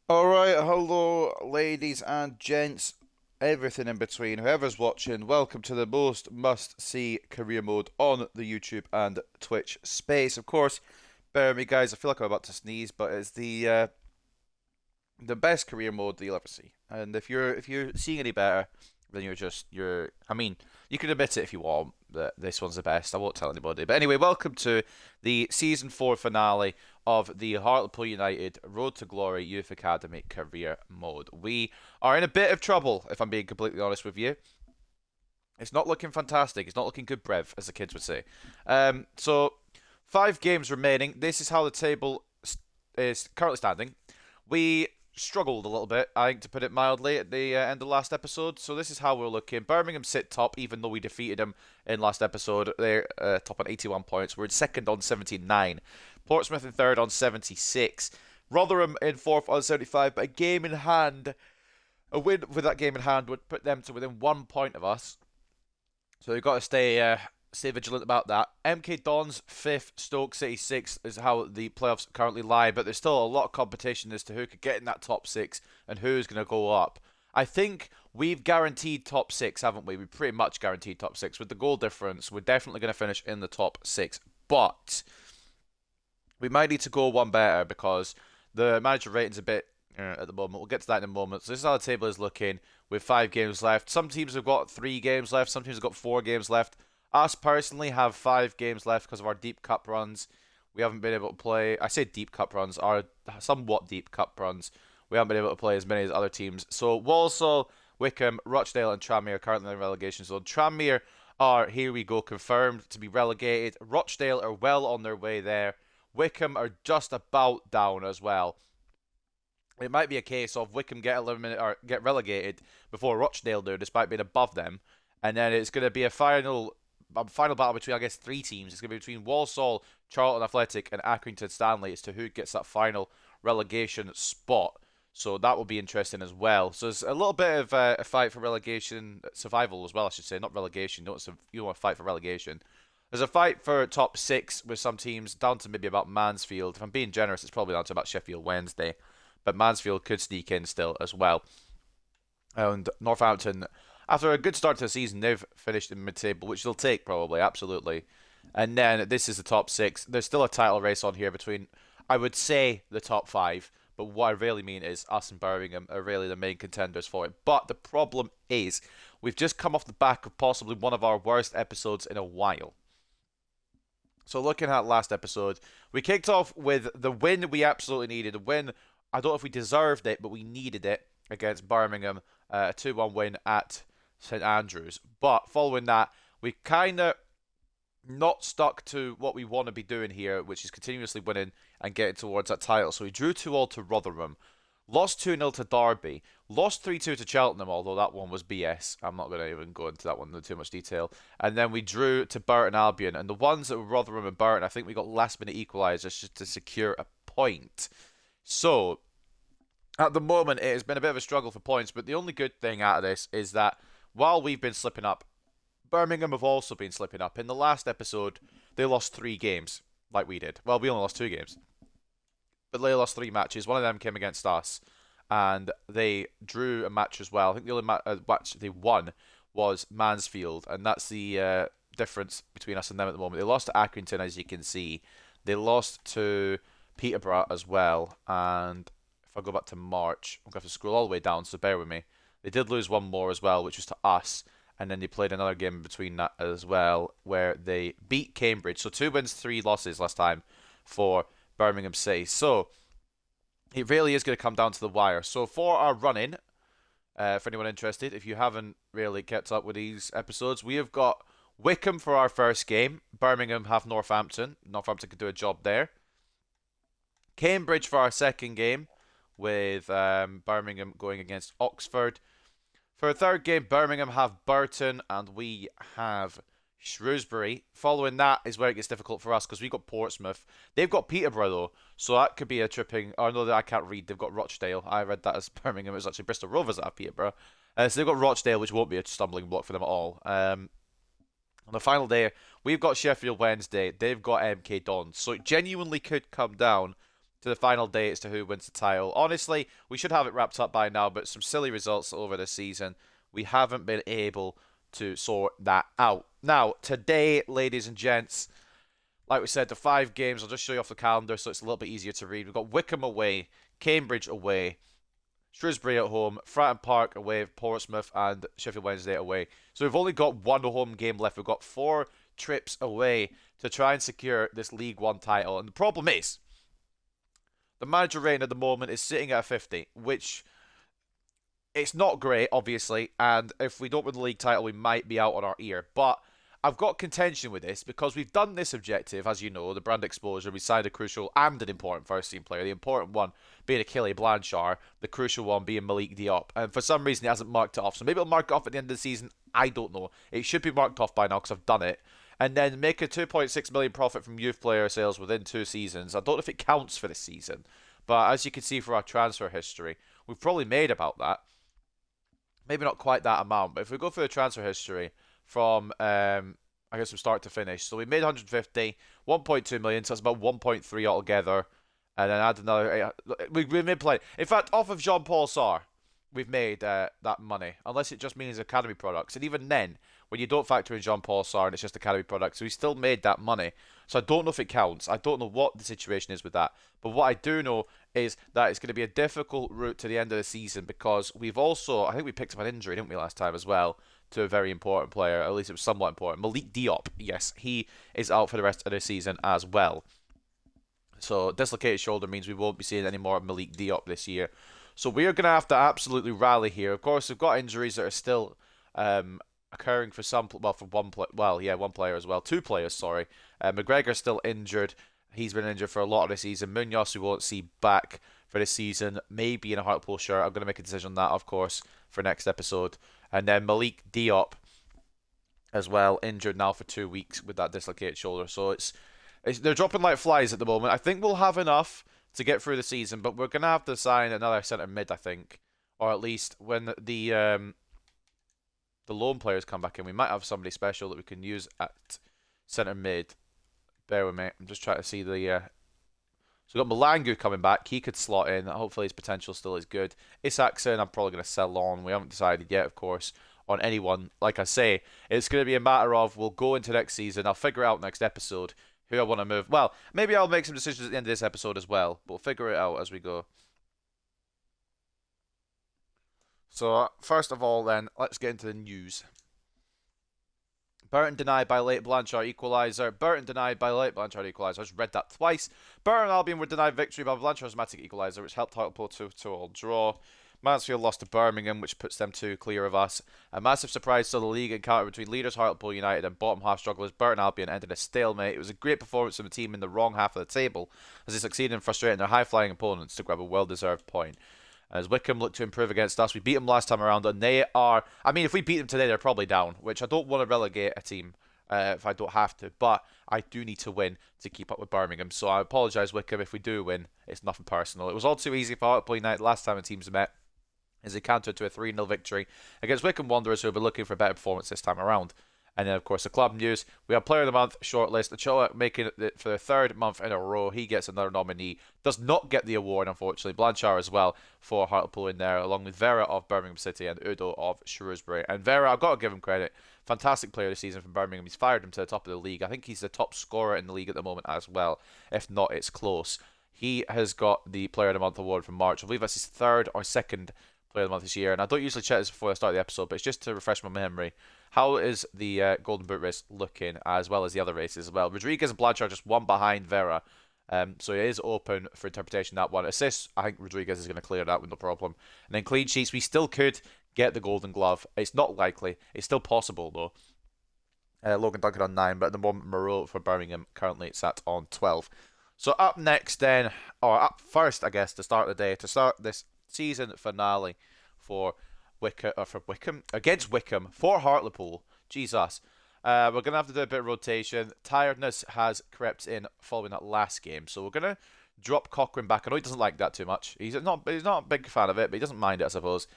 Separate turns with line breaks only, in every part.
Alright, hello, ladies and gents, everything in between, whoever's watching, welcome to the most must-see career mode on the YouTube and Twitch space. Of course, bear with me, guys, I feel like I'm about to sneeze, but it's the best career mode that you'll ever see. And if you're seeing any better, then you're. I mean, you can admit it if you want that this one's the best. I won't tell anybody. But anyway, welcome to the season 4 finale of the Hartlepool United Road to Glory Youth Academy career mode. We are in a bit of trouble, if I'm being completely honest with you. It's not looking fantastic. It's not looking good, Brev, as the kids would say. So 5 games remaining. This is how the table is currently standing. We struggled a little bit, I think, to put it mildly, at the end of last episode. So this is how we're looking. Birmingham sit top, even though we defeated them in last episode. They're top on 81 points. We're in second on 79. Portsmouth in third on 76. Rotherham in fourth on 75. But a game in hand, a win with that game in hand would put them to within 1 point of us. So we've got to stay vigilant about that. MK Dons 5th, Stoke City 6th is how the playoffs currently lie, but there's still a lot of competition as to who could get in that top 6 and who's going to go up. I think we've guaranteed top 6, haven't we? We pretty much guaranteed top 6. With the goal difference, we're definitely going to finish in the top 6. But we might need to go one better because the manager rating's a bit at the moment. We'll get to that in a moment. So this is how the table is looking with 5 games left. Some teams have got 3 games left. Some teams have got 4 games left. Us personally have 5 games left because of our deep cup runs. We haven't been able to play. I say deep cup runs, our somewhat deep cup runs. We haven't been able to play as many as other teams. So Walsall, Wickham, Rochdale, and Tranmere are currently in the relegation zone. Tranmere are, here we go, confirmed to be relegated. Rochdale are well on their way there. Wickham are just about down as well. It might be a case of Wickham get eliminated or get relegated before Rochdale do, despite being above them, and then it's going to be a final battle between, I guess, 3 teams. It's going to be between Walsall, Charlton Athletic, and Accrington Stanley as to who gets that final relegation spot. So that will be interesting as well. So it's a little bit of a fight for relegation, survival as well, I should say, not relegation. You don't want to fight for relegation. There's a fight for top 6 with some teams down to maybe about Mansfield. If I'm being generous, it's probably down to about Sheffield Wednesday, but Mansfield could sneak in still as well. And Northampton, after a good start to the season, they've finished in mid-table, which they'll take probably, absolutely. And then this is the top 6. There's still a title race on here between, I would say, the top 5. But what I really mean is us and Birmingham are really the main contenders for it. But the problem is, we've just come off the back of possibly one of our worst episodes in a while. So looking at last episode, we kicked off with the win we absolutely needed. A win, I don't know if we deserved it, but we needed it against Birmingham. A 2-1 win at St Andrews. But following that, we kind of not stuck to what we want to be doing here, which is continuously winning and getting towards that title. So we drew 2-2 to Rotherham, lost 2-0 to Derby, lost 3-2 to Cheltenham, although that one was BS. I'm not going to even go into that one in too much detail. And then we drew to Burton Albion. And the ones that were Rotherham and Burton, I think we got last minute equalisers just to secure a point. So at the moment, it has been a bit of a struggle for points, but the only good thing out of this is that while we've been slipping up, Birmingham have also been slipping up. In the last episode, they lost 3 games, like we did. Well, we only lost 2 games, but they lost 3 matches. One of them came against us, and they drew a match as well. I think the only match they won was Mansfield, and that's the difference between us and them at the moment. They lost to Accrington, as you can see. They lost to Peterborough as well, and if I go back to March, I'm going to have to scroll all the way down, so bear with me. They did lose one more as well, which was to us, and then they played another game in between that as well, where they beat Cambridge. So 2 wins, 3 losses last time for Birmingham City. So it really is going to come down to the wire. So for our run-in, for anyone interested, if you haven't really kept up with these episodes, we have got Wickham for our first game. Birmingham have Northampton. Northampton could do a job there. Cambridge for our second game, with Birmingham going against Oxford. For a third game, Birmingham have Burton and we have Shrewsbury. Following that is where it gets difficult for us because we've got Portsmouth. They've got Peterborough though, so that could be a tripping. Oh no, I can't read. They've got Rochdale. I read that as Birmingham. It was actually Bristol Rovers that have Peterborough. So they've got Rochdale, which won't be a stumbling block for them at all. On the final day, we've got Sheffield Wednesday. They've got MK Dons. So it genuinely could come down to the final day as to who wins the title. Honestly, we should have it wrapped up by now, but some silly results over this season. We haven't been able to sort that out. Now, today, ladies and gents, like we said, the 5 games, I'll just show you off the calendar so it's a little bit easier to read. We've got Wickham away, Cambridge away, Shrewsbury at home, Fratton Park away, Portsmouth, and Sheffield Wednesday away. So we've only got one home game left. We've got 4 trips away to try and secure this League One title. And the problem is, the manager reign at the moment is sitting at a 50, which it's not great, obviously. And if we don't win the league title, we might be out on our ear. But I've got contention with this because we've done this objective, as you know, the brand exposure. We signed a crucial and an important first team player. The important one being Achille Blanchard, the crucial one being Malik Diop. And for some reason, he hasn't marked it off. So maybe he'll mark it off at the end of the season. I don't know. It should be marked off by now because I've done it. And then make a 2.6 million profit from youth player sales within 2 seasons. I don't know if it counts for this season, but as you can see from our transfer history, we've probably made about that. Maybe not quite that amount, but if we go through the transfer history from, I guess from start to finish, so we made 150, 1.2 million, so that's about 1.3 altogether, and then add another. We made play. In fact, off of Jean-Paul Sarr, we've made that money, unless it just means academy products, and even then, when you don't factor in Jean-Paul Sarr and it's just academy products, so we still made that money. So I don't know if it counts. I don't know what the situation is with that. But what I do know is that it's going to be a difficult route to the end of the season because we've also, I think we picked up an injury, didn't we, last time as well, to a very important player. At least it was somewhat important. Malik Diop, yes, he is out for the rest of the season as well. So dislocated shoulder means we won't be seeing any more of Malik Diop this year. So we are going to have to absolutely rally here. Of course, we've got injuries that are still occurring for some, well, for one one player as well, 2 players, sorry. McGregor's still injured. He's been injured for a lot of the season. Munoz we won't see back for this season, maybe in a Hartlepool shirt. I'm going to make a decision on that, of course, for next episode. And then Malik Diop as well, injured now for 2 weeks with that dislocated shoulder. So it's they're dropping like flies at the moment. I think we'll have enough to get through the season, but we're going to have to sign another centre mid, I think, or at least when the loan players come back in, we might have somebody special that we can use at centre mid. Bear with me. I'm just trying to see the. So we've got Malangu coming back. He could slot in. Hopefully his potential still is good. Isakson, I'm probably going to sell on. We haven't decided yet, of course, on anyone. Like I say, it's going to be a matter of we'll go into next season. I'll figure out next episode who I want to move. Well, maybe I'll make some decisions at the end of this episode as well. But we'll figure it out as we go. So, first of all then, let's get into the news. Burton denied by late Blanchard equaliser. Burton denied by late Blanchard equaliser. I just read that twice. Burton and Albion were denied victory by Blanchard's automatic equaliser, which helped Hartlepool to all draw. Mansfield lost to Birmingham, which puts them 2 clear of us. A massive surprise to the league encounter between leaders Hartlepool United and bottom half strugglers Burton Albion ended a stalemate. It was a great performance from the team in the wrong half of the table as they succeeded in frustrating their high-flying opponents to grab a well-deserved point. As Wickham look to improve against us, we beat them last time around, and they are. I mean, if we beat them today, they're probably down, which I don't want to relegate a team if I don't have to, but I do need to win to keep up with Birmingham. So I apologise, Wickham, if we do win. It's nothing personal. It was all too easy for Hartlepool United last time the teams met, as they countered to a 3-0 victory against Wickham Wanderers, who will be looking for a better performance this time around. And then, of course, the club news. We have Player of the Month shortlist. Ochoa making it for the 3rd month in a row. He gets another nominee. Does not get the award, unfortunately. Blanchard as well for Hartlepool in there, along with Vera of Birmingham City and Udo of Shrewsbury. And Vera, I've got to give him credit. Fantastic player this season from Birmingham. He's fired him to the top of the league. I think he's the top scorer in the league at the moment as well. If not, it's close. He has got the Player of the Month award from March. I believe that's his 3rd or 2nd Player of the Month this year. And I don't usually check this before I start the episode, but it's just to refresh my memory. How is the Golden Boot race looking, as well as the other races as well? Rodriguez and Blanchard just one behind Vera. So it is open for interpretation, that one. Assists, I think Rodriguez is going to clear that with no problem. And then clean sheets, we still could get the Golden Glove. It's not likely. It's still possible, though. Logan Duncan on 9, but at the moment, Moreau for Birmingham currently sat on 12. So up next then, or up first, I guess, to start the day, to start this season finale for Wickham against Wickham for Hartlepool. Jesus. We're going to have to do a bit of rotation. Tiredness has crept in following that last game. So we're going to drop Cochrane back. I know he doesn't like that too much. He's not a big fan of it, but he doesn't mind it, I suppose.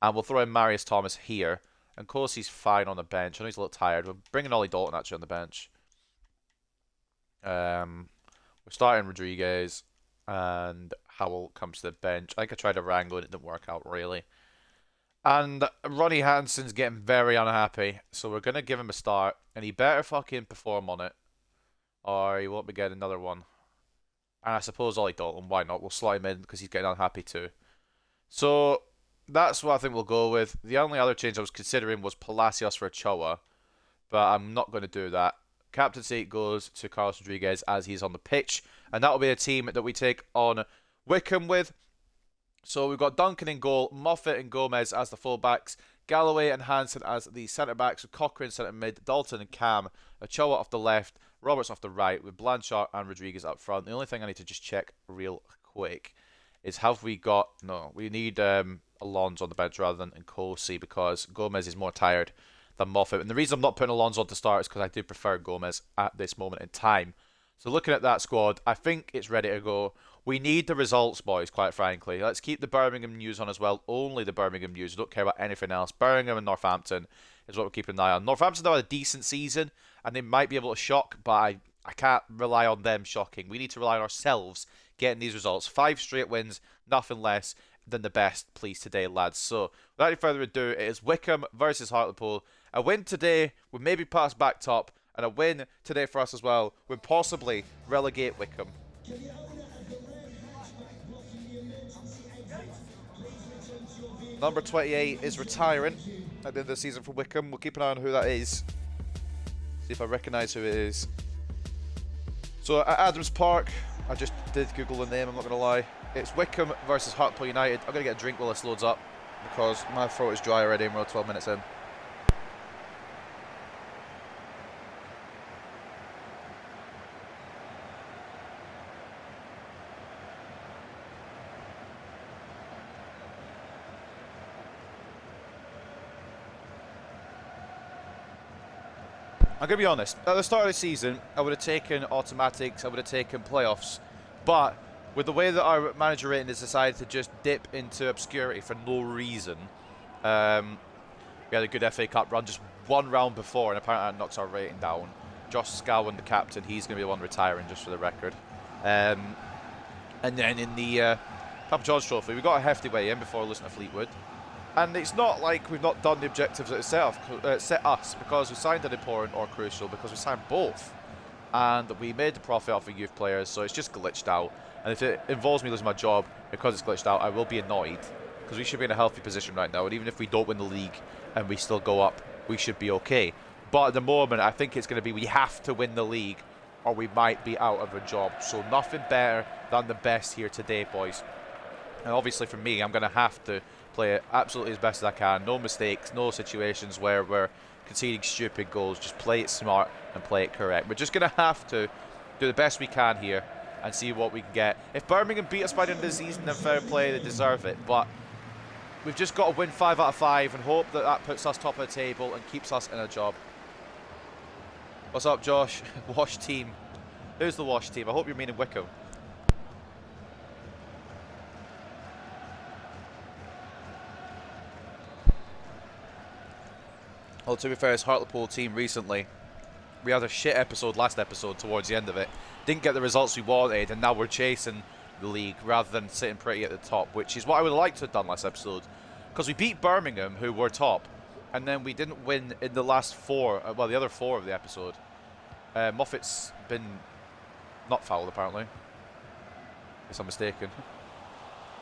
And we'll throw in Marius Thomas here. And Kosey's fine on the bench. I know he's a little tired. We're bringing Ollie Dalton actually on the bench. We're starting Rodriguez. And Howell comes to the bench. I think I tried to wrangle and it didn't work out really. And Ronnie Hansen's getting very unhappy, so we're going to give him a start. And he better fucking perform on it, or he won't be getting another one. And I suppose Ollie Dalton, why not? We'll slot him in because he's getting unhappy too. So that's what I think we'll go with. The only other change I was considering was Palacios for Ochoa, but I'm not going to do that. Captaincy goes to Carlos Rodriguez as he's on the pitch, and that will be a team that we take on Wickham with. So we've got Duncan in goal, Moffat and Gomez as the fullbacks, Galloway and Hansen as the centre-backs, with Cochrane centre mid, Dalton and Cam, Ochoa off the left, Roberts off the right, with Blanchard and Rodriguez up front. The only thing I need to just check real quick is have we got... No, we need Alonso on the bench rather than Nkosi because Gomez is more tired than Moffat. And the reason I'm not putting Alonso on to start is because I do prefer Gomez at this moment in time. So looking at that squad, I think it's ready to go. We need the results, boys, quite frankly. Let's keep the Birmingham news on as well. Only the Birmingham news. We don't care about anything else. Birmingham and Northampton is what we're keeping an eye on. Northampton have had a decent season, and they might be able to shock, but I can't rely on them shocking. We need to rely on ourselves getting these results. 5 straight wins, nothing less than the best, please, today, lads. So, without any further ado, it is Wickham versus Hartlepool. A win today would maybe put us back top, and a win today for us as well would possibly relegate Wickham. Number 28 is retiring at the end of the season for Wickham. We'll keep an eye on who that is. See if I recognise who it is. So at Adams Park, I just did Google the name, I'm not going to lie. It's Wickham versus Hartlepool United. I'm going to get a drink while this loads up because my throat is dry already and we're 12 minutes in. I'm going to be honest, at the start of the season, I would have taken automatics, I would have taken playoffs, but with the way that our manager rating has decided to just dip into obscurity for no reason, we had a good FA Cup run just one round before, and apparently that knocks our rating down. Josh Scowen, the captain, he's going to be the one retiring, just for the record. And then in the Papa John's Trophy, we got a hefty way in before losing to Fleetwood. And it's not like we've not done the objectives that set us, because we signed an important or crucial, because we signed both. And we made the profit off of youth players, so it's just glitched out. And if it involves me losing my job because it's glitched out, I will be annoyed, because we should be in a healthy position right now. And even if we don't win the league and we still go up, we should be okay. But at the moment, I think it's going to be we have to win the league or we might be out of a job. So nothing better than the best here today, boys. And obviously for me, I'm going to have to play it absolutely as best as I can. No mistakes, no situations where we're conceding stupid goals. Just play it smart and play it correct. We're just going to have to do the best we can here and see what we can get. If Birmingham beat us by the end of the season, then fair play, they deserve it. But we've just got to win 5 out of 5 and hope that that puts us top of the table and keeps us in a job. What's up, Josh? Wash team. Who's the Wash team? I hope you're meaning Wickham. Well, to be fair, it's Hartlepool team recently. We had a shit episode last episode towards the end of it. Didn't get the results we wanted, and now we're chasing the league rather than sitting pretty at the top, which is what I would have liked to have done last episode. Because we beat Birmingham, who were top, and then we didn't win in the last 4, well, the other 4 of the episode. Moffat's been not fouled, apparently. If I'm mistaken.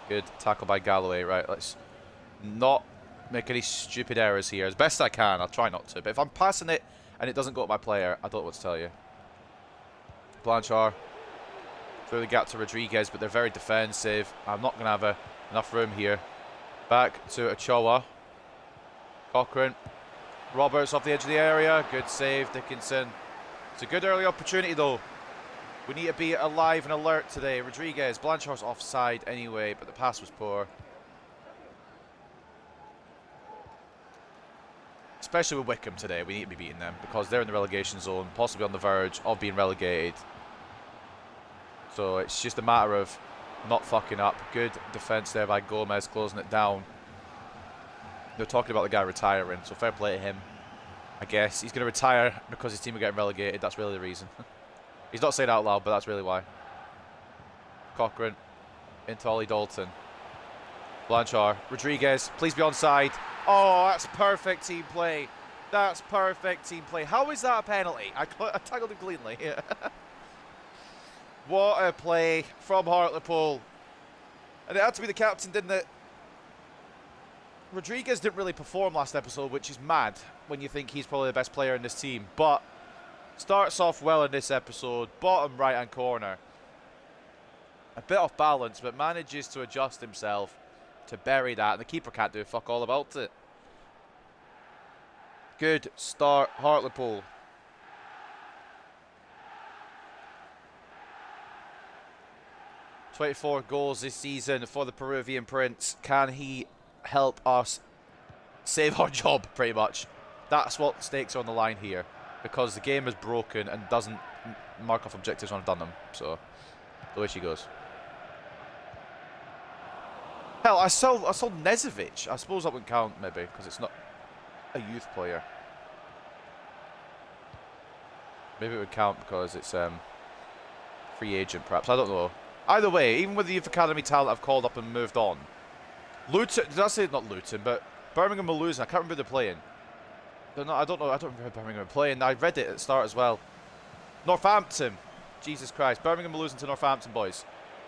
Good tackle by Galloway. Right, let's not make any stupid errors here. As best I can, I'll try not to. But if I'm passing it and it doesn't go to my player, I don't know what to tell you. Blanchard through the gap to Rodriguez, but they're very defensive. I'm not going to have enough room here. Back to Ochoa. Cochrane. Roberts off the edge of the area. Good save, Dickinson. It's a good early opportunity, though. We need to be alive and alert today. Rodriguez. Blanchard's offside anyway, but the pass was poor. Especially with Wickham today, we need to be beating them because they're in the relegation zone, possibly on the verge of being relegated. So it's just a matter of not fucking up. Good defence there by Gomez, closing it down. They're talking about the guy retiring, so fair play to him. I guess he's going to retire because his team are getting relegated. That's really the reason. He's not saying it out loud, but that's really why. Cochrane into Ollie Dalton. Blanchard, Rodriguez, please be onside. Oh, that's perfect team play. That's perfect team play. How is that a penalty? I tackled him cleanly. What a play from Hartlepool. And it had to be the captain, didn't it? Rodriguez didn't really perform last episode, which is mad when you think he's probably the best player in this team. But starts off well in this episode. Bottom right-hand corner. A bit off balance, but manages to adjust himself to bury that. And the keeper can't do fuck all about it. Good start, Hartlepool. "24 goals this season for the Peruvian Prince. Can he help us save our job, pretty much? That's what stakes are on the line here. Because the game is broken and doesn't mark off objectives when I've done them. So, the way she goes. Hell, I sold Nezovic. I suppose that wouldn't count, maybe, because it's not a youth player. Maybe it would count because it's free agent, perhaps. I don't know. Either way, even with the youth academy talent I've called up and moved on. Luton, did I say not Luton, but Birmingham are losing. I can't remember who they're playing. I don't know. I don't remember who Birmingham are playing. I read it at the start as well. Northampton. Jesus Christ. Birmingham are losing to Northampton, boys.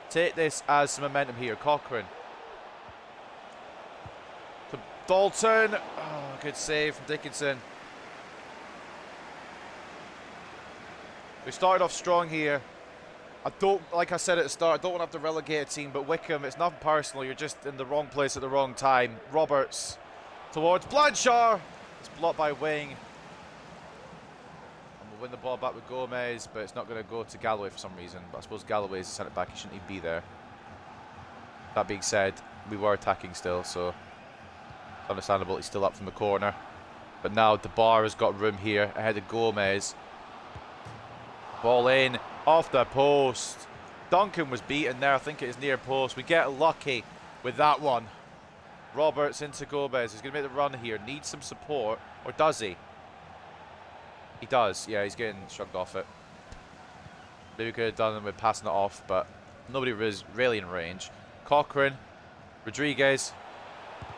Take this as some momentum here. Cochrane. To Dalton. Oh, good save from Dickinson. We started off strong here. I don't, like I said at the start, I don't want to have to relegate a team, but Wickham, it's nothing personal. You're just in the wrong place at the wrong time. Roberts towards Blanchard. It's blocked by Wing. And we'll win the ball back with Gomez, but it's not going to go to Galloway for some reason. But I suppose Galloway is the centre back. He shouldn't even be there. That being said, we were attacking still, so it's understandable he's still up from the corner. But now DeBar has got room here ahead of Gomez. Ball in. Off the post. Duncan was beaten there. I think it is near post. We get lucky with that one. Roberts into Gomez. He's going to make the run here. Needs some support. Or does he? He does. Yeah, he's getting shrugged off it. Maybe we could have done it with passing it off, but nobody was really in range. Cochrane. Rodriguez.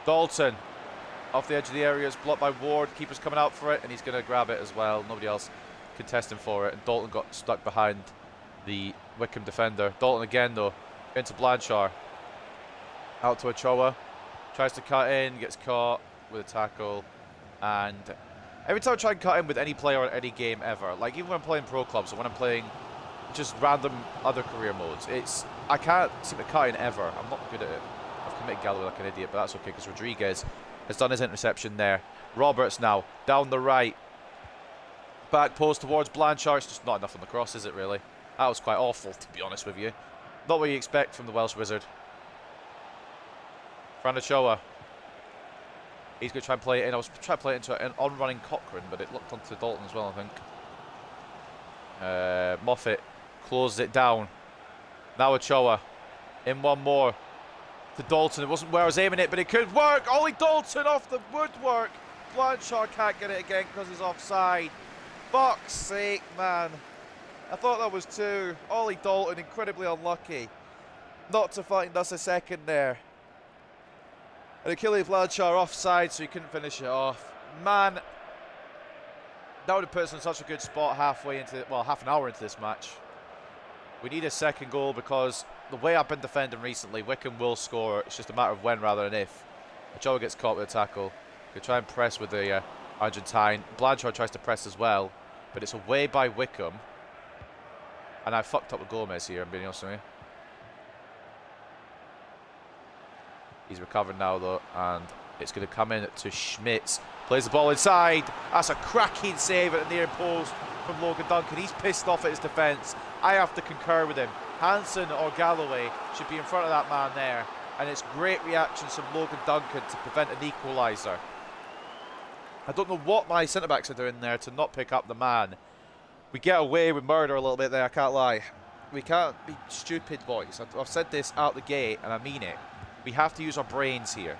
Dalton. Off the edge of the area. It's blocked by Ward. Keeper's coming out for it, and he's going to grab it as well. Nobody else contesting for it. And Dalton got stuck behind the Wickham defender. Dalton again, though. Into Blanchard. Out to Ochoa. Tries to cut in. Gets caught with a tackle. And every time I try and cut in with any player in any game ever, like even when I'm playing pro clubs or when I'm playing just random other career modes, I can't seem to cut in ever. I'm not good at it. I've committed Galloway like an idiot, but that's okay because Rodriguez has done his interception there. Roberts now down the right. Back post towards Blanchard. It's just not enough on the cross, is it really? That was quite awful, to be honest with you. Not what you expect from the Welsh wizard. Fran Ochoa. He's going to try and play it in. I was trying to play it into an on-running Cochrane, but it looked onto Dalton as well, I think. Moffat closed it down. Now Ochoa. In one more. To Dalton. It wasn't where I was aiming it, but it could work. Ollie Dalton off the woodwork. Blanchard can't get it again because he's offside. Fuck's sake, man. I thought that was two. Ollie Dalton, incredibly unlucky not to find us a second there. And Achille Blanchard offside, so he couldn't finish it off. Man, that would have put us in such a good spot halfway into, well, half an hour into this match. We need a second goal because the way I've been defending recently, Wickham will score. It's just a matter of when rather than if. Ochoa gets caught with a tackle. Could try and press with the Argentine. Blanchard tries to press as well, but it's away by Wickham. And I fucked up with Gomez here, I'm being honest with you. He's recovered now though, and it's going to come in to Schmitz. Plays the ball inside. That's a cracking save at the near post from Logan Duncan. He's pissed off at his defence. I have to concur with him. Hansen or Galloway should be in front of that man there. And it's great reactions from Logan Duncan to prevent an equaliser. I don't know what my centre-backs are doing there to not pick up the man. We get away with murder a little bit there, I can't lie. We can't be stupid, boys. I've said this out the gate, and I mean it. We have to use our brains here.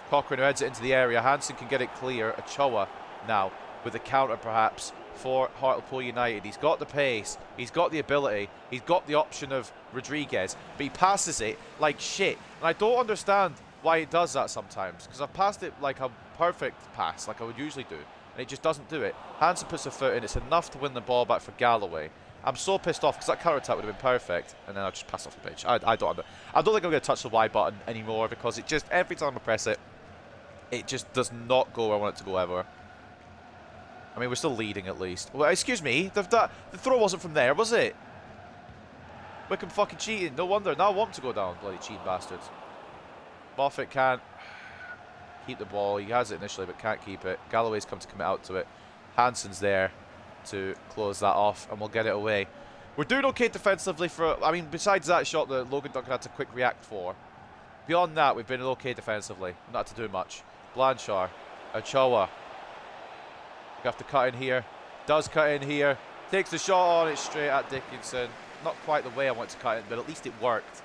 Cochrane who heads it into the area. Hansen can get it clear. Ochoa now with a counter perhaps for Hartlepool United. He's got the pace, he's got the ability, he's got the option of Rodriguez, but he passes it like shit. And I don't understand why he does that sometimes, because I've passed it like a perfect pass, like I would usually do, and he just doesn't do it. Hansen puts a foot in, it's enough to win the ball back for Galloway. I'm so pissed off because that counter-attack would have been perfect, and then I'll just pass off the pitch. I don't think I'm going to touch the Y button anymore, because it just, every time I press it, it just does not go where I want it to go ever. I mean, we're still leading at least. Well, excuse me, the throw wasn't from there, was it? Wickham fucking cheating, no wonder. Now I want him to go down, bloody cheating bastards. Moffat can't keep the ball. He has it initially, but can't keep it. Galloway's come to commit out to it. Hansen's there to close that off, and we'll get it away. We're doing okay defensively for, I mean, besides that shot that Logan Duncan had to quick react for. Beyond that, we've been okay defensively. Not to do much. Blanchard, Ochoa. You have to cut in here. Does cut in here. Takes the shot on it straight at Dickinson. Not quite the way I want to cut it, but at least it worked.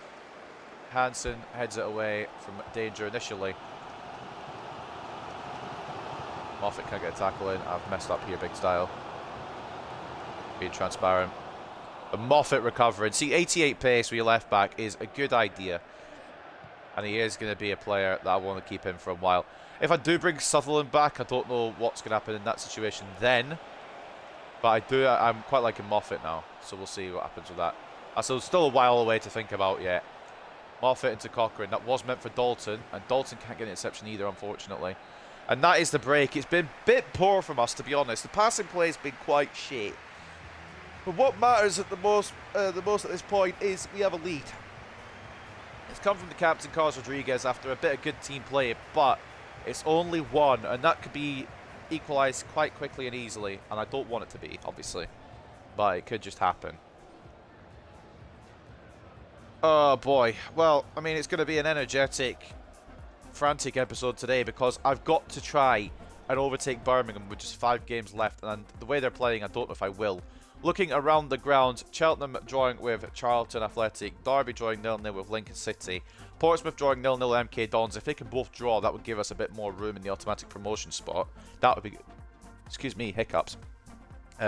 Hansen heads it away from danger initially. Moffat can't get a tackle in. I've messed up here big style. Being transparent. And Moffat recovering. See, 88 pace with your left back is a good idea. And he is going to be a player that I want to keep in for a while. If I do bring Sutherland back, I don't know what's going to happen in that situation then. But I'm quite liking Moffat now. So we'll see what happens with that. So still a while away to think about yet. Moffat into Cochrane. That was meant for Dalton. And Dalton can't get an interception either, unfortunately. And that is the break. It's been a bit poor from us, to be honest. The passing play has been quite shit. But what matters at the most at this point is we have a lead. It's come from the captain, Carlos Rodriguez, after a bit of good team play, but it's only one, and that could be equalised quite quickly and easily, and I don't want it to be, obviously, but it could just happen. Oh boy, well, I mean, it's going to be an energetic, frantic episode today, because I've got to try and overtake Birmingham with just 5 games left, and the way they're playing, I don't know if I will. Looking around the ground, Cheltenham drawing with Charlton Athletic, Derby drawing 0-0 with Lincoln City, Portsmouth drawing 0-0 MK Dons. If they can both draw, that would give us a bit more room in the automatic promotion spot. That would be, excuse me, hiccups.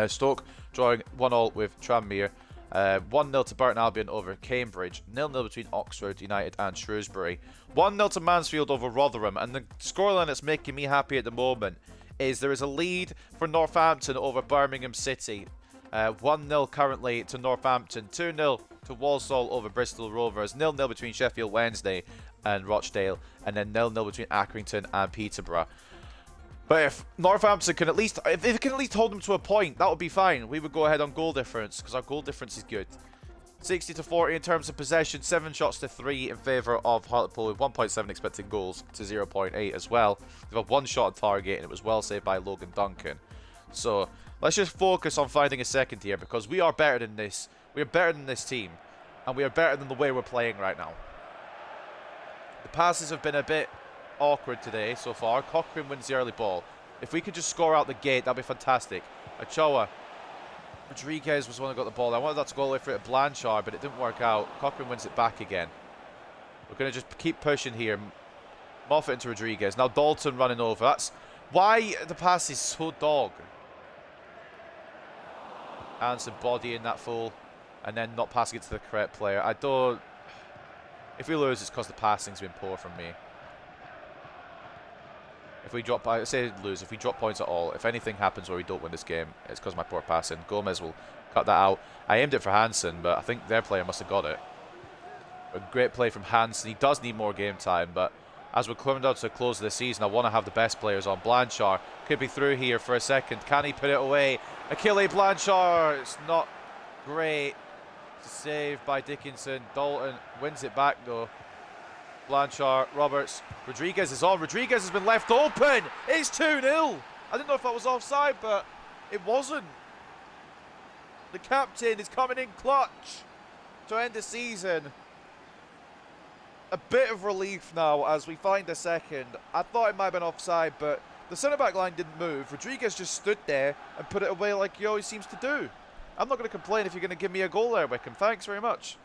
Stoke drawing 1-1 with Tranmere, 1-0 to Burton Albion over Cambridge, 0-0 between Oxford United and Shrewsbury, 1-0 to Mansfield over Rotherham, and the scoreline that's making me happy at the moment is there is a lead for Northampton over Birmingham City. 1-0 currently to Northampton, 2-0 to Walsall over Bristol Rovers, 0-0 between Sheffield Wednesday and Rochdale, and then 0-0 between Accrington and Peterborough. But if Northampton can at least, if they can at least hold them to a point, that would be fine. We would go ahead on goal difference, because our goal difference is good. 60-40 in terms of possession, 7 shots to 3 in favour of Hartlepool, with 1.7 expected goals to 0.8 as well. They've had 1 shot on target, and it was well saved by Logan Duncan. So let's just focus on finding a second here, because we are better than this. We are better than this team, and we are better than the way we're playing right now. The passes have been a bit awkward today so far. Cochrane wins the early ball. If we could just score out the gate, that'd be fantastic. Ochoa. Rodriguez was the one that got the ball. I wanted that to go all the way through to Blanchard, but it didn't work out. Cochrane wins it back again. We're going to just keep pushing here. Moffat into Rodriguez. Now Dalton running over. That's why the pass is so dog. Hansen bodying that fool and then not passing it to the correct player. I don't... If we lose, it's because the passing's been poor from me. If we drop... I say lose. If we drop points at all, if anything happens where we don't win this game, it's because of my poor passing. Gomez will cut that out. I aimed it for Hansen, but I think their player must have got it. A great play from Hansen. He does need more game time, but as we're coming down to the close of the season, I want to have the best players on. Blanchard could be through here for a second. Can he put it away? Achille Blanchard. It's not great. Saved by Dickinson. Dalton wins it back though. Blanchard, Roberts, Rodriguez is on. Rodriguez has been left open. It's 2-0. I didn't know if that was offside, but it wasn't. The captain is coming in clutch to end the season. A bit of relief now as we find a second. I thought it might have been offside, but the centre-back line didn't move. Rodriguez just stood there and put it away like he always seems to do. I'm not going to complain if you're going to give me a goal there, Wickham. Thanks very much.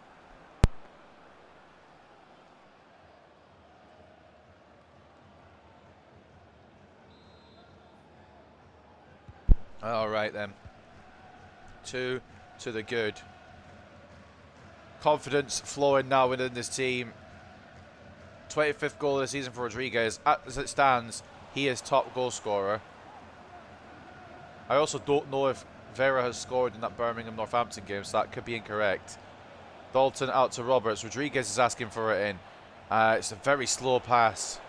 All right then. 2 to the good. Confidence flowing now within this team. 25th goal of the season for Rodriguez. As it stands, he is top goal scorer. I also don't know if Vera has scored in that Birmingham-Northampton game, so that could be incorrect. Dalton out to Roberts. Rodriguez is asking for it in. It's a very slow pass,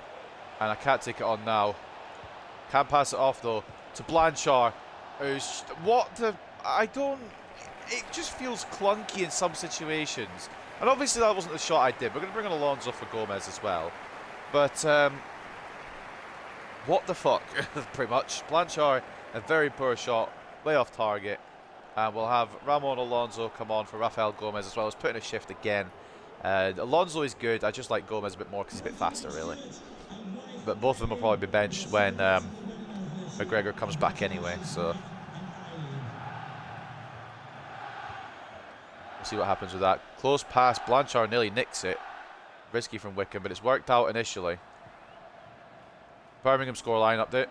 and I can't take it on now. Can't pass it off, though, to Blanchard. Who's... What the... I don't... It just feels clunky in some situations. And obviously that wasn't the shot I did. We're going to bring on Alonso for Gomez as well. But, what the fuck? Pretty much. Blanchard, a very poor shot. Way off target. And we'll have Ramon Alonso come on for Rafael Gomez as well. He's putting a shift again. Alonso is good. I just like Gomez a bit more because he's a bit faster, really. But both of them will probably be benched when McGregor comes back anyway. So we'll see what happens with that. Close pass. Blanchard nearly nicks it. Risky from Wickham, but it's worked out initially. Birmingham scoreline update.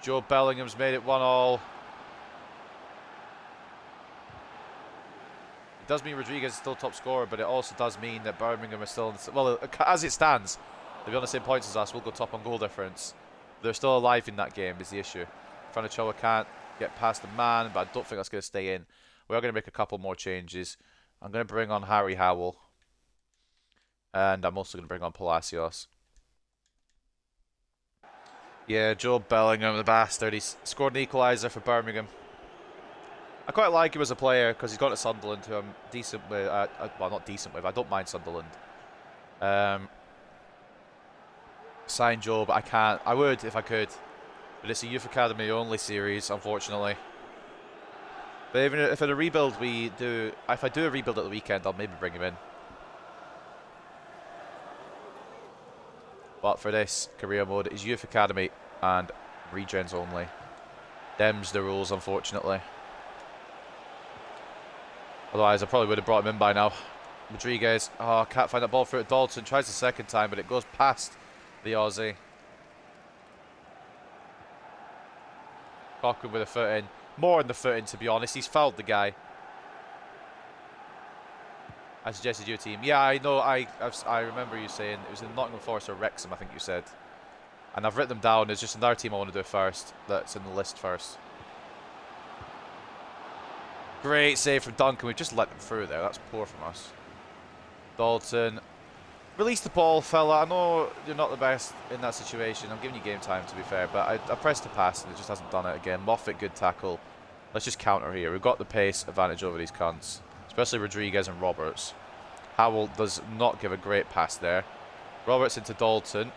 Joe Bellingham's made it 1-all. It does mean Rodriguez is still top scorer, but it also does mean that Birmingham are still... Well, as it stands, they'll be on the same points as us. We'll go top on goal difference. They're still alive in that game is the issue. Franichoa can't get past the man, but I don't think that's going to stay in. We are going to make a couple more changes. I'm going to bring on Harry Howell. And I'm also going to bring on Palacios. Yeah, Joe Bellingham, the bastard. He's scored an equaliser for Birmingham. I quite like him as a player because he's gone to Sunderland, who I'm decent with. Well, not decent with. I don't mind Sunderland. Sign Joe, but I can't. I would if I could. But it's a Youth Academy only series, unfortunately. But even if in a rebuild if I do a rebuild at the weekend, I'll maybe bring him in. But for this career mode, it's Youth Academy and regens only. Them's the rules, unfortunately. Otherwise, I probably would have brought him in by now. Rodriguez, can't find that ball through it. Dalton tries the second time, but it goes past the Aussie. Cochran with a foot in. More in the foot in, to be honest. He's fouled the guy. I suggested your team. Yeah, I know. I remember you saying it was in Nottingham Forest or Wrexham, I think you said. And I've written them down. There's just another team I want to do first. That's in the list first. Great save from Duncan. We've just let them through there. That's poor from us. Dalton. Release the ball, fella. I know you're not the best in that situation. I'm giving you game time, to be fair. But I pressed the pass and it just hasn't done it again. Moffat, good tackle. Let's just counter here. We've got the pace advantage over these cunts. Especially Rodriguez and Roberts. Howell does not give a great pass there. Roberts into Dalton.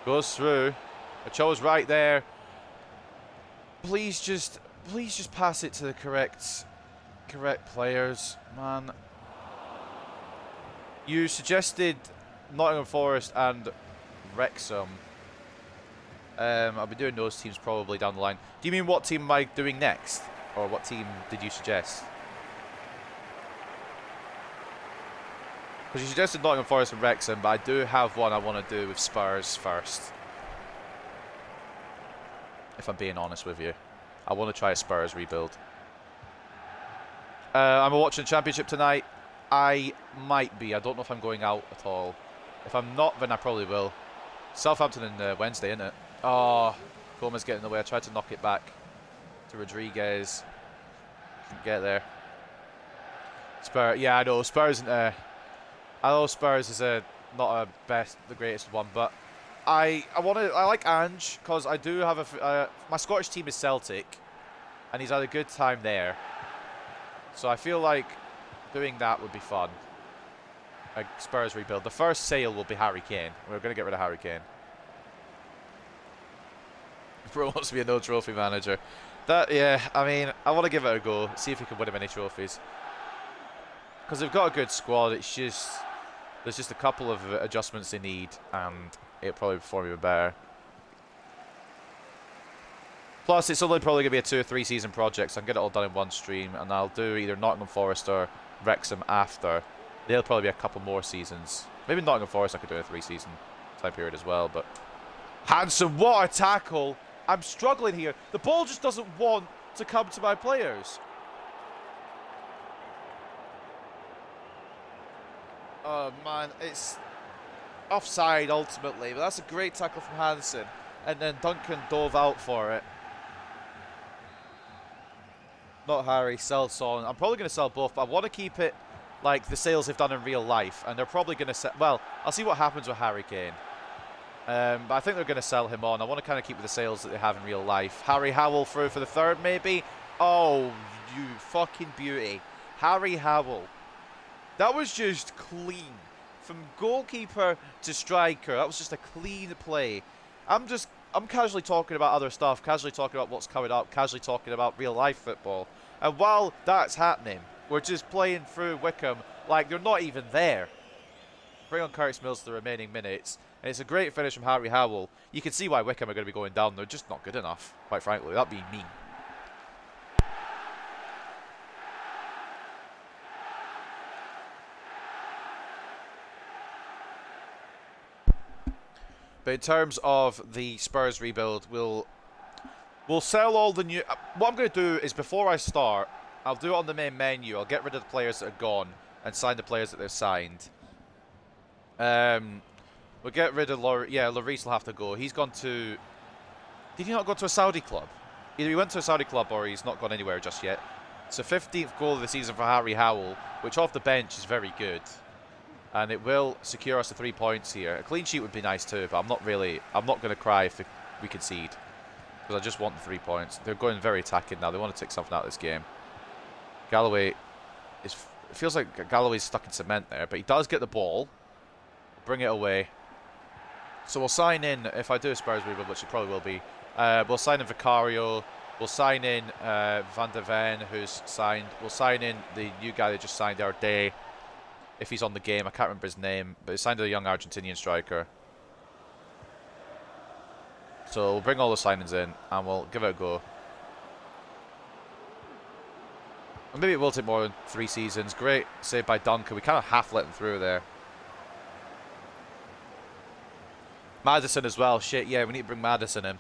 Goes through. Ochoa's right there. Please just pass it to the correct players, man. You suggested Nottingham Forest and Wrexham. I'll be doing those teams probably down the line. Do you mean what team am I doing next? Or what team did you suggest? Because you suggested Nottingham Forest and Wrexham, but I do have one I want to do with Spurs first. If I'm being honest with you. I want to try a Spurs rebuild. I'm watching the Championship tonight. I might be. I don't know if I'm going out at all. If I'm not, then I probably will. Southampton on Wednesday, isn't it? Oh, Gomez getting in the way. I tried to knock it back to Rodriguez. Didn't get there. Spurs. Yeah, I know. Spurs isn't there. I know Spurs is not the greatest one, but I like Ange because I do have my Scottish team is Celtic, and he's had a good time there. So I feel like doing that would be fun. A Spurs rebuild. The first sale will be Harry Kane. We're going to get rid of Harry Kane. Bro wants to be a no trophy manager. Yeah, I mean, I want to give it a go. See if we can win him any trophies. Because they've got a good squad. It's just there's just a couple of adjustments they need, and it'll probably perform even better. Plus, it's only probably going to be a 2 or 3 season project, so I can get it all done in one stream, and I'll do either Nottingham Forest or Wrexham after. There'll probably be a couple more seasons. Maybe Nottingham Forest I could do a 3 season time period as well, but... Handsome, what a tackle! I'm struggling here. The ball just doesn't want to come to my players. Oh, man, it's offside ultimately, but that's a great tackle from Hansen. And then Duncan dove out for it. Not Harry, sell Son. I'm probably going to sell both, but I want to keep it like the sales they've done in real life. And they're probably going to sell... Well, I'll see what happens with Harry Kane. But I think they're going to sell him on. I want to kind of keep with the sales that they have in real life. Harry Howell through for the third, maybe. Oh, you fucking beauty. Harry Howell. That was just clean. From goalkeeper to striker, that was just a clean play. I'm casually talking about other stuff, casually talking about what's coming up, casually talking about real life football. And while that's happening, we're just playing through Wickham like they're not even there. Bring on Curtis Mills for the remaining minutes. And it's a great finish from Harry Howell. You can see why Wickham are going to be going down. They're just not good enough, quite frankly. That'd be mean. But in terms of the Spurs rebuild, we'll sell all the new... What I'm going to do is, before I start, I'll do it on the main menu. I'll get rid of the players that are gone and sign the players that they've signed. We'll get rid of Lloris will have to go. He's gone to... Did he not go to a Saudi club? Either he went to a Saudi club or he's not gone anywhere just yet. It's the 15th goal of the season for Harry Howell, which off the bench is very good. And it will secure us the 3 points here. A clean sheet would be nice too, but I'm not going to cry if we concede. Because I just want the 3 points. They're going very attacking now. They want to take something out of this game. Galloway it feels like Galloway's stuck in cement there, but he does get the ball. Bring it away. So we'll sign in, if I do a Spurs rebuild, which it probably will be, we'll sign in Vicario. We'll sign in Van der Ven, who's signed. We'll sign in the new guy that just signed our day. If he's on the game, I can't remember his name, but he signed a young Argentinian striker. So we'll bring all the signings in and we'll give it a go. And maybe it will take more than 3 seasons. Great save by Duncan. We kind of half let him through there. Maddison as well. Shit, yeah, we need to bring Maddison in.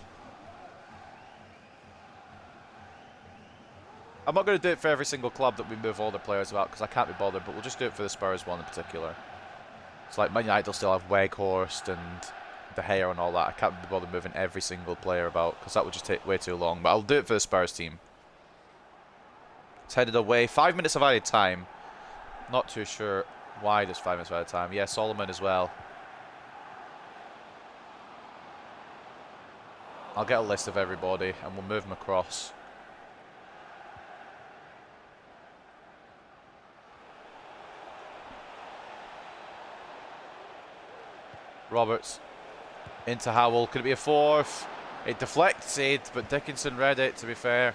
I'm not going to do it for every single club that we move all the players about because I can't be bothered, but we'll just do it for the Spurs one in particular. It's like Man United will still have Weghorst and De Gea and all that. I can't be bothered moving every single player about because that would just take way too long, but I'll do it for the Spurs team. It's headed away. 5 minutes of added time. Not too sure why there's 5 minutes of added time. Yeah, Solomon as well. I'll get a list of everybody and we'll move them across. Roberts into Howell. Could it be a fourth? It deflected, but Dickinson read it, to be fair.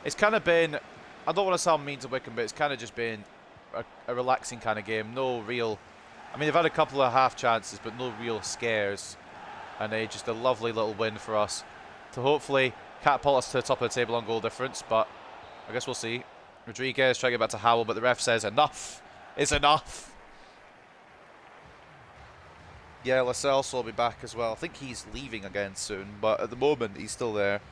It's kind of been, I don't want to sound mean to Wickham, but it's kind of just been a relaxing kind of game. No real, I mean, they've had a couple of half chances, but no real scares. And just a lovely little win for us to hopefully catapult us to the top of the table on goal difference. But I guess we'll see. Rodriguez trying to get back to Howell, but the ref says enough is enough. Yeah, Lascelles will be back as well. I think he's leaving again soon, but at the moment he's still there.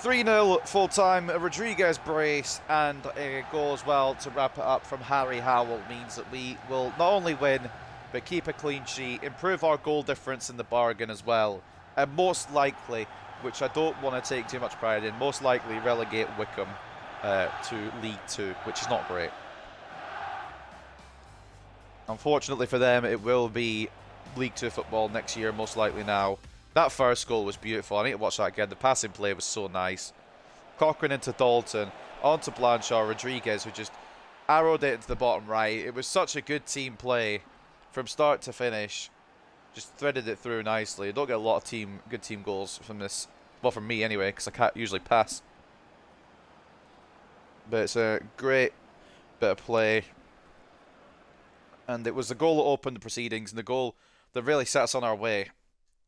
(3-0) full-time. Rodriguez brace and a goal as well to wrap it up from Harry Howell means that we will not only win, but keep a clean sheet, improve our goal difference in the bargain as well, and most likely, which I don't want to take too much pride in, most likely relegate Wickham to League 2, which is not great. Unfortunately for them, it will be League 2 football next year, most likely now. That first goal was beautiful. I need to watch that again. The passing play was so nice. Cochrane into Dalton, onto Blanchard, Rodriguez, who just arrowed it into the bottom right. It was such a good team play from start to finish. Just threaded it through nicely. Don't get a lot of good team goals from this. Well, from me anyway, because I can't usually pass. But it's a great bit of play. And it was the goal that opened the proceedings, and the goal that really set us on our way.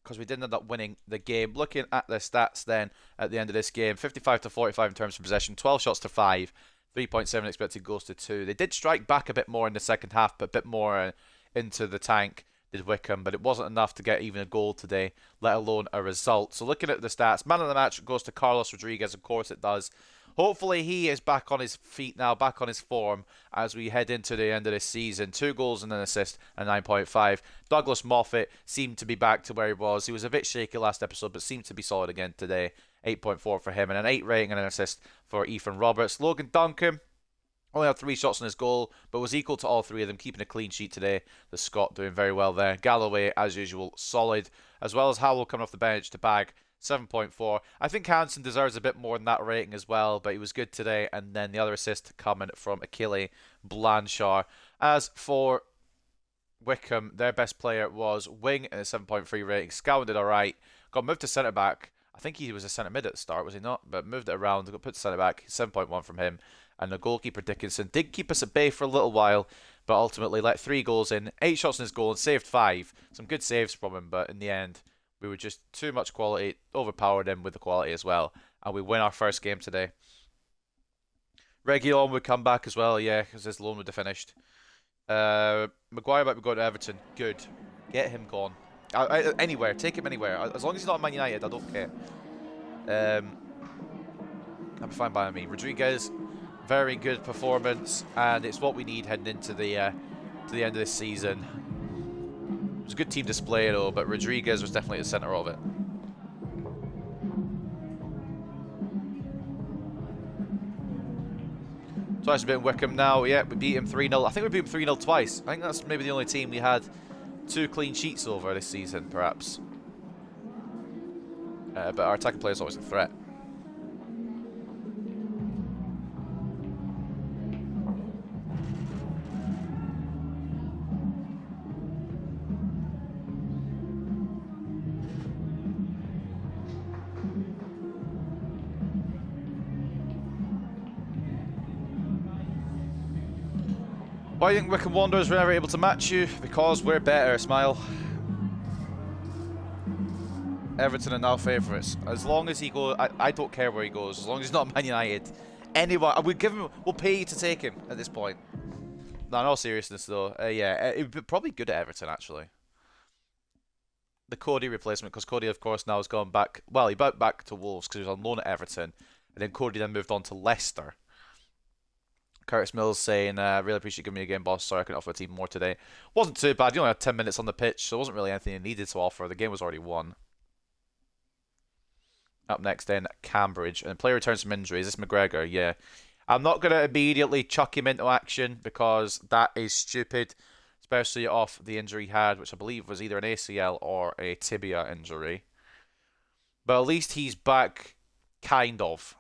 Because we did end up winning the game. Looking at the stats then at the end of this game, 55 to 45 in terms of possession, 12 shots to 5, 3.7 expected goals to 2. They did strike back a bit more in the second half, but a bit more into the tank did Wickham, but it wasn't enough to get even a goal today, let alone a result. So looking at the stats, man of the match goes to Carlos Rodriguez, of course it does. Hopefully he is back on his feet now, back on his form as we head into the end of this season. 2 goals and an assist and 9.5. Douglas Moffat seemed to be back to where he was. He was a bit shaky last episode, but seemed to be solid again today. 8.4 for him and an 8 rating and an assist for Ethan Roberts. Logan Duncan only had 3 shots on his goal, but was equal to all 3 of them, keeping a clean sheet today. The Scot doing very well there. Galloway, as usual, solid, as well as Howell coming off the bench to bag 7.4. I think Hansen deserves a bit more than that rating as well, but he was good today. And then the other assist coming from Achille Blanchard. As for Wickham, their best player was Wing in a 7.3 rating. Scowen did alright. Got moved to centre back. I think he was a centre mid at the start, was he not? But moved it around, got put to centre back. 7.1 from him. And the goalkeeper Dickinson did keep us at bay for a little while, but ultimately let 3 goals in, 8 shots in his goal and saved 5. Some good saves from him, but in the end, we were just too much quality, overpowered him with the quality as well, and we win our first game today. Reguilon would come back as well, yeah, because his loan would have finished. Maguire might be going to Everton. Good. Get him gone. Anywhere. Take him anywhere. As long as he's not at Man United, I don't care. I'm fine by me. Rodriguez, very good performance, and it's what we need heading into the end of this season. It was a good team display though, but Rodriguez was definitely at the centre of it. Twice a bit in Wickham now. Yeah, we beat him 3-0. I think we beat him 3-0 twice. I think that's maybe the only team we had 2 clean sheets over this season, perhaps. But our attacking player is always a threat. Why do you think Wickham Wanderers were never able to match you? Because we're better, smile. Everton are now favourites. As long as he goes, I don't care where he goes. As long as he's not Man United, anyone, we'll pay you to take him at this point. No, in all seriousness though, yeah, it'd be probably good at Everton actually. The Cody replacement, because Cody of course now has gone back. Well, he went back to Wolves because he was on loan at Everton, and then Cody then moved on to Leicester. Curtis Mills saying, really appreciate you giving me a game, boss. Sorry I couldn't offer a team more today. Wasn't too bad. You only had 10 minutes on the pitch, so there wasn't really anything you needed to offer. The game was already won. Up next then, Cambridge. And the player returns from injury. Is this McGregor? Yeah. I'm not going to immediately chuck him into action because that is stupid, especially off the injury he had, which I believe was either an ACL or a tibia injury. But at least he's back, kind of.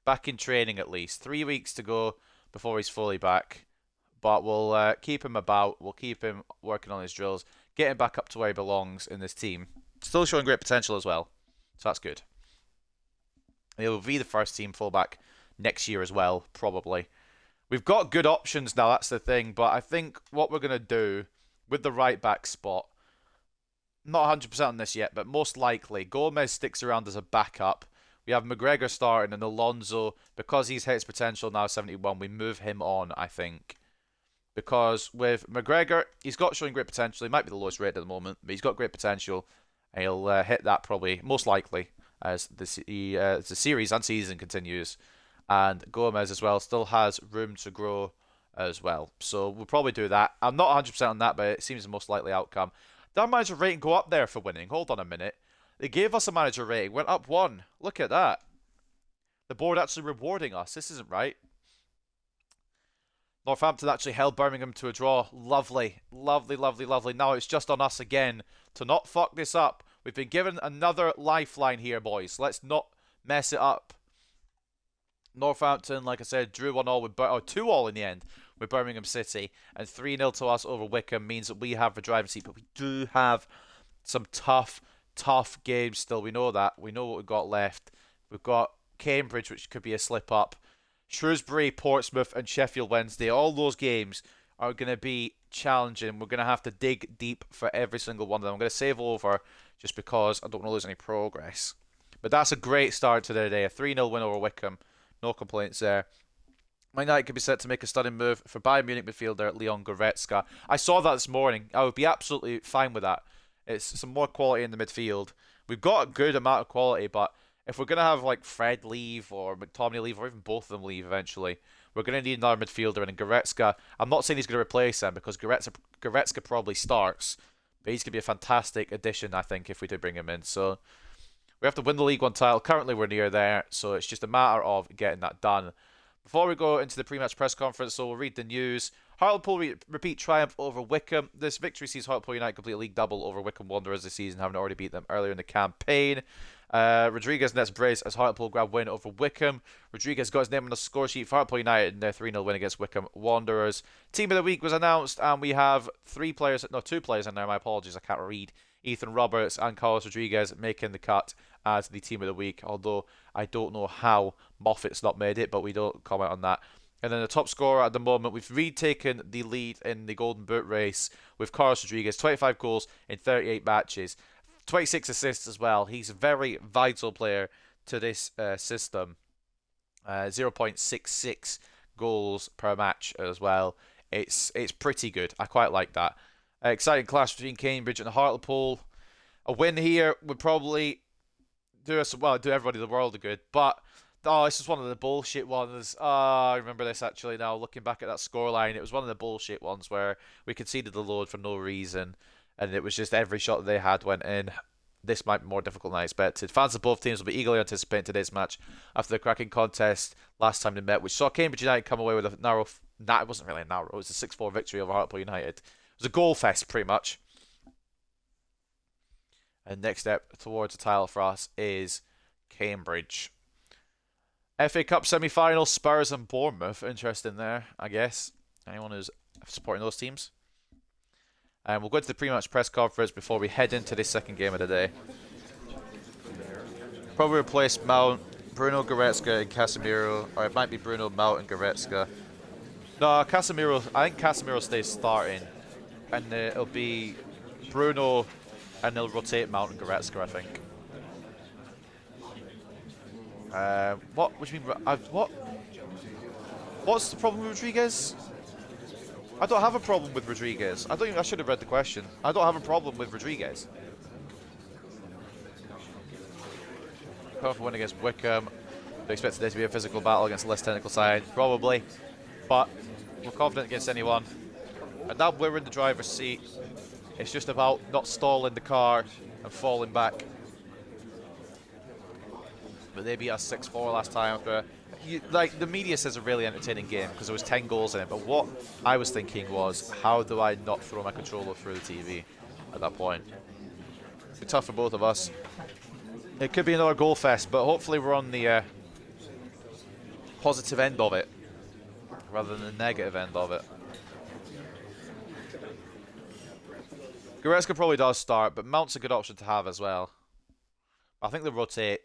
Back in training at least. 3 weeks to go before he's fully back. But we'll keep him about. We'll keep him working on his drills. Get him back up to where he belongs in this team. Still showing great potential as well. So that's good. He'll be the first team fullback next year as well, probably. We've got good options now, that's the thing. But I think what we're going to do with the right back spot, not 100% on this yet, but most likely Gomez sticks around as a backup. We have McGregor starting and Alonso, because he's hit his potential now, 71, we move him on, I think. Because with McGregor, he's got showing great potential. He might be the lowest rated at the moment, but he's got great potential. And he'll hit that probably, most likely, as the series and season continues. And Gomez as well still has room to grow as well. So we'll probably do that. I'm not 100% on that, but it seems the most likely outcome. Did our manager rating go up there for winning? Hold on a minute. They gave us a manager rating, went up 1. Look at that. The board actually rewarding us. This isn't right. Northampton actually held Birmingham to a draw. Lovely. Lovely, lovely, lovely. Now it's just on us again to not fuck this up. We've been given another lifeline here, boys. Let's not mess it up. Northampton, like I said, drew 1-1 with 2-2 in the end with Birmingham City, and 3-0 to us over Wickham means that we have the driving seat, but we do have some tough games still. We know that. We know what we've got left. We've got Cambridge, which could be a slip up. Shrewsbury, Portsmouth, and Sheffield Wednesday. All those games are going to be challenging. We're going to have to dig deep for every single one of them. I'm going to save over just because I don't want to lose any progress. But that's a great start to the day. A 3-0 win over Wickham. No complaints there. Man United could be set to make a stunning move for Bayern Munich midfielder Leon Goretzka. I saw that this morning. I would be absolutely fine with that. It's some more quality in the midfield. We've got a good amount of quality, but if we're going to have like Fred leave or McTominay leave or even both of them leave eventually, we're going to need another midfielder. And Goretzka, I'm not saying he's going to replace him because Goretzka probably starts, but he's going to be a fantastic addition, I think, if we do bring him in. So we have to win the League One title. Currently, we're near there, so it's just a matter of getting that done. Before we go into the pre-match press conference, so we'll read the news. Hartlepool repeat triumph over Wickham. This victory sees Hartlepool United complete a league double over Wickham Wanderers this season, having already beat them earlier in the campaign. Rodriguez nets brace as Hartlepool grab win over Wickham. Rodriguez got his name on the score sheet for Hartlepool United in their 3-0 win against Wickham Wanderers. Team of the week was announced, and we have two players in there. My apologies, I can't read. Ethan Roberts and Carlos Rodriguez making the cut as the team of the week, although I don't know how Moffat's not made it, but we don't comment on that. And then the top scorer at the moment, we've retaken the lead in the Golden Boot race with Carlos Rodriguez, 25 goals in 38 matches, 26 assists as well. He's a very vital player to this system. 0.66 goals per match as well. It's pretty good. I quite like that. Exciting clash between Cambridge and Hartlepool. A win here would probably do everybody the world a good, but this is one of the bullshit ones. I remember this actually now, looking back at that scoreline. It was one of the bullshit ones where we conceded the load for no reason, and it was just every shot that they had went in. This might be more difficult than I expected. Fans of both teams will be eagerly anticipating today's match after the cracking contest last time they met, which saw Cambridge United come away with a narrow... it wasn't really a narrow. It was a 6-4 victory over Hartlepool United. It was a goal fest, pretty much. And next step towards the title for us is Cambridge. FA Cup semi-final, Spurs and Bournemouth. Interesting there, I guess. Anyone who's supporting those teams. And we'll go to the pre-match press conference before we head into this second game of the day. Probably replace Mount, Bruno, Goretzka, and Casemiro. Or it might be Bruno, Mount, and Goretzka. No, Casemiro. I think Casemiro stays starting. And it'll be Bruno, and they'll rotate Mount and Goretzka, I think. What? What do you mean? What? What's the problem with Rodriguez? I don't have a problem with Rodriguez. I should have read the question. I don't have a problem with Rodriguez. Powerful win against Wickham. We expect today to be a physical battle against a less technical side, probably. But we're confident against anyone. And now we're in the driver's seat. It's just about not stalling the car and falling back. But they beat us 6-4 last time. The media says a really entertaining game because there was 10 goals in it. But what I was thinking was, how do I not throw my controller through the TV at that point? It'd be tough for both of us. It could be another goal fest, but hopefully we're on the positive end of it rather than the negative end of it. Goretzka probably does start, but Mount's a good option to have as well. I think they'll rotate.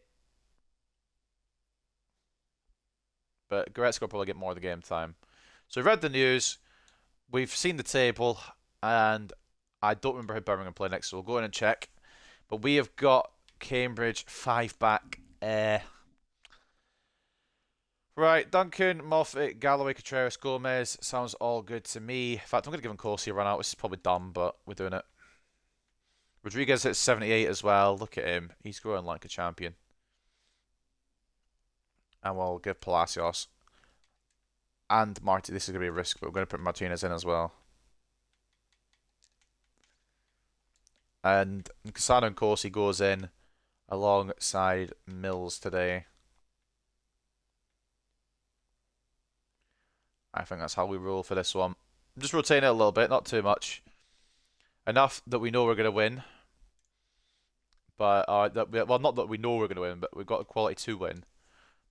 But Goretzka will probably get more of the game time. So we've read the news. We've seen the table. And I don't remember who Birmingham play next, so we'll go in and check. But we have got Cambridge 5 back. Right, Duncan, Moffat, Galloway, Contreras, Gomez. Sounds all good to me. In fact, I'm going to give him Corsi a run out, which is probably dumb, but we're doing it. Rodriguez hits 78 as well. Look at him. He's growing like a champion. And we'll give Palacios and Marti. This is going to be a risk, but we're going to put Martinez in as well. And Casano and Corsi goes in alongside Mills today. I think that's how we roll for this one. I'm just rotating it a little bit, not too much. Enough that we know we're going to win. But, well, not that we know we're going to win, but we've got the quality to win.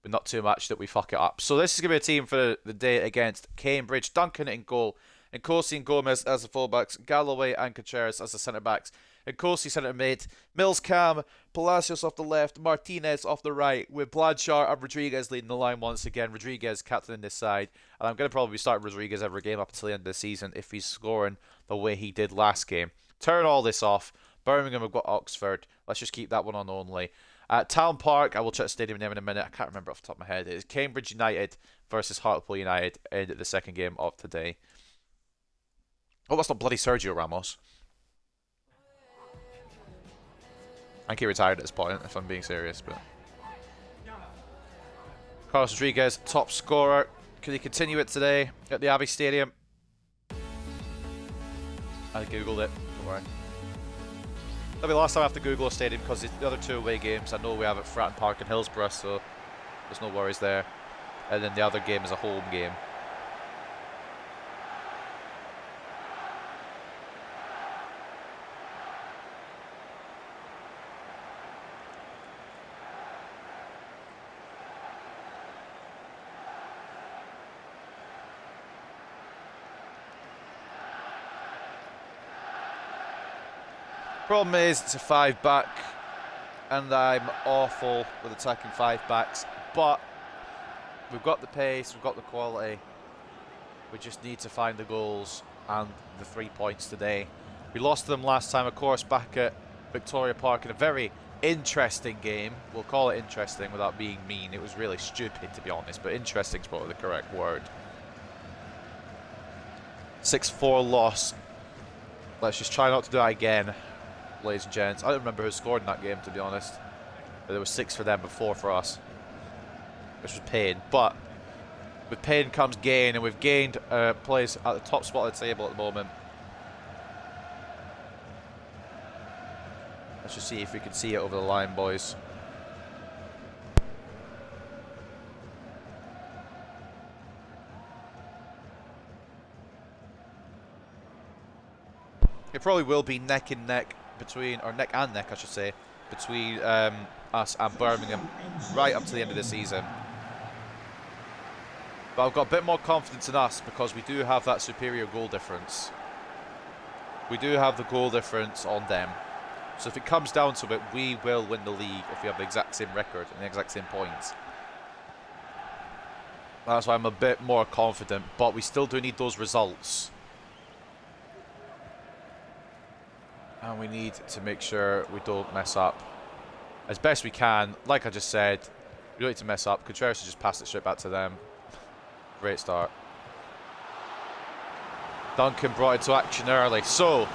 But not too much that we fuck it up. So this is going to be a team for the day against Cambridge. Duncan in goal. And Corsi and Gomez as the fullbacks. Galloway and Contreras as the centre-backs. And Corsi centre mid. Mills Cam. Palacios off the left. Martinez off the right. With Blanchard and Rodriguez leading the line once again. Rodriguez captaining this side. And I'm going to probably start Rodriguez every game up until the end of the season if he's scoring the way he did last game. Turn all this off. Birmingham have got Oxford. Let's just keep that one on only. At Town Park, I will check the stadium name in a minute. I can't remember off the top of my head. It is Cambridge United versus Hartlepool United in the second game of today. Oh, that's not bloody Sergio Ramos. I think he retired at this point, if I'm being serious. But Carlos Rodriguez, top scorer. Could he continue it today at the Abbey Stadium? I googled it. Don't worry. That'll be the last time I have to Google a stadium because the other two away games I know we have at Fratton Park and Hillsborough, so there's no worries there. And then the other game is a home game. Problem is, it's a 5-back, and I'm awful with attacking 5-backs, but we've got the pace, we've got the quality. We just need to find the goals and the 3 points today. We lost to them last time, of course, back at Victoria Park in a very interesting game. We'll call it interesting without being mean. It was really stupid, to be honest, but interesting is probably the correct word. 6-4 loss. Let's just try not to do that again, ladies and gents. I don't remember who scored in that game, to be honest. But there was 6 for them, but 4 for us, which was pain. But with pain comes gain, and we've gained a place at the top spot of the table at the moment. Let's just see if we can see it over the line, boys. It probably will be neck and neck between, or neck and neck, I should say, between us and Birmingham right up to the end of the season. But I've got a bit more confidence in us because we do have that superior goal difference. We do have the goal difference on them. So if it comes down to it, we will win the league if we have the exact same record and the exact same points. That's why I'm a bit more confident, but we still do need those results. And we need to make sure we don't mess up as best we can. Like I just said, we don't need to mess up. Contreras should just pass it straight back to them. Great start. Duncan brought it to action early. So,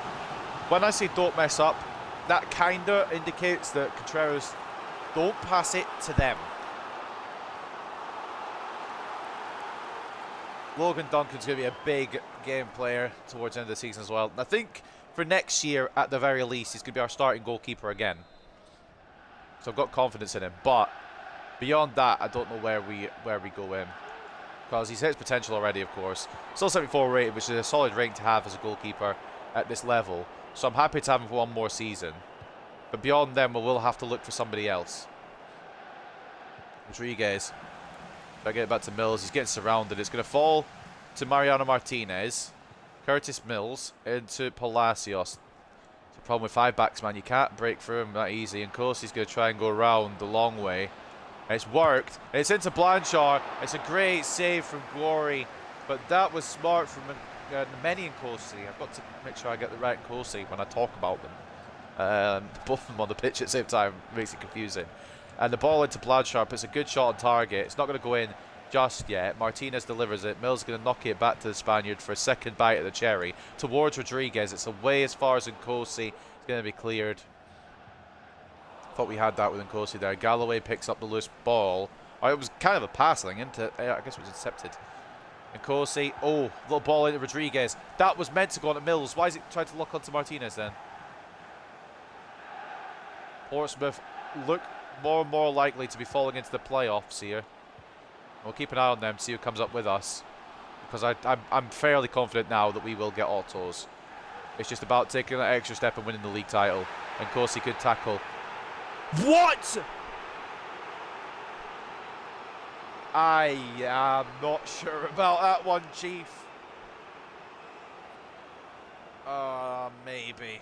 when I say don't mess up, that kind of indicates that Contreras don't pass it to them. Logan Duncan's going to be a big game player towards the end of the season as well. And I think for next year, at the very least, he's going to be our starting goalkeeper again. So I've got confidence in him. But beyond that, I don't know where we go in. Because he's hit his potential already, of course. Still 74 rated, which is a solid rank to have as a goalkeeper at this level. So I'm happy to have him for one more season. But beyond them, we will have to look for somebody else. Rodriguez. If I get it back to Mills, he's getting surrounded. It's going to fall to Mariano Martinez. Curtis Mills into Palacios. It's a problem with 5-backs, man. You can't break through him that easy. And Kosey's going to try and go around the long way. And it's worked. And it's into Blanchard. It's a great save from Glory. But that was smart from Nemeni and Kosey. I've got to make sure I get the right Kosey when I talk about them. Both of them on the pitch at the same time makes it confusing. And the ball into Blanchard. It's a good shot on target. It's not going to go in just yet. Martinez delivers it. Mills going to knock it back to the Spaniard for a second bite at the cherry. Towards Rodriguez. It's away as far as Nkosi. It's going to be cleared. Thought we had that with Nkosi there. Galloway picks up the loose ball. Oh, it was kind of a passing into, I guess it was intercepted. Nkosi, oh, little ball into Rodriguez. That was meant to go on to Mills. Why is it trying to lock onto Martinez then? Portsmouth look more and more likely to be falling into the playoffs here. We'll keep an eye on them, see who comes up with us. Because I'm fairly confident now that we will get autos. It's just about taking that extra step and winning the league title. And Nkosi could tackle. What? I am not sure about that one, Chief. Maybe.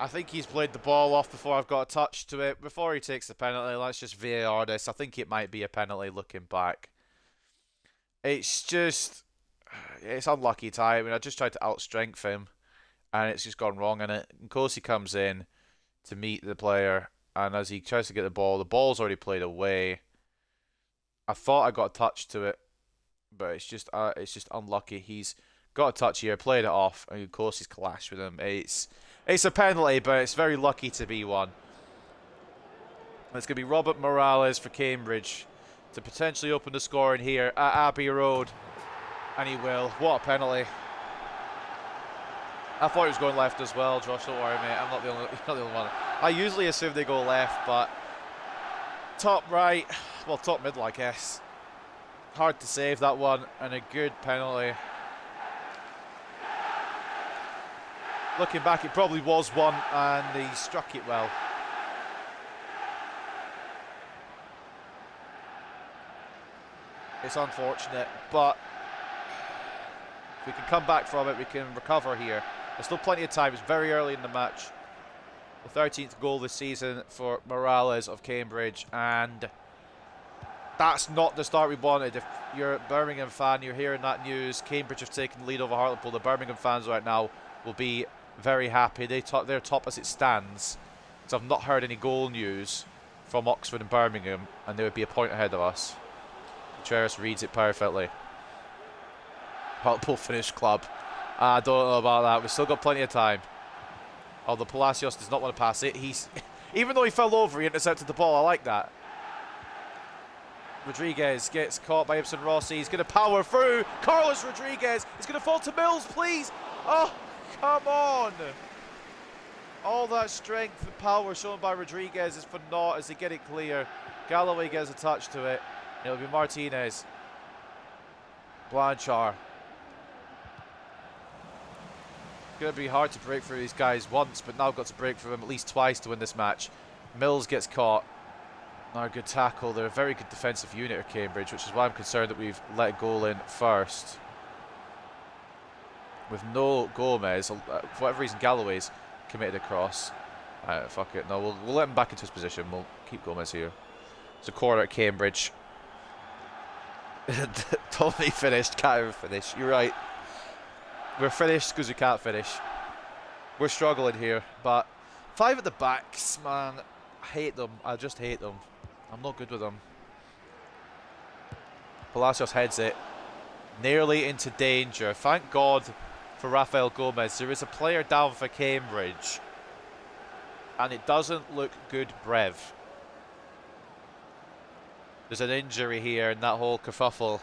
I think he's played the ball off before I've got a touch to it. Before he takes the penalty, let's just VAR this. I think it might be a penalty looking back. It's just... It's unlucky timing. I just tried to outstrength him. And it's just gone wrong in it. Nkosi comes in to meet the player, and as he tries to get the ball's already played away. I thought I got a touch to it, but it's just unlucky. He's got a touch here, played it off, and of course he's clashed with him. It's a penalty, but it's very lucky to be one. It's going to be Robert Morales for Cambridge to potentially open the scoring here at Abbey Road, and he will. What a penalty! I thought he was going left as well, Josh. Don't worry, mate. I'm not the only one. I usually assume they go left, but top right, well, top middle, I guess. Hard to save that one, and a good penalty. Looking back, it probably was one, and he struck it well. It's unfortunate, but if we can come back from it, we can recover here. There's still plenty of time. It's very early in the match. The 13th goal this season for Morales of Cambridge, and that's not the start we wanted. If you're a Birmingham fan, you're hearing that news, Cambridge have taken the lead over Hartlepool. The Birmingham fans right now will be very happy. They're top as it stands, because I've not heard any goal news from Oxford and Birmingham, and they would be a point ahead of us. Contreras reads it perfectly. Hartlepool finished club. I don't know about that. We've still got plenty of time. Although Palacios does not want to pass it. Even though he fell over, he intercepted the ball. I like that. Rodriguez gets caught by Ibsen Rossi. He's going to power through. Carlos Rodriguez is going to fall to Mills, please. Oh, come on. All that strength and power shown by Rodriguez is for naught as they get it clear. Galloway gets a touch to it. It'll be Martinez. Blanchard. Going to be hard to break through these guys once, but now got to break through them at least twice to win this match. Mills gets caught. Now a good tackle. They're a very good defensive unit at Cambridge, which is why I'm concerned that we've let a goal in first. With no Gomez, for whatever reason, Galloway's committed a cross. Fuck it. No, we'll let him back into his position. We'll keep Gomez here. It's a corner at Cambridge. Totally finished. Can't even finish. You're right. We're finished because we can't finish. We're struggling here, but 5 at the backs, man. I hate them. I just hate them. I'm not good with them. Palacios heads it. Nearly into danger. Thank God for Rafael Gomez. There is a player down for Cambridge. And it doesn't look good, Brev. There's an injury here in that whole kerfuffle.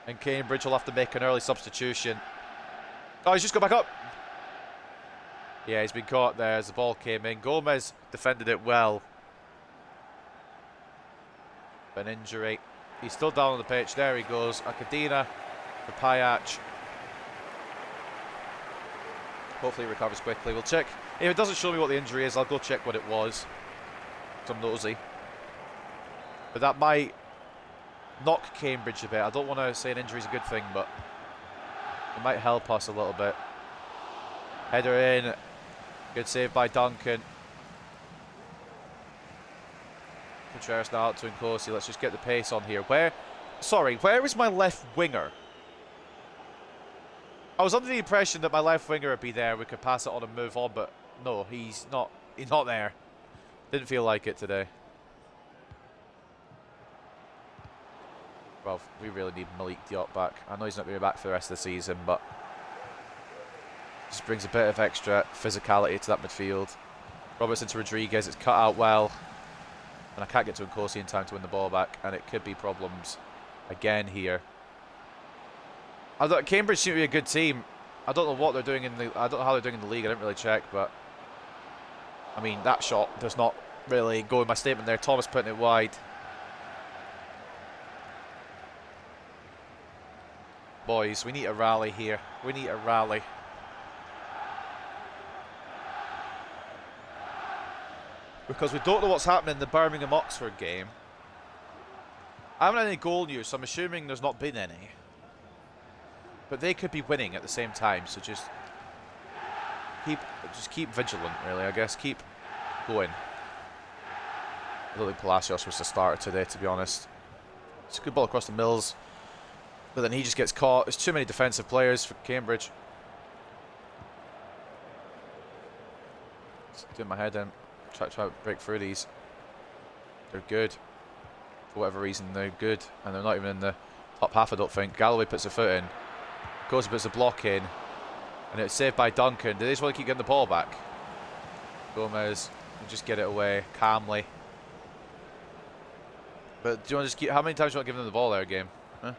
And Cambridge will have to make an early substitution. Oh, he's just got back up. Yeah, he's been caught there as the ball came in. Gomez defended it well. An injury. He's still down on the pitch. There he goes. Akadina for Payac. Hopefully he recovers quickly. We'll check. If it doesn't show me what the injury is, I'll go check what it was. I'm nosy. But that might knock Cambridge a bit. I don't want to say an injury is a good thing, but it might help us a little bit. Header in. Good save by Duncan. Contreras now out to Nkosi. Let's just get the pace on here. Where is my left winger? I was under the impression that my left winger would be there. We could pass it on and move on, but no, he's not. He's not there. Didn't feel like it today. Well, we really need Malik Diop back. I know he's not going to be back for the rest of the season, but just brings a bit of extra physicality to that midfield. Robertson to Rodriguez. It's cut out well. And I can't get to Nkosi in time to win the ball back. And it could be problems again here. Cambridge seem to be a good team. I don't know what they're doing in the... I don't know how they're doing in the league. I didn't really check, but... I mean, that shot does not really go in my statement there. Thomas putting it wide. Boys, we need a rally here. We need a rally. Because we don't know what's happening in the Birmingham-Oxford game. I haven't had any goal news, so I'm assuming there's not been any. But they could be winning at the same time, so just keep vigilant, really, I guess. Keep going. I don't think Palacios was the starter today, to be honest. It's a good ball across the Mills. But then he just gets caught. There's too many defensive players for Cambridge. Just doing my head in. Try to break through these. They're good. for whatever reason, they're good. And they're not even in the top half, I don't think. Galloway puts a foot in. Goes puts a block in. And it's saved by Duncan. Do they just want to keep getting the ball back? Gomez will just get it away calmly. But do you want to just keep... How many times do you want to give them the ball there, game? Huh?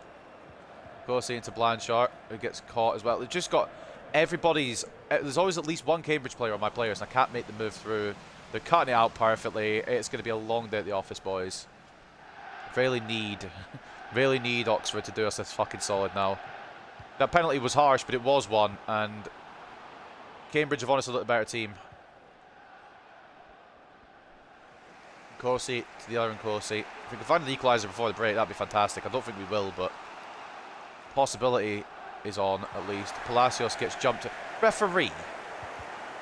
Gossy into Blanchard, who gets caught as well. They've just got everybody's... There's always at least one Cambridge player on my players, and I can't make the move through. They're cutting it out perfectly. It's going to be a long day at the office, boys. Really need Oxford to do us this fucking solid now. That penalty was harsh, but it was one, and Cambridge have honestly looked a better team. Corsi to the other Corsi. If we can find an equaliser before the break, that'd be fantastic. I don't think we will, but possibility is on at least. Palacios gets jumped. Referee.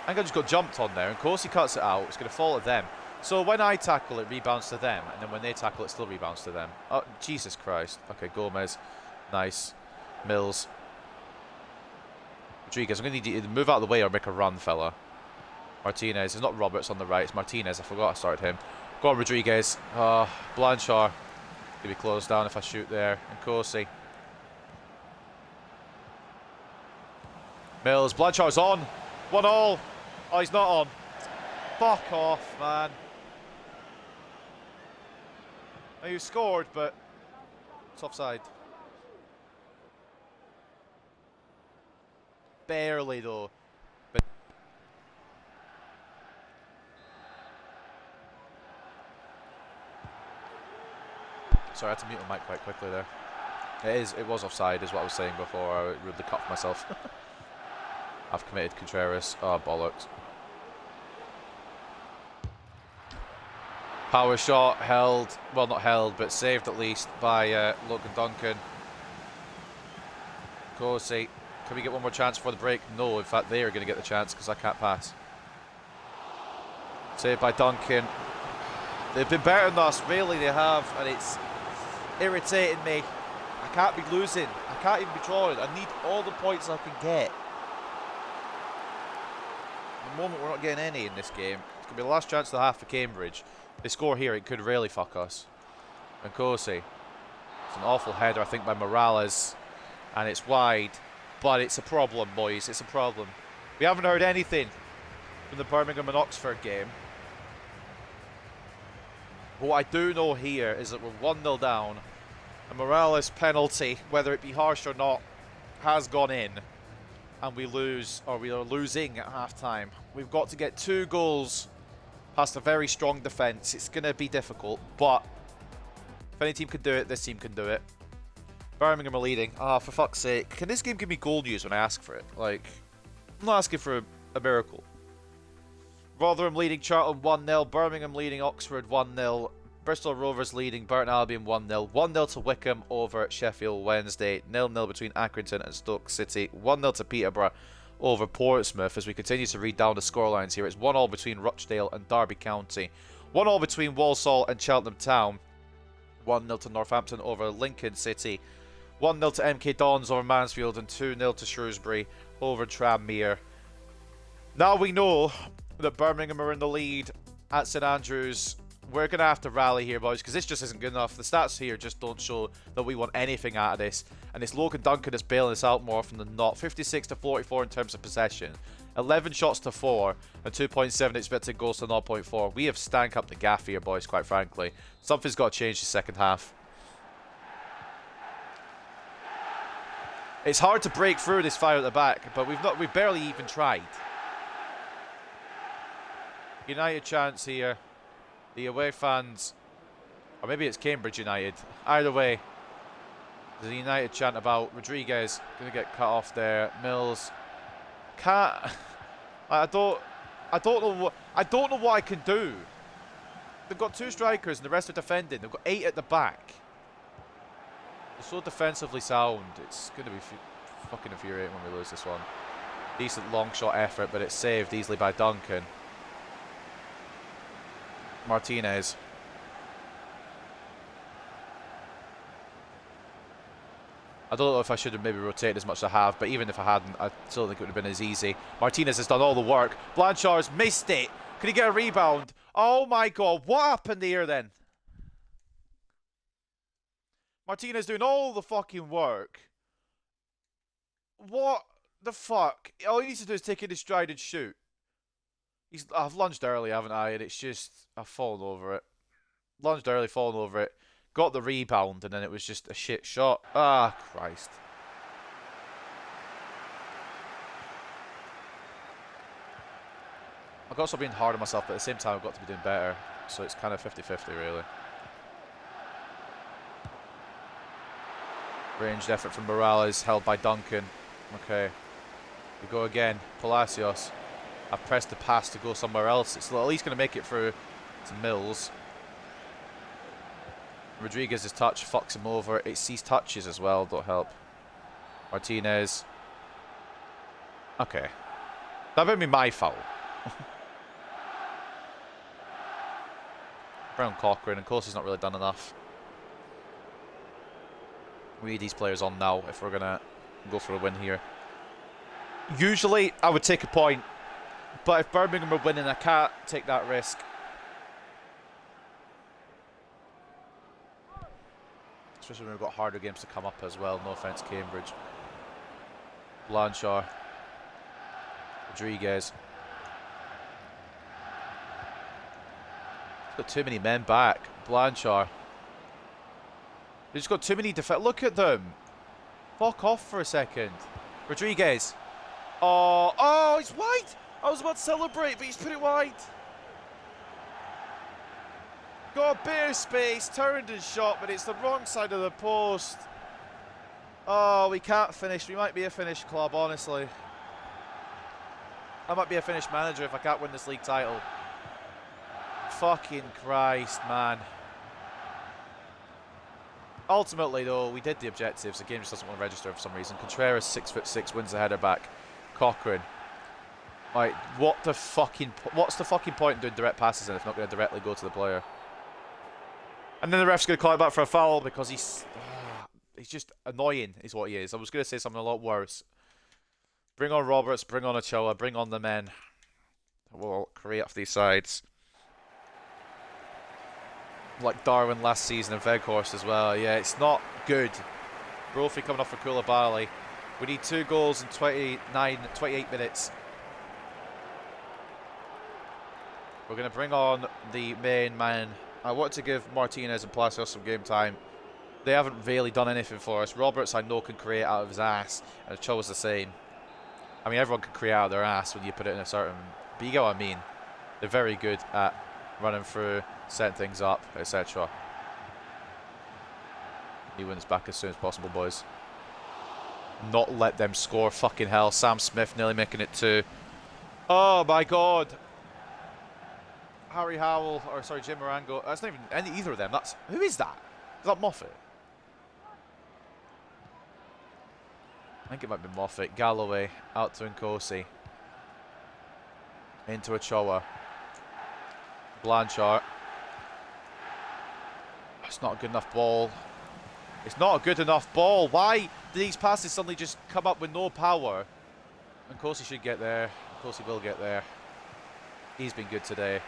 I think I just got jumped on there, and Corsi cuts it out. It's going to fall at them. So when I tackle, it rebounds to them, and then when they tackle, it still rebounds to them. Oh, Jesus Christ. Okay, Gomez. Nice. Mills. Rodriguez, I'm going to need you to move out of the way or make a run, fella. Martinez. It's not Roberts on the right. It's Martinez. I forgot I started him. Go on, Rodriguez. Blanchard. Going to be closed down if I shoot there. And Corsi. Mills. Blanchard's on. 1-1. Oh, he's not on. Fuck off, man. Now, you scored, but it's offside. Barely, though. But sorry, I had to mute my mic quite quickly there. It was offside, is what I was saying before. I rudely cut for myself. I've committed Contreras. Oh, bollocks. Power shot held, well, not held, but saved at least by Logan Duncan. Corsi. Can we get one more chance before the break? No, in fact, they are going to get the chance because I can't pass. Saved by Duncan. They've been better than us, really they have, and it's irritating me. I can't be losing. I can't even be drawing. I need all the points I can get. At the moment, we're not getting any in this game. It's going to be the last chance of the half for Cambridge. If they score here, it could really fuck us. And Corsi. It's an awful header, I think, by Morales. And it's wide. But it's a problem, boys. It's a problem. We haven't heard anything from the Birmingham and Oxford game. But what I do know here is that we're 1-0 down. A Morales penalty, whether it be harsh or not, has gone in. And we lose, or we are losing at half-time. We've got to get 2 goals past a very strong defence. It's going to be difficult, but if any team can do it, this team can do it. Birmingham are leading. Ah, for fuck's sake. Can this game give me goal news when I ask for it? Like, I'm not asking for a miracle. Rotherham leading Charlton 1-0. Birmingham leading Oxford 1-0. Bristol Rovers leading Burton Albion 1-0. 1-0 to Wickham over Sheffield Wednesday. 0-0 between Accrington and Stoke City. 1-0 to Peterborough over Portsmouth. As we continue to read down the scorelines here, it's 1-1 between Rochdale and Derby County. 1-1 between Walsall and Cheltenham Town. 1-0 to Northampton over Lincoln City. 1-0 to MK Dons over Mansfield and 2-0 to Shrewsbury over Tranmere. Now we know that Birmingham are in the lead at St Andrews. We're going to have to rally here, boys, because this just isn't good enough. The stats here just don't show that we want anything out of this. And it's Logan Duncan that's bailing us out more often than not. 56 to 44 in terms of possession. 11 shots to 4 and 2.7 expected goals to 0.4. We have stank up the gaff here, boys, quite frankly. Something's got to change the second half. It's hard to break through this fire at the back, but we've barely even tried. United chance here. The away fans, or maybe it's Cambridge United. Either way, there's a United chant about Rodriguez going to get cut off there. Mills can't. I don't know what I can do. They've got 2 strikers and the rest are defending. They've got 8 at the back. They're so defensively sound. It's going to be fucking infuriating when we lose this one. Decent long shot effort, but it's saved easily by Duncan. Martinez. I don't know if I should have maybe rotated as much as I have, but even if I hadn't, I still think it would have been as easy. Martinez has done all the work. Blanchard's missed it. Can he get a rebound? Oh my god, what happened here then? Martinez doing all the fucking work. What the fuck? All he needs to do is take it in stride and shoot. I've lunged early, haven't I? And it's just, I've fallen over it. Lunged early, fallen over it. Got the rebound, and then it was just a shit shot. Ah, Christ. I've got to stop being hard on myself, but at the same time, I've got to be doing better. So it's kind of 50-50, really. Ranged effort from Morales, held by Duncan. Okay. We go again. Palacios. I've pressed the pass to go somewhere else. It's at least going to make it through to Mills. Rodriguez's touch fucks him over. It's these touches as well, don't help. Martinez. Okay. That would be my foul. Brown Cochrane, and Course has not really done enough. We need these players on now if we're going to go for a win here. Usually, I would take a point. But if Birmingham are winning, I can't take that risk. Especially when we've got harder games to come up as well. No offence, Cambridge. Blanchard. Rodriguez. Got too many men back. Blanchard. They've just got too many defenders. Look at them. Fuck off for a second. Rodriguez. Oh, he's wide. I was about to celebrate, but he's put it wide. Got a bit of space, turned and shot, but it's the wrong side of the post. Oh, we can't finish. We might be a finished club, honestly. I might be a finished manager if I can't win this league title. Fucking Christ, man. Ultimately, though, we did the objectives. The game just doesn't want to register for some reason. Contreras, 6'6", wins the header back. Cochrane. Like, what's the fucking point in doing direct passes and if not going to directly go to the player? And then the ref's going to call it back for a foul because he's just annoying, is what he is. I was going to say something a lot worse. Bring on Roberts, bring on Ochoa, bring on the men. We'll create off these sides. Like Darwin last season and Veghorst as well. Yeah, it's not good. Brophy coming off for Koulibaly. We need 2 goals in 28 minutes. We're going to bring on the main man. I want to give Martinez and Palacios some game time. They haven't really done anything for us. Roberts, I know, can create out of his ass. And Ochoa's the same. I mean, everyone can create out of their ass when you put it in a certain... But you get what I mean. They're very good at running through, setting things up, etc. He wins back as soon as possible, boys. Not let them score. Fucking hell. Sam Smith nearly making it 2. Oh, my God. Harry Howell, or sorry, Jim Morango. That's not even either of them. That's who is that? Is that Moffat? I think it might be Moffat. Galloway out to Nkosi. Into Ochoa. Blanchard. It's not a good enough ball. It's not a good enough ball. Why do these passes suddenly just come up with no power? Nkosi should get there. Nkosi will get there. He's been good today.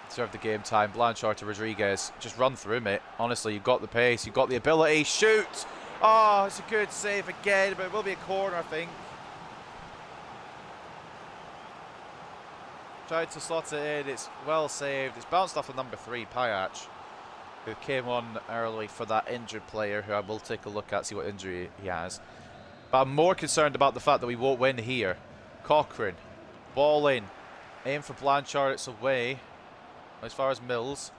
Serve the game time. Blanchard to Rodriguez. Just run through, mate. Honestly, you've got the pace. You've got the ability. Shoot! Oh, it's a good save again, but it will be a corner, I think. Tried to slot it in. It's well saved. It's bounced off of number 3, Payac, who came on early for that injured player, who I will take a look at, see what injury he has. But I'm more concerned about the fact that we won't win here. Cochrane. Ball in. Aim for Blanchard. It's away. As far as Mills.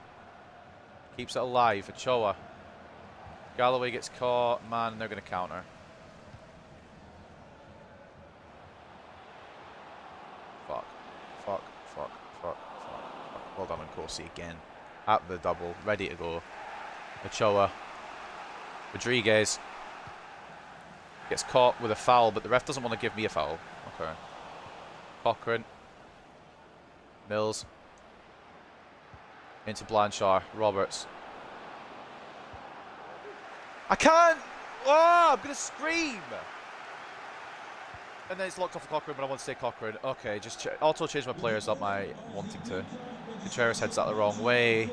Keeps it alive. Ochoa. Galloway gets caught. Man, and they're going to counter. Fuck. Fuck. Fuck. Fuck. Fuck. Well done on Nkosi again. At the double. Ready to go. Ochoa. Rodriguez. Gets caught with a foul, but the ref doesn't want to give me a foul. Okay. Cochrane. Mills. Into Blanchard. Roberts. I can't! Oh, I'm going to scream! And then it's locked off of Cochrane, but I want to say Cochrane. Okay, just auto change my players up my wanting to. Contreras heads that the wrong way.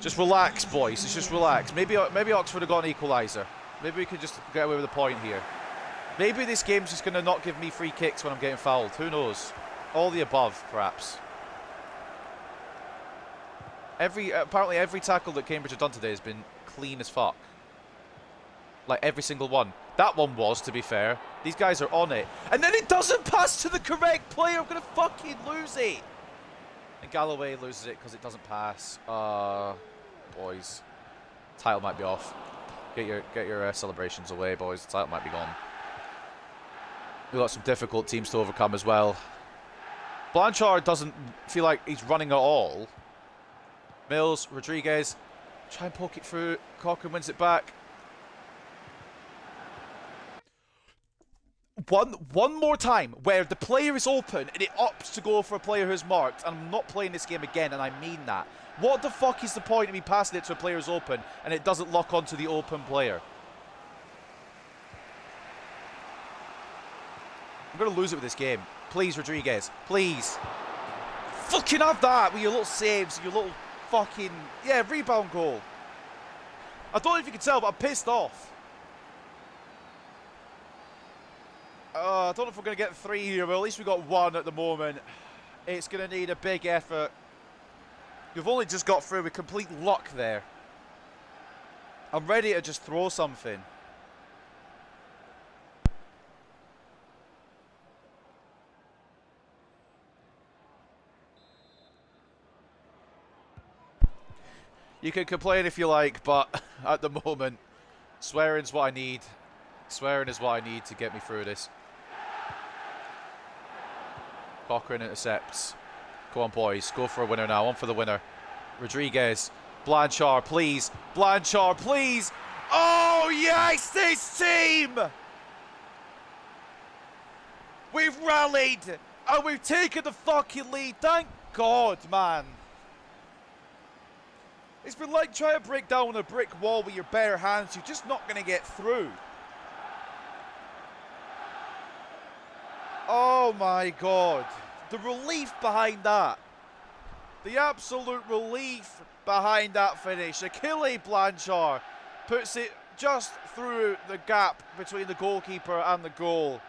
Just relax, boys. Just relax. Maybe Oxford have got an equaliser. Maybe we could just get away with a point here. Maybe this game's just going to not give me free kicks when I'm getting fouled. Who knows? All the above, perhaps. Apparently every tackle that Cambridge have done today has been clean as fuck. Like every single one. That one was, to be fair. These guys are on it. And then it doesn't pass to the correct player. I'm going to fucking lose it. And Galloway loses it because it doesn't pass. Boys. Title might be off. Get your celebrations away, boys. The title might be gone. We've got some difficult teams to overcome as well. Blanchard doesn't feel like he's running at all. Mills, Rodriguez. Try and poke it through. Cochrane wins it back. One more time where the player is open and it opts to go for a player who's marked, and I'm not playing this game again, and I mean that. What the fuck is the point of me passing it to a player who's open and it doesn't lock onto the open player? I'm going to lose it with this game. Please, Rodriguez. Please. Fucking have that with your little saves, your little fucking... Yeah, rebound goal. I don't know if you can tell, but I'm pissed off. I don't know if we're going to get 3 here, but at least we got 1 at the moment. It's going to need a big effort. We've only just got through with complete luck there. I'm ready to just throw something. You can complain if you like, but at the moment, swearing's what I need. Swearing is what I need to get me through this. Cochrane intercepts. Go on, boys. Go for a winner now. On for the winner. Rodriguez. Blanchard, please. Blanchard, please. Oh, yes, this team! We've rallied, and we've taken the fucking lead. Thank God, man. It's been like trying to break down a brick wall with your bare hands. You're just not going to get through. Oh my God. The relief behind that. The absolute relief behind that finish. Achille Blanchard puts it just through the gap between the goalkeeper and the goal.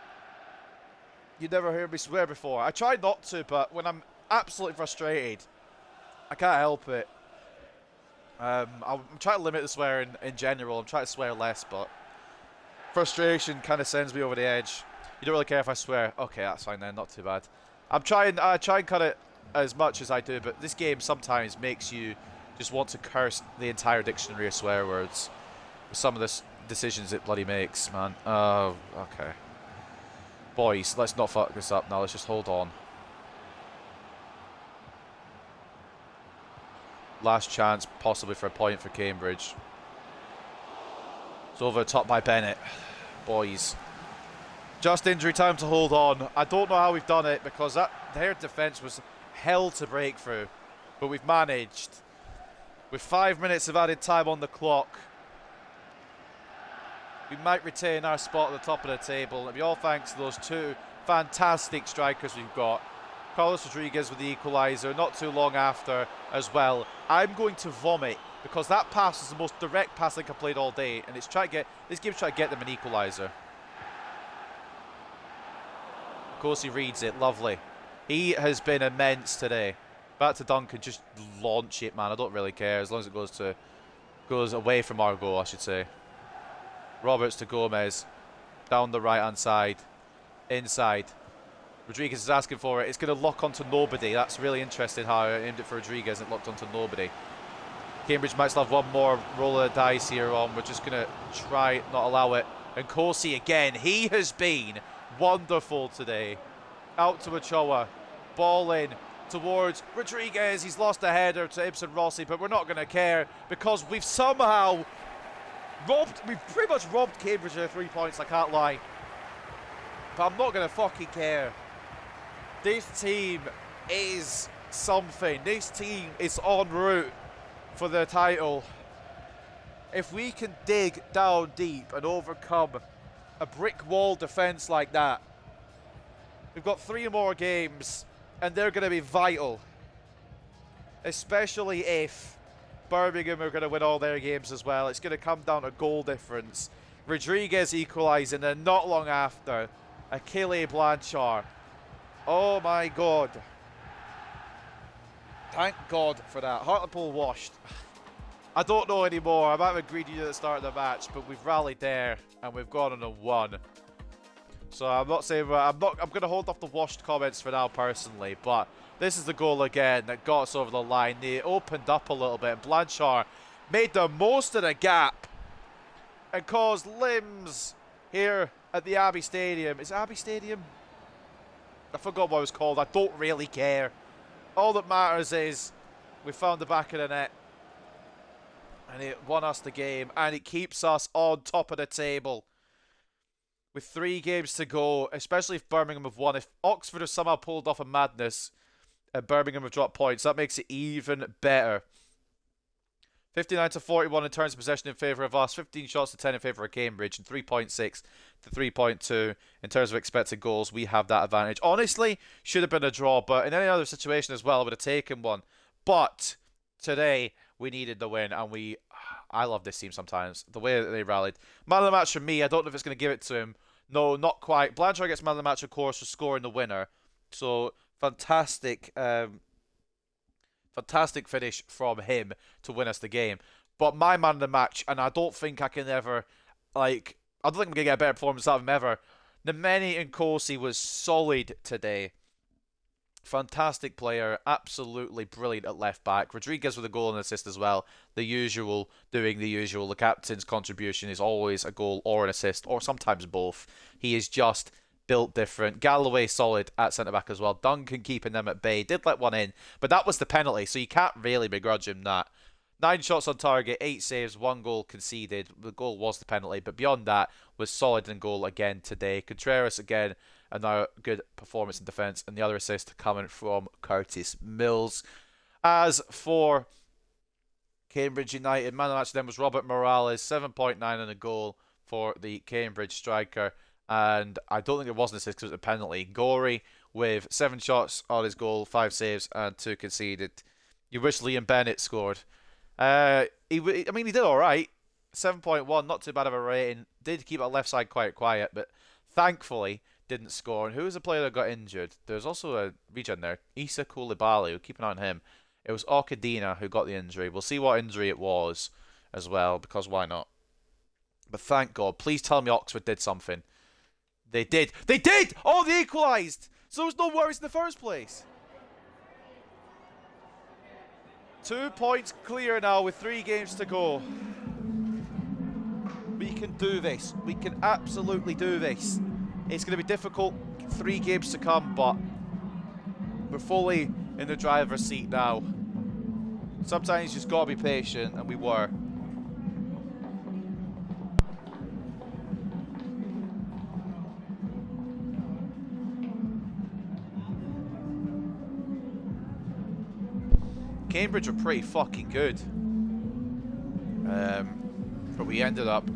You never heard me swear before. I try not to, but when I'm absolutely frustrated, I can't help it. I'm trying to limit the swearing in general. I'm trying to swear less, but frustration kind of sends me over the edge. You don't really care if I swear. Okay, that's fine then. Not too bad. I try and cut it as much as I do, but this game sometimes makes you just want to curse the entire dictionary of swear words with some of the decisions it bloody makes, man. Oh, okay. Boys, let's not fuck this up now. Let's just hold on. Last chance, possibly for a point for Cambridge. It's over the top by Bennett. Boys. Just injury time to hold on. I don't know how we've done it because their defence was hell to break through. But we've managed. With 5 minutes of added time on the clock. We might retain our spot at the top of the table. It'll be all thanks to those 2 fantastic strikers we've got. Carlos Rodriguez with the equaliser not too long after as well. I'm going to vomit because that pass is the most direct pass I think I've played all day, and this game's trying to get them an equaliser. Of course he reads it, lovely. He has been immense today. Back to Duncan, just launch it, man. I don't really care as long as it goes away from our goal, I should say. Roberts to Gomez, down the right hand side, inside. Rodriguez is asking for it. It's going to lock onto nobody. That's really interesting how I aimed it for Rodriguez and it locked onto nobody. Cambridge might still have one more roll of the dice here on. We're just going to try not allow it. And Corsi again. He has been wonderful today. Out to Ochoa. Ball in towards Rodriguez. He's lost a header to Ibsen Rossi, but we're not going to care because we've somehow we've pretty much robbed Cambridge of 3 points, I can't lie. But I'm not going to fucking care. This team is something. This team is en route for the title. If we can dig down deep and overcome a brick wall defence like that, we've got 3 more games and they're going to be vital. Especially if Birmingham are going to win all their games as well. It's going to come down to goal difference. Rodriguez equalising, and not long after, Achille Blanchard. Oh my God. Thank God for that. Hartlepool washed. I don't know anymore. I might have agreed with you at the start of the match, but we've rallied there and we've gone on a 1. So I'm not saying I'm going to hold off the washed comments for now personally, but this is the goal again that got us over the line. They opened up a little bit. Blanchard made the most of the gap and caused limbs here at the Abbey Stadium. Is it Abbey Stadium? I forgot what it was called. I don't really care. All that matters is we found the back of the net. And it won us the game. And it keeps us on top of the table. With 3 games to go. Especially if Birmingham have won. If Oxford have somehow pulled off a madness. And Birmingham have dropped points. That makes it even better. 59-41 in terms of possession in favour of us. 15 shots to 10 in favour of Cambridge. And 3.6 to 3.2 in terms of expected goals. We have that advantage. Honestly, should have been a draw. But in any other situation as well, I would have taken one. But today, we needed the win. And I love this team sometimes. The way that they rallied. Man of the match for me. I don't know if it's going to give it to him. No, not quite. Blanchard gets man of the match, of course, for scoring the winner. So, fantastic. Fantastic finish from him to win us the game. But my man of the match, and I don't think I can ever, I don't think I'm going to get a better performance out of him ever. Nemeni Nkosi was solid today. Fantastic player, absolutely brilliant at left back. Rodriguez with a goal and assist as well. The usual, doing the usual. The captain's contribution is always a goal or an assist, or sometimes both. He is just built different. Galloway solid at centre-back as well. Duncan keeping them at bay. Did let one in, but that was the penalty, so you can't really begrudge him that. 9 shots on target, 8 saves, 1 goal conceded. The goal was the penalty, but beyond that, was solid in goal again today. Contreras again, another good performance in defence, and the other assist coming from Curtis Mills. As for Cambridge United, man of the match then was Robert Morales, 7.9 on a goal for the Cambridge striker. And I don't think it was an assist because it was a penalty. Gorey with 7 shots on his goal, 5 saves and 2 conceded. You wish Liam Bennett scored. He did alright. 7.1, not too bad of a rating. Did keep our left side quite quiet, but thankfully didn't score. And who was the player that got injured? There's also a regen there. Issa Koulibaly, we'll keep an eye on him. It was Okadina who got the injury. We'll see what injury it was as well, because why not? But thank God. Please tell me Oxford did something. They did. They did! Oh, they equalised! So there was no worries in the first place. 2 points clear now with 3 games to go. We can do this. We can absolutely do this. It's going to be difficult. 3 games to come, but we're fully in the driver's seat now. Sometimes you just got to be patient, and we were. Cambridge were pretty fucking good. But we ended up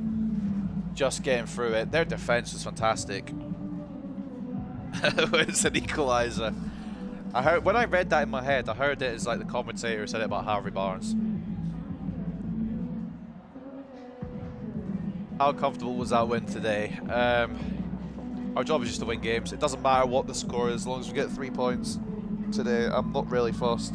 just getting through it. Their defence was fantastic. It's an equaliser. I heard when I read that in my head, I heard it as like the commentator said it about Harvey Barnes. How comfortable was that win today? Our job is just to win games. It doesn't matter what the score is, as long as we get 3 points today. I'm not really fussed.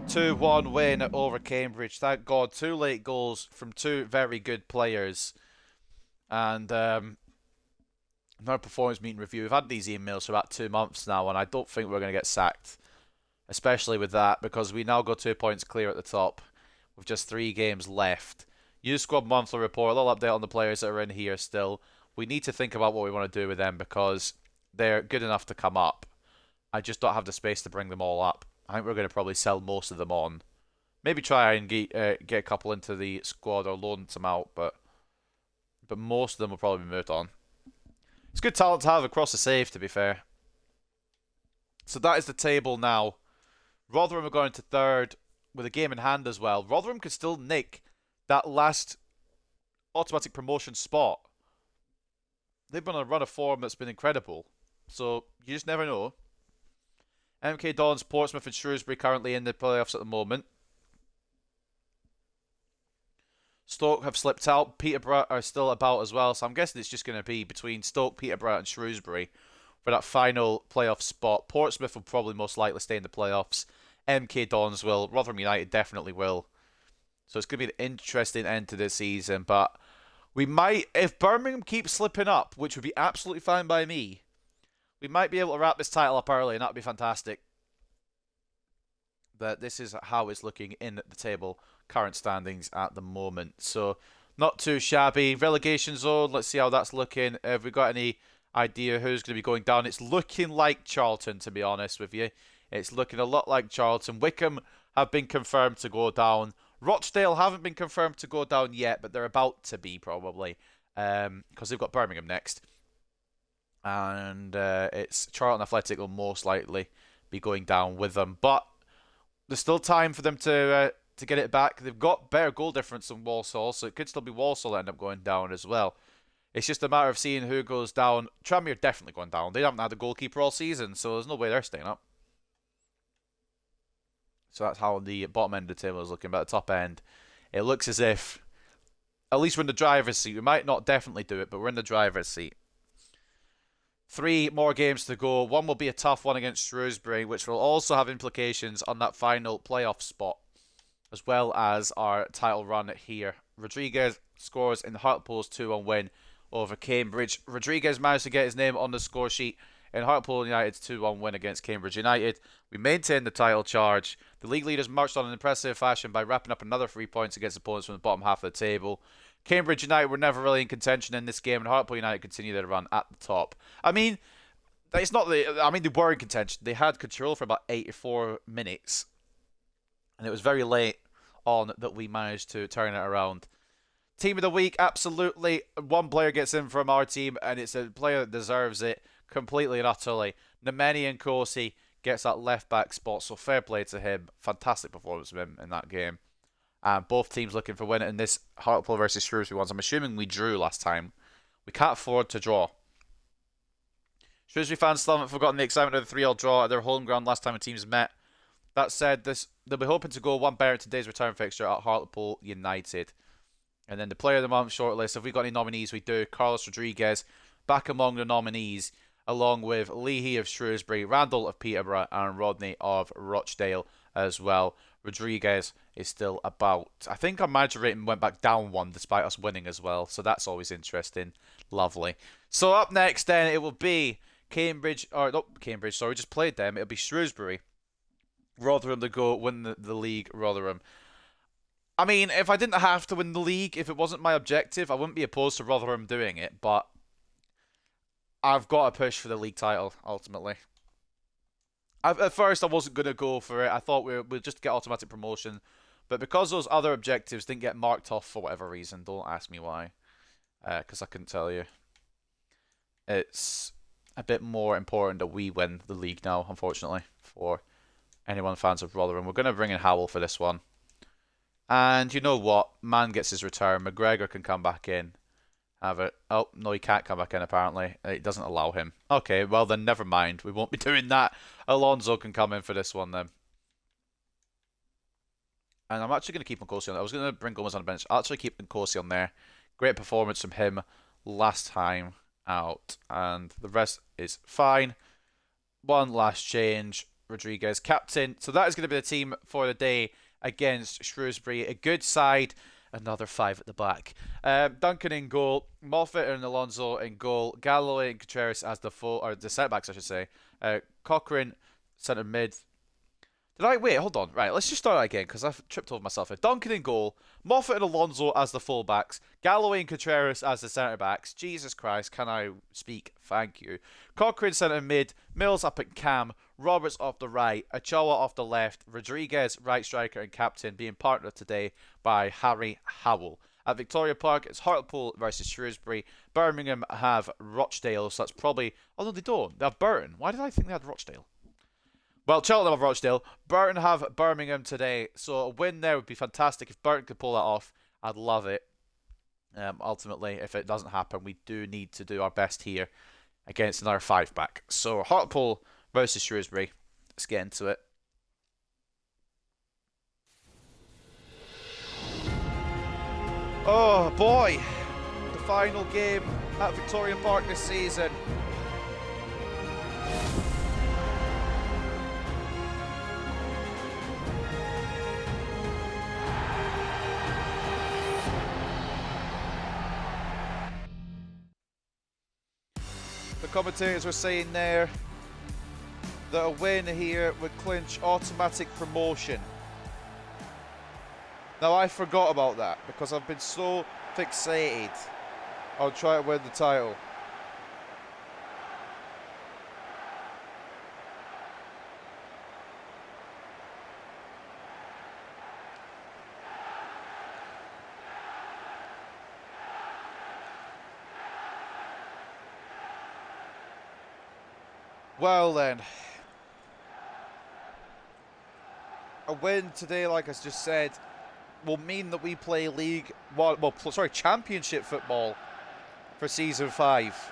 2-1 win over Cambridge. Thank God. 2 late goals from 2 very good players. And another performance meeting review. We've had these emails for about 2 months now, and I don't think we're going to get sacked. Especially with that, because we now go 2 points clear at the top with just 3 games left. Youth Squad monthly report. A little update on the players that are in here still. We need to think about what we want to do with them because they're good enough to come up. I just don't have the space to bring them all up. I think we're going to probably sell most of them on. Maybe try and get a couple into the squad or loan some out, but most of them will probably be moved on. It's good talent to have across the save, to be fair. So that is the table now. Rotherham are going to 3rd with a game in hand as well. Rotherham could still nick that last automatic promotion spot. They've been on a run of form that's been incredible. So you just never know. MK Dons, Portsmouth and Shrewsbury currently in the playoffs at the moment. Stoke have slipped out. Peterborough are still about as well, so I'm guessing it's just going to be between Stoke, Peterborough and Shrewsbury for that final playoff spot. Portsmouth will probably most likely stay in the playoffs. MK Dons will. Rotherham United definitely will. So it's going to be an interesting end to this season, but we might, if Birmingham keeps slipping up, which would be absolutely fine by me, we might be able to wrap this title up early, and that would be fantastic. But this is how it's looking in the table, current standings at the moment. So not too shabby. Relegation zone, let's see how that's looking. Have we got any idea who's going to be going down? It's looking like Charlton, to be honest with you. It's looking a lot like Charlton. Wickham have been confirmed to go down. Rochdale haven't been confirmed to go down yet, but they're about to be probably, because they've got Birmingham next. And it's Charlton Athletic will most likely be going down with them. But there's still time for them to get it back. They've got better goal difference than Walsall, so it could still be Walsall that end up going down as well. It's just a matter of seeing who goes down. Tranmere definitely going down. They haven't had a goalkeeper all season, so there's no way they're staying up. So that's how the bottom end of the table is looking. But at the top end, it looks as if, at least we're in the driver's seat. We might not definitely do it, but we're in the driver's seat. 3 more games to go. One will be a tough one against Shrewsbury, which will also have implications on that final playoff spot, as well as our title run here. Rodriguez scores in Hartlepool's 2-1 win over Cambridge. Rodriguez managed to get his name on the score sheet in Hartlepool United's 2-1 win against Cambridge United. We maintained the title charge. The league leaders marched on in impressive fashion by wrapping up another 3 points against opponents from the bottom half of the table. Cambridge United were never really in contention in this game, and Hartlepool United continued their run at the top. I mean, it's not the. I mean, they were in contention. They had control for about 84 minutes, and it was very late on that we managed to turn it around. Team of the week, absolutely. One player gets in from our team, and it's a player that deserves it completely and utterly. Nemeni and Nkosi gets that left back spot, so fair play to him. Fantastic performance from him in that game. Both teams looking for winning in this Hartlepool versus Shrewsbury ones. I'm assuming we drew last time. We can't afford to draw. Shrewsbury fans still haven't forgotten the excitement of the 3-3 draw at their home ground last time the teams met. That said, they'll be hoping to go one better in today's return fixture at Hartlepool United. And then the player of the month shortlist, if we've got any nominees, we do. Carlos Rodriguez, back among the nominees, along with Leahy of Shrewsbury, Randall of Peterborough, and Rodney of Rochdale as well. Rodriguez is still about. I think our manager rating went back down 1 despite us winning as well, so that's always interesting. Lovely. So up next then, it will be Cambridge, or not Cambridge, sorry, we just played them. It'll be Shrewsbury. Rotherham to go win the league, Rotherham. I mean, if I didn't have to win the league, if it wasn't my objective, I wouldn't be opposed to Rotherham doing it, but I've got to push for the league title, ultimately. At first, I wasn't going to go for it. I thought we'd just get automatic promotion. But because those other objectives didn't get marked off for whatever reason, don't ask me why. Because I couldn't tell you. It's a bit more important that we win the league now, unfortunately, for anyone fans of Rotherham. We're going to bring in Howell for this one. And you know what? Man gets his return. McGregor can come back in. Have it. Oh, no, he can't come back in, apparently. It doesn't allow him. Okay, well then, never mind. We won't be doing that. Alonso can come in for this one, then. And I'm actually going to keep Nkosi on there. I was going to bring Gomez on the bench. I'll actually keep Nkosi on there. Great performance from him last time out. And the rest is fine. One last change. Rodriguez, captain. So that is going to be the team for the day against Shrewsbury. A good side. Another 5 at the back. Duncan in goal. Moffat and Alonso in goal. Galloway and Contreras as the centre-backs, I should say. Cochrane, centre mid. Wait, hold on. Right, let's just start that again, because I've tripped over myself here. Duncan in goal. Moffat and Alonso as the full-backs. Galloway and Contreras as the centre-backs. Jesus Christ, can I speak? Thank you. Cochrane, centre mid. Mills up at cam. Roberts off the right. Achoa off the left. Rodriguez, right striker and captain, being partnered today by Harry Howell. At Victoria Park, it's Hartlepool versus Shrewsbury. Birmingham have Rochdale, so that's probably... Oh, no, they don't. They have Burton. Why did I think they had Rochdale? Well, Cheltenham have Rochdale. Burton have Birmingham today, so a win there would be fantastic. If Burton could pull that off, I'd love it. Ultimately, if it doesn't happen, we do need to do our best here against another 5-back. So, Hartlepool versus Shrewsbury. Let's get into it. Oh boy, the final game at Victoria Park this season. The commentators were saying there that a win here would clinch automatic promotion. Now I forgot about that because I've been so fixated on trying to win the title. Well then, a win today, like I just said, will mean that we play Championship football for Season 5.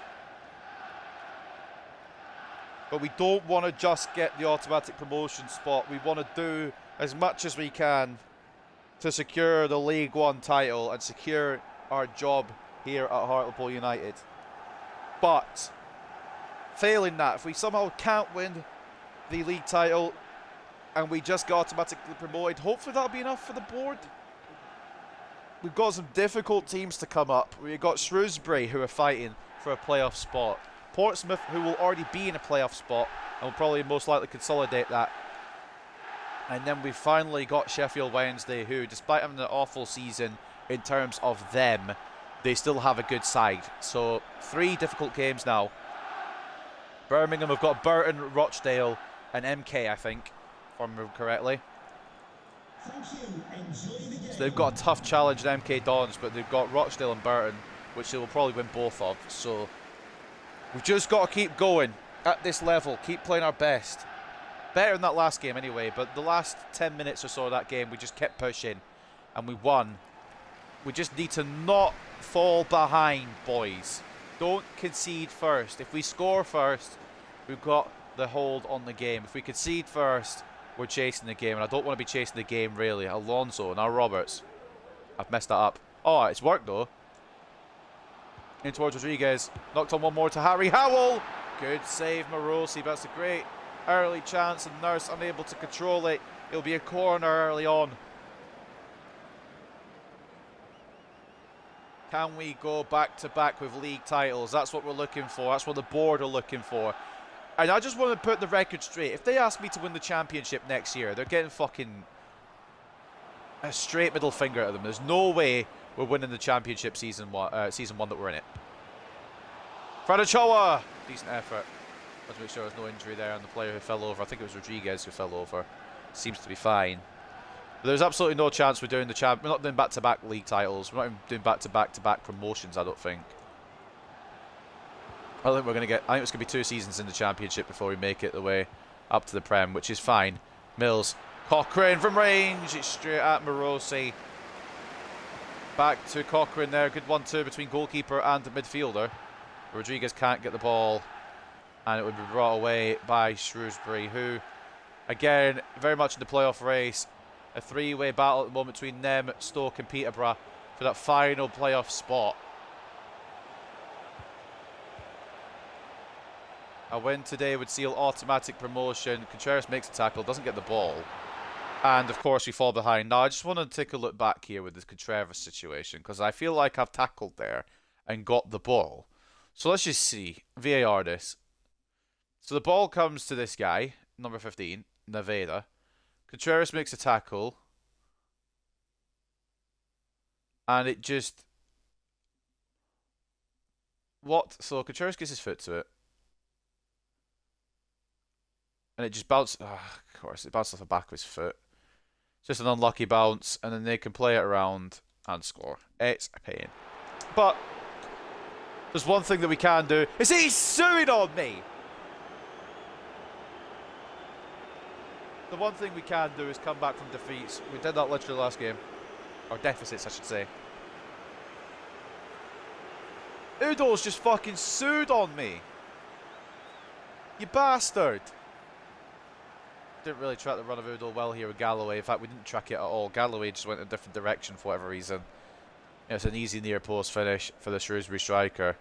But we don't want to just get the automatic promotion spot. We want to do as much as we can to secure the League One title and secure our job here at Hartlepool United. But failing that, if we somehow can't win the league title and we just get automatically promoted, hopefully that'll be enough for the board. We've got some difficult teams to come up. We've got Shrewsbury, who are fighting for a playoff spot. Portsmouth, who will already be in a playoff spot and will probably most likely consolidate that. And then we've finally got Sheffield Wednesday, who, despite having an awful season in terms of them, they still have a good side. So 3 difficult games now. Birmingham have got Burton, Rochdale and MK, I think, if I remember correctly. So they've got a tough challenge at MK Dons, but they've got Rochdale and Burton, which they will probably win both of. So we've just got to keep going at this level, keep playing our best. Better than that last game anyway, but the last 10 minutes or so of that game, we just kept pushing and we won. We just need to not fall behind, boys. Don't concede first. If we score first, we've got the hold on the game. If we concede first, we're chasing the game, and I don't want to be chasing the game, really. Alonso, now Roberts. I've messed that up. Oh, it's worked, though. In towards Rodriguez. Knocked on one more to Harry Howell. Good save, Morosi. That's a great early chance, and Nurse unable to control it. It'll be a corner early on. Can we go back-to-back with league titles? That's what we're looking for. That's what the board are looking for. And I just want to put the record straight. If they ask me to win the championship next year, they're getting fucking a straight middle finger at them. There's no way we're winning the championship season one that we're in it. Fradachoa! Decent effort. Let's make sure there's no injury there on the player who fell over. I think it was Rodriguez who fell over. Seems to be fine. But there's absolutely no chance we're doing the We're not doing back-to-back league titles. We're not even doing back-to-back promotions, I don't think. I think we're going to get... I think it's going to be 2 seasons in the championship before we make it the way up to the Prem, which is fine. Mills. Cochrane from range. It's straight at Morosi. Back to Cochrane there. Good 1-2 between goalkeeper and midfielder. Rodriguez can't get the ball. And it would be brought away by Shrewsbury, who, again, very much in the playoff race. A 3-way battle at the moment between them, Stoke and Peterborough for that final playoff spot. A win today would seal automatic promotion. Contreras makes a tackle, doesn't get the ball. And, of course, we fall behind. Now, I just want to take a look back here with this Contreras situation, because I feel like I've tackled there and got the ball. So let's just see. VAR this. So the ball comes to this guy, number 15, Nevada. Contreras makes a tackle. And it just... What? So Contreras gets his foot to it. And it just bounces... Oh, of course, it bounces off the back of his foot. It's just an unlucky bounce. And then they can play it around and score. It's a pain. But there's one thing that we can do. Is he's suing on me! The one thing we can do is come back from defeats. We did that literally last game. Or deficits, I should say. Udo's just fucking sued on me. You bastard. Didn't really track the run of Udo well here with Galloway. In fact, we didn't track it at all. Galloway just went in a different direction for whatever reason. It's an easy near post finish for the Shrewsbury striker.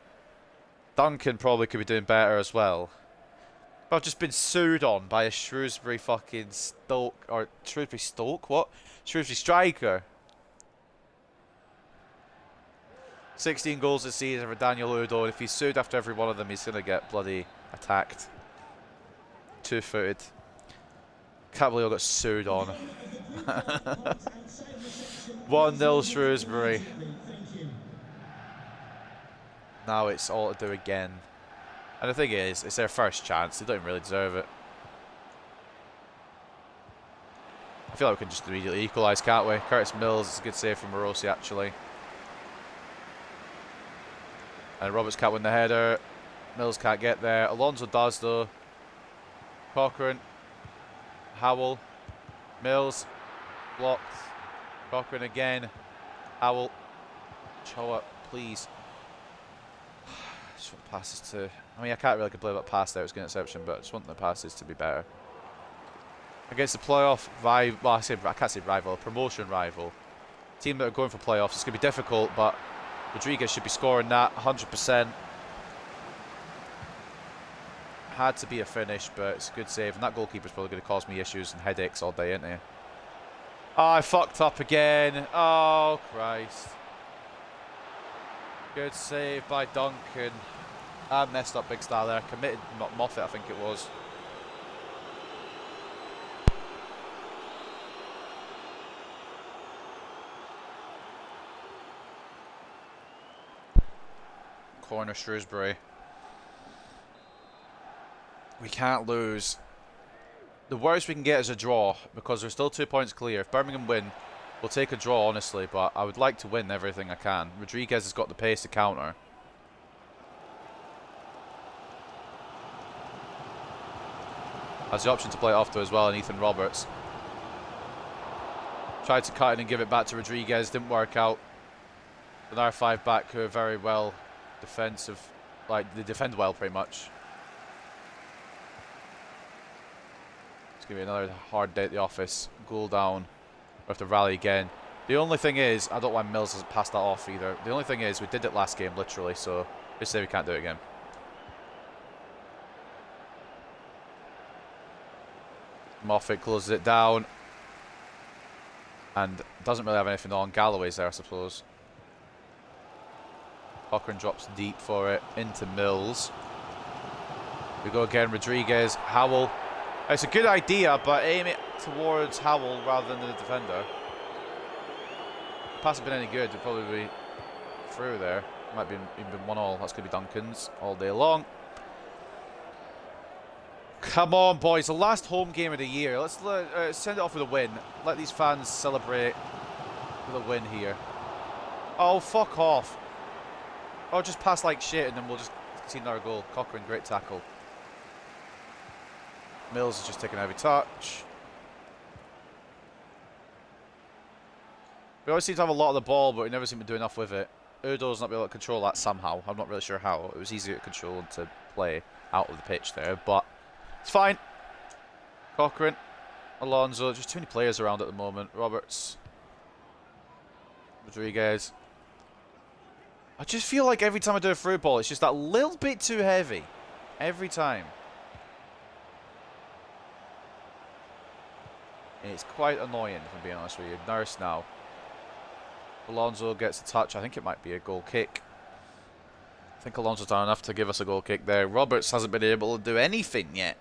Duncan probably could be doing better as well. But I've just been sued on by a Shrewsbury fucking Stoke, or Shrewsbury Stoke? What? Shrewsbury striker. 16 goals this season for Daniel Udo. If he's sued after every one of them, he's going to get bloody attacked. Two-footed. Can't believe I got sued on. 1-0 Shrewsbury. Now it's all to do again. And the thing is, it's their first chance. They don't even really deserve it. I feel like we can just immediately equalise, can't we? Curtis Mills, it's a good save from Morosi, actually. And Roberts can't win the header. Mills can't get there. Alonso does, though. Cochrane. Howell. Mills. Blocked. Cochrane again. Howell. Choa, please. Just want the passes to... I mean, I can't really complain about pass there. It was an interception, but I just want the passes to be better. Against the playoff rival... Well, I can't say rival. Promotion rival. Team that are going for playoffs. It's going to be difficult, but Rodriguez should be scoring that 100%. Had to be a finish, but it's a good save. And that goalkeeper's probably going to cause me issues and headaches all day, isn't he? Oh, I fucked up again. Oh, Christ. Good save by Duncan. I messed up big style there. Committed Moffat, I think it was. Corner Shrewsbury. We can't lose. The worst we can get is a draw, because we're still 2 points clear. If Birmingham win, we'll take a draw, honestly, but I would like to win everything I can. Rodriguez has got the pace to counter. Has the option to play it off to as well, and Ethan Roberts. Tried to cut in and give it back to Rodriguez, didn't work out. An R5 back who are very well defensive, like they defend well pretty much. It's going to be another hard day at the office. Goal down. We have to rally again. The only thing is, I don't know why Mills hasn't passed that off either. The only thing is, we did it last game, literally, so just say we can't do it again. Moffat closes it down. And doesn't really have anything on. Galloway's there, I suppose. Cochrane drops deep for it. Into Mills. We go again, Rodriguez. Howell. It's a good idea, but aim it towards Howell rather than the defender. Pass had been any good, it'd probably be through there. Might be even been 1-1. That's going to be Duncan's all day long. Come on, boys. The last home game of the year. Let's send it off with a win. Let these fans celebrate with a win here. Oh, fuck off. Or just pass like shit and then we'll just see another goal. Cochrane, great tackle. Mills is just taking a heavy touch. We always seem to have a lot of the ball, but we never seem to do enough with it. Udo's not be able to control that somehow. I'm not really sure how. It was easier to control and to play out of the pitch there, but it's fine. Cochrane, Alonso, just too many players around at the moment. Roberts, Rodriguez. I just feel like every time I do a through ball, it's just that little bit too heavy. Every time. It's quite annoying, if I'm being honest with you. Nurse now. Alonso gets a touch. I think it might be a goal kick. I think Alonso's done enough to give us a goal kick there. Roberts hasn't been able to do anything yet.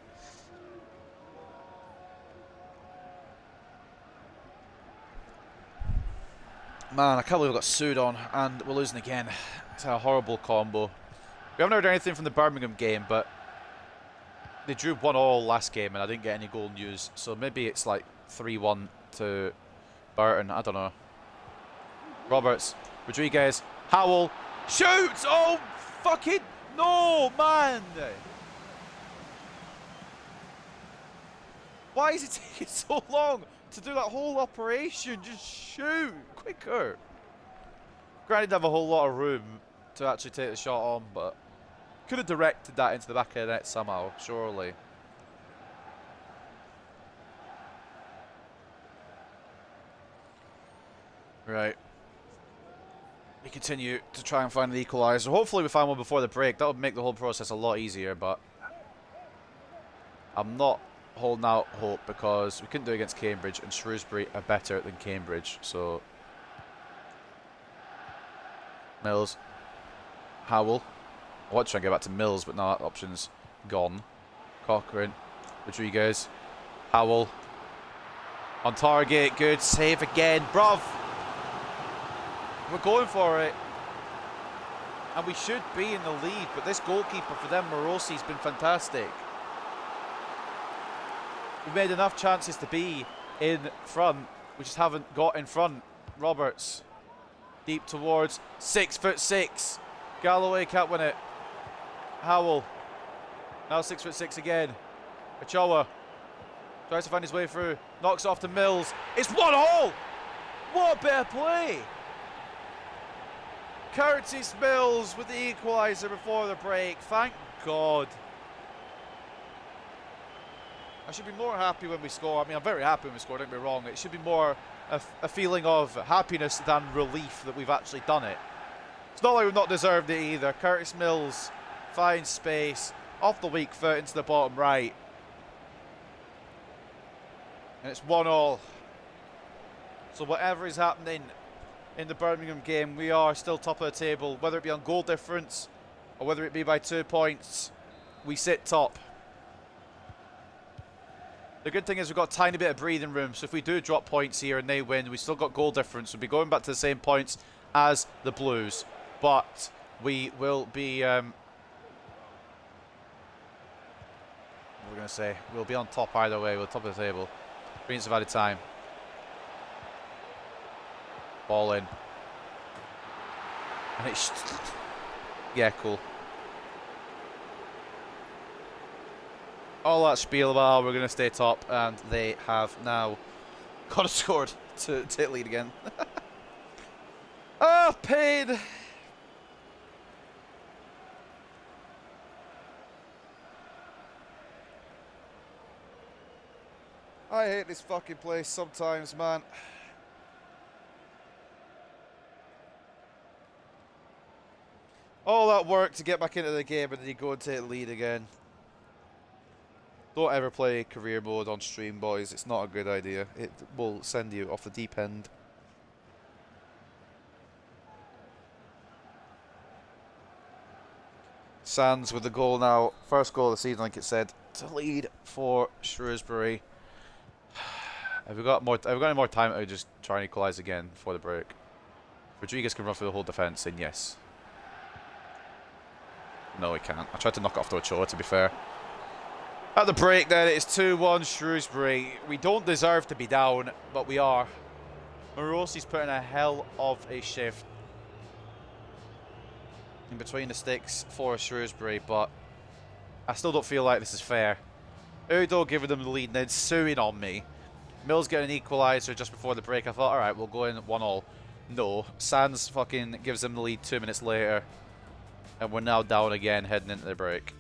Man, I can't believe I got sued on, and we're losing again. It's a horrible combo. We haven't heard anything from the Birmingham game, but they drew 1-1 last game, and I didn't get any goal news. So maybe it's like 3-1 to Burton. I don't know. Roberts, Rodriguez, Howell, shoots! Oh, fucking no, man! Why is it taking so long to do that whole operation? Just shoot quicker. Granted, I have a whole lot of room to actually take the shot on, but could have directed that into the back of the net somehow, surely. Right. We continue to try and find an equaliser. Hopefully we find one before the break. That would make the whole process a lot easier, but I'm not holding out hope because we couldn't do it against Cambridge, and Shrewsbury are better than Cambridge. So Mills, Howell. I want to try and get back to Mills, but no, that option's gone. Cochrane, Rodriguez, Howell. On target, good save again, bruv. We're going for it. And we should be in the lead, but this goalkeeper for them, Morosi's been fantastic. We've made enough chances to be in front. We just haven't got in front. Roberts, deep towards 6'6". Galloway can't win it. Howell, now 6'6" again. Ochoa tries to find his way through, knocks off to Mills. It's 1-1. What a bit of play. Curtis Mills with the equaliser before the break. Thank God. I should be more happy when we score. I mean, I'm very happy when we score, don't get me wrong. It should be more a feeling of happiness than relief that we've actually done it. It's not like we've not deserved it either. Curtis Mills finds space off the weak foot into the bottom right. And it's 1-1. So whatever is happening in the Birmingham game, we are still top of the table. Whether it be on goal difference or whether it be by 2 points, we sit top. The good thing is we've got a tiny bit of breathing room, so if we do drop points here and they win, we still got goal difference. We'll be going back to the same points as the Blues, but we will be what we're going to say, we'll be on top either way. We're top of the table. 3 minutes of added time. Ball in. And it's... yeah, cool. All that spiel about we're going to stay top, and they have now got a scored to take lead again. Ah, pain! I hate this fucking place sometimes, man. All that work to get back into the game and then you go and take the lead again. Don't ever play career mode on stream, boys. It's not a good idea. It will send you off the deep end. Sands with the goal now. First goal of the season, like it said, to lead for Shrewsbury. Have we got any more time to just try and equalise again before the break? Rodriguez can run through the whole defence, and yes. No, he can't. I tried to knock it off to Ochoa, to be fair. At the break then, it is 2-1 Shrewsbury. We don't deserve to be down, but we are. Morosi's put in a hell of a shift in between the sticks for Shrewsbury, but I still don't feel like this is fair. Udo giving them the lead and then suing on me. Mills getting an equaliser just before the break. I thought, alright, we'll go in 1-1. No. Sands fucking gives them the lead 2 minutes later. And we're now down again heading into the break.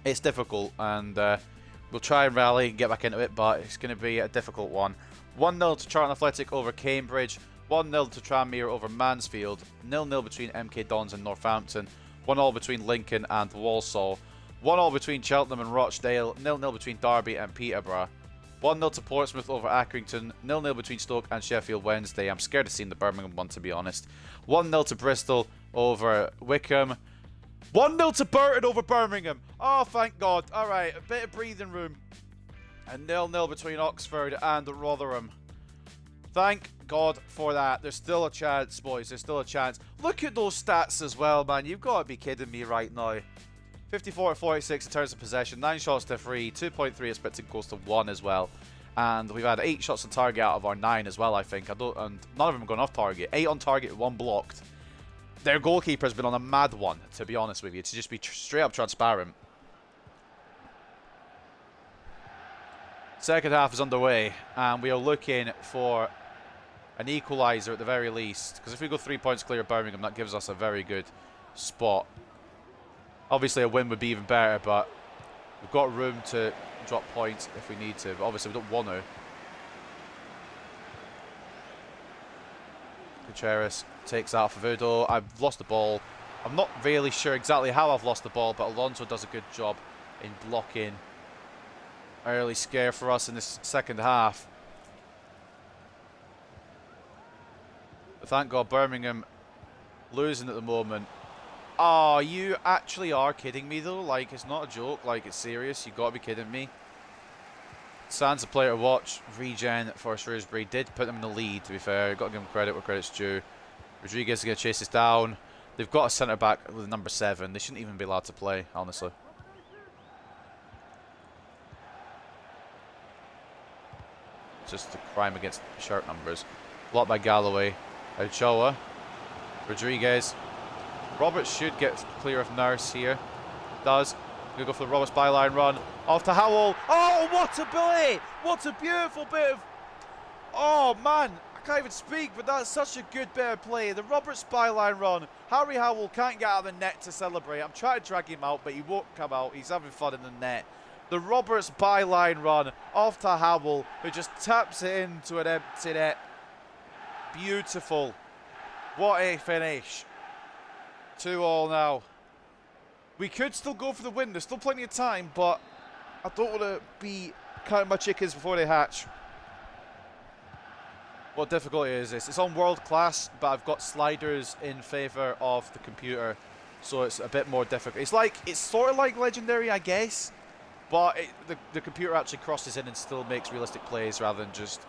It's difficult, and we'll try and rally and get back into it, but it's going to be a difficult one. 1-0 to Charlton Athletic over Cambridge. 1-0 to Tranmere over Mansfield. 0-0 between MK Dons and Northampton. 1-1 between Lincoln and Walsall. 1-1 between Cheltenham and Rochdale. 0-0 between Derby and Peterborough. 1-0 to Portsmouth over Accrington. 0-0 between Stoke and Sheffield Wednesday. I'm scared of seeing the Birmingham one, to be honest. 1-0 to Bristol over Wickham. 1-0 to Burton over Birmingham. Oh, thank God. Alright, a bit of breathing room. And 0-0 between Oxford and Rotherham. Thank God for that. There's still a chance, boys. There's still a chance. Look at those stats as well, man. You've got to be kidding me right now. 54-46 in terms of possession. 9 shots to 3. 2.3 expected goals to 1 as well. And we've had 8 shots on target out of our 9 as well, I think. And none of them have gone off target. 8 on target, 1 blocked. Their goalkeeper has been on a mad one, to be honest with you. To just be straight up transparent. Second half is underway, and we are looking for an equaliser at the very least. Because if we go 3 points clear of Birmingham, that gives us a very good spot. Obviously, a win would be even better, but we've got room to drop points if we need to. But obviously, we don't want to. Contreras takes that off of Udo. I've lost the ball. I'm not really sure exactly how I've lost the ball, but Alonso does a good job in blocking. Early scare for us in this second half. But thank God Birmingham losing at the moment. Oh, you actually are kidding me though. Like, it's not a joke. Like, it's serious. You got to be kidding me. Sans a player to watch. Regen for Shrewsbury did put them in the lead, to be fair. You've got to give them credit where credit's due. Rodriguez is going to chase this down. They've got a centre-back with number 7. They shouldn't even be allowed to play, honestly. It's just a crime against shirt numbers. Blocked by Galloway. Ochoa. Rodriguez. Roberts should get clear of Nurse here. Does. Going to go for the Roberts byline run. Off to Howell. Oh, what a ability! What a beautiful bit of... Oh, man. I can't even speak, but that's such a good bit of play. The Roberts byline run. Harry Howell can't get out of the net to celebrate. I'm trying to drag him out, but he won't come out. He's having fun in the net. The Roberts byline run off to Howell, who just taps it into an empty net. Beautiful. What a finish. 2-2 now. We could still go for the win. There's still plenty of time, but I don't want to be counting my chickens before they hatch. What difficulty is this? It's on world class, but I've got sliders in favour of the computer, so it's a bit more difficult. It's sort of like legendary, I guess, but the computer actually crosses in and still makes realistic plays rather than just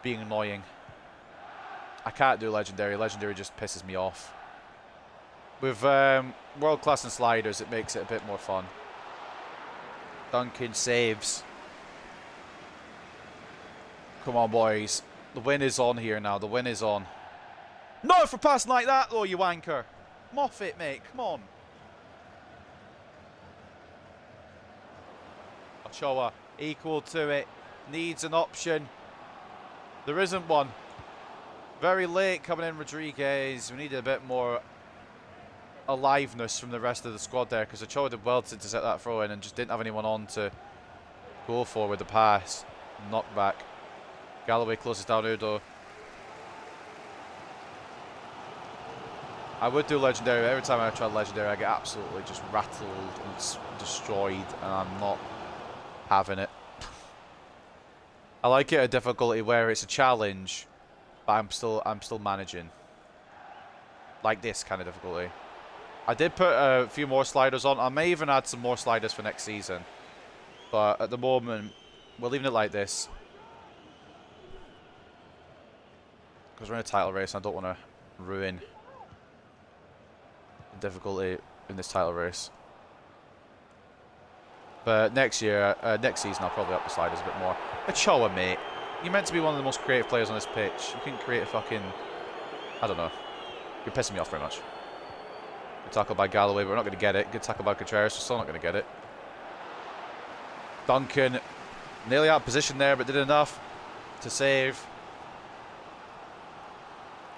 being annoying. I can't do legendary. Legendary just pisses me off. With world class and sliders, it makes it a bit more fun. Duncan saves. Come on, boys. The win is on here now. The win is on. Not for passing like that, though, you wanker. Moffat, mate. Come on. Ochoa, equal to it. Needs an option. There isn't one. Very late coming in, Rodriguez. We needed a bit more aliveness from the rest of the squad there, because Ochoa did well to intercept that throw in and just didn't have anyone on to go for with the pass. Knockback. Galloway closes down Udo. I would do legendary. Every time I try legendary, I get absolutely just rattled and destroyed, and I'm not having it. I like it a difficulty where it's a challenge, but I'm still managing. Like this kind of difficulty. I did put a few more sliders on. I may even add some more sliders for next season, but at the moment we're leaving it like this. Because we're in a title race and I don't want to ruin the difficulty in this title race. But next year, next season, I'll probably up the sliders a bit more. Ochoa, mate. You're meant to be one of the most creative players on this pitch. You can create a fucking... I don't know. You're pissing me off very much. Good tackle by Galloway, but we're not going to get it. Good tackle by Contreras, we're still not going to get it. Duncan, nearly out of position there, but did enough to save.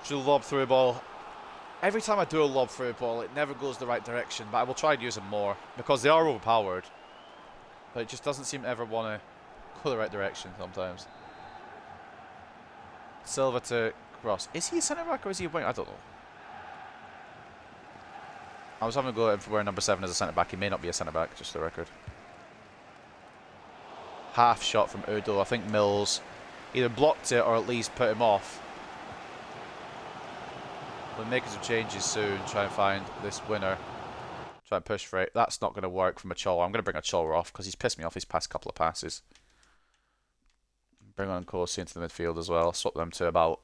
Should lob through a ball. Every time I do a lob through a ball, it never goes the right direction, but I will try and use them more, because they are overpowered. But it just doesn't seem to ever want to go the right direction sometimes. Silva to cross. Is he a centre-back or is he a wing? I don't know. I was having a go at wearing number 7 as a centre-back. He may not be a centre-back, just for the record. Half shot from Udo. I think Mills either blocked it or at least put him off. We'll make some changes soon. Try and find this winner. Try and push for it. That's not going to work from Ochoa. I'm going to bring Ochoa off because he's pissed me off his past couple of passes. Bring on Nkosi into the midfield as well. Swap them to about.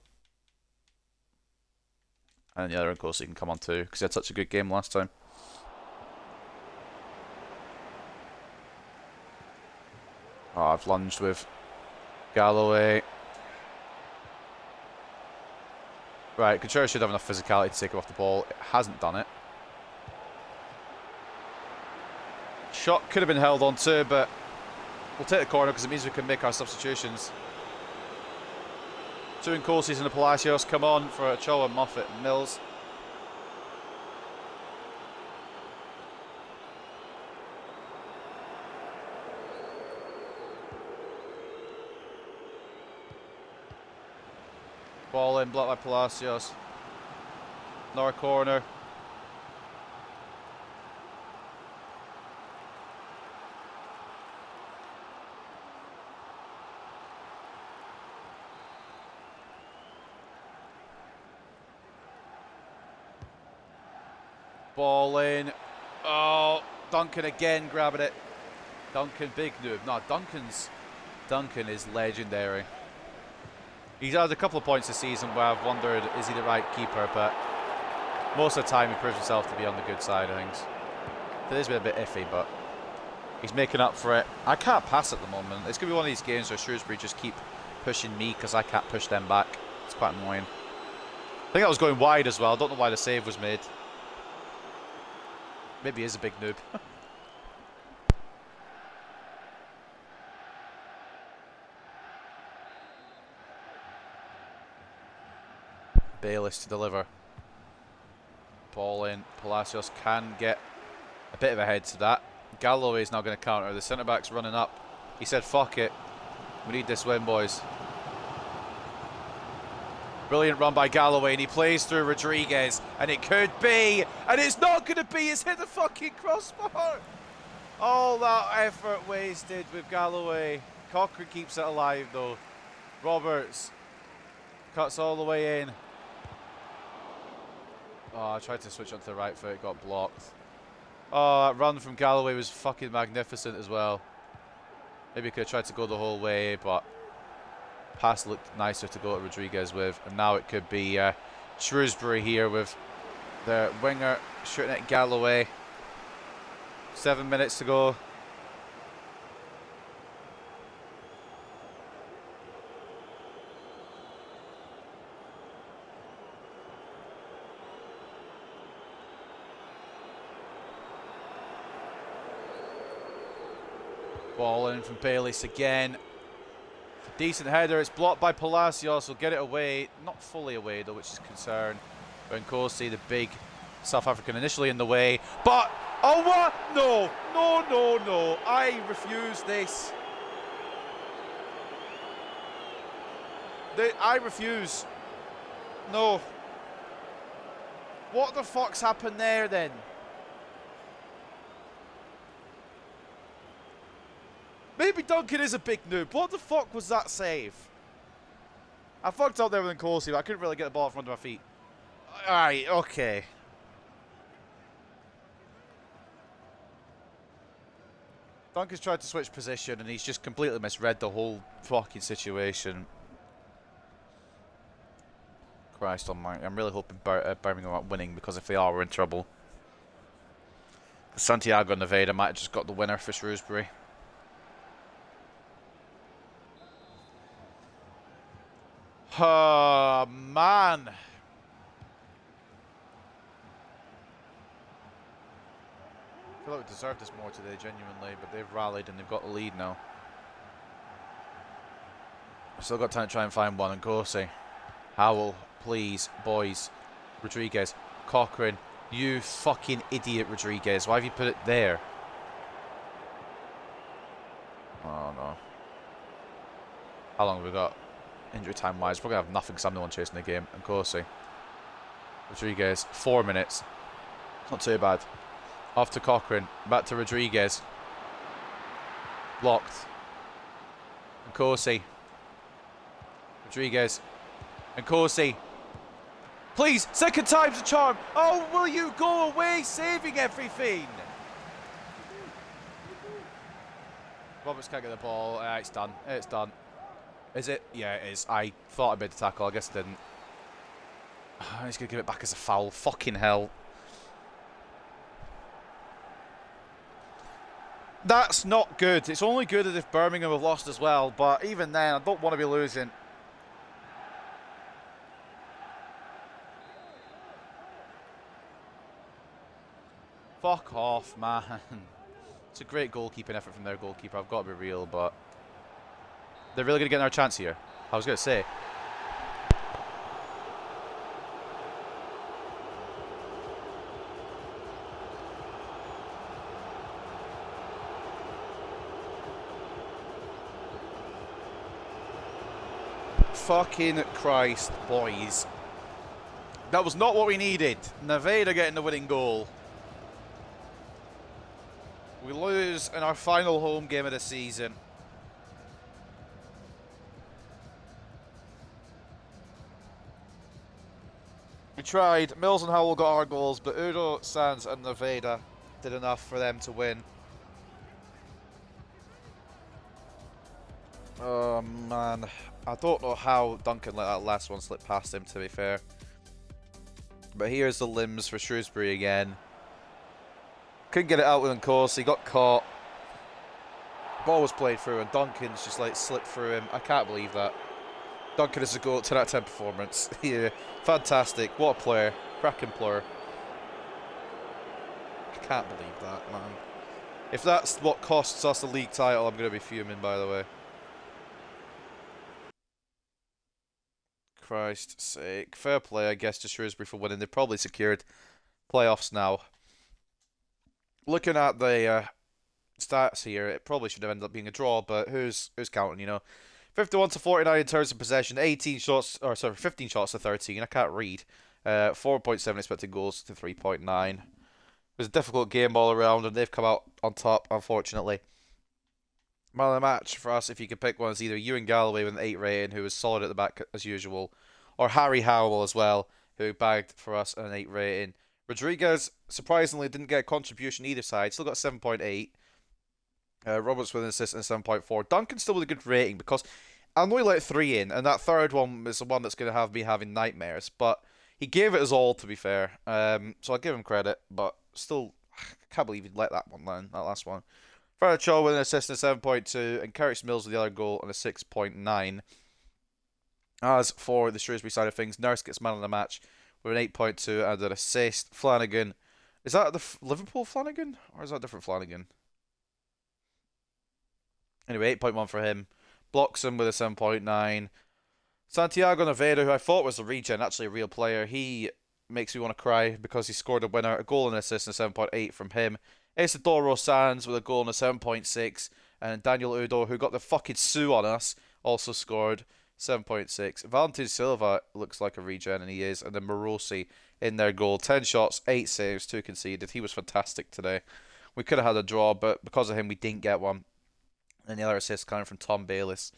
And the other Nkosi can come on too because he had such a good game last time. Oh, I've lunged with Galloway. Right, Contreras should have enough physicality to take him off the ball. It hasn't done it. Shot could have been held on to, but we'll take the corner because it means we can make our substitutions. Two Nkosis and the Palacios come on for Ochoa, Moffat and Mills. Ball in, blocked by Palacios. Another corner. Ball in. Oh, Duncan again grabbing it. Duncan, big noob. No, Duncan is legendary. He's had a couple of points this season where I've wondered, is he the right keeper? But most of the time he proves himself to be on the good side of things. Today's been a bit iffy, but he's making up for it. I can't pass at the moment. It's going to be one of these games where Shrewsbury just keep pushing me because I can't push them back. It's quite annoying. I think I was going wide as well. I don't know why the save was made. Maybe he is a big noob. Bayliss to deliver. Ball in. Palacios can get a bit of a head to that. Galloway is now going to counter. The centre-back's running up. He said, fuck it. We need this win, boys. Brilliant run by Galloway, and he plays through Rodriguez, and it could be, and it's not going to be. It's hit the fucking crossbar. All that effort wasted with Galloway. Cochrane keeps it alive, though. Roberts cuts all the way in. Oh, I tried to switch onto the right foot, it got blocked. Oh, that run from Galloway was fucking magnificent as well. Maybe he could have tried to go the whole way, but pass looked nicer to go to Rodriguez with. And now it could be Shrewsbury here with the winger shooting at Galloway. 7 minutes to go. Ball in from Bayliss again. Decent header. It's blocked by Palacios. Will get it away. Not fully away though, which is a concern. Nkosi, the big South African, initially in the way. But, oh what? No. No, no, no. I refuse this. I refuse. No. What the fuck's happened there then? Maybe Duncan is a big noob. What the fuck was that save? I fucked up there with Nkosi, but I couldn't really get the ball from under my feet. Alright, okay. Duncan's tried to switch position and he's just completely misread the whole fucking situation. Christ almighty. I'm really hoping Birmingham aren't winning, because if they are, we're in trouble. Santiago Nevada might have just got the winner for Shrewsbury. Oh, man. I feel like we deserved this more today, genuinely, but they've rallied and they've got the lead now. Still got time to try and find one. Nkosi. Howell, please, boys. Rodriguez. Cochrane. You fucking idiot, Rodriguez. Why have you put it there? Oh, no. How long have we got? Injury time wise, we're going to have nothing because I'm the one chasing the game. Nkosi. Rodriguez, 4 minutes. Not too bad. Off to Cochrane. Back to Rodriguez. Blocked. Nkosi. Rodriguez. Nkosi. Please, second time's a charm. Oh, will you go away saving everything? Roberts can't get the ball. It's done. It's done. Is it? Yeah, it is. I thought I made the tackle. I guess I didn't. He's going to give it back as a foul. Fucking hell. That's not good. It's only good if Birmingham have lost as well. But even then, I don't want to be losing. Fuck off, man. It's a great goalkeeping effort from their goalkeeper. I've got to be real, but they're really going to get another chance here. I was going to say. Fucking Christ, boys. That was not what we needed. Nevada getting the winning goal. We lose in our final home game of the season. We tried. Mills and Howell got our goals, but Udo, Sands and Nevada did enough for them to win. Oh man, I don't know how Duncan let that last one slip past him, to be fair. But here's the limbs for Shrewsbury again. Couldn't get it out within course, he got caught. Ball was played through and Duncan's just like slipped through him. I can't believe that. Duncan is a goal, 10 out of 10 performance. Yeah, fantastic. What a player. Cracking player. I can't believe that, man. If that's what costs us the league title, I'm going to be fuming, by the way. Christ's sake. Fair play, I guess, to Shrewsbury for winning. They've probably secured playoffs now. Looking at the stats here, it probably should have ended up being a draw, but who's counting, you know? 51 to 49 in terms of possession, 15 shots to 13. I can't read. 4.7 expected goals to 3.9. It was a difficult game all around, and they've come out on top, unfortunately. Man of the match for us, if you could pick one, is either Ewan Galloway with an 8 rating, who was solid at the back as usual, or Harry Howell as well, who bagged for us an 8 rating. Rodriguez, surprisingly, didn't get a contribution either side, still got 7.8. Roberts with an assist and 7.4. Duncan still with a good rating, because I know he let 3 in, and that third one is the one that's going to have me having nightmares, but he gave it his all, to be fair. So I'll give him credit, but still, I can't believe he'd let that one down, that last one. Farrell Shaw with an assist and 7.2, and Curtis Mills with the other goal on a 6.9. As for the Shrewsbury side of things, Nurse gets man of the match with an 8.2 and an assist. Flanagan, is that the Liverpool Flanagan, or is that a different Flanagan? Anyway, 8.1 for him. Bloxham with a 7.9. Santiago Nevada, who I thought was a regen, actually a real player, he makes me want to cry because he scored a winner, a goal and an assist and 7.8 from him. Isidoro Sands with a goal and a 7.6. And Daniel Udo, who got the fucking sue on us, also scored 7.6. Valentin Silva looks like a regen, and he is. And then Morosi in their goal. 10 shots, 8 saves, 2 conceded. He was fantastic today. We could have had a draw, but because of him, we didn't get one. And the other assist coming from Tom Bayliss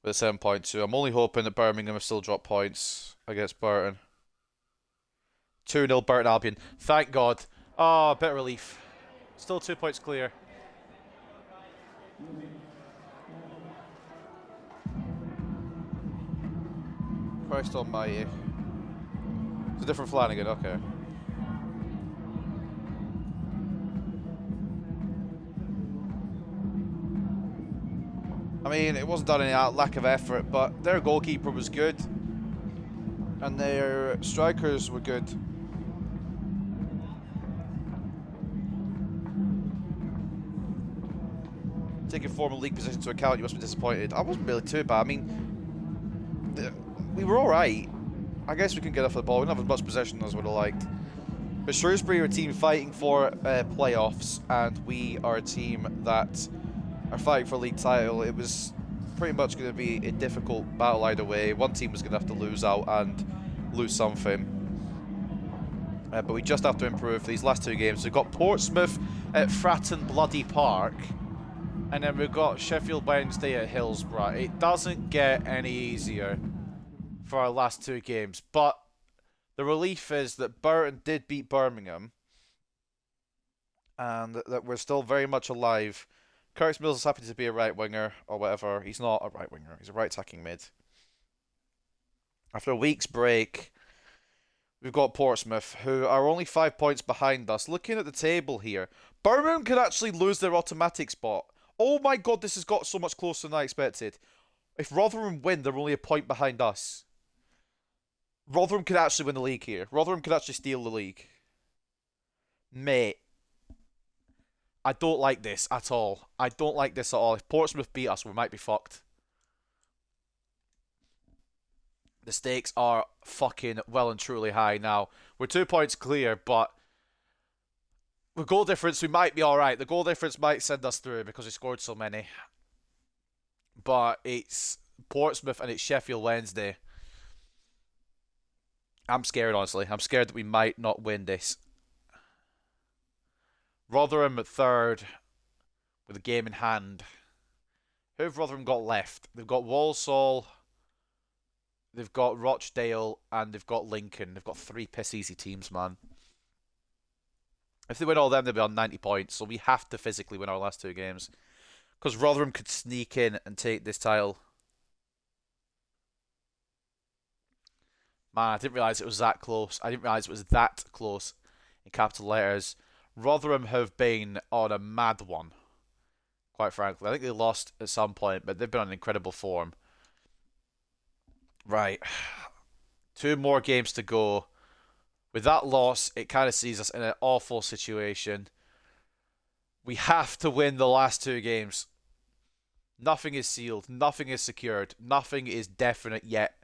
with a 7.2. I'm only hoping that Birmingham have still dropped points against Burton. 2-0 Burton Albion. Thank God. Oh, a bit of relief. Still 2 points clear. Christ almighty. It's a different Flanagan, okay. I mean, it wasn't done any lack of effort, but their goalkeeper was good. And their strikers were good. Taking formal league position into account, you must be disappointed. I wasn't really too bad. I mean, we were alright. I guess we couldn't get off the ball. We didn't have as much possession as we'd have liked. But Shrewsbury are a team fighting for playoffs, and we are a team that are fighting for a league title. It was pretty much going to be a difficult battle either way. One team was going to have to lose out and lose something. But we just have to improve these last 2 games. We've got Portsmouth at Fratton Bloody Park. And then we've got Sheffield Wednesday at Hillsborough. It doesn't get any easier for our last 2 games. But the relief is that Burton did beat Birmingham. And that we're still very much alive. Curtis Mills is happy to be a right winger or whatever. He's not a right winger. He's a right attacking mid. After a week's break, we've got Portsmouth, who are only 5 points behind us. Looking at the table here, Birmingham could actually lose their automatic spot. Oh my god, this has got so much closer than I expected. If Rotherham win, they're only a point behind us. Rotherham could actually win the league here. Rotherham could actually steal the league. Mate. I don't like this at all. I don't like this at all. If Portsmouth beat us, we might be fucked. The stakes are fucking well and truly high now. We're 2 points clear, but with goal difference, we might be alright. The goal difference might send us through because we scored so many. But it's Portsmouth and it's Sheffield Wednesday. I'm scared, honestly. I'm scared that we might not win this. Rotherham at third with a game in hand. Who have Rotherham got left? They've got Walsall, they've got Rochdale, and they've got Lincoln. They've got three piss easy teams, man. If they win all them, they'll be on 90 points. So we have to physically win our last two games. Because Rotherham could sneak in and take this title. Man, I didn't realise it was that close. I didn't realise it was that close in capital letters. Rotherham have been on a mad one, quite frankly. I think they lost at some point, but they've been on incredible form. Right. Two more games to go. With that loss, it kind of sees us in an awful situation. We have to win the last two games. Nothing is sealed. Nothing is secured. Nothing is definite yet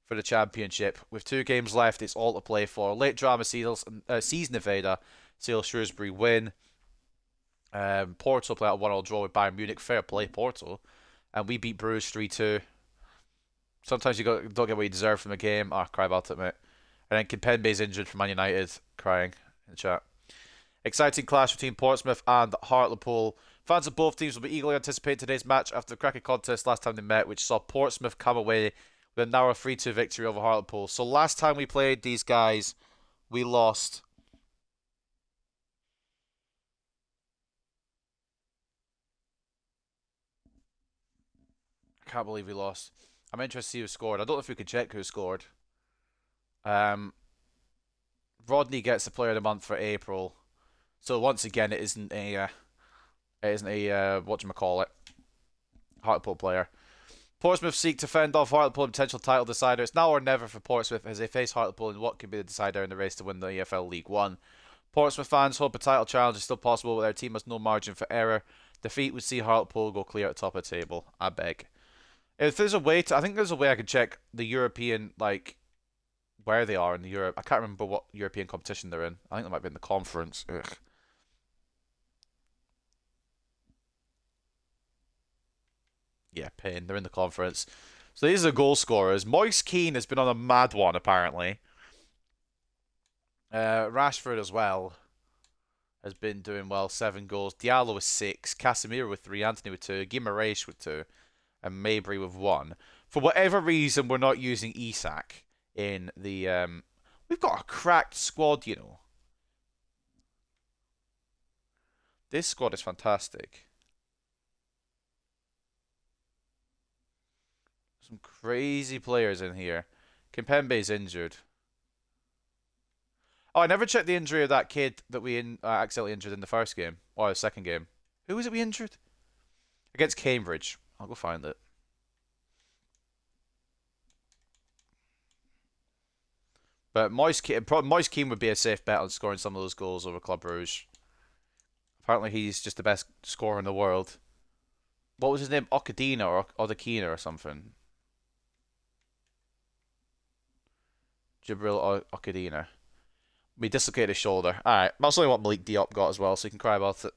for the championship. With two games left, it's all to play for. Late drama season evader. Sale Shrewsbury win. Porto play out a 1-1 draw with Bayern Munich. Fair play, Porto. And we beat Bruges 3-2. Sometimes you don't get what you deserve from the game. Cry about it, mate. And then Kimpembe's injured for Man United. Crying in the chat. Exciting clash between Portsmouth and Hartlepool. Fans of both teams will be eagerly anticipating today's match after the cracking contest last time they met, which saw Portsmouth come away with a narrow 3-2 victory over Hartlepool. So last time we played these guys, we lost. I can't believe we lost. I'm interested to see who scored. I don't know if we could check who scored. Rodney gets the Player of the Month for April. So once again, it isn't a whatchamacallit, Hartlepool player. Portsmouth seek to fend off Hartlepool in potential title decider. It's now or never for Portsmouth as they face Hartlepool in what could be the decider in the race to win the EFL League One. Portsmouth fans hope a title challenge is still possible, but their team has no margin for error. Defeat would see Hartlepool go clear at the top of the table. I beg. If there's a way to, I think there's a way I could check the European, like, where they are in the Europe. I can't remember what European competition they're in. I think they might be in the conference. Ugh. Yeah, pain. They're in the conference. So these are goal scorers. Moise Keane has been on a mad one, apparently. Rashford as well has been doing well. 7 goals. Diallo with 6. Casemiro with 3. Anthony with 2. Guimaraes with 2. And Mabry with 1. For whatever reason, we're not using Isak in the... We've got a cracked squad, you know. This squad is fantastic. Some crazy players in here. Kimpembe's injured. Oh, I never checked the injury of that kid that we accidentally injured in the first game. Or the second game. Who was it we injured? Against Cambridge. I'll go find it. But Moise Keane would be a safe bet on scoring some of those goals over Club Brugge. Apparently he's just the best scorer in the world. What was his name? Okadina or Odakina or something. Jibril Okadina. We dislocated his shoulder. Alright, that's only what Malik Diop got as well, so you can cry about it.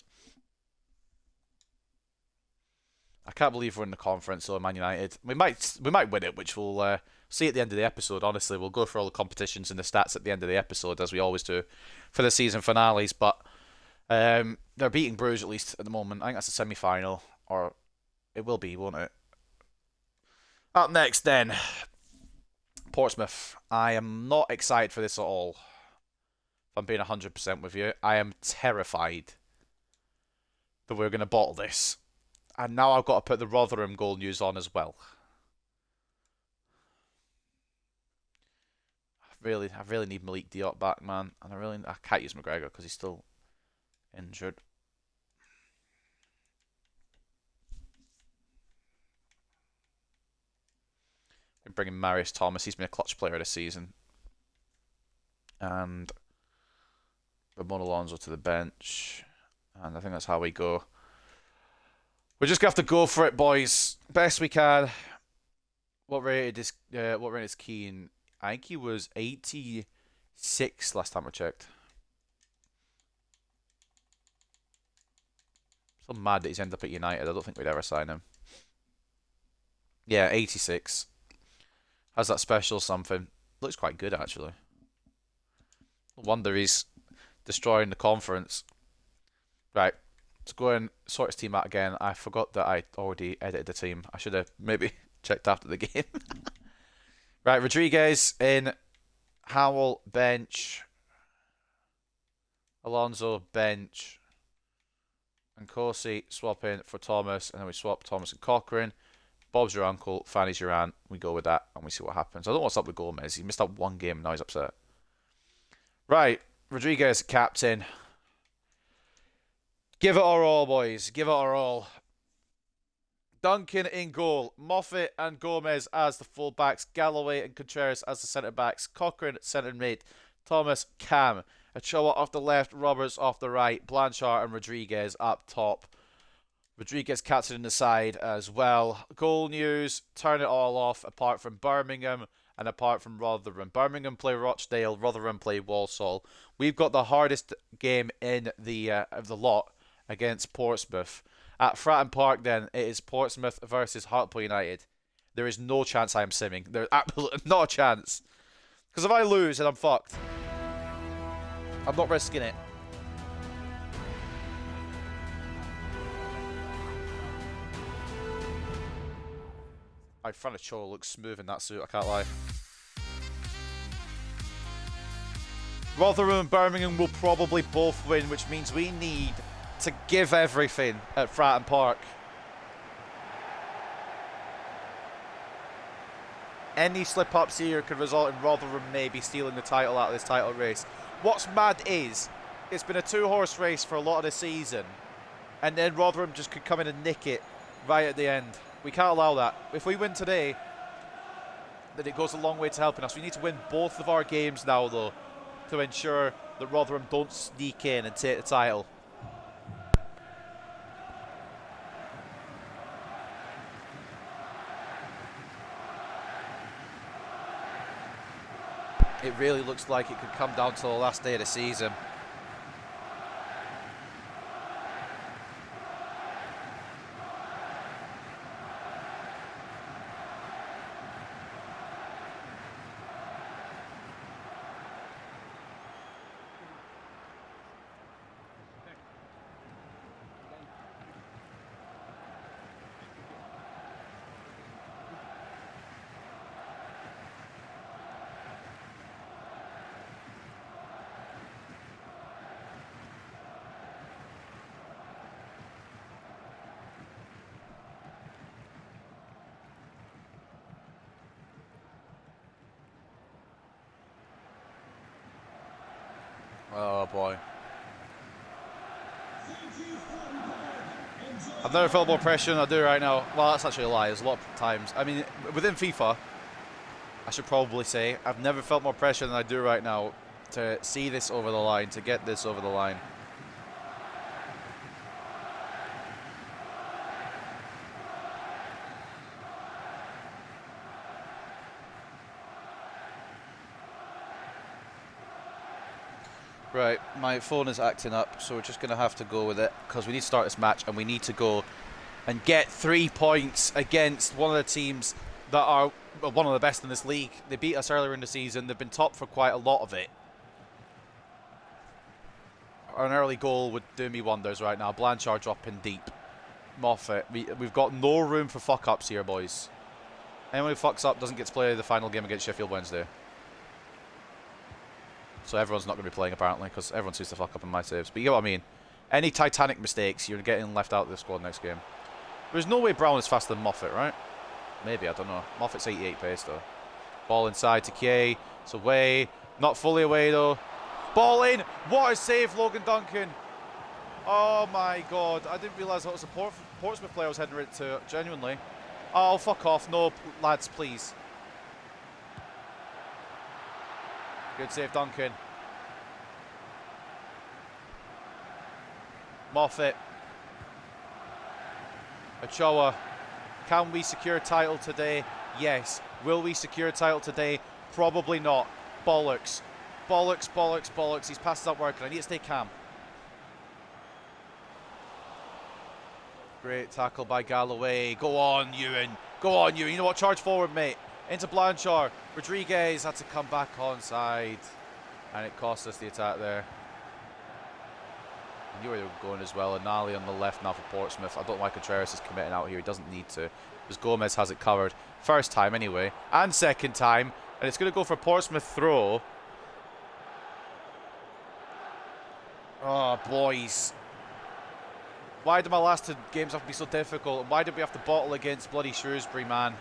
I can't believe we're in the conference, so Man United. We might win it, which we'll see at the end of the episode. Honestly, we'll go for all the competitions and the stats at the end of the episode, as we always do for the season finales. But they're beating Bruges at least at the moment. I think that's a semi-final, or it will be, won't it? Up next, then, Portsmouth. I am not excited for this at all. If I'm being 100% with you, I am terrified that we're going to bottle this. And now I've got to put the Rotherham goal news on as well. I really need Malik Diop back, man. And I can't use McGregor because he's still injured. We're bringing Marius Thomas. He's been a clutch player this season. And Ramon Alonso to the bench. And I think that's how we go. We're just gonna have to go for it, boys. Best we can. What rated is Keane? I think he was 86 last time I checked. So mad that he's ended up at United. I don't think we'd ever sign him. Yeah, 86. Has that special something. Looks quite good, actually. No wonder he's destroying the conference. Right, let's go and sort his team out again. I forgot that I already edited the team. I should have maybe checked after the game. Right, Rodriguez in, Howell bench, Alonso bench, and Corsi swap in for Thomas, and then we swap Thomas and Cochrane. Bob's your uncle, Fanny's your aunt. We go with that, and we see what happens. I don't know what's up with Gomez. He missed out one game, and now he's upset. Right, Rodriguez captain. Give it our all, boys. Give it our all. Duncan in goal. Moffat and Gomez as the full-backs. Galloway and Contreras as the centre-backs. Cochrane centre mid. Thomas, Cam. Ochoa off the left. Roberts off the right. Blanchard and Rodriguez up top. Rodriguez captain in the side as well. Goal news. Turn it all off apart from Birmingham and apart from Rotherham. Birmingham play Rochdale. Rotherham play Walsall. We've got the hardest game in the of the lot against Portsmouth. At Fratton Park, then, it is Portsmouth versus Hartlepool United. There is no chance I am simming. There's absolutely not a chance. Because if I lose, then I'm fucked. I'm not risking it. My front of Cho looks smooth in that suit, I can't lie. Rotherham and Birmingham will probably both win, which means we need to give everything at Fratton Park. Any slip-ups here could result in Rotherham maybe stealing the title out of this title race. What's mad is, it's been a two-horse race for a lot of the season, and then Rotherham just could come in and nick it right at the end. We can't allow that. If we win today, then it goes a long way to helping us. We need to win both of our games now, though, to ensure that Rotherham don't sneak in and take the title. It really looks like it could come down to the last day of the season. Oh boy. I've never felt more pressure than I do right now. Well, that's actually a lie. There's a lot of times. I mean, within FIFA, I should probably say, I've never felt more pressure than I do right now to see this over the line, to get this over the line. Right, my phone is acting up, so we're just going to have to go with it, because we need to start this match, and we need to go and get 3 points against one of the teams that are one of the best in this league. They beat us earlier in the season. They've been top for quite a lot of it. An early goal would do me wonders right now. Blanchard dropping deep. Moffat. We've got no room for fuck-ups here, boys. Anyone who fucks up doesn't get to play the final game against Sheffield Wednesday. So everyone's not going to be playing, apparently, because everyone seems to fuck up in my saves. But you get what I mean. Any Titanic mistakes, you're getting left out of the squad next game. There's no way Brown is faster than Moffat, right? Maybe, I don't know. Moffat's 88 pace, though. Ball inside to Kay. It's away. Not fully away, though. Ball in. What a save, Logan Duncan. Oh, my God. I didn't realise that was a Portsmouth player I was heading it to. Genuinely. Oh, fuck off. No, lads, please. Good save, Duncan. Moffat. Ochoa. Can we secure a title today? Yes. Will we secure a title today? Probably not. Bollocks. Bollocks, bollocks, bollocks. These passes aren't working. I need to stay calm. Great tackle by Galloway. Go on, Ewan. Go on, Ewan. You know what? Charge forward, mate. Into Blanchard. Rodriguez had to come back onside. And it cost us the attack there. I knew where they were going as well. And Nali on the left now for Portsmouth. I don't know why Contreras is committing out here. He doesn't need to. Because Gomez has it covered. First time anyway. And second time. And it's going to go for Portsmouth throw. Oh, boys. Why did my last two games have to be so difficult? And why did we have to bottle against bloody Shrewsbury, man?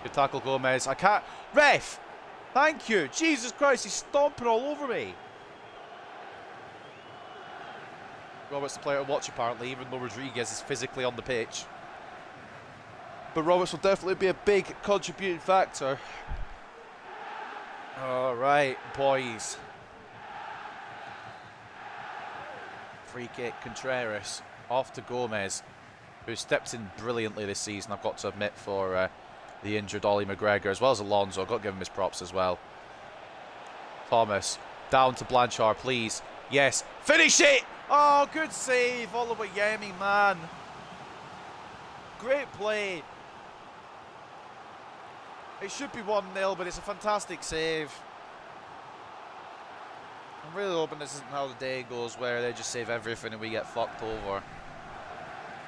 Good tackle, Gomez. I can't... Ref! Thank you. Jesus Christ, he's stomping all over me. Roberts the player to watch, apparently, even though Rodriguez is physically on the pitch. But Roberts will definitely be a big contributing factor. All right, boys. Free kick, Contreras. Off to Gomez, who stepped in brilliantly this season, I've got to admit, for the injured Ollie McGregor, as well as Alonso. I've got to give him his props as well. Thomas, down to Blanchard, please. Yes, finish it! Oh, good save, Oliver Yemi, man. Great play. It should be 1-0, but it's a fantastic save. I'm really hoping this isn't how the day goes, where they just save everything and we get fucked over.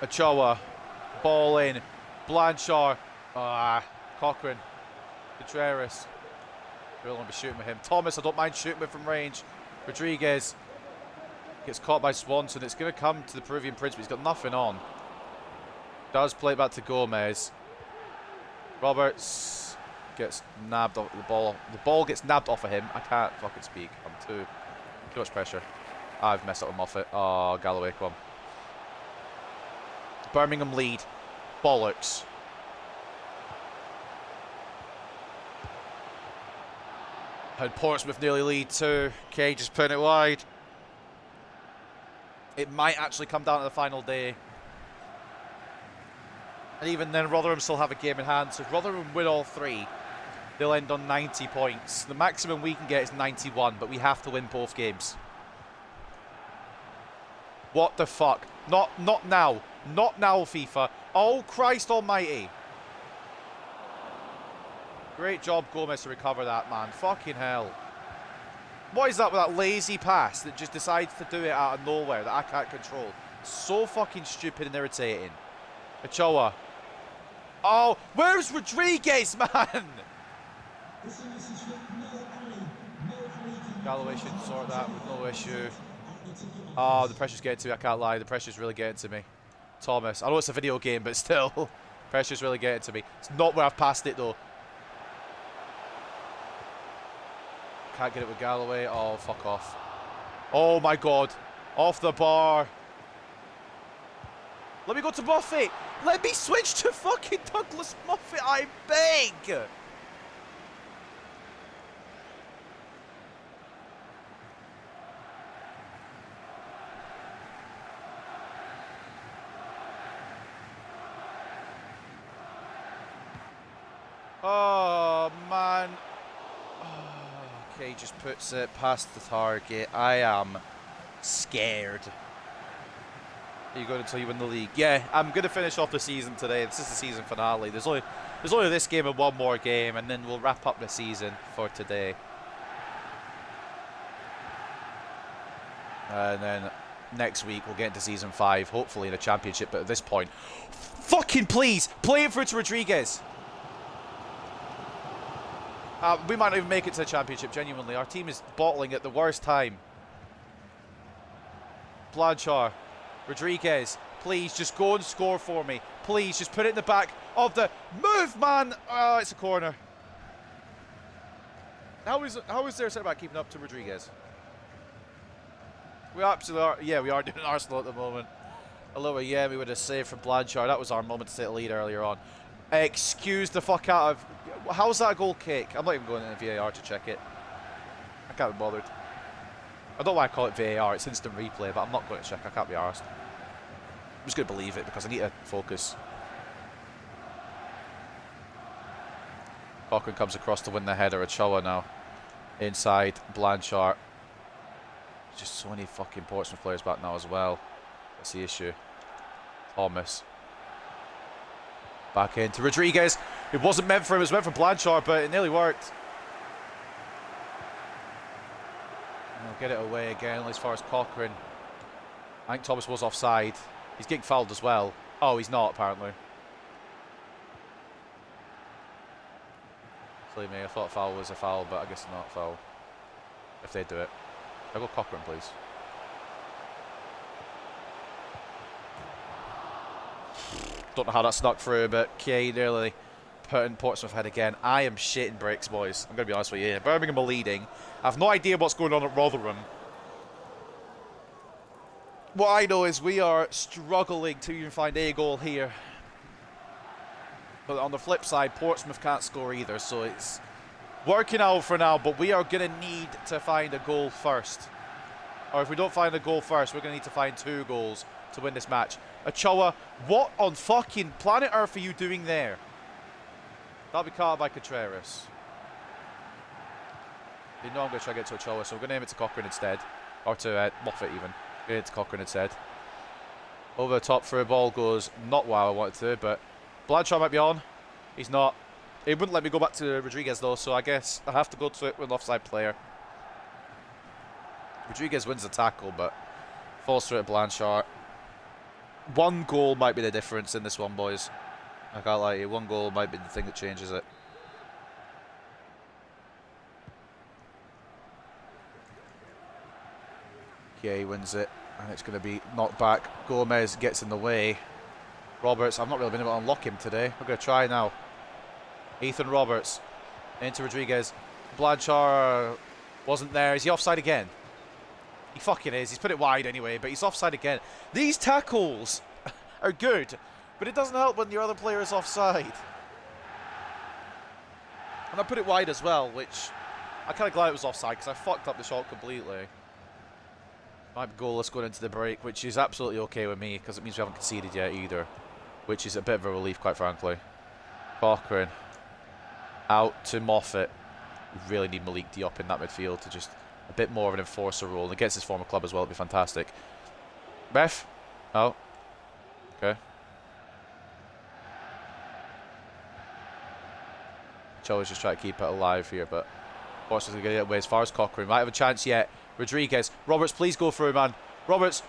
Ochoa, ball in, Blanchard, Cochrane, Contreras. Really want to be shooting with him. Thomas, I don't mind shooting with from range. Rodriguez gets caught by Swanson. It's going to come to the Peruvian Prince, but he's got nothing on. Does play it back to Gomez. Roberts gets nabbed off the ball. The ball gets nabbed off of him. I can't fucking speak. I'm too much pressure. I've messed up with Moffat. Oh, Galloway, come on. Birmingham lead. Bollocks. And Portsmouth nearly lead too. Cage just putting it wide. It might actually come down to the final day. And even then, Rotherham still have a game in hand. So if Rotherham win all three, they'll end on 90 points. The maximum we can get is 91, but we have to win both games. What the fuck? Not now. Not now, FIFA. Oh, Christ almighty. Great job, Gomez, to recover that, man. Fucking hell. What is that with that lazy pass that just decides to do it out of nowhere that I can't control? So fucking stupid and irritating. Ochoa. Oh, where's Rodriguez, man? Galloway should sort that with no issue. Oh, the pressure's getting to me, I can't lie. The pressure's really getting to me. Thomas. I know it's a video game, but still. Pressure's really getting to me. It's not where I've passed it, though. Can't get it with Galloway. Oh, fuck off. Oh, my God. Off the bar. Let me go to Moffat. Let me switch to fucking Douglas Moffat, I beg. Oh, man. Okay, just puts it past the target. I am scared. Are you going until you win the league? Yeah, I'm going to finish off the season today. This is the season finale. There's only this game and one more game, and then we'll wrap up the season for today. And then next week we'll get into season 5, hopefully in a championship. But at this point, fucking please, play it through to Rodriguez. We might not even make it to the championship, genuinely. Our team is bottling at the worst time. Blanchard. Rodriguez, please just go and score for me. Please just put it in the back of the move, man. Oh, it's a corner. How is their centre back keeping up to Rodriguez? We absolutely are. Yeah, we are doing Arsenal at the moment. Although, yeah, we would have saved from Blanchard. That was our moment to take the lead earlier on. Excuse the fuck out of. How's that a goal kick? I'm not even going into VAR to check it. I can't be bothered. I don't know why I call it VAR. It's instant replay, but I'm not going to check. I can't be arsed. I'm just going to believe it because I need to focus. Cochrane comes across to win the header. Ochoa now. Inside. Blanchard. Just so many fucking Portsmouth players back now as well. That's the issue. Thomas. Back into Rodriguez. It wasn't meant for him. It was meant for Blanchard, but it nearly worked. get it away again as far as Cochrane. I think Thomas was offside. He's getting fouled as well. Oh, he's not, apparently. Silly me, I thought foul was a foul, but I guess not a foul. If they do it. I'll go Cochrane, please. Don't know how that snuck through, but Kay nearly putting Portsmouth ahead again. I am shitting bricks, boys. I'm going to be honest with you. Birmingham are leading. I have no idea what's going on at Rotherham. What I know is we are struggling to even find a goal here. But on the flip side, Portsmouth can't score either, so it's working out for now, but we are going to need to find a goal first. Or if we don't find a goal first, we're going to need to find 2 goals to win this match. Ochoa, what on fucking planet Earth are you doing there? That'll be caught by Contreras. They know I'm going to try to get to Ochoa, so we're going to aim it to Cochrane instead. Or to Moffat even. Get it to Cochrane instead. Over the top for a ball goes not what I wanted to, but Blanchard might be on. He's not. He wouldn't let me go back to Rodriguez though, so I guess I have to go to it with an offside player. Rodriguez wins the tackle, but falls through to Blanchard. 1 goal might be the difference in this one, boys. I can't lie to you. 1 goal might be the thing that changes it. Yeah, he wins it, and it's going to be knocked back. Gomez gets in the way. Roberts, I've not really been able to unlock him today. I'm going to try now. Ethan Roberts into Rodriguez. Blanchard wasn't there. Is he offside again? He fucking is. He's put it wide anyway, but he's offside again. These tackles are good, but it doesn't help when your other player is offside. And I put it wide as well, which I'm kind of glad it was offside because I fucked up the shot completely. Might be goalless going into the break, which is absolutely okay with me because it means we haven't conceded yet either, which is a bit of a relief, quite frankly. Cochrane out to Moffat. We really need Malik Diop in that midfield to just a bit more of an enforcer role. And against his former club as well, it'd be fantastic. Ref? Oh. Okay. Cho's just trying to keep it alive here, but Portsmouth's going to get it away as far as Cochrane. Might have a chance yet. Rodriguez. Roberts, please go through, man. Roberts.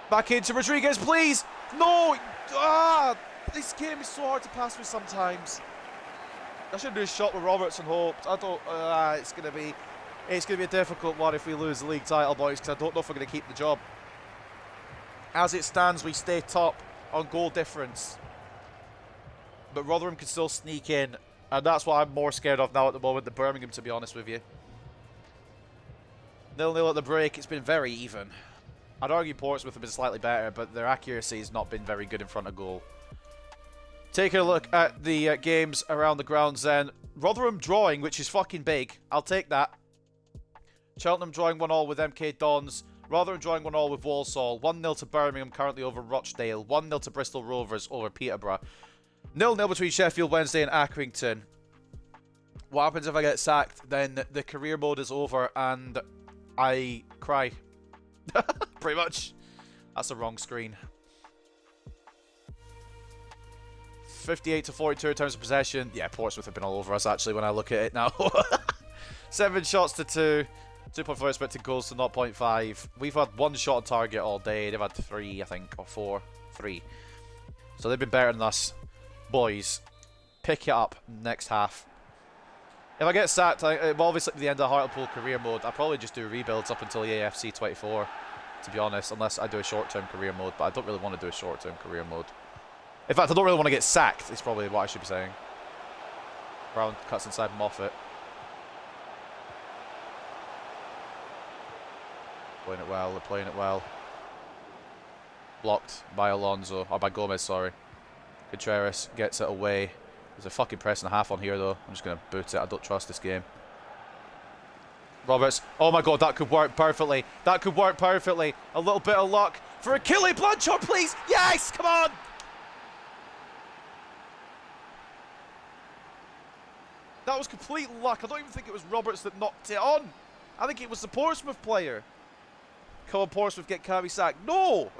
Back into Rodriguez, please. No. Ah, this game is so hard to pass with sometimes. I should do a shot with Roberts and hope. I don't. It's gonna be a difficult one if we lose the league title, boys, because I don't know if we're gonna keep the job. As it stands, we stay top on goal difference, but Rotherham can still sneak in, and that's what I'm more scared of now at the moment than Birmingham, to be honest with you. 0-0 at the break. It's been very even. I'd argue Portsmouth have been slightly better, but their accuracy has not been very good in front of goal. Taking a look at the games around the grounds then. Rotherham drawing, which is fucking big. I'll take that. Cheltenham drawing 1-1 with MK Dons. Rotherham drawing 1-1 with Walsall. 1-0 to Birmingham currently over Rochdale. 1-0 to Bristol Rovers over Peterborough. 0-0 between Sheffield Wednesday and Accrington. What happens if I get sacked? Then the career mode is over and I cry. Pretty much. That's the wrong screen. 58 to 42 in terms of possession. Yeah, Portsmouth have been all over us actually when I look at it now. 7 shots to 2. 2.4 expected goals to 0.5. We've had 1 shot on target all day. They've had 3, I think, or 4. 3. So they've been better than us. Boys, pick it up next half. If I get sacked, it'll obviously be the end of Hartlepool career mode. I'll probably just do rebuilds up until AFC 24, to be honest, unless I do a short-term career mode, but I don't really want to do a short-term career mode. In fact, I don't really want to get sacked, is probably what I should be saying. Brown cuts inside Moffat. Playing it well, they're playing it well. Blocked by Alonso, or by Gomez, sorry. Contreras gets it away. There's a fucking press and a half on here, though. I'm just going to boot it. I don't trust this game. Roberts. Oh my god, that could work perfectly. That could work perfectly. A little bit of luck for Achille Blanchard, please. Yes, come on. That was complete luck. I don't even think it was Roberts that knocked it on. I think it was the Portsmouth player. Come on, Portsmouth, can't be sacked. No!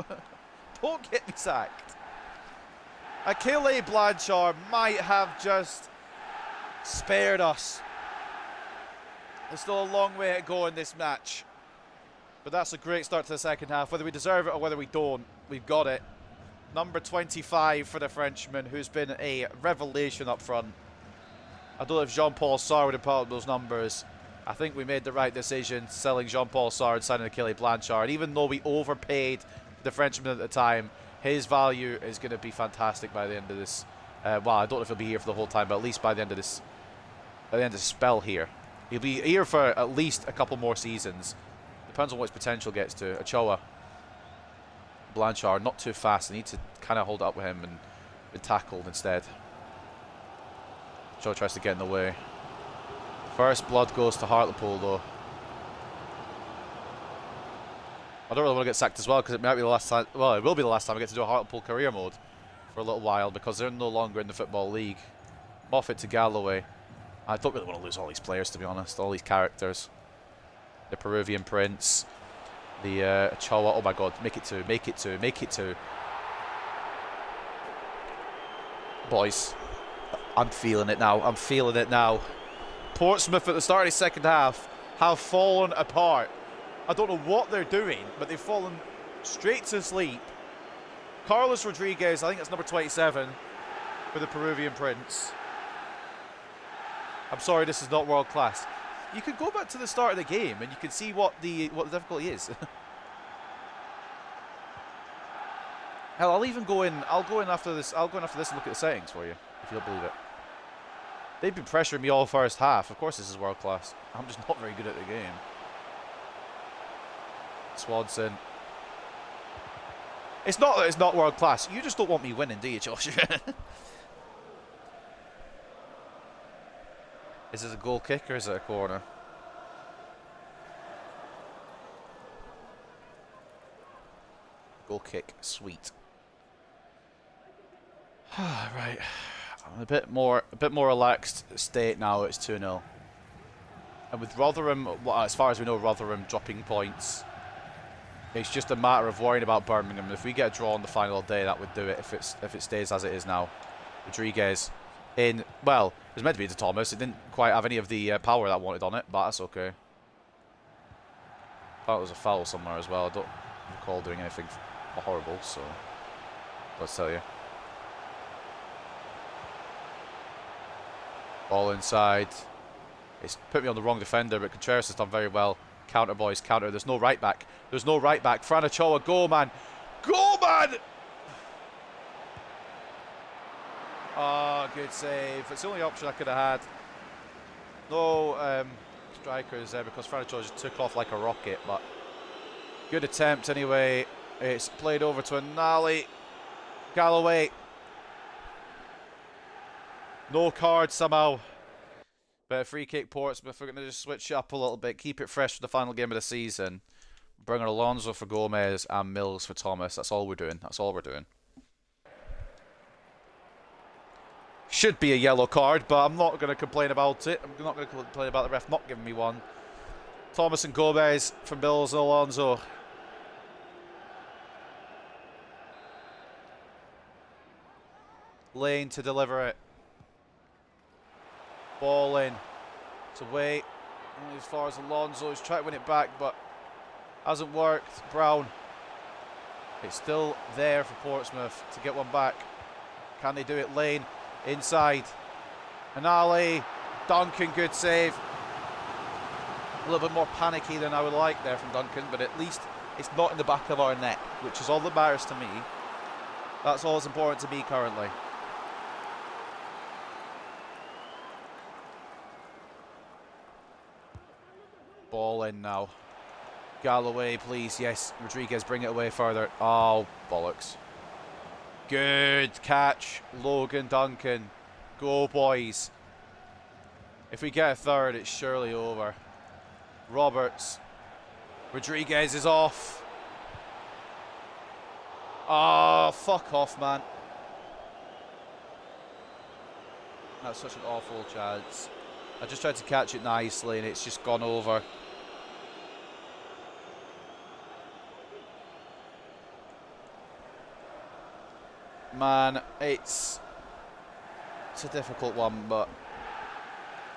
Don't get me sacked. Achille Blanchard might have just spared us. There's still a long way to go in this match. But that's a great start to the second half. Whether we deserve it or whether we don't, we've got it. Number 25 for the Frenchman, who's been a revelation up front. I don't know if Jean-Paul Sarr would have put up those numbers. I think we made the right decision selling Jean-Paul Sarr and signing Achille Blanchard. Even though we overpaid the Frenchman at the time, his value is going to be fantastic by the end of this. Well, I don't know if he'll be here for the whole time, but at least by the end of this, spell here, he'll be here for at least a couple more seasons. Depends on what his potential gets to. Ochoa, Blanchard, not too fast. I need to kind of hold up with him and be tackled instead. Ochoa tries to get in the way. First blood goes to Hartlepool though. I don't really want to get sacked as well because it might be the last time. Well, it will be the last time I get to do a Hartlepool career mode for a little while because they're no longer in the Football League. Moffat to Galloway. I don't really want to lose all these players, to be honest. All these characters. The Peruvian Prince. The Ochoa. Oh my god. Make it two. Make it two. Make it two. Boys. I'm feeling it now. I'm feeling it now. Portsmouth at the start of the second half have fallen apart. I don't know what they're doing, but they've fallen straight to sleep. Carlos Rodriguez, I think that's number 27 for the Peruvian Prince. I'm sorry, this is not world class. You could go back to the start of the game and you can see what the difficulty is. Hell, I'll even go in. I'll go in after this. I'll go in after this and look at the settings for you, if you'll believe it. They've been pressuring me all first half. Of course, this is world class. I'm just not very good at the game. Swanson. It's not that it's not world class. You just don't want me winning, do you, Josh? Is it a goal kick or is it a corner? Goal kick. Sweet. Right. I'm a bit more relaxed state now. It's 2-0. And with Rotherham, as far as we know, Rotherham dropping points, it's just a matter of worrying about Birmingham. If we get a draw on the final day, that would do it. If it stays as it is now. Rodriguez in. Well, it was meant to be to Thomas. It didn't quite have any of the power that I wanted on it, but that's okay. Thought it was a foul somewhere as well. I don't recall doing anything horrible, so let's tell you. Ball inside. It's put me on the wrong defender, but Contreras has done very well. Counter, boys, counter. There's no right back. There's no right back. Fran Ochoa, go, man. Go, man! Ah, oh, good save. It's the only option I could have had. No strikers there because Fran Ochoa just took off like a rocket, but good attempt anyway. It's played over to Anali. Galloway. No card somehow. But a free kick Portsmouth. We're going to just switch it up a little bit. Keep it fresh for the final game of the season. Bring on Alonso for Gomez and Mills for Thomas. That's all we're doing. That's all we're doing. Should be a yellow card, but I'm not going to complain about it. I'm not going to complain about the ref not giving me one. Thomas and Gomez for Mills and Alonso. Lane to deliver it. Ball in. It's away. Only as far as Alonso. He's trying to win it back, but hasn't worked. Brown. It's still there for Portsmouth to get one back. Can they do it? Lane. Inside. Anali. Duncan, good save. A little bit more panicky than I would like there from Duncan, but at least it's not in the back of our net, which is all that matters to me. That's all that's important to me currently. Ball in now. Galloway, please. Yes, Rodriguez, bring it away further. Oh, bollocks. Good catch, Logan Duncan. Go, boys. If we get a third, it's surely over. Roberts. Rodriguez is off. Oh, fuck off, man. That's such an awful chance. I just tried to catch it nicely and it's just gone over. Man, it's a difficult one, but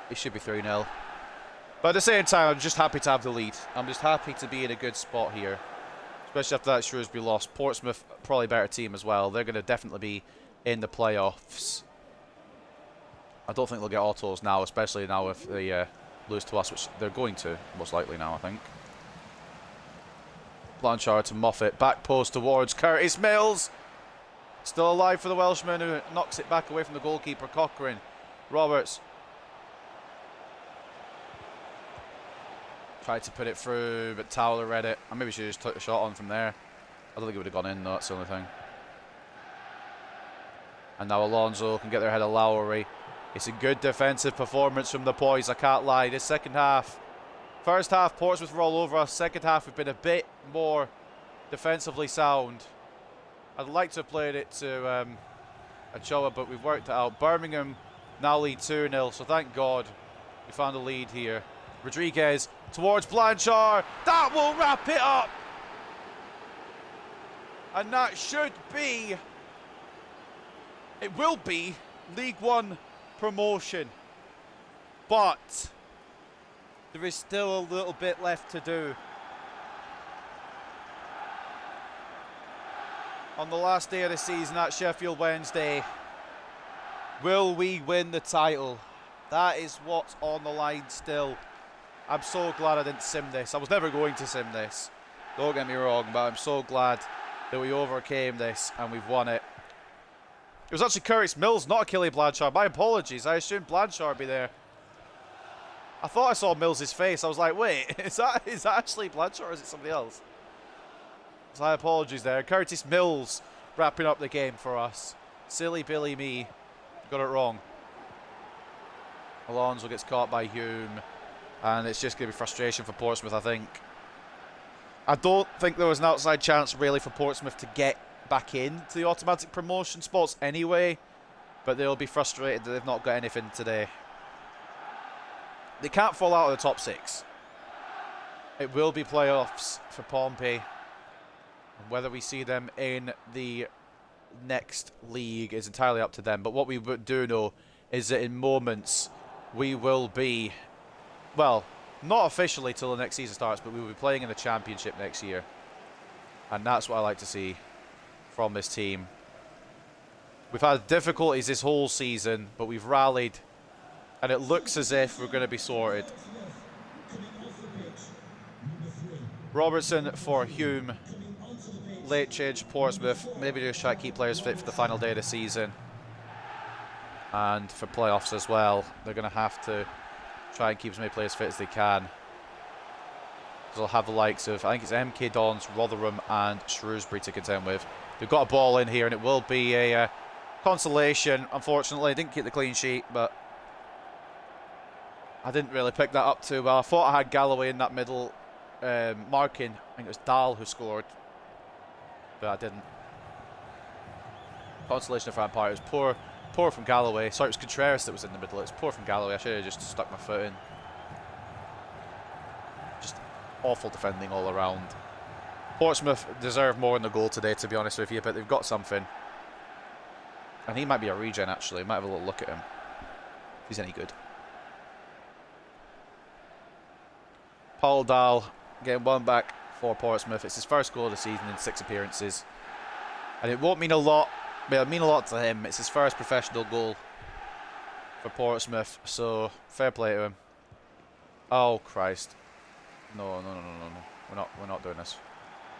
it should be 3-0. But at the same time, I'm just happy to have the lead. I'm just happy to be in a good spot here. Especially after that Shrewsbury loss. Portsmouth, probably better team as well. They're going to definitely be in the playoffs. I don't think they'll get autos now, especially now if they lose to us, which they're going to, most likely now, I think. Blanchard to Moffat. Back post towards Curtis Mills. Still alive for the Welshman, who knocks it back away from the goalkeeper, Cochrane. Roberts. Tried to put it through, but Towler read it. I maybe should have just took the shot on from there. I don't think it would have gone in, though. That's the only thing. And now Alonso can get there ahead of Lowry. It's a good defensive performance from the boys, I can't lie. This second half. First half, Portsmouth were all over us. Second half, we've been a bit more defensively sound. I'd like to have played it to Ochoa, but we've worked it out. Birmingham now lead 2-0, so thank God we found a lead here. Rodriguez towards Blanchard. That will wrap it up. And that should be, it will be League One promotion. But there is still a little bit left to do. On the last day of the season at Sheffield Wednesday, will we win the title? That is what's on the line still. I'm so glad I didn't sim this. I was never going to sim this. Don't get me wrong, but I'm so glad that we overcame this and we've won it. It was actually Curtis Mills, not Achille Blanchard. My apologies. I assumed Blanchard would be there. I thought I saw Mills' face. I was like, wait, is that actually Blanchard or is it somebody else? So my apologies there. Curtis Mills wrapping up the game for us. Silly Billy me. Got it wrong. Alonso gets caught by Hume. And it's just going to be frustration for Portsmouth, I think. I don't think there was an outside chance, really, for Portsmouth to get back into the automatic promotion spots anyway. But they'll be frustrated that they've not got anything today. They can't fall out of the top 6. It will be playoffs for Pompey. And whether we see them in the next league is entirely up to them. But what we do know is that in moments we will be... Well, not officially till the next season starts, but we will be playing in the Championship next year. And that's what I like to see from this team. We've had difficulties this whole season, but we've rallied. And it looks as if we're going to be sorted. Robertson for Hume. Late change Portsmouth. Maybe just try to keep players fit for the final day of the season. And for playoffs as well. They're going to have to try and keep as many players fit as they can. They'll have the likes of, I think it's MK Dons, Rotherham and Shrewsbury to contend with. They've got a ball in here and it will be a consolation. Unfortunately, I didn't keep the clean sheet, but I didn't really pick that up too well. I thought I had Galloway in that middle marking. I think it was Dahl who scored, but I didn't. Consolation for Empire. It was poor from Galloway. Sorry, it was Contreras that was in the middle. It was poor from Galloway. I should have just stuck my foot in. Just awful defending all around. Portsmouth deserve more in the goal today, to be honest with you, but they've got something. And he might be a regen, actually. Might have a little look at him. If he's any good. Paul Dahl getting one back for Portsmouth. It's his first goal of the season in 6 appearances. And it won't mean a lot, but it'll mean a lot to him. It's his first professional goal for Portsmouth, so fair play to him. Oh, Christ. No. We're not doing this.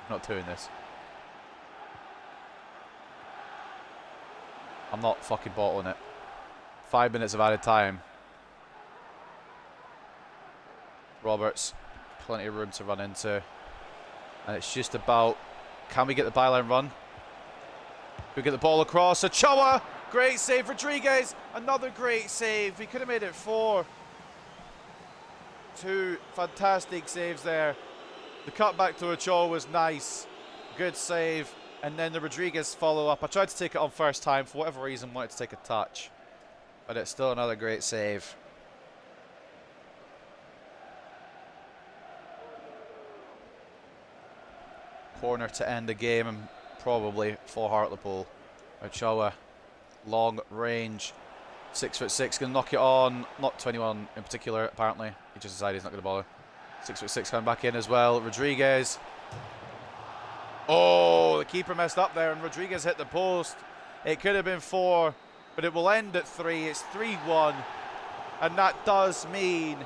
We're not doing this. I'm not fucking bottling it. 5 minutes of added time. Roberts, plenty of room to run into. And it's just about, can we get the byline run? We get the ball across. Ochoa, great save. Rodriguez, another great save. We could have made it 4. 2 fantastic saves there. The cutback to Ochoa was nice. Good save. And then the Rodriguez follow-up. I tried to take it on first time. For whatever reason, wanted to take a touch. But it's still another great save. Corner to end the game, and probably for Hartlepool. Ochoa, long range 6'6", going to knock it on. Not 21 in particular, apparently. He just decided he's not going to bother. 6'6" coming back in as well. Rodriguez. Oh, the keeper messed up there, and Rodriguez hit the post. It could have been 4, but it will end at 3. It's 3-1, and that does mean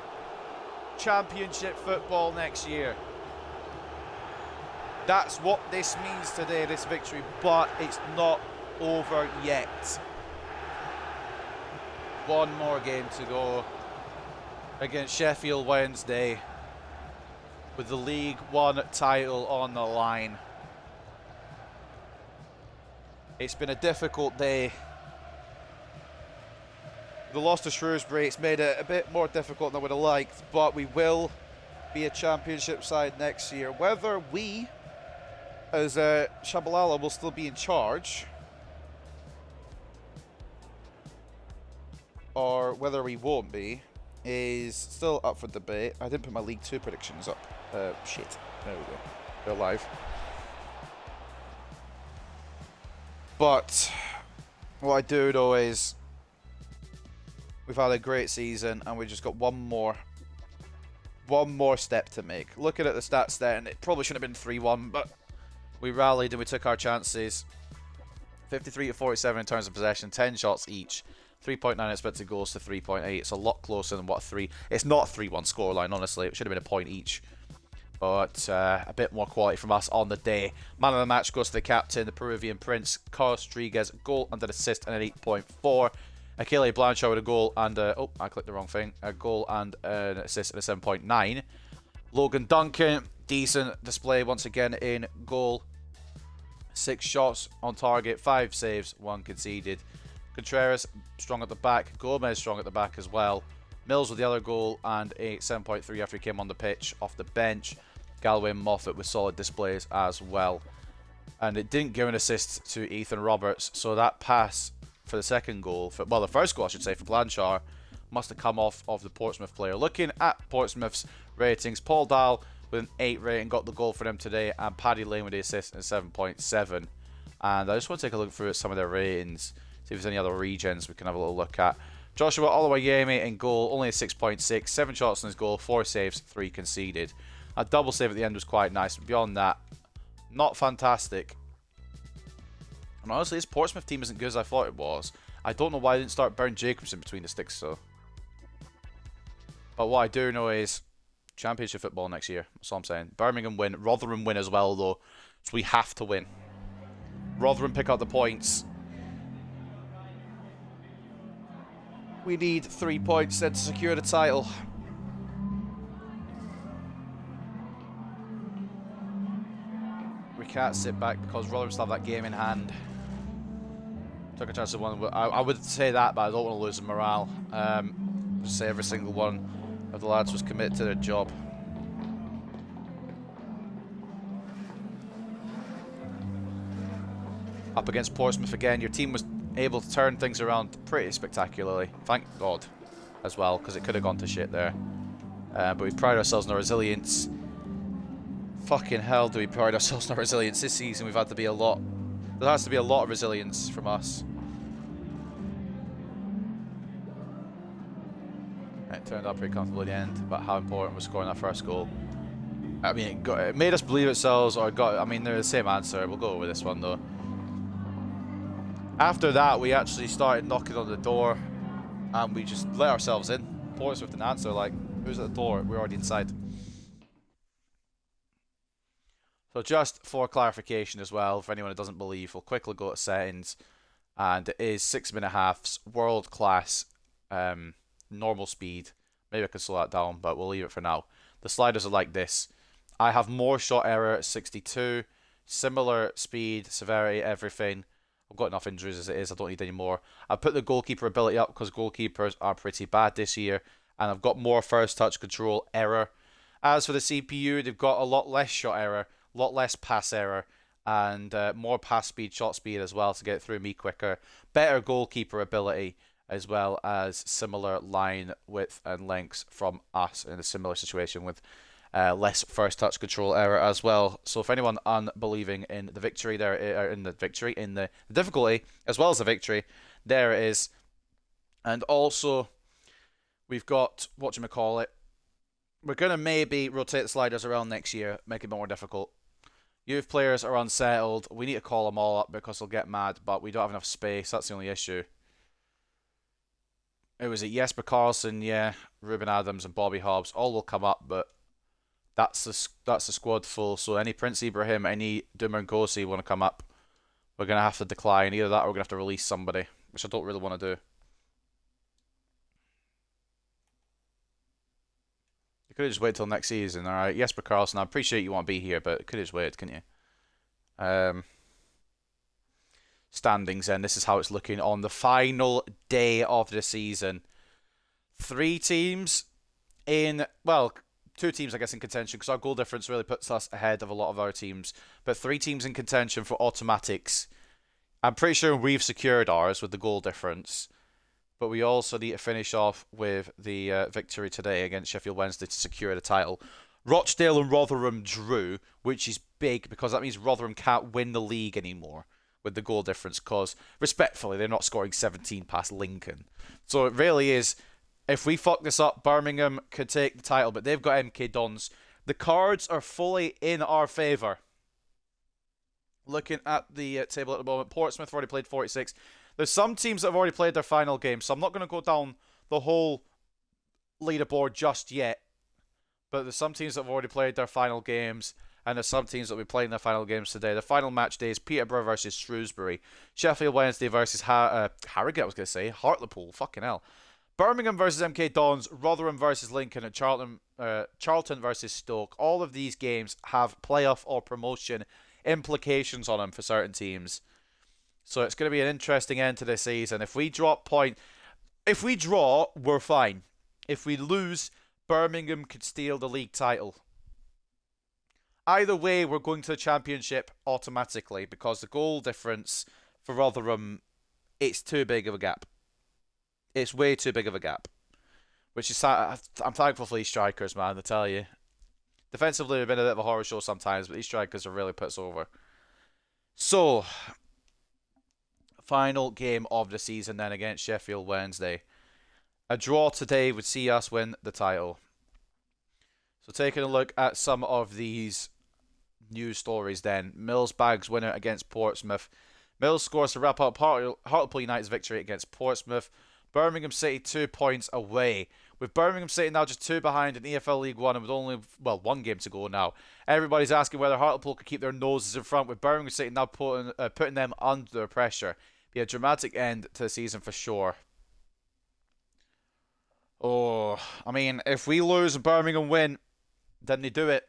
championship football next year. That's what this means today, this victory, but it's not over yet. One more game to go against Sheffield Wednesday with the League One title on the line. It's been a difficult day. The loss to Shrewsbury, it's made it a bit more difficult than I would have liked, but we will be a championship side next year. Whether we, as Shabalala, will still be in charge, or whether we won't be, is still up for debate. I didn't put my League 2 predictions up. Shit. There we go. They're live. But what I do know is we've had a great season, and we've just got one more step to make. Looking at the stats there, and it probably shouldn't have been 3-1, but we rallied and we took our chances. 53 to 47 in terms of possession, 10 shots each. 3.9 expected goals to 3.8. It's a lot closer than what a 3. It's not a 3-1 scoreline, honestly. It should have been a point each. But a bit more quality from us on the day. Man of the match goes to the captain, the Peruvian Prince, Carlos Rodriguez, goal and an assist and an 8.4. Achille Blanchard with a goal and oh, I clicked the wrong thing. A goal and an assist and a 7.9. Logan Duncan, decent display once again in goal. 6 shots on target, 5 saves, 1 conceded. Contreras strong at the back, Gomez strong at the back as well. Mills with the other goal and a 7.3 after he came on the pitch off the bench. Galloway and Moffat with solid displays as well. And it didn't give an assist to Ethan Roberts, so that pass for the second goal, well, the first goal I should say for Blanchard, must have come off of the Portsmouth player. Looking at Portsmouth's ratings, Paul Dahl with an 8 rating got the goal for them today, and Paddy Lane with the assist and 7.7. And I just want to take a look through at some of their ratings, see if there's any other regions we can have a little look at. Joshua Oluwayemi in goal, only a 6.6, 7 shots on his goal, 4 saves, 3 conceded. A double save at the end was quite nice, but beyond that, not fantastic. And honestly, this Portsmouth team isn't good as I thought it was. I don't know why I didn't start Bernd Jacobson between the sticks, though. But what I do know is championship football next year. That's all I'm saying. Birmingham win, Rotherham win as well, though. So we have to win. Rotherham pick up the points. We need 3 points then to secure the title. We can't sit back because Rotherham still have that game in hand. Took a chance of one. I would say that, but I don't want to lose the morale. Just say every single one of the lads was committed to their job. Up against Portsmouth again. Your team was able to turn things around pretty spectacularly. Thank God as well, because it could have gone to shit there. But we pride ourselves on our resilience. Fucking hell do we pride ourselves on our resilience. This season we've had to be a lot. There has to be a lot of resilience from us. It turned out pretty comfortable at the end, but how important was scoring that first goal? I mean, it made us believe ourselves, or I mean, they're the same answer. We'll go with this one though. After that, we actually started knocking on the door, and we just let ourselves in. Portsmouth didn't answer, like, who's at the door? We're already inside. So just for clarification as well, for anyone who doesn't believe, we'll quickly go to settings, and it is 6-minute halves, world class, normal speed. Maybe I can slow that down, but we'll leave it for now. The sliders are like this. I have more shot error at 62, similar speed, severity, everything. I've got enough injuries as it is, I don't need any more. I've put the goalkeeper ability up because goalkeepers are pretty bad this year, and I've got more first touch control error. As for the CPU, they've got a lot less shot error, a lot less pass error, and more pass speed, shot speed as well to get through me quicker. Better goalkeeper ability, as well as similar line width and lengths from us in a similar situation with less first touch control error as well. So if anyone unbelieving in the victory, in the difficulty as well as the victory, there it is. And also, we've got, whatchamacallit, we're going to maybe rotate the sliders around next year, make it more difficult. Youth players are unsettled. We need to call them all up because they'll get mad, but we don't have enough space. That's the only issue. It was Jesper Karlsson, yeah, Ruben Adams and Bobby Hobbs. All will come up, but that's the squad full. So any Prince Ibrahim, any Dummer and Kosi want to come up, we're going to have to decline. Either that or we're going to have to release somebody, which I don't really want to do. You could have just waited till next season, alright? Jesper Karlsson, I appreciate you want to be here, but could have just waited, couldn't you? Standings then. This is how it's looking on the final day of the season. 3 teams in, well, 2 teams I guess in contention because our goal difference really puts us ahead of a lot of our teams. But 3 teams in contention for automatics. I'm pretty sure we've secured ours with the goal difference. But we also need to finish off with the victory today against Sheffield Wednesday to secure the title. Rochdale and Rotherham drew, which is big because that means Rotherham can't win the league anymore with the goal difference because, respectfully, they're not scoring 17 past Lincoln. So it really is, if we fuck this up, Birmingham could take the title, but they've got MK Dons. The cards are fully in our favour. Looking at the table at the moment, Portsmouth have already played 46. There's some teams that have already played their final game, so I'm not going to go down the whole leaderboard just yet. But there's some teams that have already played their final games, and there's some teams that will be playing their final games today. The final match day is Peterborough versus Shrewsbury. Sheffield Wednesday versus Harrogate, I was going to say. Hartlepool, fucking hell. Birmingham versus MK Dons. Rotherham versus Lincoln. And Charlton versus Stoke. All of these games have playoff or promotion implications on them for certain teams. So it's going to be an interesting end to this season. If we draw, we're fine. If we lose, Birmingham could steal the league title. Either way, we're going to the championship automatically because the goal difference for Rotherham, it's too big of a gap. It's way too big of a gap. Which is, I'm thankful for these strikers, man, I tell you. Defensively, they've been a bit of a horror show sometimes, but these strikers have really put us over. So, final game of the season then against Sheffield Wednesday. A draw today would see us win the title. So taking a look at some of these news stories then. Mills bags winner against Portsmouth. Mills scores to wrap up Hartlepool United's victory against Portsmouth. Birmingham City 2 points away. With Birmingham City now just 2 behind in EFL League 1 and with only, 1 game to go now. Everybody's asking whether Hartlepool could keep their noses in front with Birmingham City now putting them under pressure. Be a dramatic end to the season for sure. Oh, I mean, if we lose and Birmingham win, then they do it.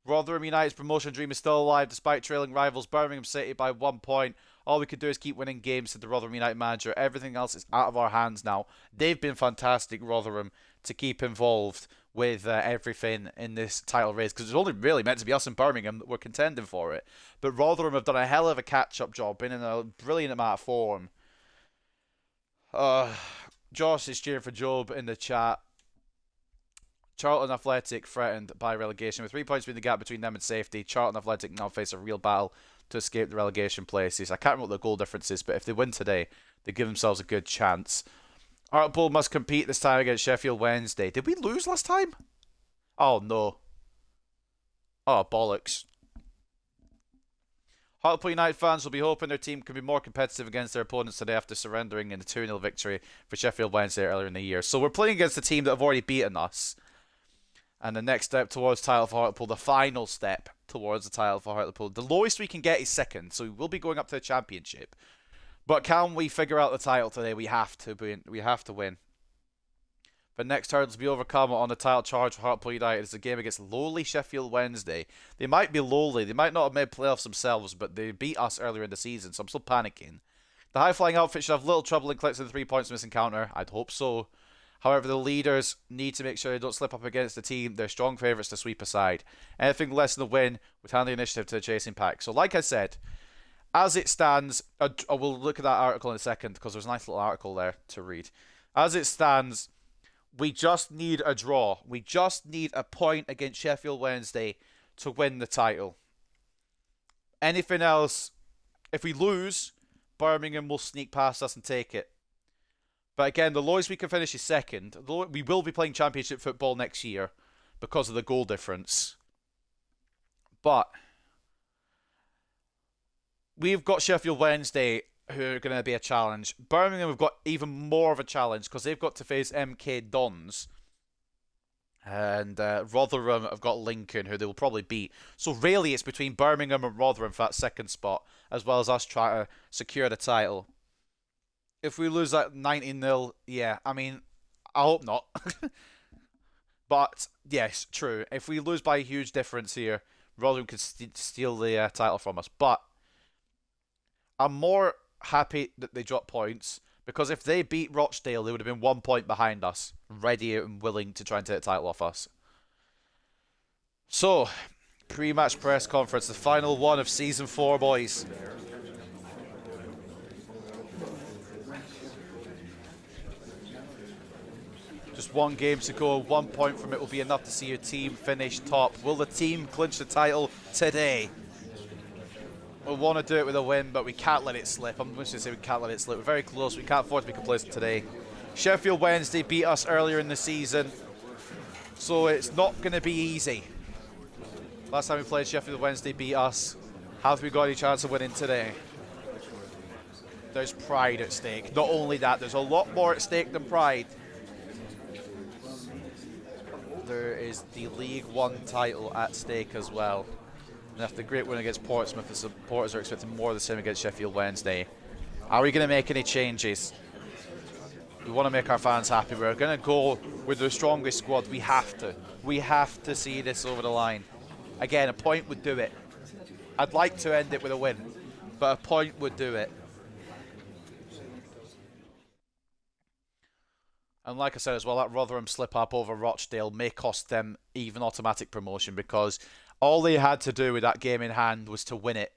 Rotherham United's promotion dream is still alive despite trailing rivals Birmingham City by 1 point. All we could do is keep winning games, said the Rotherham United manager. Everything else is out of our hands now. They've been fantastic, Rotherham, to keep involved with everything in this title race because it's only really meant to be us and Birmingham that were contending for it. But Rotherham have done a hell of a catch-up job, been in a brilliant amount of form. Josh is cheering for Job in the chat. Charlton Athletic threatened by relegation. With 3 points being the gap between them and safety, Charlton Athletic now face a real battle to escape the relegation places. I can't remember what the goal difference is, but if they win today, they give themselves a good chance. Hartlepool must compete this time against Sheffield Wednesday. Did we lose last time? Oh, no. Oh, bollocks. Hartlepool United fans will be hoping their team can be more competitive against their opponents today after surrendering in the 2-0 victory for Sheffield Wednesday earlier in the year. So we're playing against a team that have already beaten us. And the next step towards title for Hartlepool, the final step towards the title for Hartlepool. The lowest we can get is second, so we will be going up to the championship. But can we figure out the title today? We have to win. We have to win. The next hurdles to be overcome on the title charge for Hartlepool United is a game against lowly Sheffield Wednesday. They might be lowly. They might not have made playoffs themselves, but they beat us earlier in the season, so I'm still panicking. The high-flying outfit should have little trouble in collecting the 3 points from this encounter. I'd hope so. However, the leaders need to make sure they don't slip up against the team they're strong favourites to sweep aside. Anything less than a win would hand the initiative to the chasing pack. So like I said, as it stands, I will look at that article in a second because there's a nice little article there to read. As it stands, we just need a draw. We just need a point against Sheffield Wednesday to win the title. Anything else, if we lose, Birmingham will sneak past us and take it. But again, the lowest we can finish is second. We will be playing Championship football next year because of the goal difference. But we've got Sheffield Wednesday, who are going to be a challenge. Birmingham have got even more of a challenge because they've got to face MK Dons. And Rotherham have got Lincoln, who they will probably beat. So really it's between Birmingham and Rotherham for that second spot, as well as us trying to secure the title. If we lose that 19-0, yeah, I mean, I hope not. But, yes, true. If we lose by a huge difference here, Rotherham could steal the title from us. But I'm more happy that they dropped points, because if they beat Rochdale, they would have been 1 point behind us, ready and willing to try and take the title off us. So, pre-match press conference, the final one of Season 4, boys. Just one game to go. 1 point from it will be enough to see your team finish top. Will the team clinch the title today? We want to do it with a win, but we can't let it slip. I'm going to say we can't let it slip. We're very close. We can't afford to be complacent today. Sheffield Wednesday beat us earlier in the season, so it's not going to be easy. Last time we played, Sheffield Wednesday beat us. Have we got any chance of winning today? There's pride at stake. Not only that, there's a lot more at stake than pride. There is the League One title at stake as well. And after the great win against Portsmouth, the supporters are expecting more of the same against Sheffield Wednesday. Are we going to make any changes? We want to make our fans happy. We're going to go with the strongest squad. We have to. We have to see this over the line. Again, a point would do it. I'd like to end it with a win, but a point would do it. And like I said as well, that Rotherham slip-up over Rochdale may cost them even automatic promotion, because all they had to do with that game in hand was to win it.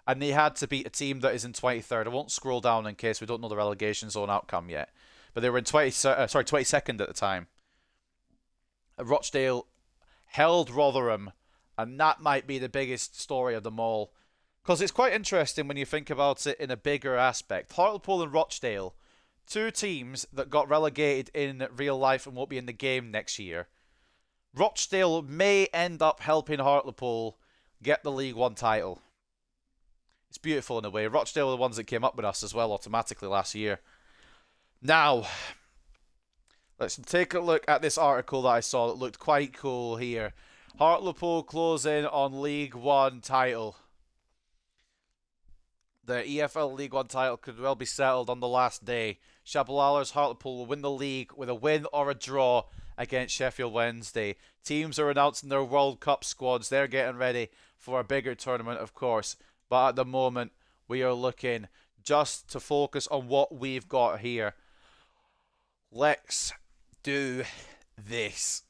And they had to beat a team that is in 23rd. I won't scroll down in case we don't know the relegation zone outcome yet. But they were in 22nd at the time. Rochdale held Rotherham, and that might be the biggest story of them all. Because it's quite interesting when you think about it in a bigger aspect. Hartlepool and Rochdale, two teams that got relegated in real life and won't be in the game next year. Rochdale may end up helping Hartlepool get the League One title. It's beautiful in a way. Rochdale are the ones that came up with us as well automatically last year. Now, let's take a look at this article that I saw that looked quite cool here. Hartlepool close in on League One title. The EFL League One title could well be settled on the last day. Shabalala's Hartlepool will win the league with a win or a draw against Sheffield Wednesday. Teams are announcing their World Cup squads. They're getting ready for a bigger tournament, of course. But at the moment, we are looking just to focus on what we've got here. Let's do this.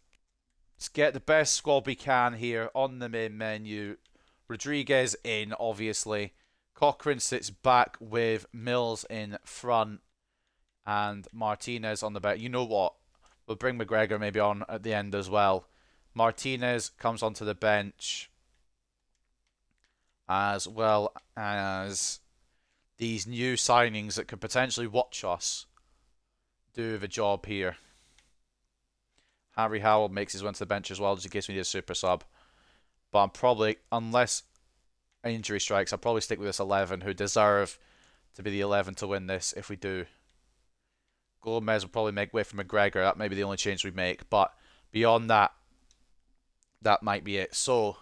Let's get the best squad we can here on the main menu. Rodriguez in, obviously. Cochrane sits back with Mills in front and Martinez on the back. You know what? We'll bring McGregor maybe on at the end as well. Martinez comes onto the bench, as well as these new signings that could potentially watch us do the job here. Harry Howell makes his way to the bench as well, just in case we need a super sub. But I'm probably, unless injury strikes, I'll probably stick with this 11, who deserve to be the 11 to win this if we do. Gomez will probably make way for McGregor. That may be the only change we make. But beyond that, that might be it. So,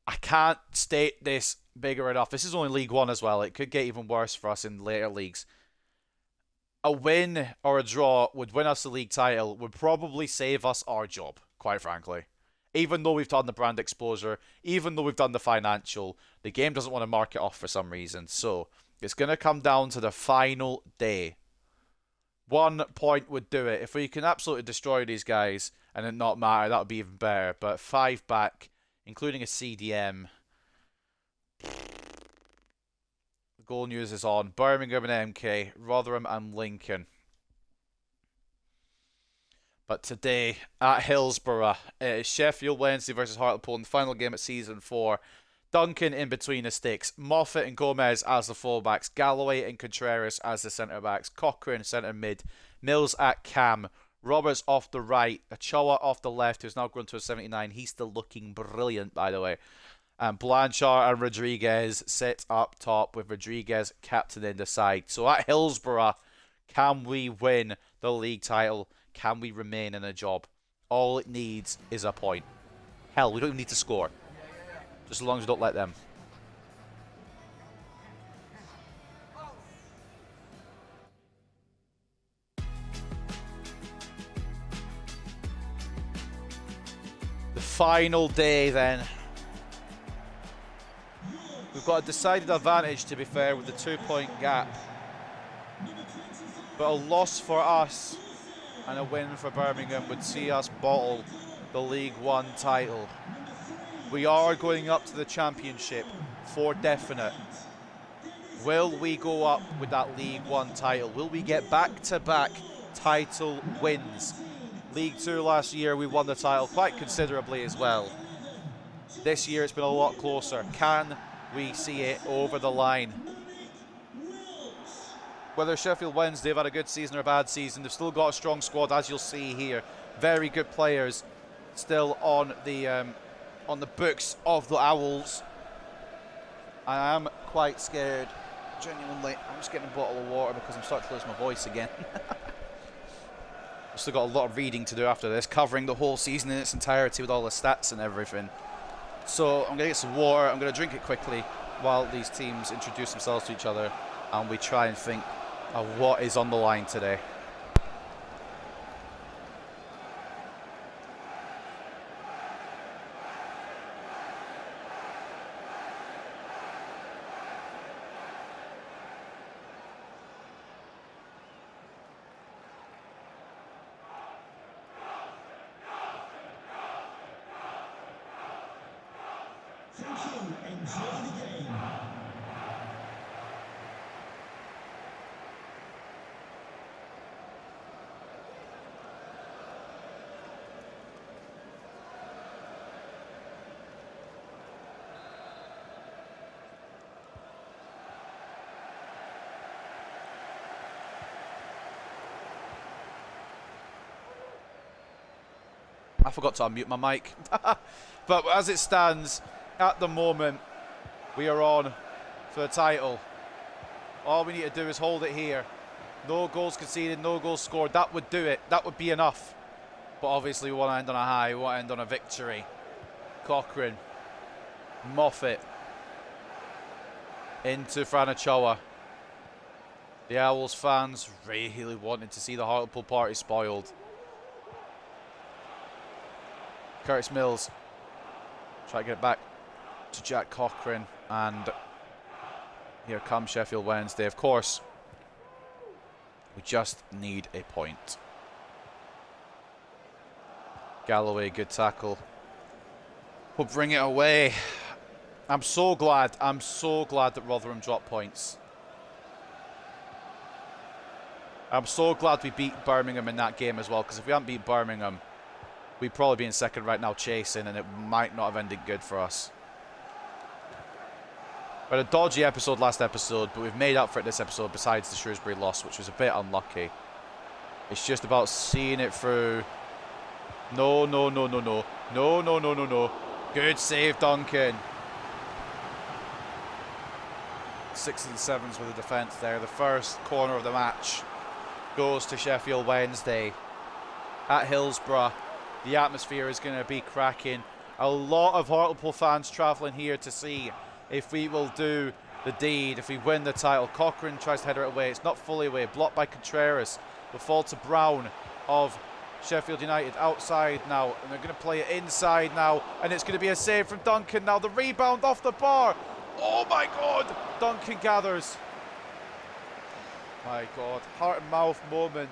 I can't state this bigger enough. This is only League One as well. It could get even worse for us in later leagues. A win or a draw would win us the league title, would probably save us our job, quite frankly. Even though we've done the brand exposure, even though we've done the financial, the game doesn't want to mark it off for some reason. So, it's going to come down to the final day. 1 point would do it. If we can absolutely destroy these guys and it not matter, that would be even better. But 5 back, including a CDM. The goal news is on. Birmingham and MK, Rotherham and Lincoln. But today, at Hillsborough, it is Sheffield Wednesday versus Hartlepool in the final game at Season 4. Duncan in between the sticks, Moffat and Gomez as the fullbacks, Galloway and Contreras as the centre-backs, Cochrane centre mid, Mills at cam, Roberts off the right, Ochoa off the left, who's now grown to a 79. He's still looking brilliant, by the way. And Blanchard and Rodriguez sit up top with Rodriguez captaining the side. So at Hillsborough, can we win the league title? Can we remain in a job? All it needs is a point. Hell, we don't even need to score. Just as long as we don't let them. The final day then. We've got a decided advantage, to be fair, with the 2-point gap. But a loss for us and a win for Birmingham would see us bottle the League One title. We are going up to the Championship for definite. Will we go up with that League One title? Will we get back-to-back title wins? League Two last year, we won the title quite considerably as well. This year, it's been a lot closer. Can we see it over the line? Whether Sheffield Wednesday have had a good season or a bad season, they've still got a strong squad, as you'll see here. Very good players still on the books of the Owls. I am quite scared, genuinely. I'm just getting a bottle of water because I'm starting to lose my voice again. I've still got a lot of reading to do after this, covering the whole season in its entirety with all the stats and everything. So I'm going to get some water, I'm going to drink it quickly while these teams introduce themselves to each other and we try and think of what is on the line today. I forgot to unmute my mic. But as it stands, at the moment, we are on for the title. All we need to do is hold it here. No goals conceded, no goals scored. That would do it. That would be enough. But obviously we want to end on a high. We want to end on a victory. Cochrane. Moffat. Into Fran Ochoa. The Owls fans really wanted to see the Hartlepool party spoiled. Curtis Mills. Try to get it back to Jack Cochrane. And here comes Sheffield Wednesday. Of course, we just need a point. Galloway, good tackle. We'll bring it away. I'm so glad that Rotherham dropped points. I'm so glad we beat Birmingham in that game as well, because if we hadn't beat Birmingham, we'd probably be in second right now chasing, and it might not have ended good for us. We had a dodgy episode last episode, but we've made up for it this episode besides the Shrewsbury loss, which was a bit unlucky. It's just about seeing it through. No, no, no, no, no. No, no, no, no, no. Good save, Duncan. 6s and 7s with the defence there. The first corner of the match goes to Sheffield Wednesday at Hillsborough. The atmosphere is going to be cracking. A lot of Hartlepool fans travelling here to see if we will do the deed, if we win the title. Cochrane tries to header it away. It's not fully away. Blocked by Contreras. The fall to Brown of Sheffield United outside now. And they're going to play it inside now. And it's going to be a save from Duncan now. The rebound off the bar. Oh my God. Duncan gathers. My God. Heart and mouth moment.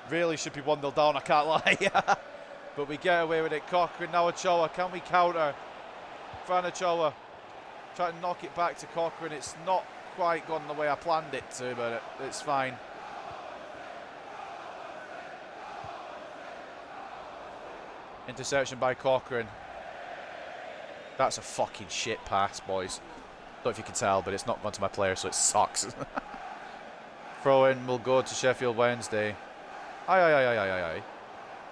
Really should be 1-0 down, I can't lie. But we get away with it. Cochrane now Ochoa. Can we counter? Fran Ochoa trying to knock it back to Cochrane. It's not quite gone the way I planned it to, but it's fine. Interception by Cochrane. That's a fucking shit pass, boys. Don't know if you can tell, but it's not gone to my player, so it sucks. Throw in will go to Sheffield Wednesday. Aye.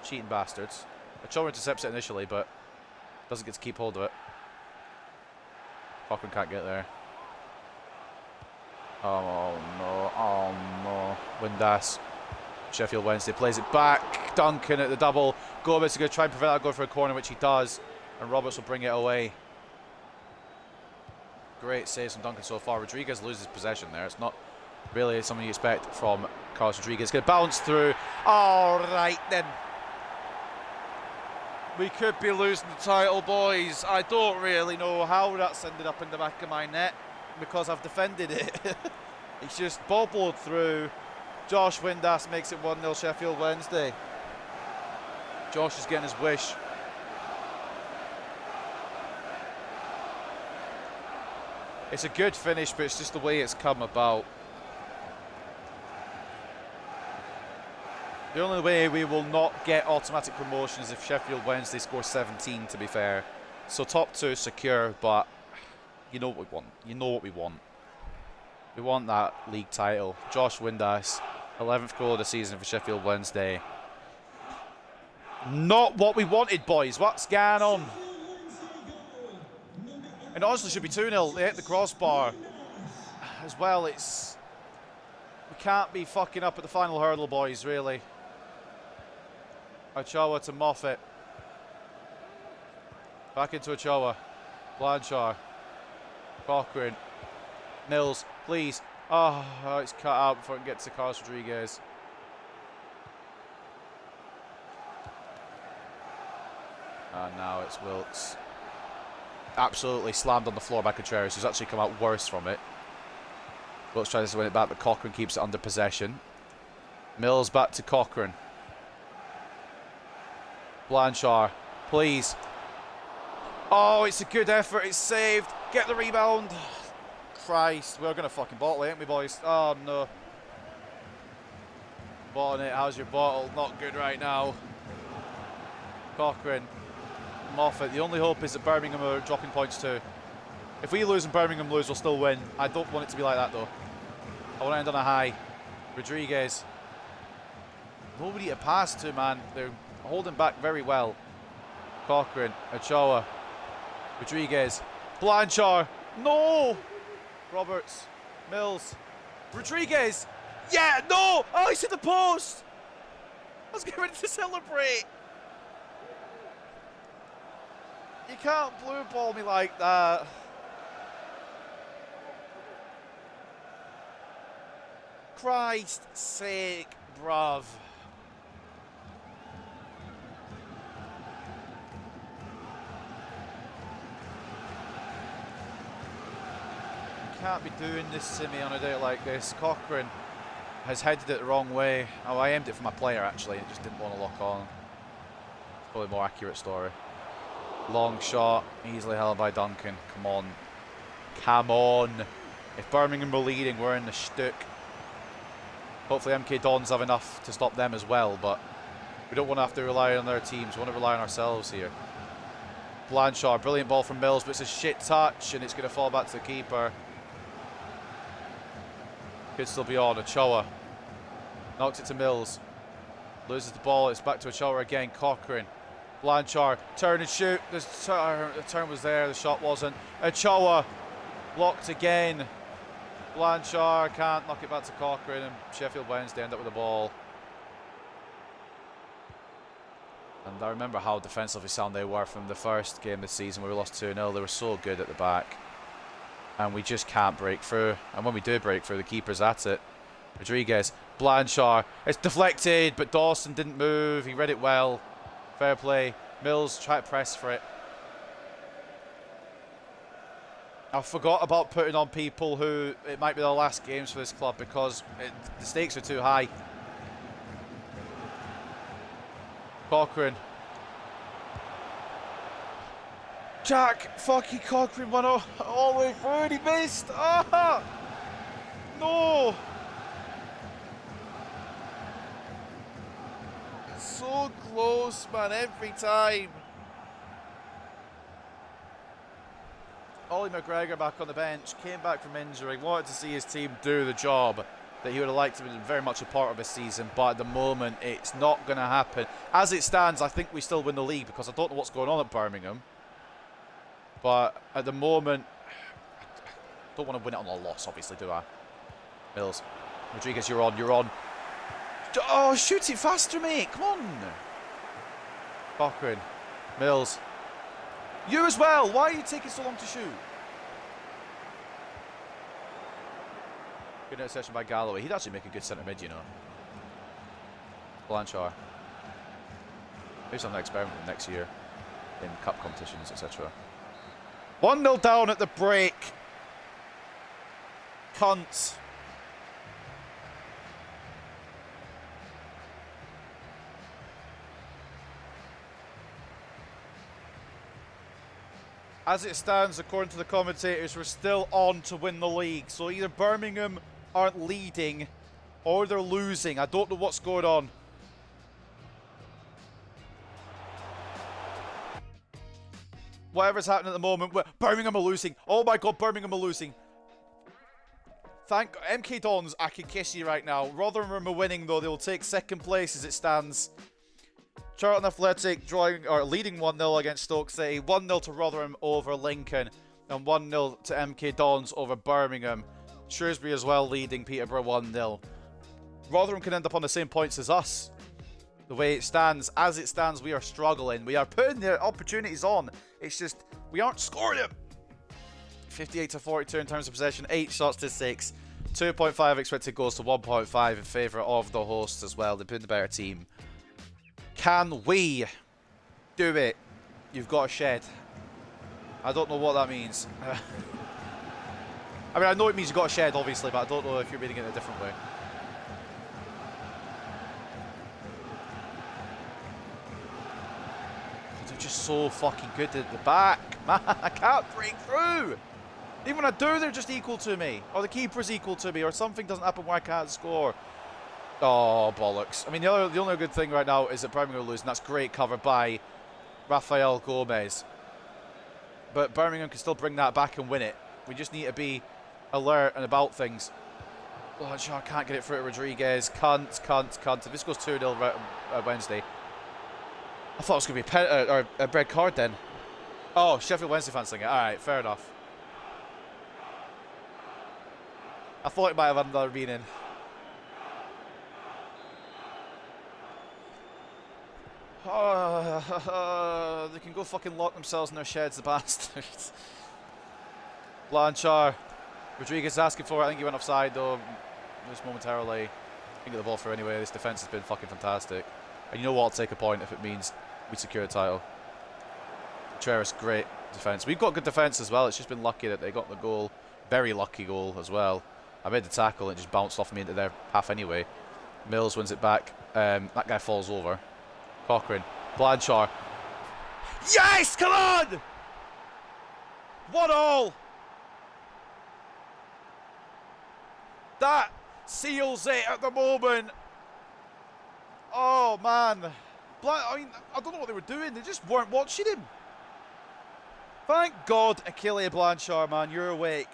Cheating bastards. Ochoa intercepts it initially, but doesn't get to keep hold of it. Cochrane can't get there. Oh no. Windass. Sheffield Wednesday plays it back. Duncan at the double. Gomez is going to try and prevent that going for a corner, which he does. And Roberts will bring it away. Great saves from Duncan so far. Rodriguez loses possession there. It's not really something you expect from Carlos Rodriguez. Going to bounce through. All right then. We could be losing the title, boys. I don't really know how that's ended up in the back of my net because I've defended it. It's just bobbled through. Josh Windass makes it 1-0 Sheffield Wednesday. Josh is getting his wish. It's a good finish, but it's just the way it's come about. The only way we will not get automatic promotion is if Sheffield Wednesday score 17, to be fair. So top 2 secure, but you know what we want. You know what we want. We want that league title. Josh Windass, 11th goal of the season for Sheffield Wednesday. Not what we wanted, boys. What's going on? And honestly, should be 2-0. They hit the crossbar as well. We can't be fucking up at the final hurdle, boys, really. Ochoa to Moffat. Back into Ochoa. Blanchard. Cochrane. Mills, please. Oh, it's cut out before it can get to Carlos Rodriguez. And now it's Wilkes. Absolutely slammed on the floor by Contreras, who's actually come out worse from it. Wilkes tries to win it back, but Cochrane keeps it under possession. Mills back to Cochrane. Blanchard, please. Oh, it's a good effort. It's saved. Get the rebound. Christ, we're going to fucking bottle it, ain't we, boys? Oh, no. Bottling it. How's your bottle? Not good right now. Cochrane. Moffat. The only hope is that Birmingham are dropping points too. If we lose and Birmingham lose, we'll still win. I don't want it to be like that, though. I want to end on a high. Rodriguez. Nobody to pass to, man. They're holding back very well. Cochrane. Ochoa. Rodriguez. Blanchard. No! Roberts. Mills. Rodriguez. Yeah, no! Oh, he's hit the post! I was getting ready to celebrate. You can't blue ball me like that. Christ's sake, bruv. Can't be doing this to me on a day like this. Cochrane has headed it the wrong way. Oh, I aimed it for my player actually. It just didn't want to lock on. It's probably a more accurate story. Long shot, easily held by Duncan. Come on. Come on. If Birmingham were leading, we're in the shtick. Hopefully MK Dons have enough to stop them as well, but we don't want to have to rely on their teams. We want to rely on ourselves here. Blanchard, brilliant ball from Mills, but it's a shit touch and it's going to fall back to the keeper. Could still be on. Ochoa knocks it to Mills. Loses the ball. It's back to Ochoa again. Cochrane. Blanchard. Turn and shoot. The turn was there. The shot wasn't. Ochoa blocked again. Blanchard can't knock it back to Cochrane, and Sheffield Wednesday end up with the ball. And I remember how defensively sound they were from the first game this season where we lost 2-0. They were so good at the back. And we just can't break through. And when we do break through, the keeper's at it. Rodriguez, Blanchard. It's deflected, but Dawson didn't move. He read it well. Fair play. Mills try to press for it. I forgot about putting on people who it might be their last games for this club because the stakes are too high. Cochrane. Jack fucking Cochrane went all the way through and he missed. Ah! No! So close, man, every time. Ollie McGregor back on the bench, came back from injury, wanted to see his team do the job that he would have liked to be very much a part of this season, but at the moment it's not going to happen. As it stands, I think we still win the league because I don't know what's going on at Birmingham. But at the moment, I don't want to win it on a loss, obviously, do I? Mills. Rodriguez, you're on, you're on. Oh, shoot it faster, mate. Come on. Cochrane. Mills. You as well. Why are you taking so long to shoot? Good interception by Galloway. He'd actually make a good centre mid, you know. Blanchard. Maybe something to experiment with next year in cup competitions, etc. 1-0 down at the break. Cunt. As it stands, according to the commentators, we're still on to win the league. So either Birmingham aren't leading or they're losing. I don't know what's going on. Whatever's happening at the moment, Birmingham are losing. Oh my god, Birmingham are losing. Thank MK Dons, I can kiss you right now. Rotherham are winning though. They'll take second place as it stands. Charlton Athletic drawing or leading 1-0 against Stoke City. 1-0 to Rotherham over Lincoln. And 1-0 to MK Dons over Birmingham. Shrewsbury as well leading Peterborough 1-0. Rotherham can end up on the same points as us. The way it stands. As it stands, we are struggling. We are putting the opportunities on. It's just, we aren't scoring them. 58 to 42 in terms of possession. 8 shots to 6. 2.5 expected goals to 1.5 in favour of the hosts as well. They've been the better team. Can we do it? You've got a shed. I don't know what that means. I mean, I know it means you've got a shed, obviously, but I don't know if you're reading it a different way. They're just so fucking good at the back. Man, I can't break through. Even when I do, they're just equal to me. Or the keeper's equal to me. Or something doesn't happen where I can't score. Oh, bollocks. I mean, the only good thing right now is that Birmingham are losing. That's great cover by Rafael Gomez. But Birmingham can still bring that back and win it. We just need to be alert and about things. Oh, I can't get it through to Rodriguez. Cunt. If this goes 2-0 Wednesday. I thought it was going to be a red card then. Oh, Sheffield Wednesday fans saying it. Alright, fair enough. I thought it might have had another meaning. Oh, they can go fucking lock themselves in their sheds, the bastards. Blanchard. Rodriguez asking for it. I think he went offside though, just momentarily. Can get the ball through anyway. This defence has been fucking fantastic. And you know what? I'll take a point if it means we secure a title. Contreras, great defence. We've got good defence as well. It's just been lucky that they got the goal. Very lucky goal as well. I made the tackle and it just bounced off me into their half anyway. Mills wins it back. That guy falls over. Cochrane. Blanchard. Yes! Come on! 1-1! That seals it at the moment. Oh, man. I mean, I don't know what they were doing. They just weren't watching him. Thank God, Achille Blanchard, man. You're awake.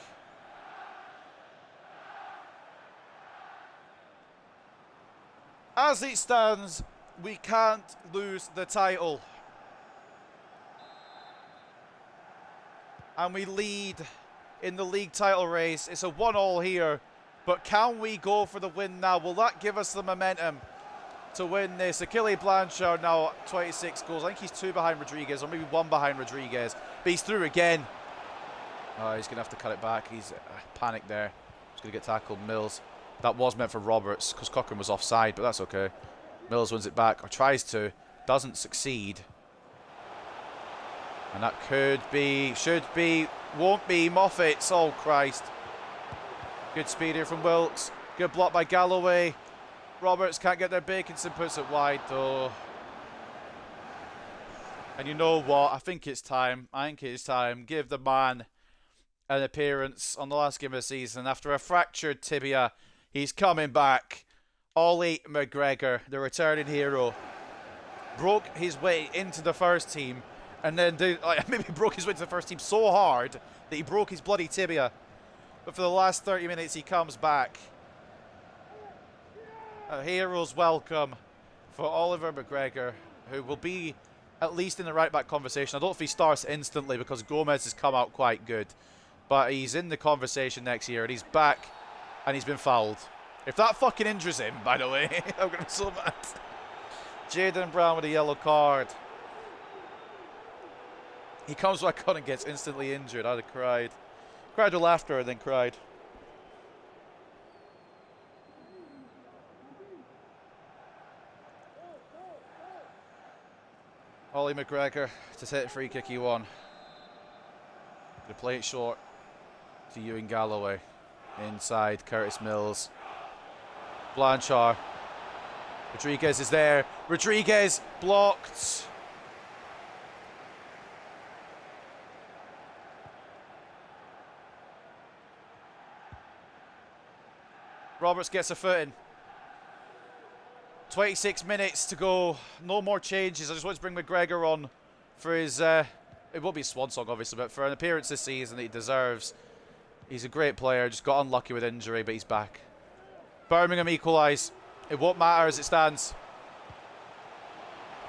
As it stands, we can't lose the title. And we lead in the league title race. It's a 1-1 here. But can we go for the win now? Will that give us the momentum to win this? Achille Blanchard now 26 goals. I think he's 2 behind Rodriguez, or maybe 1 behind Rodriguez. But he's through again. Oh, he's going to have to cut it back. He's panicked there. He's going to get tackled. Mills. That was meant for Roberts because Cochrane was offside, but that's okay. Mills wins it back, or tries to. Doesn't succeed. And that could be, should be, won't be Moffat's. Oh, Christ. Good speed here from Wilkes. Good block by Galloway. Roberts can't get there. Baconson puts it wide, though. And you know what? I think it's time. Give the man an appearance on the last game of the season. After a fractured tibia, he's coming back. Ollie McGregor, the returning hero. broke his way into the first team, and then maybe broke his way to the first team so hard that he broke his bloody tibia. But for the last 30 minutes, he comes back. A hero's welcome for Oliver McGregor, who will be at least in the right-back conversation. I don't know if he starts instantly because Gomez has come out quite good, but he's in the conversation next year, and he's back, and he's been fouled. If that fucking injures him, by the way, I'm going to be so mad. Jaden Brown with a yellow card. He comes back on and gets instantly injured. I'd have cried. Cried with laughter and then cried. Ollie McGregor to take the free kick he won. Going to play it short to Ewan Galloway. Inside, Curtis Mills. Blanchard. Rodriguez is there. Rodriguez blocked. Roberts gets a foot in. 26 minutes to go. No more changes. I just want to bring McGregor on for his... it won't be a swan song, obviously, but for an appearance this season that he deserves. He's a great player. Just got unlucky with injury, but he's back. Birmingham equalise. It won't matter as it stands.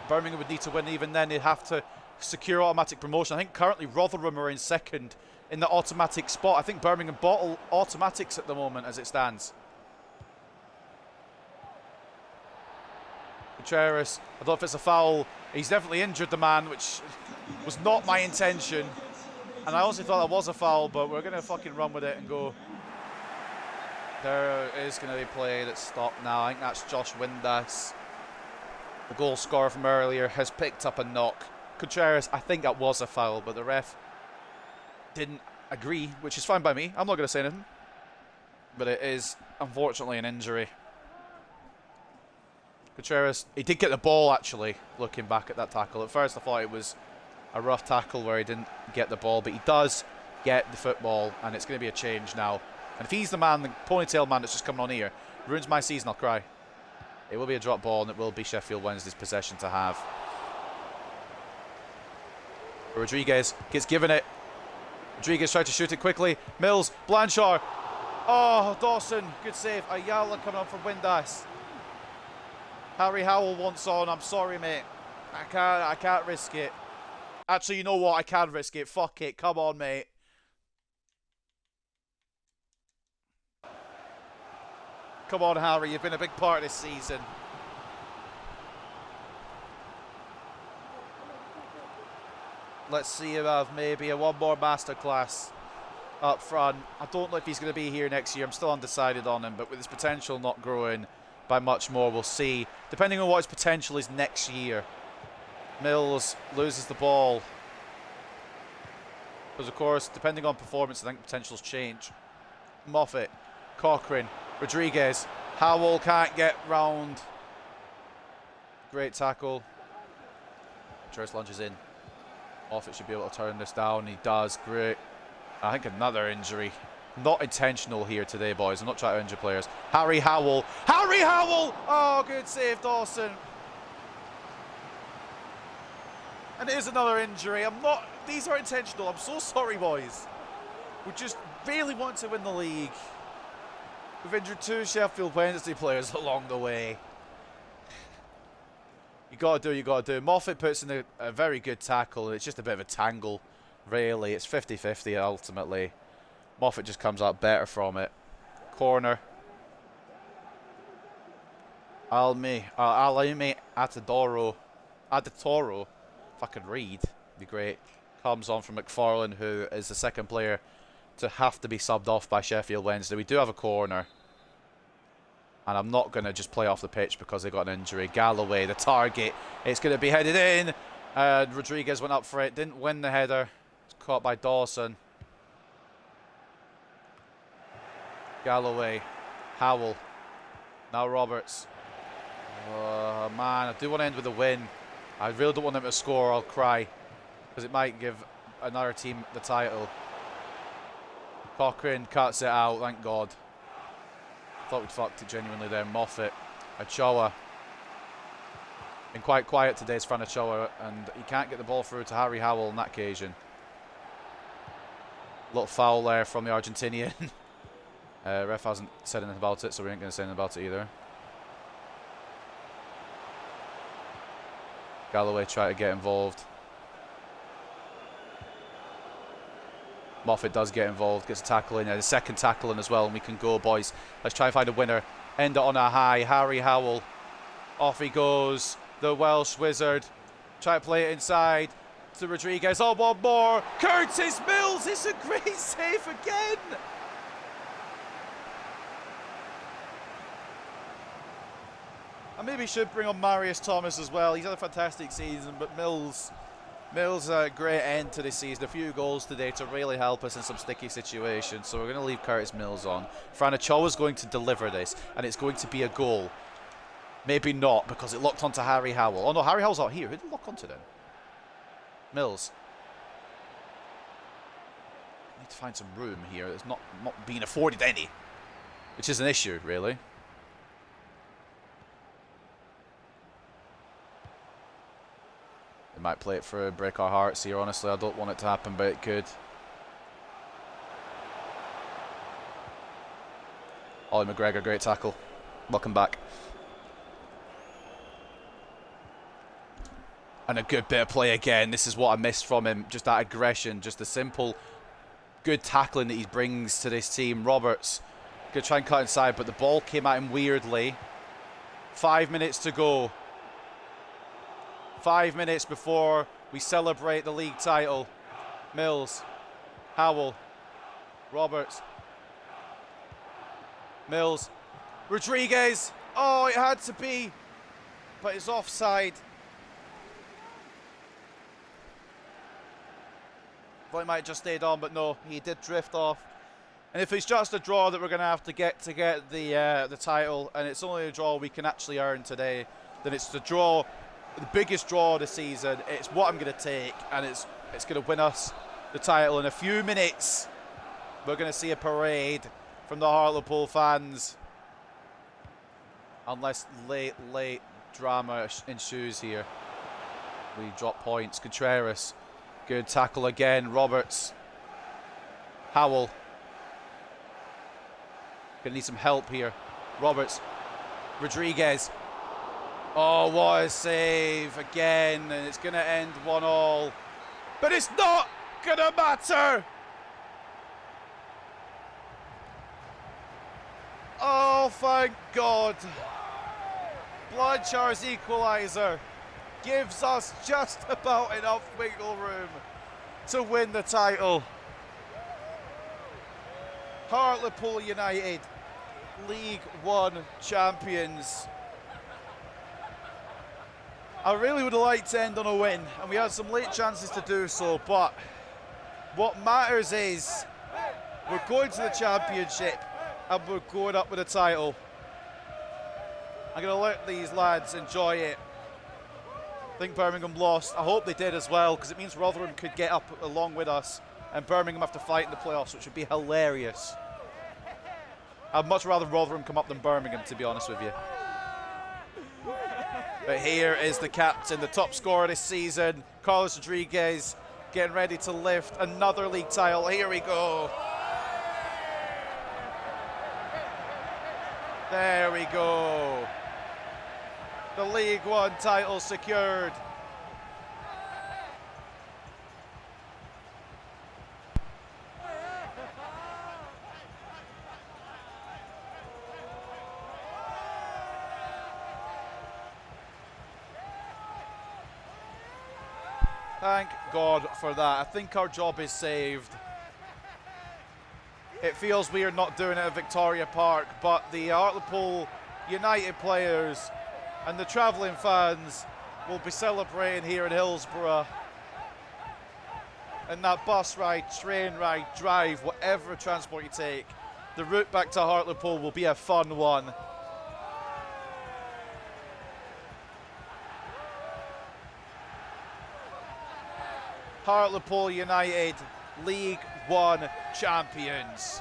Birmingham would need to win even then. They'd have to secure automatic promotion. I think currently Rotherham are in second in the automatic spot. I think Birmingham bottle automatics at the moment as it stands. Contreras, I don't know if it's a foul. He's definitely injured the man, which was not my intention. And I also thought that was a foul, but we're going to fucking run with it and go. There is going to be play that's stopped now. I think that's Josh Windass. The goal scorer from earlier has picked up a knock. Contreras, I think that was a foul, but the ref didn't agree, which is fine by me. I'm not going to say anything. But it is, unfortunately, an injury. Contreras, he did get the ball, actually, looking back at that tackle. At first, I thought it was a rough tackle where he didn't get the ball, but he does get the football, and it's going to be a change now. And if he's the man, the ponytail man that's just coming on here, ruins my season, I'll cry. It will be a drop ball, and it will be Sheffield Wednesday's possession to have. Rodriguez gets given it. Rodriguez tried to shoot it quickly. Mills, Blanchard. Oh, Dawson, good save. Ayala coming on from Windass. Harry Howell wants on. I'm sorry, mate. I can't risk it. Actually, you know what? I can risk it. Fuck it. Come on, mate. Come on, Harry. You've been a big part of this season. Let's see him have maybe one more masterclass up front. I don't know if he's going to be here next year. I'm still undecided on him, but with his potential not growing by much more, we'll see. Depending on what his potential is next year. Mills loses the ball. Because, of course, depending on performance, I think potentials change. Moffat, Cochrane, Rodriguez. Howell can't get round. Great tackle. Church lunges in. Moffat should be able to turn this down. He does. Great. I think another injury. Not intentional here today, boys. I'm not trying to injure players. Harry Howell. Harry Howell! Oh, good save, Dawson. And it is another injury. These are intentional. I'm so sorry, boys. We just really want to win the league. We've injured 2 Sheffield Wednesday players along the way. You got to do what you got to do. Moffat puts in a very good tackle. It's just a bit of a tangle, really. It's 50-50 ultimately. Moffat just comes out better from it. Corner. Alme Atadoro. If I could read, it'd be great. Comes on from McFarlane, who is the second player to have to be subbed off by Sheffield Wednesday. We do have a corner. And I'm not going to just play off the pitch because they got an injury. Galloway, the target. It's going to be headed in. Rodriguez went up for it. Didn't win the header. It's caught by Dawson. Galloway. Howell. Now Roberts. Oh, man. I do want to end with a win. I really don't want them to score. I'll cry. Because it might give another team the title. Cochrane cuts it out. Thank God. Thought we'd fucked it genuinely there. Moffat. Achoa. Been quite quiet today, is Franachoa, and he can't get the ball through to Harry Howell on that occasion. Little foul there from the Argentinian. Ref hasn't said anything about it, so we ain't going to say anything about it either. Galloway tried to get involved. Moffat does get involved, gets a tackle in there. The second tackle in as well, and we can go, boys. Let's try and find a winner. End it on a high. Harry Howell. Off he goes. The Welsh wizard. Try to play it inside to Rodriguez. Oh, one more. Curtis Mills. It's a great save again. I maybe should bring on Marius Thomas as well. He's had a fantastic season, but Mills a great end to this season. A few goals today to really help us in some sticky situations. So we're going to leave Curtis Mills on. Franachoa is going to deliver this, and it's going to be a goal. Maybe not, because it locked onto Harry Howell. Oh no, Harry Howell's out here. Who did it lock onto then? Mills. Need to find some room here. It's not being afforded any, which is an issue, really. They might play it for break our hearts here, honestly. I don't want it to happen, but it could. Ollie McGregor, great tackle. Welcome back. And a good bit of play again. This is what I missed from him. Just that aggression. Just the simple, good tackling that he brings to this team. Roberts, going to try and cut inside, but the ball came at him weirdly. 5 minutes to go. 5 minutes before we celebrate the league title. Mills. Howell. Roberts. Mills. Rodriguez. Oh, it had to be. But it's offside. Thought he might have just stayed on, but no, he did drift off. And if it's just a draw that we're going to have to get the title, and it's only a draw we can actually earn today, then it's the draw, the biggest draw of the season. It's what I'm going to take, and it's going to win us the title. In a few minutes, we're going to see a parade from the Hartlepool fans. Unless late drama ensues here. We drop points. Contreras. Good tackle again. Roberts. Howell. Gonna need some help here. Roberts. Rodriguez. Oh, what a save again. And it's gonna end 1-1. But it's not gonna matter. Oh, thank God. Blanchar's equaliser gives us just about enough wiggle room to win the title. Hartlepool United, League One champions. I really would have liked to end on a win, and we had some late chances to do so, but what matters is we're going to the championship and we're going up with a title. I'm going to let these lads enjoy it. I think Birmingham lost. I hope they did as well, because it means Rotherham could get up along with us and Birmingham have to fight in the playoffs, which would be hilarious. I'd much rather Rotherham come up than Birmingham, to be honest with you. But here is the captain, the top scorer this season, Carlos Rodriguez, getting ready to lift another league title. Here we go. There we go. The League One title secured. Thank God for that. I think our job is saved. It feels weird not doing it at Victoria Park, but the Hartlepool United players and the travelling fans will be celebrating here in Hillsborough. And that bus ride, train ride, drive, whatever transport you take, the route back to Hartlepool will be a fun one. Hartlepool United, League One champions.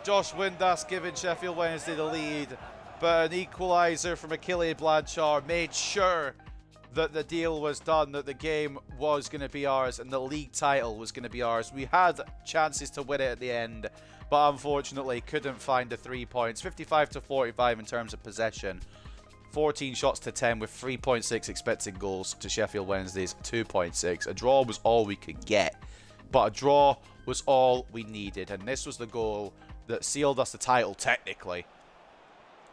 Josh Windass giving Sheffield Wednesday the lead. But an equaliser from Achille Blanchard made sure that the deal was done, that the game was going to be ours and the league title was going to be ours. We had chances to win it at the end, but unfortunately couldn't find the 3 points. 55-45 in terms of possession. 14 shots to 10 with 3.6 expected goals to Sheffield Wednesday's 2.6. A draw was all we could get, but a draw was all we needed, and this was the goal that sealed us the title technically.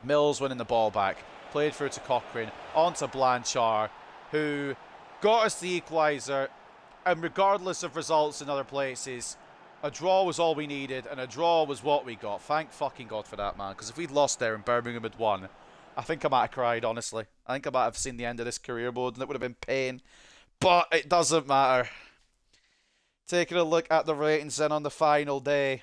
Mills winning the ball back, played through to Cochrane, on to Blanchard, who got us the equaliser, and regardless of results in other places, a draw was all we needed, and a draw was what we got. Thank fucking God for that, man, because if we'd lost there and Birmingham had won, I think I might have cried, honestly. I think I might have seen the end of this career mode, and it would have been pain, but it doesn't matter. Taking a look at the ratings then on the final day,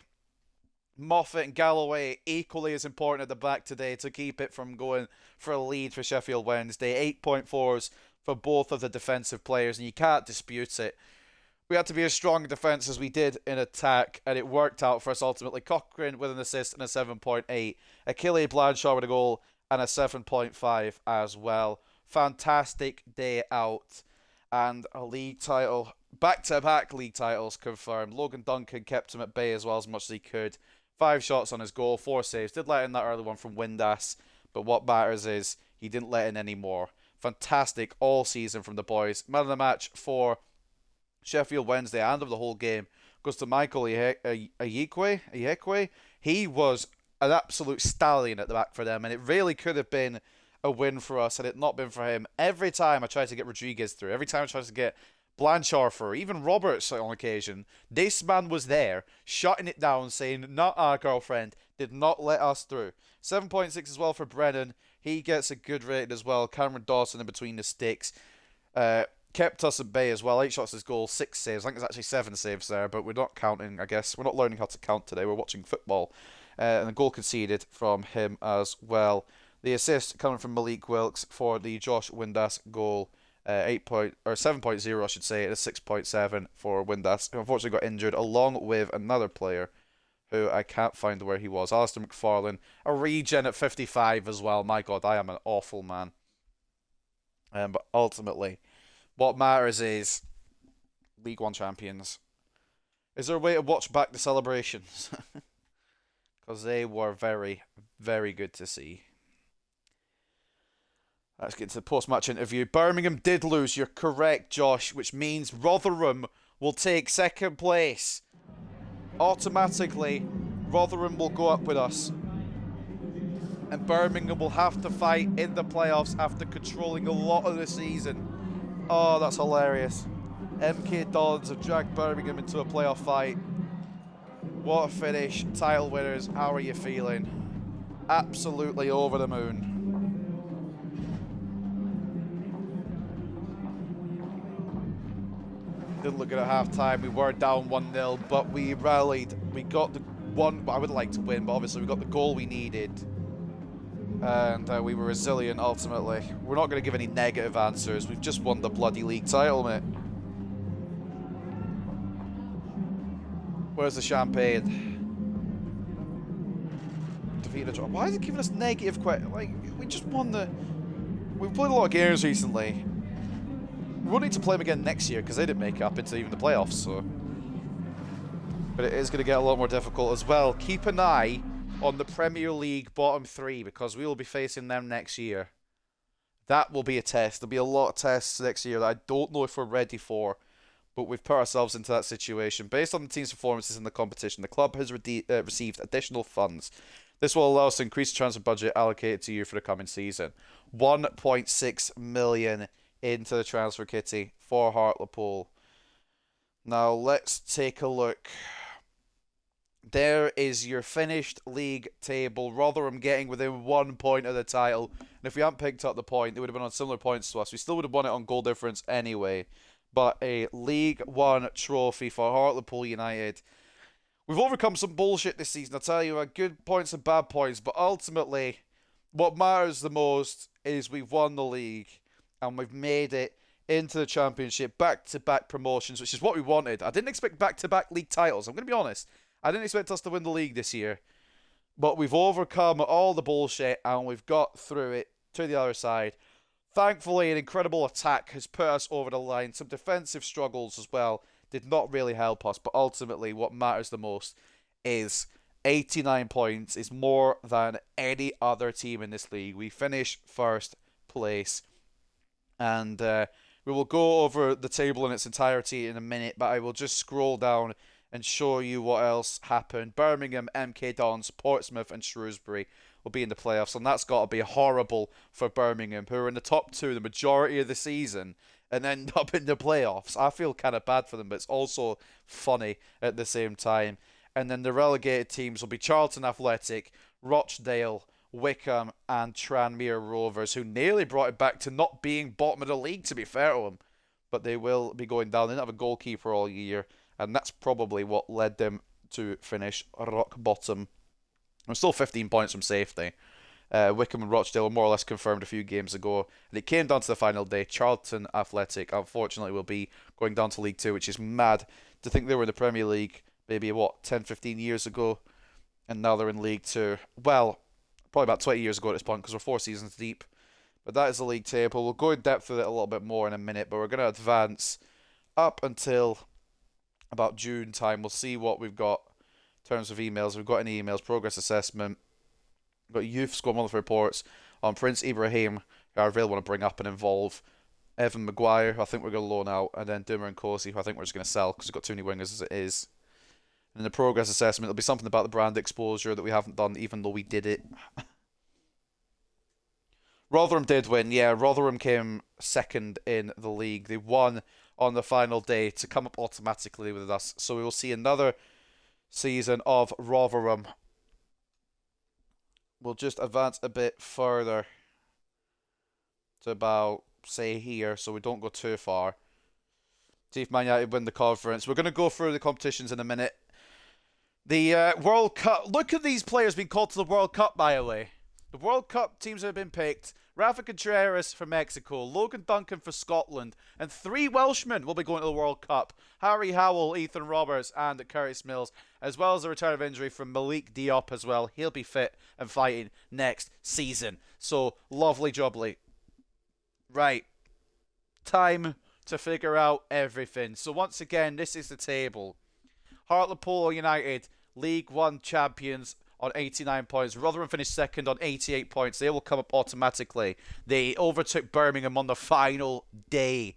Moffat and Galloway equally as important at the back today to keep it from going for a lead for Sheffield Wednesday. 8.4s for both of the defensive players, and you can't dispute it. We had to be as strong in defence as we did in attack, and it worked out for us ultimately. Cochrane with an assist and a 7.8. Achille Blanchard with a goal and a 7.5 as well. Fantastic day out, and a league title. Back-to-back league titles confirmed. Logan Duncan kept him at bay as well as much as he could. 5 shots on his goal, 4 saves. Did let in that early one from Windass, but what matters is he didn't let in any more. Fantastic all season from the boys. Man of the match for Sheffield Wednesday and of the whole game goes to Michael Iyekwe. He was an absolute stallion at the back for them, and it really could have been a win for us had it not been for him. Every time I tried to get Rodriguez through, every time I tried to get Blanchard for, even Roberts on occasion, this man was there, shutting it down, saying, not our girlfriend, did not let us through. 7.6 as well for Brennan. He gets a good rating as well. Cameron Dawson in between the sticks. Kept us at bay as well. 8 shots as goal, 6 saves. I think there's actually 7 saves there, but we're not counting, I guess. We're not learning how to count today. We're watching football. And a goal conceded from him as well. The assist coming from Malik Wilkes for the Josh Windass goal. 7.0, I should say, and a 6.7 for Windass, who unfortunately got injured, along with another player who I can't find where he was. Alistair McFarlane, a regen at 55 as well. My God, I am an awful man. But ultimately, what matters is League One champions. Is there a way to watch back the celebrations? Because they were very, very good to see. Let's get to the post-match interview. Birmingham did lose, you're correct, Josh, which means Rotherham will take second place. Automatically, Rotherham will go up with us. And Birmingham will have to fight in the playoffs after controlling a lot of the season. Oh, that's hilarious. MK Dons have dragged Birmingham into a playoff fight. What a finish. Title winners, how are you feeling? Absolutely over the moon. Didn't look good at half-time. We were down 1-0, but we rallied. We got the one I would like to win, but obviously we got the goal we needed. And we were resilient, ultimately. We're not going to give any negative answers. We've just won the bloody league title, mate. Where's the champagne? Defeated a draw. Why is it giving us negative? Like, we just won the... We've played a lot of games recently. We won't need to play them again next year because they didn't make it up into even the playoffs, so... But it is going to get a lot more difficult as well. Keep an eye on the Premier League bottom 3 because we will be facing them next year. That will be a test. There'll be a lot of tests next year that I don't know if we're ready for, but we've put ourselves into that situation. Based on the team's performances in the competition, the club has received additional funds. This will allow us to increase the transfer budget allocated to you for the coming season. 1.6 million into the transfer kitty for Hartlepool. Now let's take a look. There is your finished league table. Rotherham getting within 1 point of the title. And if we hadn't picked up the point, they would have been on similar points to us. We still would have won it on goal difference anyway. But a League One trophy for Hartlepool United. We've overcome some bullshit this season, I tell you. Good points and bad points. But ultimately, what matters the most is we've won the league. And we've made it into the championship. Back-to-back promotions, which is what we wanted. I didn't expect back-to-back league titles. I'm going to be honest. I didn't expect us to win the league this year. But we've overcome all the bullshit and we've got through it to the other side. Thankfully, an incredible attack has put us over the line. Some defensive struggles as well did not really help us, but ultimately, what matters the most is 89 points is more than any other team in this league. We finish first place, and we will go over the table in its entirety in a minute, but I will just scroll down and show you what else happened. Birmingham, MK Dons, Portsmouth, and Shrewsbury will be in the playoffs, and that's got to be horrible for Birmingham, who are in the top two the majority of the season and end up in the playoffs. I feel kind of bad for them, but it's also funny at the same time. And then the relegated teams will be Charlton Athletic, Rochdale, Wickham, and Tranmere Rovers, who nearly brought it back to not being bottom of the league, to be fair to them. But they will be going down. They didn't have a goalkeeper all year, and that's probably what led them to finish rock bottom. I'm still 15 points from safety. Wickham and Rochdale were more or less confirmed a few games ago, and it came down to the final day. Charlton Athletic, unfortunately, will be going down to League Two, which is mad to think they were in the Premier League maybe, 10, 15 years ago, and now they're in League Two. Well, probably about 20 years ago at this point, because we're 4 seasons deep. But that is the league table. We'll go in depth with it a little bit more in a minute, but we're going to advance up until about June time. We'll see what we've got in terms of emails. We've got any emails, progress assessment. We've got youth squad monthly reports on Prince Ibrahim, who I really want to bring up and involve. Evan Maguire, who I think we're going to loan out. And then Doomer and Cosi, who I think we're just going to sell because we've got too many wingers as it is. And in the progress assessment, it'll be something about the brand exposure that we haven't done, even though we did it. Rotherham did win, yeah. Rotherham came second in the league. They won on the final day to come up automatically with us. So we will see another season of Rotherham. We'll just advance a bit further to about, say, here, so we don't go too far. See if Man United win the conference. We're going to go through the competitions in a minute. The World Cup. Look at these players being called to the World Cup, by the way. The World Cup teams have been picked. Rafa Contreras for Mexico, Logan Duncan for Scotland, and 3 Welshmen will be going to the World Cup. Harry Howell, Ethan Roberts, and Curtis Mills, as well as the return of injury from Malik Diop as well. He'll be fit and fighting next season. So, lovely jubbly. Right. Time to figure out everything. So, once again, this is the table. Hartlepool United, League One champions on 89 points. Rotherham finished second on 88 points. They will come up automatically. They overtook Birmingham on the final day.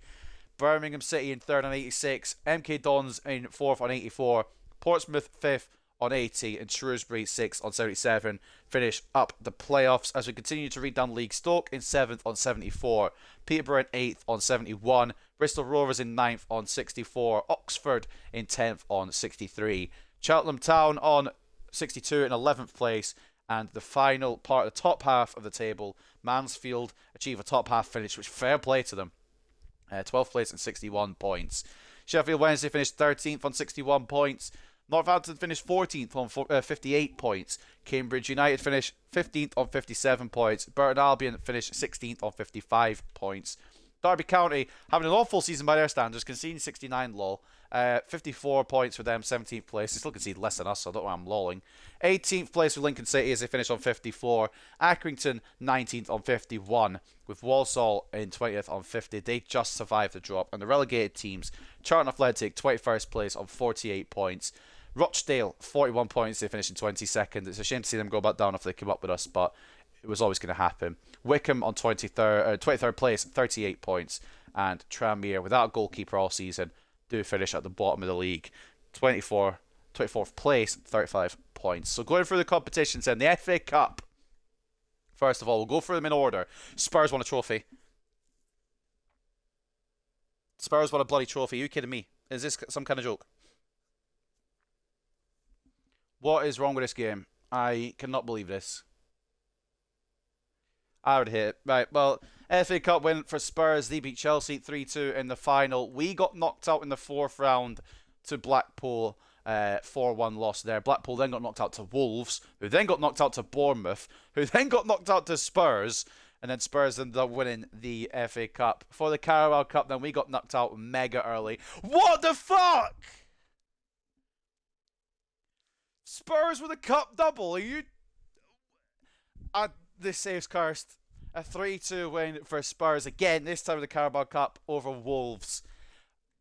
Birmingham City in third on 86. MK Dons in fourth on 84. Portsmouth fifth on 80. And Shrewsbury sixth on 77. Finish up the playoffs as we continue to read down League. Stoke in seventh on 74. Peterborough in eighth on 71. Bristol Rovers in ninth on 64. Oxford in 10th on 63. Cheltenham Town on 62 in 11th place, and the final part of the top half of the table, Mansfield achieve a top half finish, which fair play to them. 12th place and 61 points. Sheffield Wednesday finished 13th on 61 points. Northampton finished 14th on 58 points. Cambridge United finished 15th on 57 points. Burton Albion finished 16th on 55 points. Derby County having an awful season by their standards, conceding 69 lol. 54 points for them, 17th place. They still concede less than us, so I don't know why I'm lolling. 18th place for Lincoln City as they finish on 54. Accrington 19th on 51, with Walsall in 20th on 50. They just survived the drop. And the relegated teams, Charlton Athletic 21st place on 48 points. Rochdale 41 points, they finish in 22nd. It's a shame to see them go back down if they come up with us, but it was always going to happen. Wickham on 23rd place, 38 points. And Tranmere, without a goalkeeper all season, do finish at the bottom of the league. 24th place, 35 points. So going through the competitions then, the FA Cup. First of all, we'll go through them in order. Spurs won a trophy. Spurs won a bloody trophy. Are you kidding me? Is this some kind of joke? What is wrong with this game? I cannot believe this. I would hit it. Right, well, FA Cup win for Spurs. They beat Chelsea 3-2 in the final. We got knocked out in the 4th round to Blackpool. 4-1 loss there. Blackpool then got knocked out to Wolves, who then got knocked out to Bournemouth, who then got knocked out to Spurs, and then Spurs ended up winning the FA Cup. For the Carabao Cup, then we got knocked out mega early. What the fuck? Spurs with a cup double? Are you The save's cursed. A 3-2 win for Spurs again. This time in the Carabao Cup over Wolves.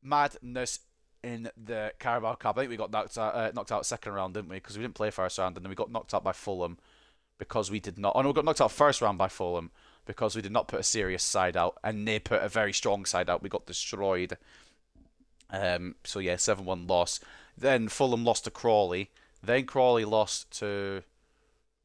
Madness in the Carabao Cup. I think we got knocked out second round, didn't we? Because we didn't play first round, and then we got knocked out by Fulham because we did not. Oh no, we got knocked out first round by Fulham because we did not put a serious side out, and they put a very strong side out. We got destroyed. So yeah, 7-1 loss. Then Fulham lost to Crawley. Then Crawley lost to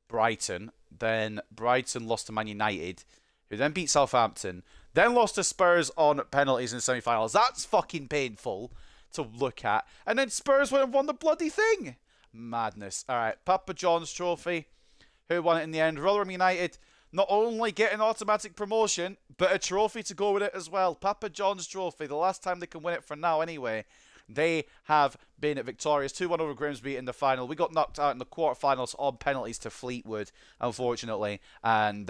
Brighton. Then Brighton lost to Man United, who then beat Southampton. Then lost to Spurs on penalties in the semi-finals. That's fucking painful to look at. And then Spurs went and won the bloody thing. Madness. All right, Papa John's Trophy. Who won it in the end? Rotherham United not only get an automatic promotion, but a trophy to go with it as well. Papa John's Trophy. The last time they can win it for now anyway. They have been victorious 2-1 over Grimsby in the final. We got knocked out in the quarterfinals on penalties to Fleetwood, unfortunately. And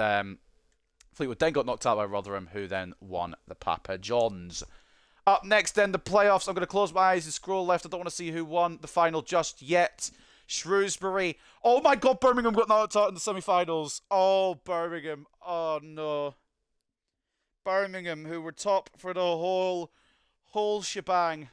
Fleetwood then got knocked out by Rotherham, who then won the Papa Johns. Up next then, the playoffs. I'm going to close my eyes and scroll left. I don't want to see who won the final just yet. Shrewsbury. Oh my god, Birmingham got knocked out in the semi-finals. Oh, Birmingham. Oh no. Birmingham, who were top for the whole shebang.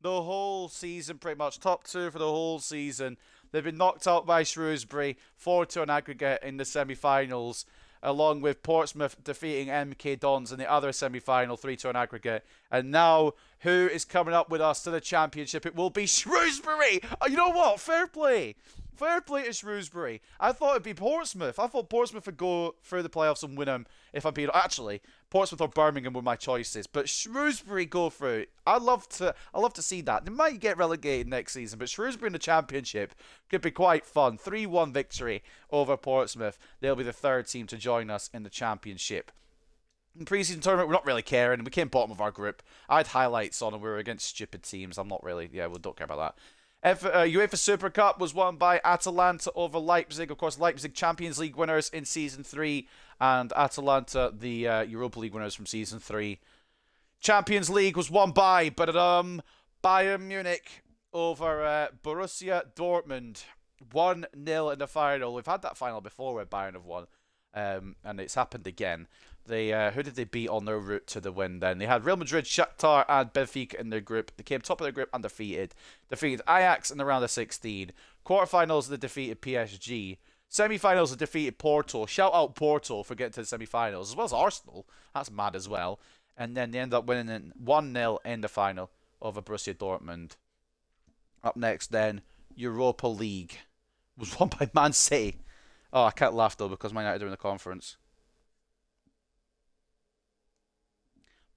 The whole season, pretty much. Top two for the whole season. They've been knocked out by Shrewsbury, 4-2 on aggregate in the semi-finals, along with Portsmouth defeating MK Dons in the other semi-final, 3-2 on aggregate. And now, who is coming up with us to the championship? It will be Shrewsbury! Oh, you know what? Fair play. Fair play to Shrewsbury. I thought it'd be Portsmouth. I thought Portsmouth would go through the playoffs and win them if I'm being... Actually, Portsmouth or Birmingham were my choices, but Shrewsbury go through. I love to see that. They might get relegated next season, but Shrewsbury in the championship could be quite fun. 3-1 victory over Portsmouth. They'll be the third team to join us in the championship. In pre-season tournament, we're not really caring. We came bottom of our group. I had highlights on and we were against stupid teams. I'm not really... Yeah, we don't care about that. UEFA Super Cup was won by Atalanta over Leipzig. Of course, Leipzig Champions League winners in Season 3 and Atalanta the Europa League winners from Season 3. Champions League was won by Bayern Munich over Borussia Dortmund. 1-0 in the final. We've had that final before where Bayern have won, and it's happened again. They who did they beat on their route to the win then? They had Real Madrid, Shakhtar and Benfica in their group. They came top of their group undefeated. Defeated Ajax in the round of 16. Quarterfinals they defeated PSG. Semi-finals they defeated Porto. Shout out Porto for getting to the semi-finals, as well as Arsenal. That's mad as well. And then they ended up winning 1-0 in the final over Borussia Dortmund. Up next then, Europa League was won by Man City. Oh, I can't laugh though because Man United are in the conference.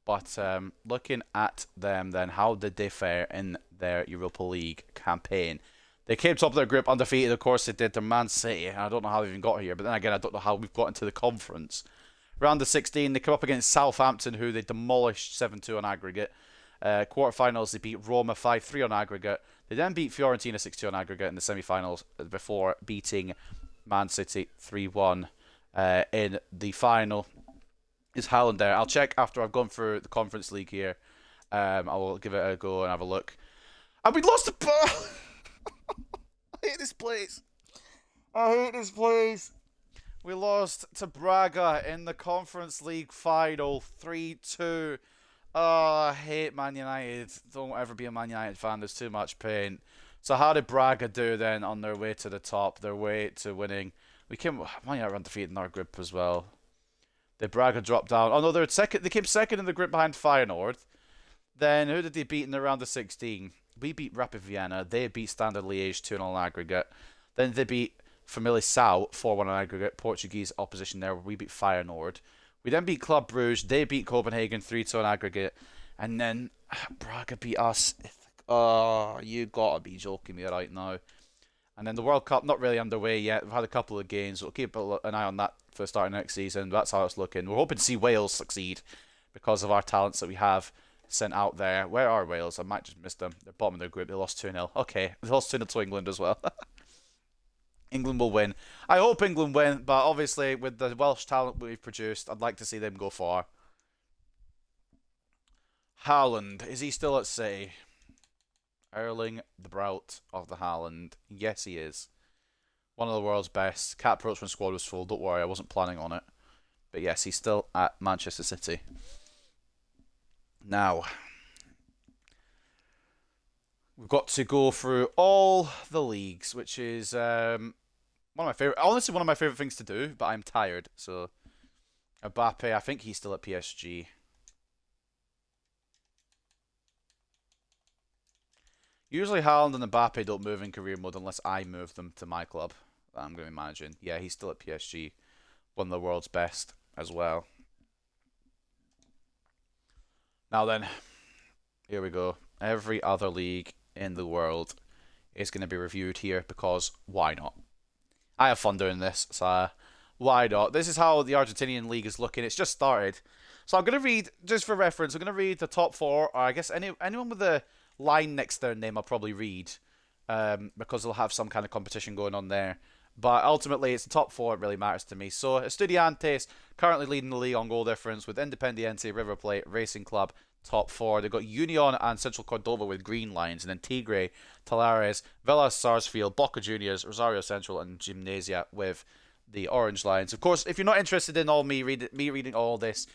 But looking at them then, how did they fare in their Europa League campaign? They came top of their group undefeated, of course they did to Man City. I don't know how they even got here, but then again, I don't know how we've got into the conference. Round of 16, they come up against Southampton, who they demolished 7-2 on aggregate. Quarterfinals, they beat Roma 5-3 on aggregate. They then beat Fiorentina 6-2 on aggregate in the semi-finals before beating Man City 3-1 in the final. Is Haaland there? I'll check after I've gone through the Conference League here. I will give it a go and have a look. And we lost the... I hate this place. I hate this place. We lost to Braga in the Conference League final, 3-2. Oh, I hate Man United. Don't ever be a Man United fan. There's too much pain. So how did Braga do then on their way to the top, their way to winning? Man United were undefeated in our group as well. The Braga dropped down. Oh no, they're second. They came second in the group behind Feyenoord. Then who did they beat in the round of 16? We beat Rapid Vienna. They beat Standard Liège 2-0 on aggregate. Then they beat Famalicão 4-1 on aggregate. Portuguese opposition there. We beat Feyenoord. We then beat Club Brugge. They beat Copenhagen 3-2 on aggregate. And then Braga beat us. Oh, you gotta be joking me right now. And then the World Cup, not really underway yet. We've had a couple of games. We'll keep an eye on that for the start of next season. That's how it's looking. We're hoping to see Wales succeed because of our talents that we have sent out there. Where are Wales? I might just miss them. They're bottom of their group. They lost 2-0. Okay, they lost 2-0 to England as well. England will win. I hope England win, but obviously with the Welsh talent we've produced, I'd like to see them go far. Haaland, is he still at City? Erling the Braut of the Haaland. Yes, he is. One of the world's best. Cat approach when squad was full. Don't worry, I wasn't planning on it. But yes, he's still at Manchester City. Now, we've got to go through all the leagues, which is one of my favorite. Honestly, one of my favorite things to do. But I'm tired, so Mbappe. I think he's still at PSG. Usually Haaland and Mbappe don't move in career mode unless I move them to my club that I'm going to be managing. Yeah, he's still at PSG. One of the world's best as well. Now then, here we go. Every other league in the world is going to be reviewed here because why not? I have fun doing this, so why not? This is how the Argentinian league is looking. It's just started. So I'm going to read, just for reference, I'm going to read the top four, or I guess anyone with a line next to their name I'll probably read because they'll have some kind of competition going on there. But ultimately, it's the top four that really matters to me. So, Estudiantes currently leading the league on goal difference with Independiente, River Plate, Racing Club, top four. They've got Union and Central Cordova with green lines, and then Tigre, Talares, Villa Sarsfield, Boca Juniors, Rosario Central, and Gimnasia with the orange lines. Of course, if you're not interested in me reading all this,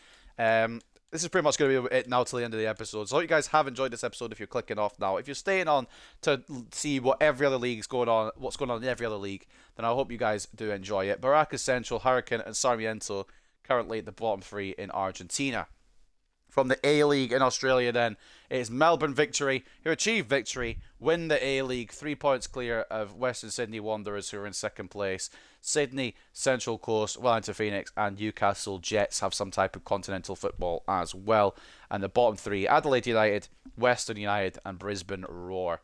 this is pretty much going to be it now till the end of the episode. So I hope you guys have enjoyed this episode if you're clicking off now. If you're staying on to see what every other league is going on, what's going on in every other league, then I hope you guys do enjoy it. Barracas Central, Hurricane, and Sarmiento currently at the bottom three in Argentina. From the A-League in Australia then, it is Melbourne Victory, who achieved victory, win the A-League, 3 points clear of Western Sydney Wanderers, who are in second place. Sydney, Central Coast, Wellington Phoenix, and Newcastle Jets have some type of continental football as well. And the bottom three, Adelaide United, Western United, and Brisbane Roar.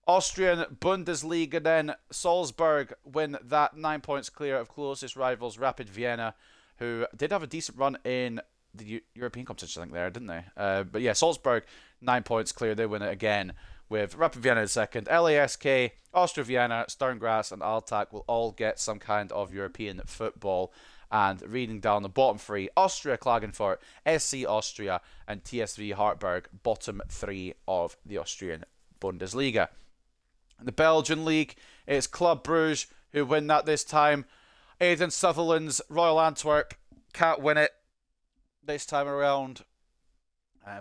Austrian Bundesliga then, Salzburg win that 9 points clear of closest rivals Rapid Vienna, who did have a decent run in the European competition, I think, there, didn't they? But yeah, Salzburg, 9 points clear. They win it again with Rapid Vienna in second. LASK, Austria Vienna, Sturm Graz, and Altach will all get some kind of European football. And reading down the bottom three, Austria Klagenfurt, SC Austria, and TSV Hartberg, bottom three of the Austrian Bundesliga. In the Belgian league, it's Club Brugge who win that this time. Aidan Sutherland's Royal Antwerp can't win it this time around,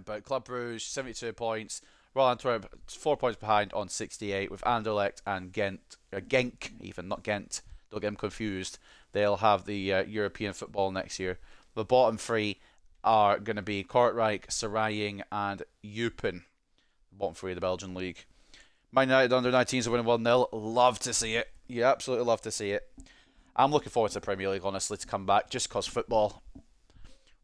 but Club Brugge 72 points, Royal Antwerp 4 points behind on 68 with Anderlecht and Genk, even not Ghent, don't get them confused. They'll have the European football next year. The bottom three are going to be Kortrijk, Saraying, and Eupen. Bottom three of the Belgian league. Man United under 19s are winning 1-0. Love to see it. You absolutely love to see it. I'm looking forward to the Premier League, honestly, to come back just because football.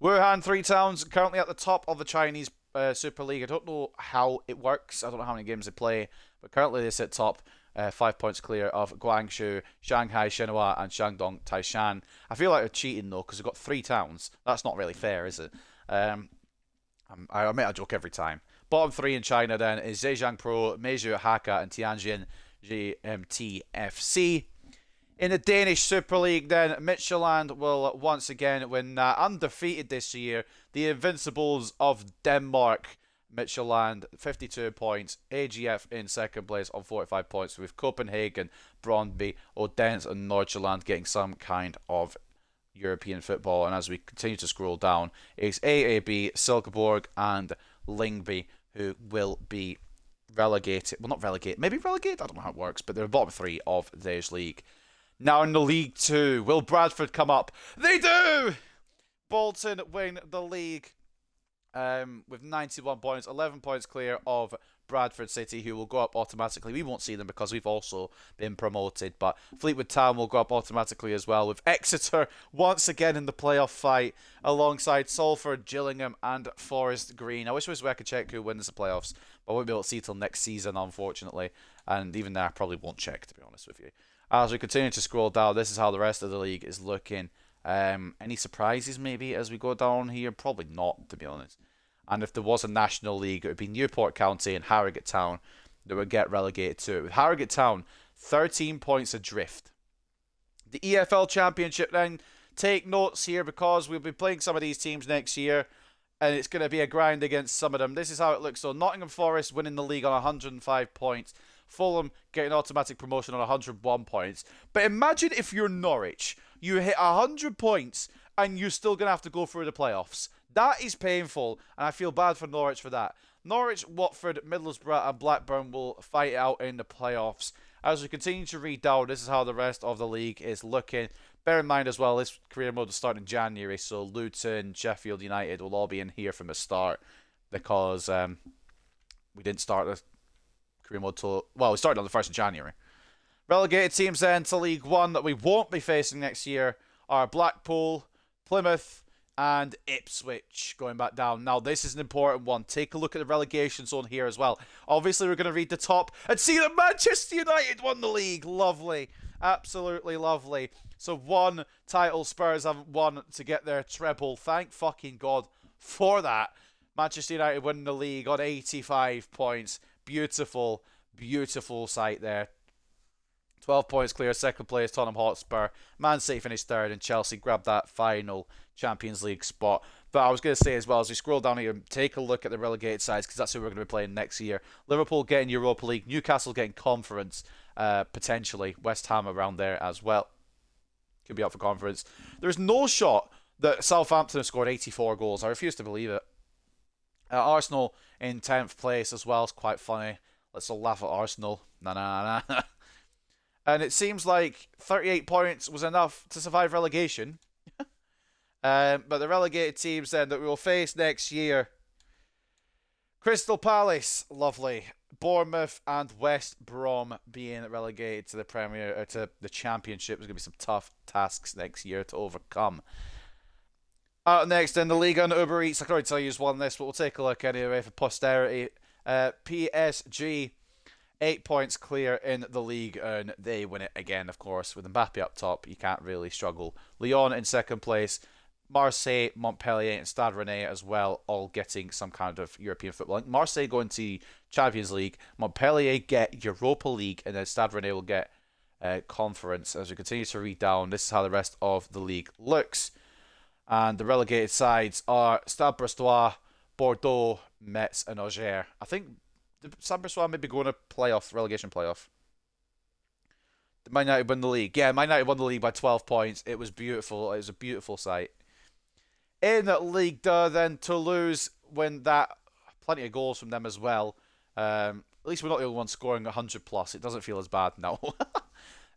Wuhan Three Towns currently at the top of the Chinese Super League. I don't know how it works. I don't know how many games they play, but currently they sit top, 5 points clear of Guangzhou, Shanghai Shenhua, and Shandong Taishan. I feel like they're cheating though because they've got 3 towns. That's not really fair, is it? I make a joke every time. Bottom 3 in China then is Zhejiang Pro, Meizhou Hakka, and Tianjin GMT-FC. In the Danish Super League then, Midtjylland will once again win undefeated this year. The Invincibles of Denmark, Midtjylland, 52 points. AGF in second place on 45 points with Copenhagen, Brøndby, Odense and Nordsjælland getting some kind of European football. And as we continue to scroll down, it's AAB, Silkeborg and Lyngby who will be relegated. Well, not relegated. Maybe relegated? I don't know how it works. But they're bottom 3 of this league. Now in the League 2, will Bradford come up? They do! Bolton win the league with 91 points, 11 points clear of Bradford City, who will go up automatically. We won't see them because we've also been promoted, but Fleetwood Town will go up automatically as well, with Exeter once again in the playoff fight, alongside Salford, Gillingham, and Forest Green. I wish it was where I could check who wins the playoffs, but I won't be able to see till next season, unfortunately, and even there I probably won't check, to be honest with you. As we continue to scroll down, this is how the rest of the league is looking. Any surprises maybe as we go down here? Probably not, to be honest. And if there was a national league, it would be Newport County and Harrogate Town that would get relegated to it. With Harrogate Town 13 points adrift. The EFL Championship then, take notes here because we'll be playing some of these teams next year and it's going to be a grind against some of them. This is how it looks. So Nottingham Forest winning the league on 105 points. Fulham getting automatic promotion on 101 points. But imagine if you're Norwich, you hit 100 points and you're still going to have to go through the playoffs. That is painful, and I feel bad for Norwich for that. Norwich, Watford, Middlesbrough and Blackburn will fight out in the playoffs. As we continue to read down, this is how the rest of the league is looking. Bear in mind as well, this career mode is starting in January, so Luton, Sheffield United will all be in here from the start because we didn't start the career mode till... Well, we started on the 1st of January. Relegated teams then to League One that we won't be facing next year are Blackpool, Plymouth and Ipswich going back down. Now, this is an important one. Take a look at the relegation zone here as well. Obviously, we're going to read the top and see that Manchester United won the league. Lovely. Absolutely lovely. So one title Spurs haven't won to get their treble. Thank fucking God for that. Manchester United winning the league on 85 points. Beautiful, beautiful sight there. 12 points clear, second place Tottenham Hotspur. Man City finished third and Chelsea grabbed that final Champions League spot. But I was going to say as well, as we scroll down here, take a look at the relegated sides because that's who we're going to be playing next year. Liverpool getting Europa League, Newcastle getting Conference, potentially. West Ham around there as well. Could be up for Conference. There's no shot that Southampton have scored 84 goals. I refuse to believe it. Arsenal in 10th place as well. It's quite funny. Let's all laugh at Arsenal. Nah. And it seems like 38 points was enough to survive relegation. But the relegated teams then that we will face next year: Crystal Palace, lovely. Bournemouth and West Brom being relegated to the to the Championship. There's going to be some tough tasks next year to overcome. Next in the league on Uber Eats, I can already tell you who's won this, but we'll take a look anyway for posterity. PSG, 8 points clear in the league, and they win it again, of course. With Mbappe up top, you can't really struggle. Lyon in second place. Marseille, Montpellier and Stade Rennais as well, all getting some kind of European football. Marseille going to Champions League, Montpellier get Europa League, and then Stade Rennais will get Conference. As we continue to read down, this is how the rest of the league looks. And the relegated sides are Stade Brestois, Bordeaux, Metz and Auxerre. I think Stade Brestois may be going to relegation playoff. Did Man United win the league? Yeah, Man United won the league by 12 points. It was beautiful. It was a beautiful sight. In Ligue 2, then Toulouse win that. Plenty of goals from them as well. At least we're not the only ones scoring 100 plus. It doesn't feel as bad now.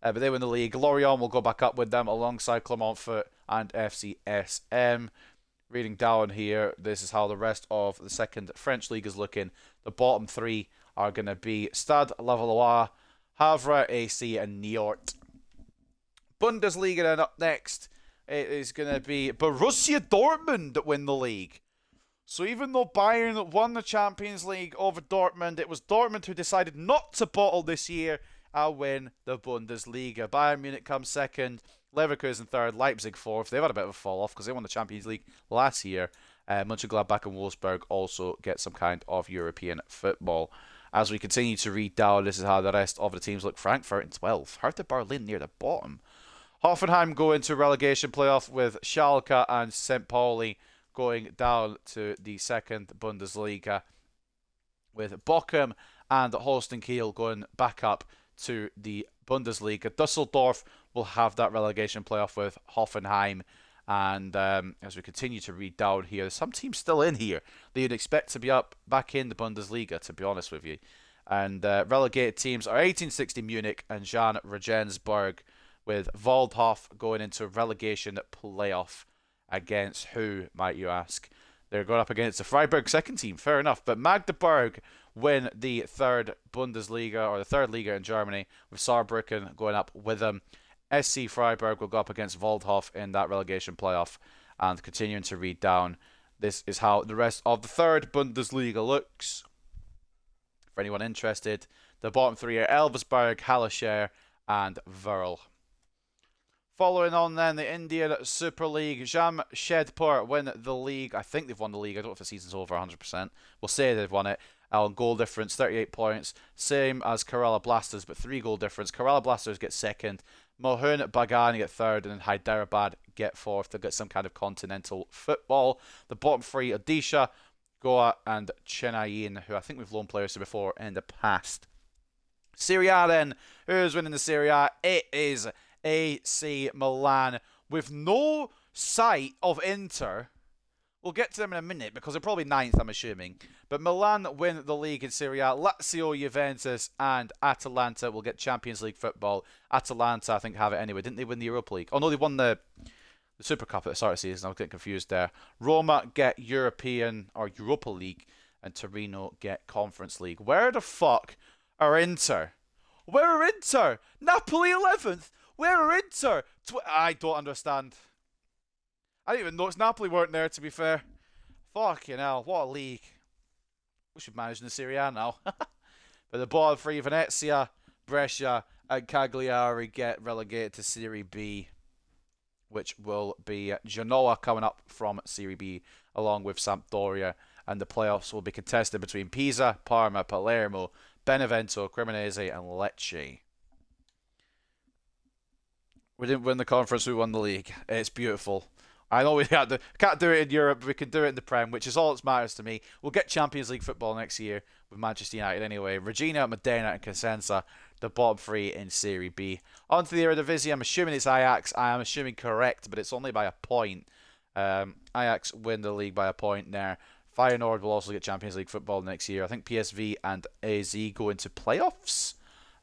But they win the league. Lorient will go back up with them alongside Clermont Foot and FCSM. Reading down here, this is how the rest of the second French league is looking. The bottom three are going to be Stade Lavallois, Havre, AC and Niort. Bundesliga then up next. It is going to be Borussia Dortmund that win the league. So even though Bayern won the Champions League over Dortmund, it was Dortmund who decided not to bottle this year and win the Bundesliga. Bayern Munich comes second, Leverkusen third, Leipzig fourth. They've had a bit of a fall off because they won the Champions League last year. Mönchengladbach and Wolfsburg also get some kind of European football. As we continue to read down, this is how the rest of the teams look. Frankfurt in 12th, Hertha Berlin near the bottom. Hoffenheim go into relegation playoff with Schalke and St. Pauli going down to the second Bundesliga, with Bochum and Holstein Kiel going back up to the Bundesliga. Dusseldorf will have that relegation playoff with Hoffenheim. And as we continue to read down here, there's some teams still in here that you'd expect to be back in the Bundesliga, to be honest with you. And relegated teams are 1860 Munich and Jan Regensburg, with Waldhof going into relegation playoff against who, might you ask? They're going up against the Freiburg second team, fair enough. But Magdeburg win the third Bundesliga, or the third Liga in Germany, with Saarbrücken going up with them. SC Freiburg will go up against Waldhof in that relegation playoff. And continuing to read down, this is how the rest of the third Bundesliga looks. For anyone interested, the bottom three are Elversberg, Hallescher and Verl. Following on then, the Indian Super League, Jamshedpur win the league. I think they've won the league. I don't know if the season's over 100%. We'll say they've won it. On goal difference, 38 points. Same as Kerala Blasters, but 3 goal difference. Kerala Blasters get second. Mohun Bagan get third, and then Hyderabad get fourth. They'll get some kind of continental football. The bottom three, Odisha, Goa and Chennai, who I think we've loaned players to before in the past. Serie A then. Who's winning the Serie A? It is AC Milan with no sight of Inter. We'll get to them in a minute because they're probably ninth, I'm assuming. But Milan win the league in Serie A. Lazio, Juventus, and Atalanta will get Champions League football. Atalanta, I think, have it anyway. Didn't they win the Europa League? Oh, no, they won the Super Cup at the start of the season. I was getting confused there. Roma get European or Europa League, and Torino get Conference League. Where the fuck are Inter? Where are Inter? Napoli 11th. Where are Inter? I don't understand. I didn't even notice Napoli weren't there, to be fair. Fucking hell, what a league. We should manage in the Serie A now. But the bottom three, Venezia, Brescia, and Cagliari get relegated to Serie B, which will be Genoa coming up from Serie B, along with Sampdoria. And the playoffs will be contested between Pisa, Parma, Palermo, Benevento, Cremonese, and Lecce. We didn't win the conference, we won the league. It's beautiful. I know we can't do it in Europe, but we can do it in the Prem, which is all that matters to me. We'll get Champions League football next year with Manchester United anyway. Regina, Modena, and Cosenza, the bottom three in Serie B. On to the Eredivisie. I'm assuming it's Ajax. I am assuming correct, but it's only by a point. Ajax win the league by a point there. Feyenoord will also get Champions League football next year. I think PSV and AZ go into playoffs.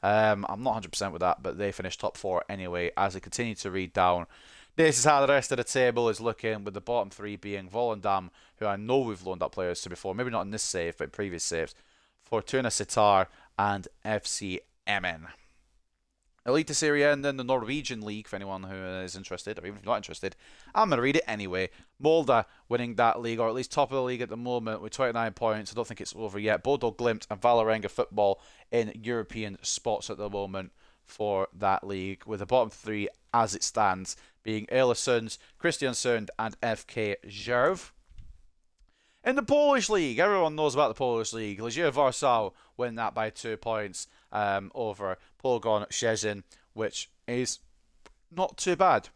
I'm not 100% with that, but they finished top four anyway as they continue to read down. This is how the rest of the table is looking, with the bottom three being Volendam, who I know we've loaned up players to before, maybe not in this save, but previous saves, Fortuna Sittard, and FC Emmen. Elite Serie A, and then the Norwegian League, for anyone who is interested, or even if you're not interested. I'm going to read it anyway. Molde winning that league, or at least top of the league at the moment, with 29 points. I don't think it's over yet. Bodo Glimt and Vålerenga football in European spots at the moment for that league, with the bottom three as it stands being Öresund, Kristiansund, and FK Jerv. In the Polish League, everyone knows about the Polish League. Legia Warsaw win that by 2 points over Pogoń Szczecin, which is not too bad.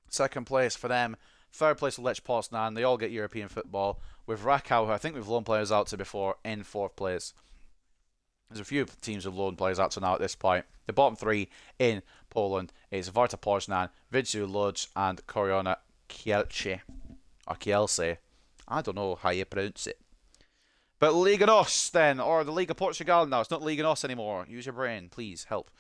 Second place for them. Third place for Lech Poznan. They all get European football, with Rakow, who I think we've loaned players out to before, in fourth place. There's a few teams who've loaned players out to now at this point. The bottom three in Poland is Warta Poznan, Wiedź Łódź, and Korona Kielce. Or Kielce. I don't know how you pronounce it. But Liga NOS then, or the Liga Portugal now. It's not Liga NOS anymore. Use your brain, please, help.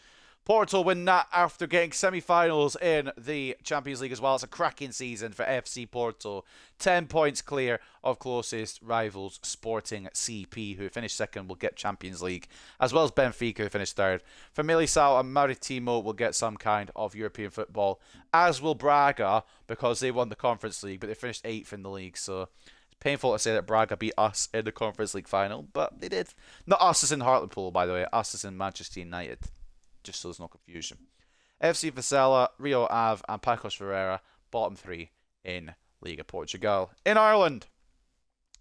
Porto win that after getting semi-finals in the Champions League as well. It's a cracking season for FC Porto. 10 points clear of closest rivals Sporting CP, who finished second, will get Champions League, as well as Benfica, who finished third. Famalicão and Maritimo will get some kind of European football, as will Braga, because they won the Conference League, but they finished 8th in the league, so it's painful to say that Braga beat us in the Conference League final, but they did. Not us as in Hartlepool, by the way, us as in Manchester United. Just so there's no confusion. FC Vizela, Rio Ave, and Pacos Ferreira, bottom three in Liga Portugal. In Ireland,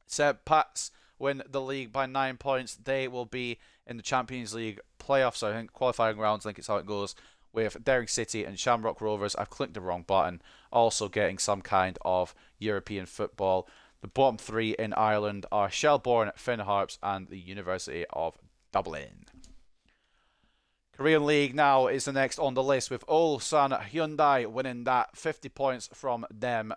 St. Pat's win the league by 9 points. They will be in the Champions League playoffs, I think, qualifying rounds, I think it's how it goes, with Derry City and Shamrock Rovers. I've clicked the wrong button. Also getting some kind of European football. The bottom three in Ireland are Shelbourne, Finn Harps, and the University of Dublin. Korean League now is the next on the list, with Ulsan Hyundai winning that. 50 points from them.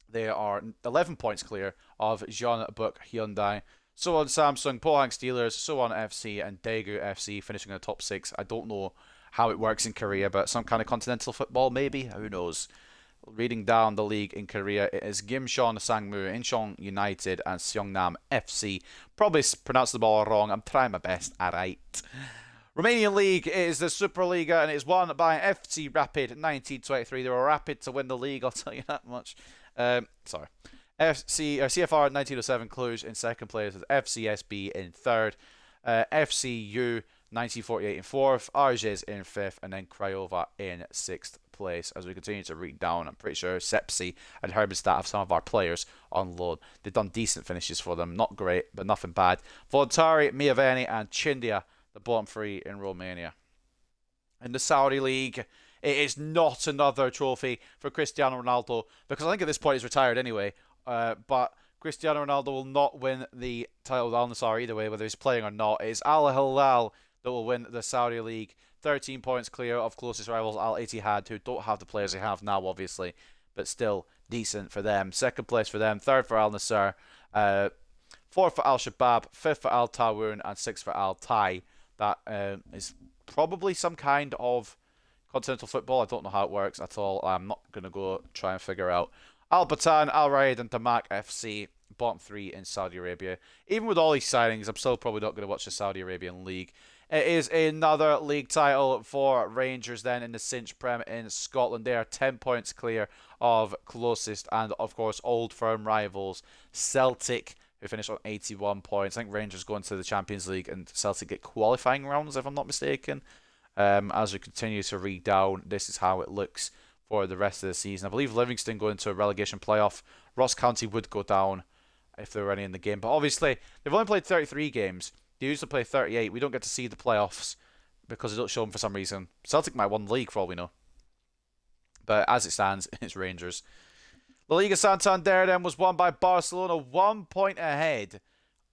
They are 11 points clear of Jeonbuk Hyundai. So on Samsung, Pohang Steelers, So on FC, and Daegu FC finishing in the top 6. I don't know how it works in Korea, but some kind of continental football maybe? Who knows? Reading down the league in Korea, it is Gimcheon Sangmu, Incheon United, and Seongnam FC. Probably pronounced the ball wrong. I'm trying my best. Alright. Romanian League is the Superliga, and it's won by FC Rapid 1923. They were rapid to win the league, I'll tell you that much. CFR 1907 Cluj in second place, with FCSB in third, FCU 1948 in fourth, Arges in fifth, and then Craiova in sixth place. As we continue to read down, I'm pretty sure Sepsi and Herbenstadt have some of our players on loan. They've done decent finishes for them, not great, but nothing bad. Voluntari, Miaveni, and Chindia, the bottom three in Romania. In the Saudi League, it is not another trophy for Cristiano Ronaldo, because I think at this point he's retired anyway. But Cristiano Ronaldo will not win the title with Al Nassr either way, whether he's playing or not. It is Al Hilal, that will win the Saudi League. 13 points clear of closest rivals Al Ittihad, who don't have the players they have now, obviously, but still decent for them. Second place for them, third for Al Nassr, fourth for Al Shabab, fifth for Al Tawoon, and sixth for Al Tai. That is probably some kind of continental football. I don't know how it works at all. I'm not going to go try and figure out. Al Batan, Al Raid, and Damak FC, bottom three in Saudi Arabia. Even with all these signings, I'm still probably not going to watch the Saudi Arabian League. It is another league title for Rangers then in the Cinch Prem in Scotland. They are 10 points clear of closest and, of course, old firm rivals Celtic, who finished on 81 points. I think Rangers go into the Champions League and Celtic get qualifying rounds, if I'm not mistaken. As we continue to read down, this is how it looks for the rest of the season. I believe Livingston go into a relegation playoff. Ross County would go down if there were any in the game. But obviously, they've only played 33 games. They usually play 38. We don't get to see the playoffs because they don't show them for some reason. Celtic might win the league for all we know. But as it stands, it's Rangers. La Liga Santander then was won by Barcelona, 1 point ahead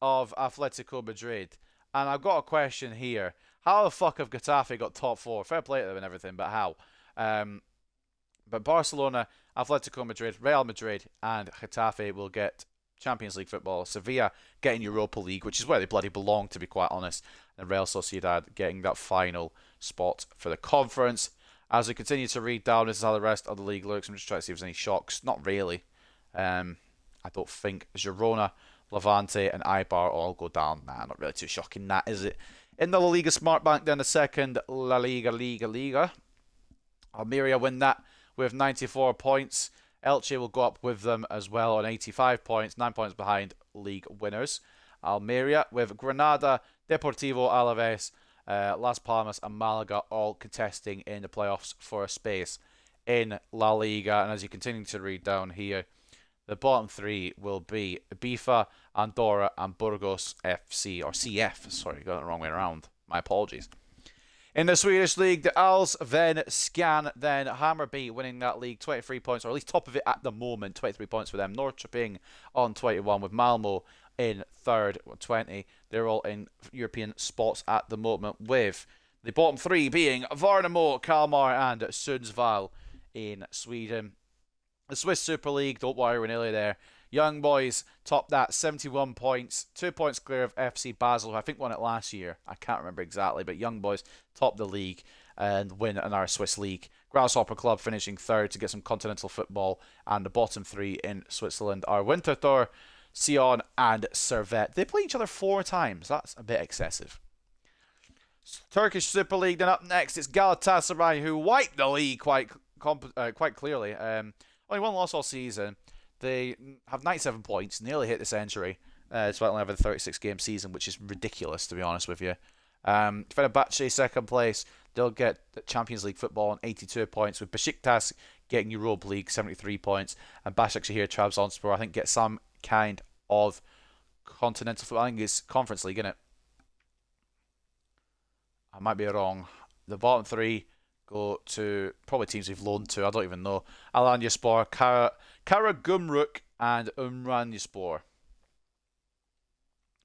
of Atletico Madrid. And I've got a question here. How the fuck have Getafe got top four? Fair play to them and everything, but how? But Barcelona, Atletico Madrid, Real Madrid, and Getafe will get Champions League football. Sevilla getting Europa League, which is where they bloody belong, to be quite honest. And Real Sociedad getting that final spot for the conference. As we continue to read down, this is how the rest of the league looks. I'm just trying to see if there's any shocks. Not really. I don't think Girona, Levante, and Eibar all go down. Nah, not really too shocking, that is it? In the La Liga Smartbank, then the second La Liga. Almeria win that with 94 points. Elche will go up with them as well on 85 points, 9 points behind league winners. Almeria with Granada, Deportivo Alaves, Las Palmas and Malaga all contesting in the playoffs for a space in La Liga. And as you continue to read down here, the bottom three will be Ibiza, Andorra and Burgos FC, or CF, sorry, got it the wrong way around. My apologies. In the Swedish league, the Allsvenskan, then Hammarby winning that league, 23 points, or at least top of it at the moment, 23 points for them. Norrköping on 21 with Malmo in third, 20. They're all in European spots at the moment, with the bottom three being Värnamo, Kalmar and Sundsvall in Sweden. The Swiss Super League, don't worry, we're nearly there. Young Boys top that, 71 points, 2 points clear of FC Basel, who I think won it last year. I can't remember exactly, but Young Boys top the league and win another Swiss league. Grasshopper Club finishing third to get some continental football, and the bottom three in Switzerland are Winterthur, Sion and Servette. They play each other 4 times. That's a bit excessive. Turkish Super League, then up next it's Galatasaray, who wiped the league quite clearly. Only one loss all season. They have 97 points, nearly hit the century, despite only having a 36-game season, which is ridiculous, to be honest with you. Fenerbahce, second place. They'll get the Champions League football on 82 points, with Besiktas getting Europa League, 73 points. And Başakşehir, Trabzonspor, I think, get some kind of continental football. I think it's Conference League, isn't it? I might be wrong. The bottom three go to probably teams we've loaned to. I don't even know. Alanyaspor, Karagümrük, and Umranyaspor.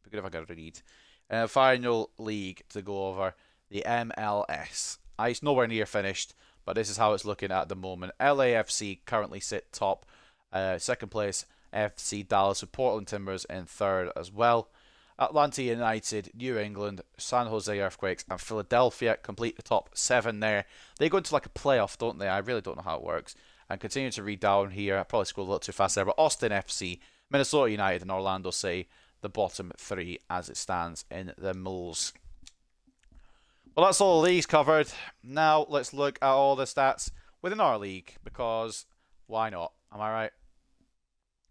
Be good if I could read. Final league to go over, the MLS. It's nowhere near finished, but this is how it's looking at the moment. LAFC currently sit top. Second place, FC Dallas, with Portland Timbers in third as well. Atlanta United, New England, San Jose Earthquakes, and Philadelphia complete the top 7 there. They go into like a playoff, don't they? I really don't know how it works. And continue to read down here. I probably scrolled a little too fast there, but Austin FC, Minnesota United, and Orlando City, the bottom 3 as it stands in the Moles. Well, that's all the leagues covered. Now let's look at all the stats within our league, because why not? Am I right?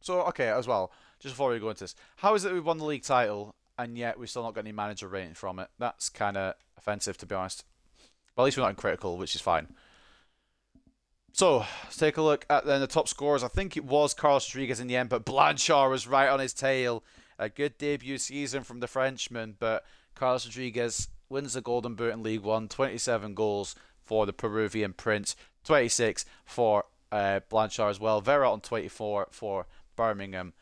So, okay, as well, just before we go into this, how is it we won the league title and yet we've still not got any manager rating from it? That's kind of offensive, to be honest. But at least we're not in critical, which is fine. So, let's take a look at then the top scorers. I think it was Carlos Rodriguez in the end, but Blanchard was right on his tail. A good debut season from the Frenchman, but Carlos Rodriguez wins the Golden Boot in League One, 27 goals for the Peruvian Prince, 26 for Blanchard as well. Vera on 24 for Birmingham.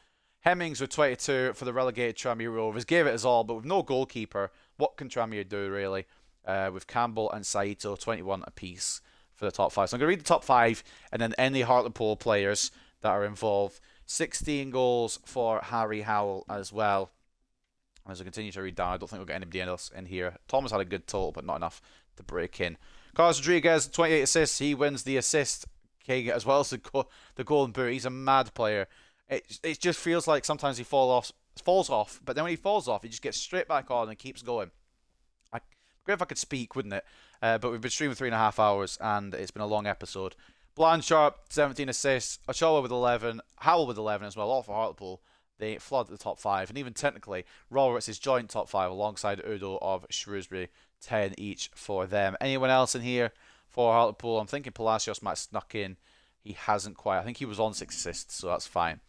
Hemmings with 22 for the relegated Tranmere Rovers. Gave it his all, but with no goalkeeper, what can Tranmere do, really? with Campbell and Saito, 21 apiece for the top 5. So I'm going to read the top 5 and then any Hartlepool players that are involved. 16 goals for Harry Howell as well. As I continue to read down, I don't think we'll get anybody else in here. Thomas had a good total, but not enough to break in. Carlos Rodriguez, 28 assists. He wins the assist king as well as the golden boot. He's a mad player. It just feels like sometimes he falls off, but then when he falls off, he just gets straight back on and keeps going. Great if I could speak, wouldn't it? But we've been streaming 3.5 hours, and it's been a long episode. Blanchard, 17 assists. Ochoa with 11. Howell with 11 as well, all for Hartlepool. They flood the top 5, and even technically, Roberts is joint top 5 alongside Udo of Shrewsbury, 10 each for them. Anyone else in here for Hartlepool? I'm thinking Palacios might have snuck in. He hasn't quite. I think he was on 6 assists, so that's fine.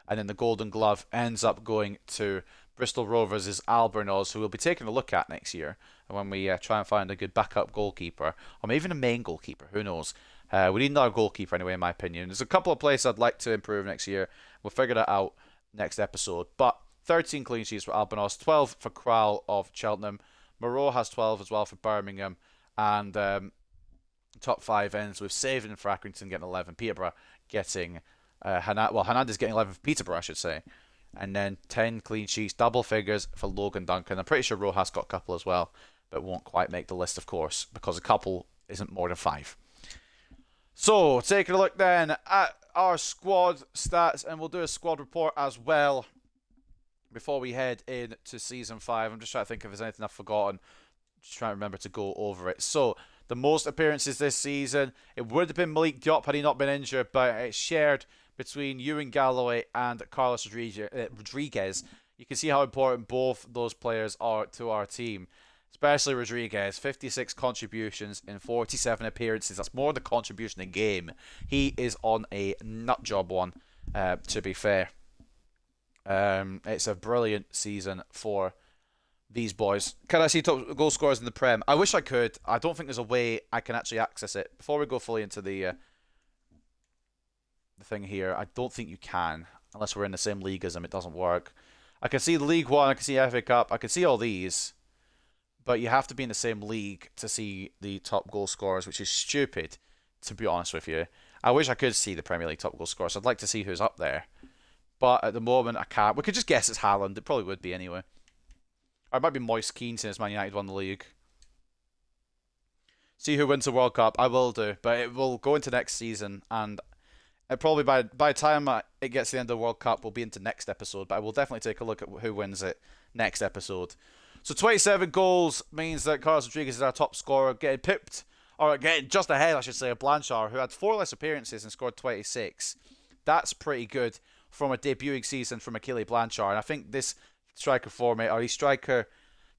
And then the Golden Glove ends up going to Bristol Rovers' Albornoz, who we'll be taking a look at next year when we try and find a good backup goalkeeper, or maybe even a main goalkeeper, who knows. We need another goalkeeper anyway, in my opinion. There's a couple of places I'd like to improve next year. We'll figure that out next episode. But 13 clean sheets for Albornoz, 12 for Crowell of Cheltenham. Moreau has 12 as well for Birmingham. And top 5 ends with Savin for Accrington getting 11. Peterborough getting... Hernandez getting 11 for Peterborough, I should say. And then 10 clean sheets, double figures for Logan Duncan. I'm pretty sure Rojas got a couple as well, but won't quite make the list, of course, because a couple isn't more than 5. So, taking a look then at our squad stats, and we'll do a squad report as well before we head into Season 5. I'm just trying to think if there's anything I've forgotten. Just trying to remember to go over it. So, the most appearances this season, it would have been Malik Diop had he not been injured, but it's shared between Ewan Galloway and Carlos Rodriguez. You can see how important both those players are to our team. Especially Rodriguez, 56 contributions in 47 appearances. That's more than contribution in game. He is on a nut job one, to be fair. It's a brilliant season for these boys. Can I see top goal scorers in the Prem? I wish I could. I don't think there's a way I can actually access it. Before we go fully into the thing here, I don't think you can. Unless we're in the same league as them, it doesn't work. I can see League One, I can see FA Cup, I can see all these. But you have to be in the same league to see the top goal scorers, which is stupid, to be honest with you. I wish I could see the Premier League top goal scorers. I'd like to see who's up there. But at the moment, I can't. We could just guess it's Haaland. It probably would be anyway. Or it might be Moise Keane since Man United won the league. See who wins the World Cup. I will do. But it will go into next season. And it probably by the time it gets to the end of the World Cup, we'll be into next episode. But I will definitely take a look at who wins it next episode. So 27 goals means that Carlos Rodriguez is our top scorer, getting pipped, or getting just ahead, I should say, of Blanchard, who had 4 less appearances and scored 26. That's pretty good from a debuting season from Achille Blanchard. And I think this striker format, or these striker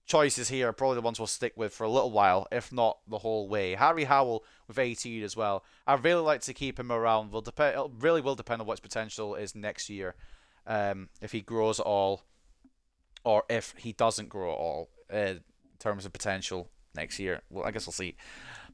choices here, are probably the ones we'll stick with for a little while, if not the whole way. Harry Howell with 18 as well. I'd really like to keep him around. It really will depend on what his potential is next year, if he grows at all. Or if he doesn't grow at all in terms of potential next year. Well, I guess we'll see.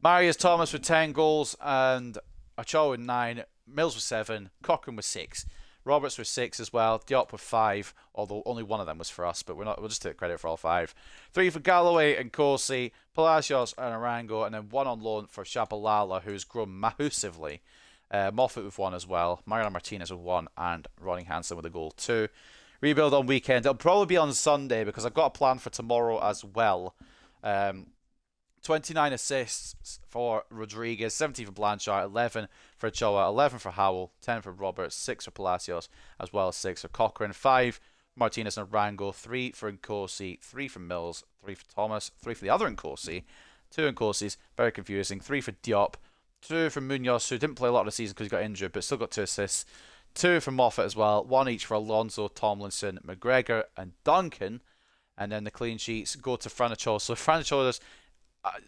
Marius Thomas with 10 goals and Ochoa with 9. Mills with 7. Cochrane with 6. Roberts with 6 as well. Diop with 5, although only one of them was for us, but we'll just take credit for all 5. 3 for Galloway and Corsi, Palacios and Arango, and then 1 on loan for Shabalala, who's grown massively. Moffat with 1 as well. Mariano Martinez with 1, and Ronnie Hansen with a goal 2. Rebuild on weekend. It'll probably be on Sunday because I've got a plan for tomorrow as well. 29 assists for Rodriguez, 17 for Blanchard, 11 for Ochoa, 11 for Howell, 10 for Roberts, 6 for Palacios, as well as 6 for Cochrane, 5 for Martinez and Rango, 3 for Nkosi, 3 for Mills, 3 for Thomas, 3 for the other Nkosi, 2 Nkosi's, very confusing, 3 for Diop, 2 for Munoz, who didn't play a lot of the season because he got injured, but still got 2 assists. 2 for Moffat as well, 1 each for Alonso, Tomlinson, McGregor and Duncan, and then the clean sheets go to Franichola. So Franichola's,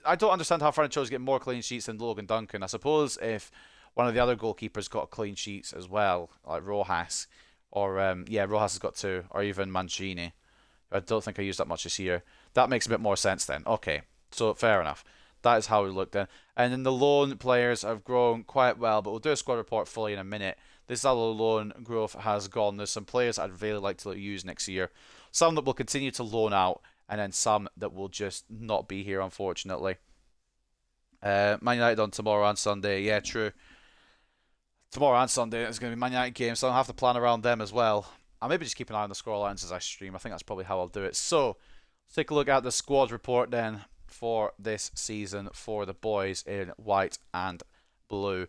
I don't understand how Franichola's getting more clean sheets than Logan Duncan. I suppose if one of the other goalkeepers got clean sheets as well, like Rojas, or Rojas has got 2, or even Mancini. I don't think I used that much this year. That makes a bit more sense then. Okay, so fair enough. That is how we look then. And then the loan players have grown quite well, but we'll do a squad report fully in a minute. This is how the loan growth has gone. There's some players I'd really like to use next year. Some that will continue to loan out, and then some that will just not be here, unfortunately. Man United on tomorrow and Sunday. Yeah, true. Tomorrow and Sunday is going to be Man United games, so I'll have to plan around them as well. I'll maybe just keep an eye on the scorelines as I stream. I think that's probably how I'll do it. So, let's take a look at the squad report then for this season for the boys in white and blue.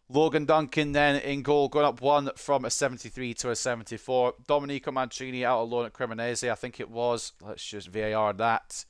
Logan Duncan then in goal, going up 1 from a 73 to a 74. Domenico Mancini out on loan at Cremonese, I think it was. Let's just VAR that.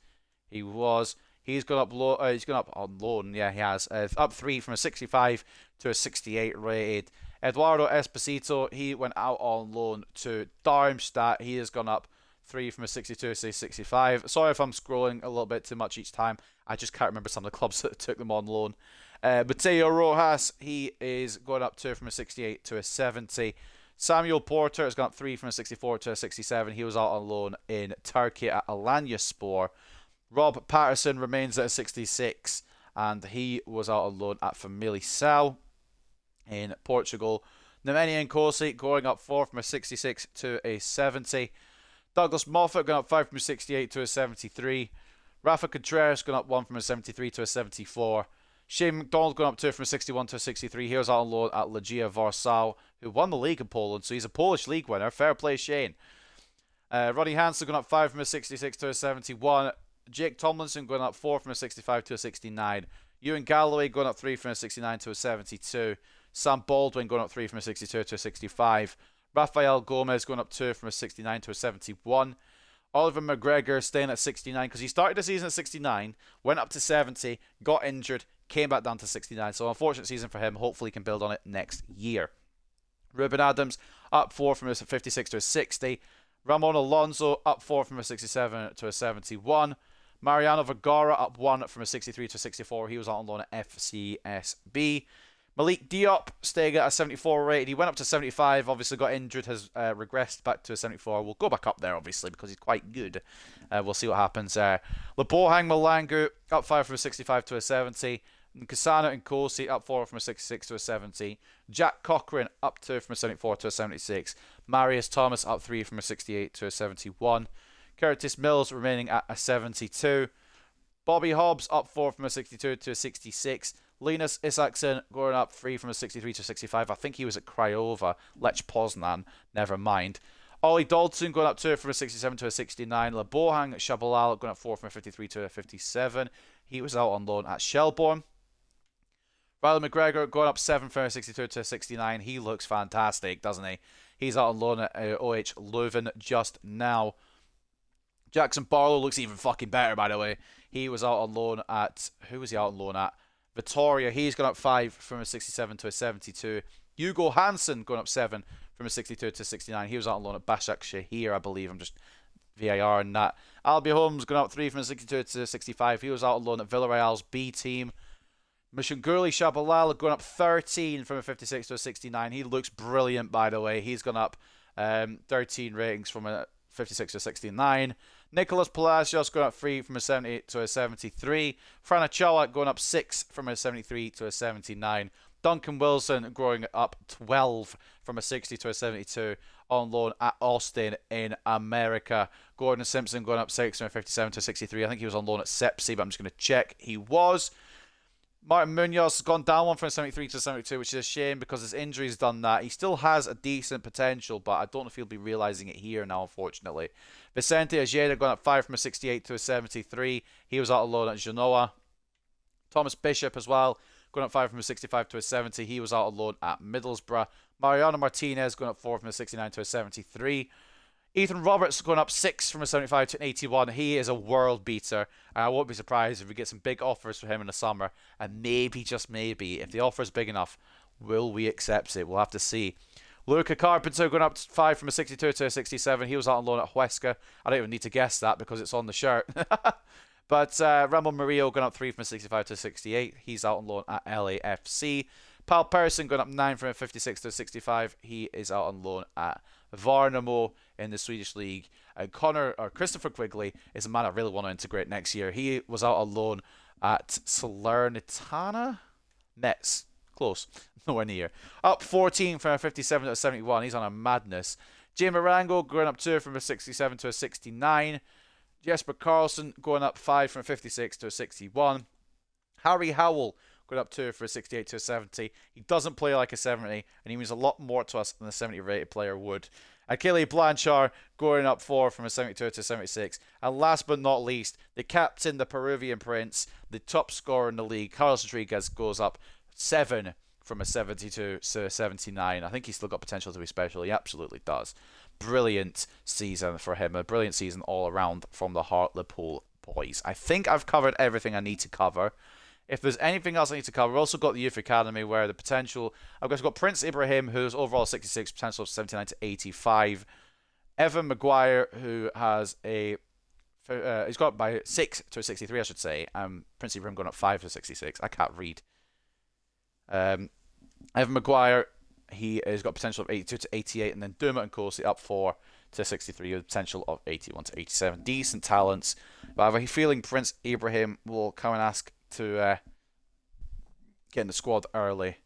He's gone up low. He's gone up on loan. Yeah, he has. Up 3 from a 65 to a 68 rated. Eduardo Esposito, he went out on loan to Darmstadt. He has gone up 3 from a 62 to a 65. Sorry if I'm scrolling a little bit too much each time. I just can't remember some of the clubs that took them on loan. Mateo Rojas, he is going up 2 from a 68 to a 70. Samuel Porter has gone up 3 from a 64 to a 67. He was out on loan in Turkey at Alanyaspor. Rob Patterson remains at a 66, and he was out on loan at Famalicão in Portugal. Nemanja Nkosi going up 4 from a 66 to a 70. Douglas Moffat going up 5 from a 68 to a 73. Rafa Contreras going up 1 from a 73 to a 74. Shane McDonald going up 2 from a 61 to a 63. He was out on loan at Legia Warsaw, who won the league in Poland, so he's a Polish league winner. Fair play, Shane. Ronnie Hansen going up 5 from a 66 to a 71. Jake Tomlinson going up 4 from a 65 to a 69. Ewan Galloway going up 3 from a 69 to a 72. Sam Baldwin going up 3 from a 62 to a 65. Rafael Gomez going up 2 from a 69 to a 71. Oliver McGregor staying at 69 because he started the season at 69, went up to 70, got injured, came back down to 69. So unfortunate season for him. Hopefully he can build on it next year. Ruben Adams up 4 from a 56 to a 60. Ramon Alonso up 4 from a 67 to a 71. Mariano Vergara up 1 from a 63 to a 64. He was out on loan at FCSB. Malik Diop staying at a 74 rated. He went up to 75, obviously got injured, has regressed back to a 74. We'll go back up there, obviously, because he's quite good. We'll see what happens there. Lebohang Malangu up 5 from a 65 to a 70. Kasana Nkosi up 4 from a 66 to a 70. Jack Cochran up 2 from a 74 to a 76. Marius Thomas up 3 from a 68 to a 71. Curtis Mills remaining at a 72. Bobby Hobbs up 4 from a 62 to a 66. Linus Isaacson going up 3 from a 63 to a 65. I think he was at Craiova. Lech Poznan. Never mind. Ollie Dalton going up 2 from a 67 to a 69. Lebohang Shabalal going up 4 from a 53 to a 57. He was out on loan at Shelbourne. Riley McGregor going up 7 from a 62 to a 69. He looks fantastic, doesn't he? He's out on loan at OH Leuven just now. Jackson Barlow looks even fucking better, by the way. He was out on loan at... Who was he out on loan at? Vitoria. He's gone up 5 from a 67 to a 72. Hugo Hansen going up 7 from a 62 to a 69. He was out on loan at Başak Şehir, I believe. I'm just VAR and that. Albie Holmes going up 3 from a 62 to a 65. He was out on loan at Villarreal's B team. Mishanguli Shabalala going up 13 from a 56 to a 69. He looks brilliant, by the way. He's gone up 13 ratings from a 56 to 69. Nicholas Palacios going up 3 from a 78 to a 73. Fran Achoa going up 6 from a 73 to a 79. Duncan Wilson growing up 12 from a 60 to a 72 on loan at Austin in America. Gordon Simpson going up 6 from a 57 to a 63. I think he was on loan at Sepsi, but I'm just going to check. He was. Martin Munoz has gone down 1 from a 73 to a 72, which is a shame because his injury's done that. He still has a decent potential, but I don't know if he'll be realising it here now, unfortunately. Vicente Ojeda going up 5 from a 68 to a 73. He was out on loan at Genoa. Thomas Bishop as well, going up 5 from a 65 to a 70. He was out on loan at Middlesbrough. Mariano Martinez going up 4 from a 69 to a 73. Ethan Roberts going up 6 from a 75 to an 81. He is a world beater. And I won't be surprised if we get some big offers for him in the summer. And maybe, just maybe, if the offer is big enough, will we accept it? We'll have to see. Luca Carpenter going up 5 from a 62 to a 67. He was out on loan at Huesca. I don't even need to guess that because it's on the shirt. But Ramon Murillo going up 3 from a 65 to a 68. He's out on loan at LAFC. Pal Persson going up 9 from a 56 to a 65. He is out on loan at Varnamo in the Swedish league. And Christopher Quigley is a man I really want to integrate next year. He was out on loan at Salernitana? Metz. Close. Nowhere near. Up 14 from a 57 to a 71. He's on a madness. Jay Marango going up 2 from a 67 to a 69. Jesper Karlsson going up 5 from a 56 to a 61. Harry Howell going up 2 for a 68 to a 70. He doesn't play like a 70, and he means a lot more to us than a 70 rated player would. Achille Blanchard going up 4 from a 72 to a 76. And last but not least, the captain, the Peruvian prince, the top scorer in the league, Carlos Rodriguez, goes up 7 from a 72 to a 79. I think he's still got potential to be special. He absolutely does. Brilliant season for him. A brilliant season all around from the Hartlepool boys. I think I've covered everything I need to cover. If there's anything else I need to cover, we've also got the Youth Academy where the potential... I've got Prince Ibrahim, who's overall 66, potential of 79 to 85. Evan Maguire, who has a... he's got by 6 to a 63, I should say. Prince Ibrahim going up 5 to 66. I can't read. Evan Maguire, he has got potential of 82 to 88. And then Dermot and Corsi up 4 to 63 with potential of 81 to 87. Decent talents. But I have a feeling Prince Ibrahim will come and ask to get in the squad early.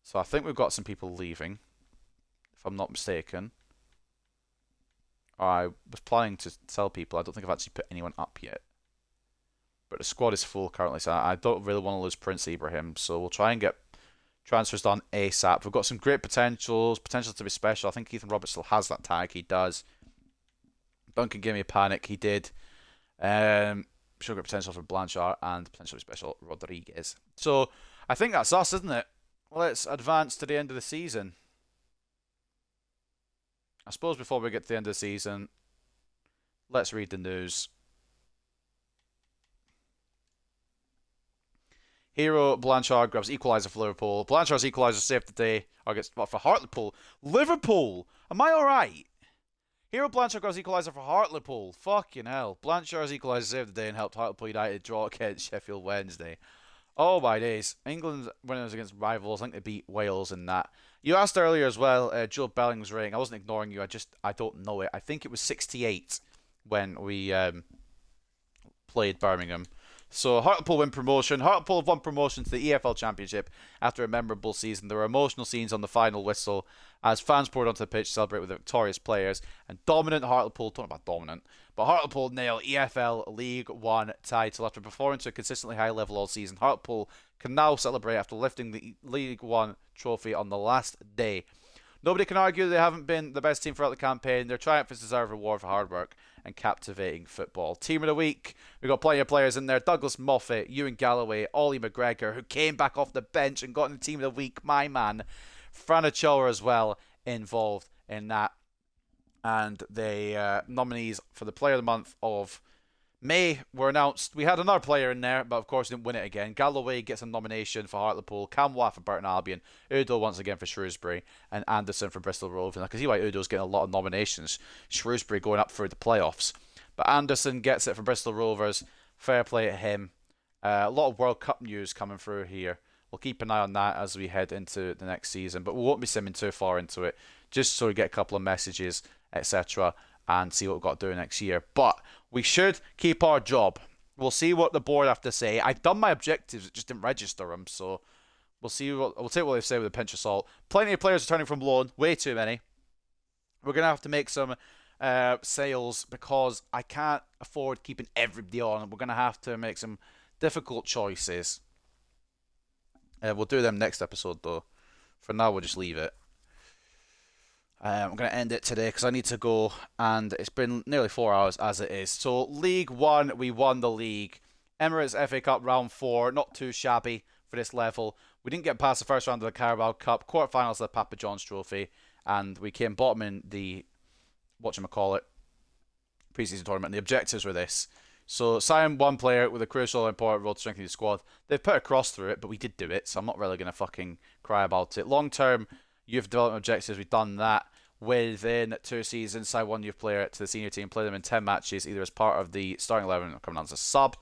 So I think we've got some people leaving, if I'm not mistaken. I was planning to tell people. I don't think I've actually put anyone up yet. But the squad is full currently, so I don't really want to lose Prince Ibrahim. So we'll try and get transfers done ASAP. We've got some great potential to be special. I think Ethan Roberts still has that tag. He does. Duncan gave me a panic. He did. Sugar potential for Blanchard and potentially special Rodriguez. So I think that's us, isn't it? Let's advance to the end of the season. I suppose before we get to the end of the season, let's read the news. Hero Blanchard grabs equaliser for Liverpool. Blanchard's equaliser saved the day. Or gets what for Hartlepool? Liverpool! Am I alright? Hero Blanchard grabs equaliser for Hartlepool. Fucking hell. Blanchard's equaliser saved the day and helped Hartlepool United draw against Sheffield Wednesday. Oh my days. England winners against rivals. I think they beat Wales in that. You asked earlier as well, Joe Belling's rating. I wasn't ignoring you. I don't know it. I think it was 68 when we played Birmingham. So Hartlepool win promotion. Hartlepool have won promotion to the EFL Championship after a memorable season. There were emotional scenes on the final whistle as fans poured onto the pitch to celebrate with the victorious players. And dominant Hartlepool, talking about dominant, but Hartlepool nail EFL League One title after performing to a consistently high level all season. Hartlepool can now celebrate after lifting the League One trophy on the last day. Nobody can argue they haven't been the best team throughout the campaign. Their triumph is deserved reward for hard work and captivating football. Team of the week, we've got plenty of players in there. Douglas Moffat, Ewan Galloway, Ollie McGregor, who came back off the bench and got in the team of the week. My man, Fran Ochoa as well involved in that. And the nominees for the Player of the Month of May were announced. We had another player in there, but of course didn't win it again. Galloway gets a nomination for Hartlepool, Camwa for Burton Albion, Udo once again for Shrewsbury, and Anderson for Bristol Rovers. I can see why Udo's getting a lot of nominations. Shrewsbury going up through the playoffs. But Anderson gets it for Bristol Rovers. Fair play to him. A lot of World Cup news coming through here. We'll keep an eye on that as we head into the next season, but we won't be simming too far into it, just so we get a couple of messages, etc., and see what we've got to do next year. But we should keep our job. We'll see what the board have to say. I've done my objectives, it just didn't register them, so we'll take what they say with a pinch of salt. Plenty of players returning from loan, way too many. We're going to have to make some sales because I can't afford keeping everybody on. We're going to have to make some difficult choices. We'll do them next episode, though. For now, we'll just leave it. I'm going to end it today because I need to go, and it's been nearly 4 hours as it is. So, League One, we won the league. Emirates FA Cup round 4, not too shabby for this level. We didn't get past the first round of the Carabao Cup, quarterfinals of the Papa John's Trophy, and we came bottom in the whatchamacallit pre-season tournament. And the objectives were this. So, sign one player with a crucial and important role to strengthen the squad. They've put a cross through it, but we did do it, so I'm not really going to fucking cry about it. Long-term youth development objectives, we've done that. Within 2 seasons, sign one youth player to the senior team, play them in 10 matches, either as part of the starting 11 or coming on as a sub.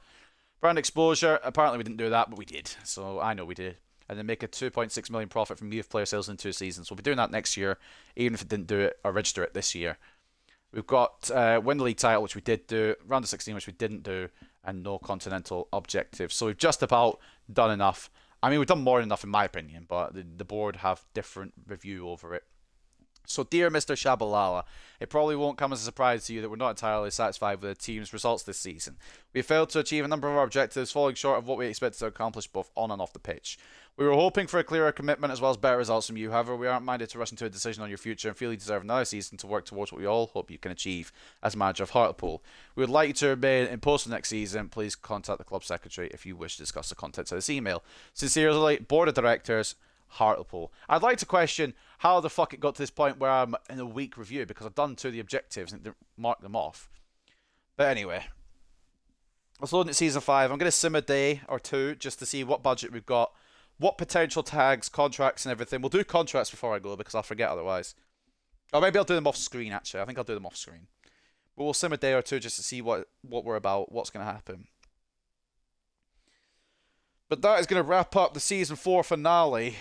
Brand exposure, apparently we didn't do that, but we did. So I know we did. And then make a 2.6 million profit from youth player sales in 2 seasons. We'll be doing that next year, even if it didn't do it or register it this year. We've got win the league title, which we did do, round of 16, which we didn't do, and no continental objectives. So we've just about done enough. I mean, we've done more than enough in my opinion, but the board have different review over it. So, dear Mr. Shabalala, it probably won't come as a surprise to you that we're not entirely satisfied with the team's results this season. We failed to achieve a number of our objectives, falling short of what we expected to accomplish both on and off the pitch. We were hoping for a clearer commitment as well as better results from you. However, we aren't minded to rush into a decision on your future and feel you deserve another season to work towards what we all hope you can achieve as manager of Hartlepool. We would like you to remain in post next season. Please contact the club secretary if you wish to discuss the contents of this email. Sincerely, Board of Directors, Hartlepool. I'd like to question how the fuck it got to this point where I'm in a week review, because I've done two of the objectives and marked them off. But anyway, let's load into Season 5. I'm going to sim a day or two just to see what budget we've got, what potential tags, contracts and everything. We'll do contracts before I go because I'll forget otherwise. Or maybe I'll do them off screen actually. I think I'll do them off screen. But we'll sim a day or two just to see what we're about, what's going to happen. But that is going to wrap up the Season 4 finale.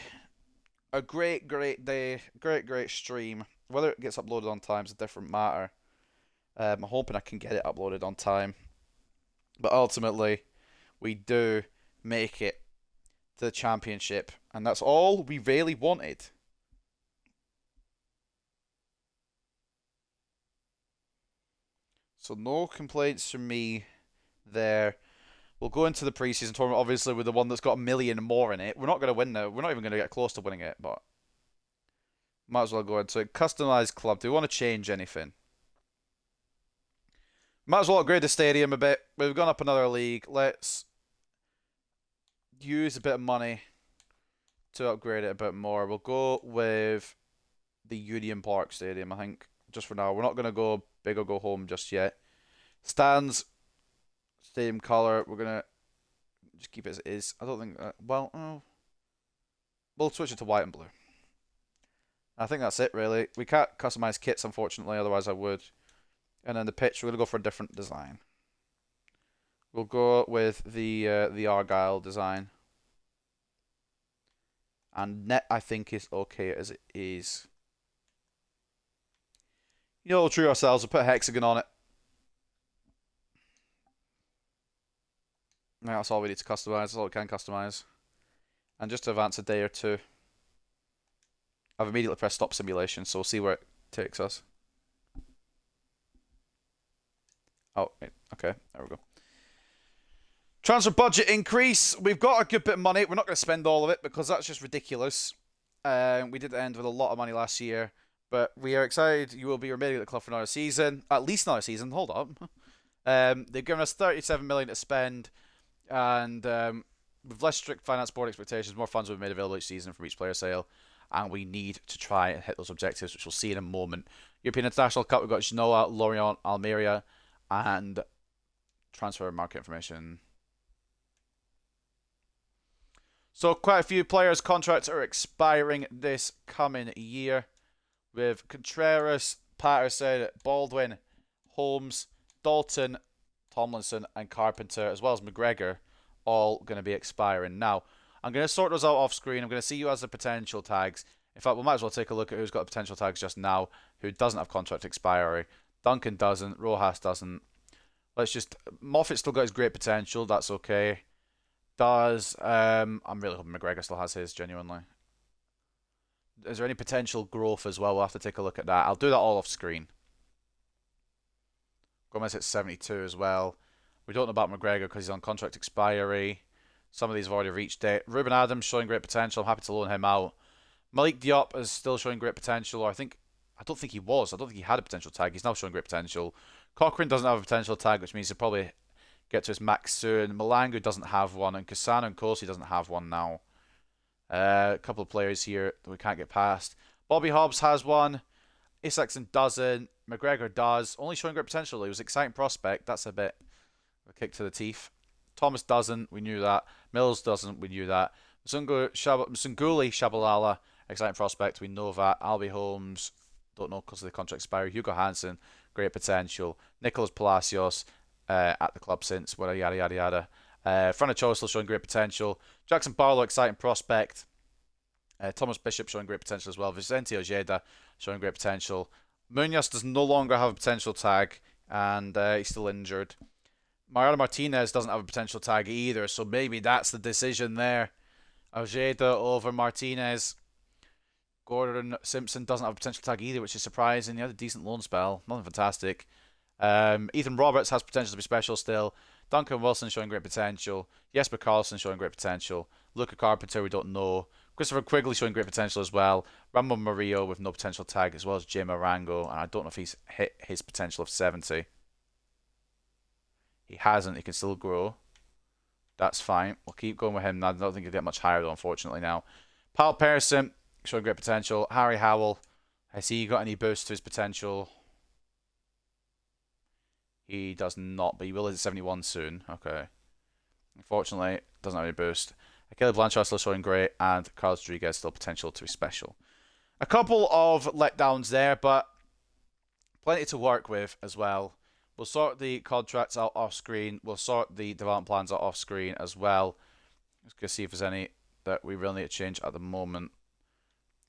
A great day, great stream. Whether it gets uploaded on time is a different matter. I'm hoping I can get it uploaded on time. But ultimately, we do make it to the championship. And that's all we really wanted. So no complaints from me there. We'll go into the preseason tournament, obviously, with the one that's got a million more in it. We're not going to win now. We're not even going to get close to winning it, but might as well go into it. Customized club. Do we want to change anything? Might as well upgrade the stadium a bit. We've gone up another league. Let's use a bit of money to upgrade it a bit more. We'll go with the Union Park Stadium, I think, just for now. We're not going to go big or go home just yet. Stands, stadium colour, we're going to just keep it as it is. I don't think, we'll switch it to white and blue. I think that's it, really. We can't customise kits, unfortunately, otherwise I would. And then the pitch, we're going to go for a different design. We'll go with the Argyle design. And net, I think, is okay as it is. You know, we'll treat ourselves. We'll put a hexagon on it. Now that's all we need to customise. That's all we can customise. And just to advance a day or two, I've immediately pressed stop simulation, so we'll see where it takes us. Oh, okay, there we go. Transfer budget increase. We've got a good bit of money. We're not going to spend all of it because that's just ridiculous. We did end with a lot of money last year, but we are excited you will be remaining at the club for another season. At least another season. Hold up. They've given us 37 million to spend, and with less strict finance board expectations, more funds will be made available each season from each player sale, and we need to try and hit those objectives, which we'll see in a moment. European International Cup, we've got Genoa, Lorient, Almeria, and transfer market information. So quite a few players' contracts are expiring this coming year, with Contreras, Patterson, Baldwin, Holmes, Dalton, Tomlinson, and Carpenter, as well as McGregor, all going to be expiring. Now, I'm going to sort those out off screen. I'm going to see you as the potential tags. In fact, we might as well take a look at who's got the potential tags just now, who doesn't have contract expiry. Duncan doesn't. Rojas doesn't. Let's just... Moffat's still got his great potential. That's okay. Does... I'm really hoping McGregor still has his, genuinely. Is there any potential growth as well? We'll have to take a look at that. I'll do that all off screen. Gomez hits 72 as well. We don't know about McGregor because he's on contract expiry. Some of these have already reached it. Ruben Adams showing great potential. I'm happy to loan him out. Malik Diop is still showing great potential. Or I don't think he was. I don't think he had a potential tag. He's now showing great potential. Cochrane doesn't have a potential tag, which means he'll probably get to his max soon. Malangu doesn't have one. And Cassano and Kosi doesn't have one now. A couple of players here that we can't get past. Bobby Hobbs has one. Isaacson doesn't. McGregor does. Only showing great potential. He was an exciting prospect. That's a bit of a kick to the teeth. Thomas doesn't. We knew that. Mills doesn't. We knew that. Msunguli Shabalala. Exciting prospect. We know that. Albie Holmes. Don't know because of the contract expiry. Hugo Hansen. Great potential. Nicholas Palacios. At the club since. Yada yada yada. Franacho still showing great potential. Jackson Barlow. Exciting prospect. Thomas Bishop showing great potential as well. Vicente Ojeda showing great potential. Munoz does no longer have a potential tag, and he's still injured. Mariano Martinez doesn't have a potential tag either, so maybe that's the decision there. Ojeda over Martinez. Gordon Simpson doesn't have a potential tag either, which is surprising. He had a decent loan spell, nothing fantastic. Ethan Roberts has potential to be special still. Duncan Wilson showing great potential. Jesper Karlsson showing great potential. Luca Carpenter, we don't know. Christopher Quigley showing great potential as well. Ramon Murillo with no potential tag, as well as Jay Marango, and I don't know if he's hit his potential of 70. He hasn't. He can still grow. That's fine. We'll keep going with him. I don't think he'll get much higher, though, unfortunately, now. Paul Pearson showing great potential. Harry Howell, has he got any boost to his potential? He does not, but he will hit 71 soon. Okay. Unfortunately, doesn't have any boost. Caleb Blanchard still showing great, and Carlos Rodriguez still potential to be special. A couple of letdowns there, but plenty to work with as well. We'll sort the contracts out off screen. We'll sort the development plans out off screen as well. Let's go see if there's any that we really need to change at the moment.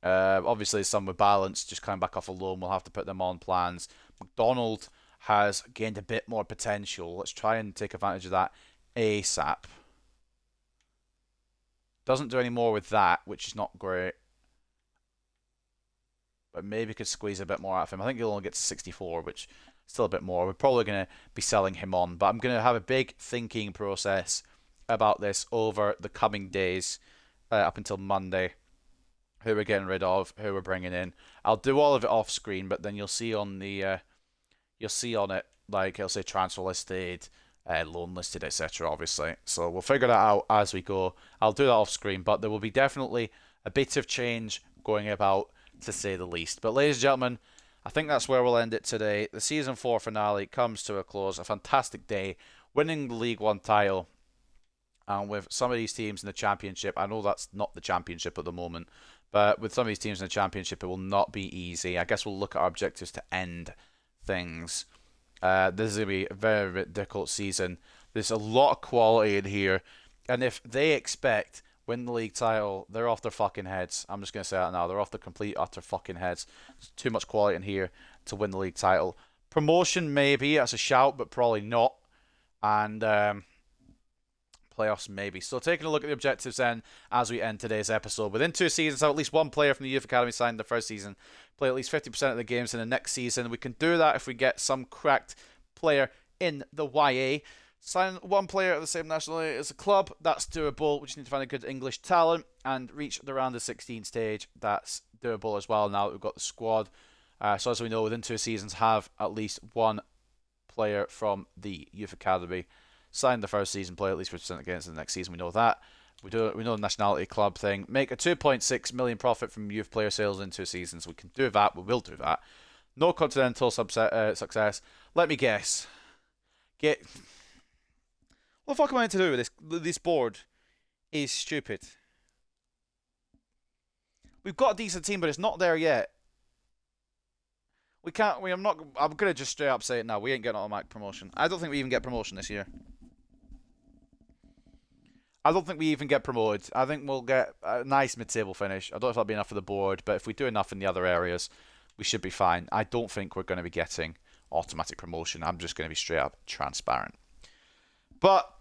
Obviously, some with balance, just coming back off a loan. We'll have to put them on plans. McDonald has gained a bit more potential. Let's try and take advantage of that ASAP. Doesn't do any more with that, which is not great. But maybe could squeeze a bit more out of him. I think he'll only get to 64, which is still a bit more. We're probably going to be selling him on. But I'm going to have a big thinking process about this over the coming days, up until Monday. Who we're getting rid of, who we're bringing in. I'll do all of it off screen, but then you'll see on the you'll see on it, like it'll say transfer listed, loan listed, etc. Obviously, so we'll figure that out as we go. I'll do that off screen, but there will be definitely a bit of change going about, to say the least. But ladies and gentlemen, I think that's where we'll end it today. The season 4 finale comes to a close. A fantastic day, winning the League One title. And with some of these teams in the Championship, I know that's not the Championship at the moment, but with some of these teams in the Championship, it will not be easy. I guess we'll look at our objectives to end things. This is going to be a very, very difficult season. There's a lot of quality in here, and if they expect win the league title, they're off their fucking heads. I'm just going to say that now. They're off their complete, utter fucking heads. There's too much quality in here to win the league title. Promotion, maybe. That's a shout, but probably not. And playoffs, maybe. So taking a look at the objectives then as we end today's episode. Within 2 seasons, have at least one player from the Youth Academy signed the first season. Play at least 50% of the games in the next season. We can do that if we get some cracked player in the YA. Sign one player of the same nationality as a club. That's doable. We just need to find a good English talent and reach the round of 16 stage. That's doable as well now that we've got the squad. So as we know, within 2 seasons, have at least one player from the Youth Academy sign the first season, play at least 50% against the next season. We know that. We know the nationality club thing. Make a 2.6 million profit from youth player sales in 2 seasons. We can do that. We will do that. No continental success. Let me guess. What the fuck am I meant to do with this? This board is stupid. We've got a decent team, but it's not there yet. We can't. I'm gonna just straight up say it now. We ain't getting automatic promotion. I don't think we even get promotion this year. I don't think we even get promoted. I think we'll get a nice mid-table finish. I don't know if that'll be enough for the board, but if we do enough in the other areas, we should be fine. I don't think we're going to be getting automatic promotion. I'm just going to be straight up transparent. But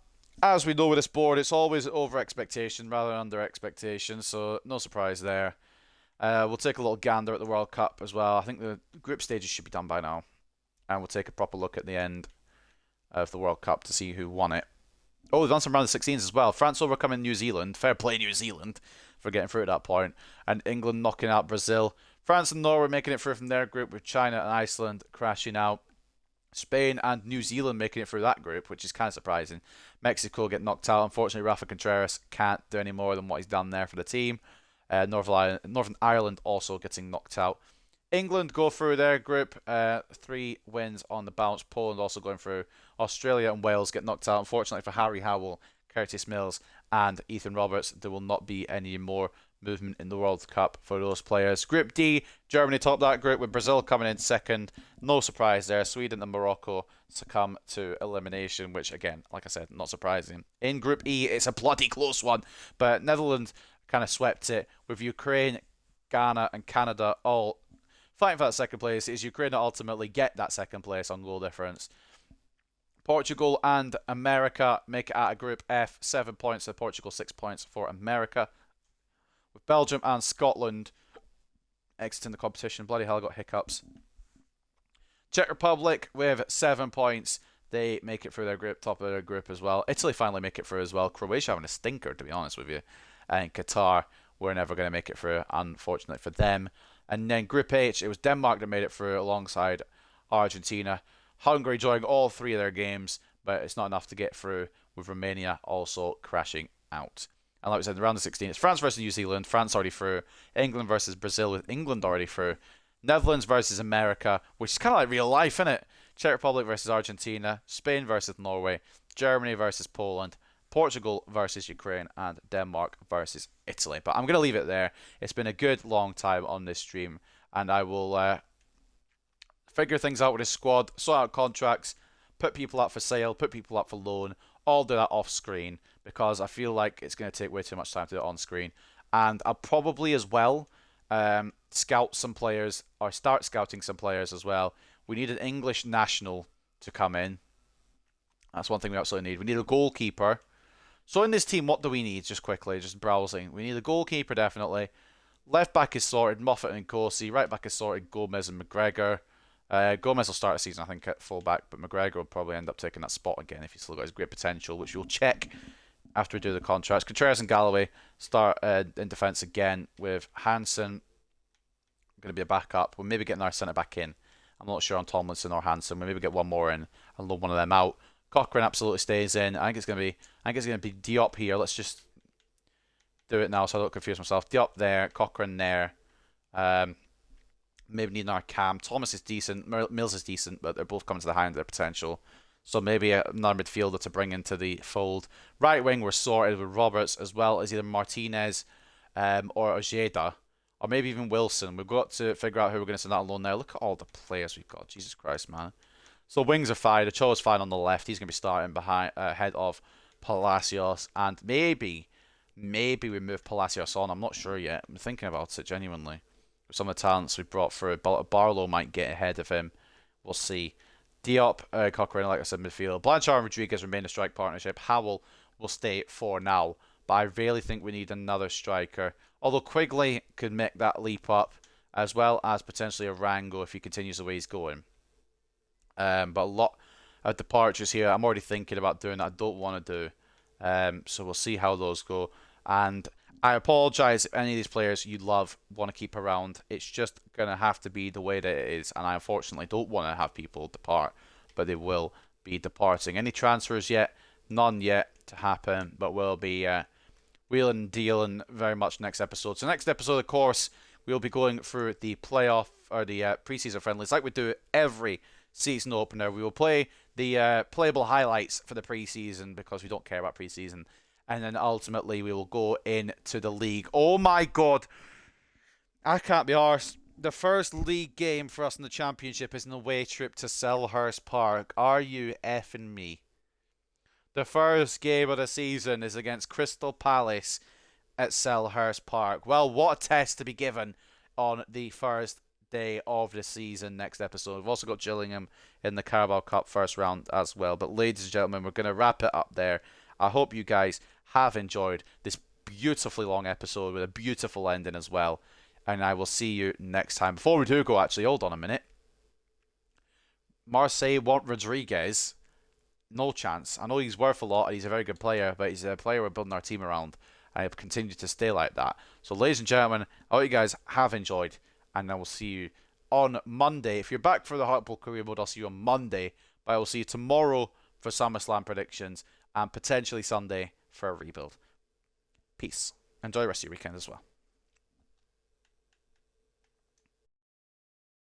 as we know with this board, it's always over expectation rather than under expectation, so no surprise there. We'll take a little gander at the World Cup as well. I think the group stages should be done by now. And we'll take a proper look at the end of the World Cup to see who won it. Oh, we've done some round of 16s as well. France overcoming New Zealand. Fair play, New Zealand, for getting through at that point. And England knocking out Brazil. France and Norway making it through from their group, with China and Iceland crashing out. Spain and New Zealand making it through that group, which is kind of surprising. Mexico get knocked out. Unfortunately, Rafa Contreras can't do any more than what he's done there for the team. Northern Ireland also getting knocked out. England go through their group, 3 wins on the bounce. Poland also going through. Australia and Wales get knocked out. Unfortunately for Harry Howell, Curtis Mills and Ethan Roberts, there will not be any more movement in the World Cup for those players. Group D, Germany top that group with Brazil coming in second. No surprise there. Sweden and Morocco succumb to elimination, which again, like I said, not surprising. In Group E, it's a bloody close one, but Netherlands kind of swept it with Ukraine, Ghana and Canada all fighting for that second place. Is Ukraine to ultimately get that second place on goal difference. Portugal and America make it out of Group F, 7 points for Portugal, 6 points for America. With Belgium and Scotland exiting the competition. Bloody hell, I got hiccups. Czech Republic with 7 points. They make it through their group, top of their group as well. Italy finally make it through as well. Croatia having a stinker, to be honest with you. And Qatar were never going to make it through, unfortunately for them. And then Group H, it was Denmark that made it through alongside Argentina. Hungary drawing all 3 of their games, but it's not enough to get through, with Romania also crashing out. And like we said, in the round of 16, it's France versus New Zealand. France already through. England versus Brazil, with England already through. Netherlands versus America, which is kind of like real life, isn't it? Czech Republic versus Argentina. Spain versus Norway. Germany versus Poland. Portugal versus Ukraine. And Denmark versus Italy. But I'm going to leave it there. It's been a good long time on this stream. And I will figure things out with this squad. Sort out contracts. Put people up for sale. Put people up for loan. All do that off screen. Because I feel like it's going to take way too much time to do it on screen. And I'll probably as well scout some players, or start scouting some players as well. We need an English national to come in. That's one thing we absolutely need. We need a goalkeeper. So in this team, what do we need? Just quickly, just browsing. We need a goalkeeper, definitely. Left back is sorted, Moffat and Corsi. Right back is sorted, Gomez and McGregor. Gomez will start the season, I think, at full back, but McGregor will probably end up taking that spot again if he's still got his great potential, which we'll check after we do the contracts. Contreras and Galloway start in defence again, with Hansen going to be a backup. We'll maybe get another centre back in. I'm not sure on Tomlinson or Hansen. We'll maybe get one more in and loan one of them out. Cochrane absolutely stays in. I think it's going to be Diop here. Let's just do it now so I don't confuse myself. Diop there, Cochrane there. Maybe need another cam. Thomas is decent. Mills is decent, but they're both coming to the high end of their potential. So maybe another midfielder to bring into the fold. Right wing, we're sorted with Roberts, as well as either Martinez or Ojeda. Or maybe even Wilson. We've got to figure out who we're going to send out alone now. Look at all the players we've got. Jesus Christ, man. So wings are fine. Ochoa's fine on the left. He's going to be starting behind ahead of Palacios. And maybe we move Palacios on. I'm not sure yet. I'm thinking about it genuinely. With some of the talents we brought through, Barlow might get ahead of him. We'll see. Diop, Cochrane, like I said, midfield. Blanchard and Rodriguez remain a strike partnership. Howell will stay for now. But I really think we need another striker. Although Quigley could make that leap up, as well as potentially a Rango if he continues the way he's going. But a lot of departures here. I'm already thinking about doing that. I don't want to do. So we'll see how those go. And I apologise if any of these players you love want to keep around. It's just going to have to be the way that it is. And I unfortunately don't want to have people depart. But they will be departing. Any transfers yet? None yet to happen. But we'll be wheeling and dealing very much next episode. So next episode, of course, we'll be going through the playoff or the pre-season friendlies like we do every season opener. We will play the playable highlights for the pre-season because we don't care about pre-season. And then ultimately we will go into the league. Oh my god. I can't be arsed. The first league game for us in the championship is an away trip to Selhurst Park. Are you effing me? The first game of the season is against Crystal Palace at Selhurst Park. Well, what a test to be given on the first day of the season. Next episode. We've also got Gillingham in the Carabao Cup first round as well. But ladies and gentlemen, we're going to wrap it up there. I hope you guys have enjoyed this beautifully long episode with a beautiful ending as well. And I will see you next time. Before we do go, actually, hold on a minute. Marseille want Rodriguez. No chance. I know he's worth a lot and he's a very good player, but he's a player we're building our team around. And he'll continue to stay like that. So, ladies and gentlemen, I hope you guys have enjoyed. And I will see you on Monday. If you're back for the Hartlepool career mode, I'll see you on Monday. But I will see you tomorrow for SummerSlam predictions. And potentially Sunday for a rebuild. Peace. Enjoy the rest of your weekend as well.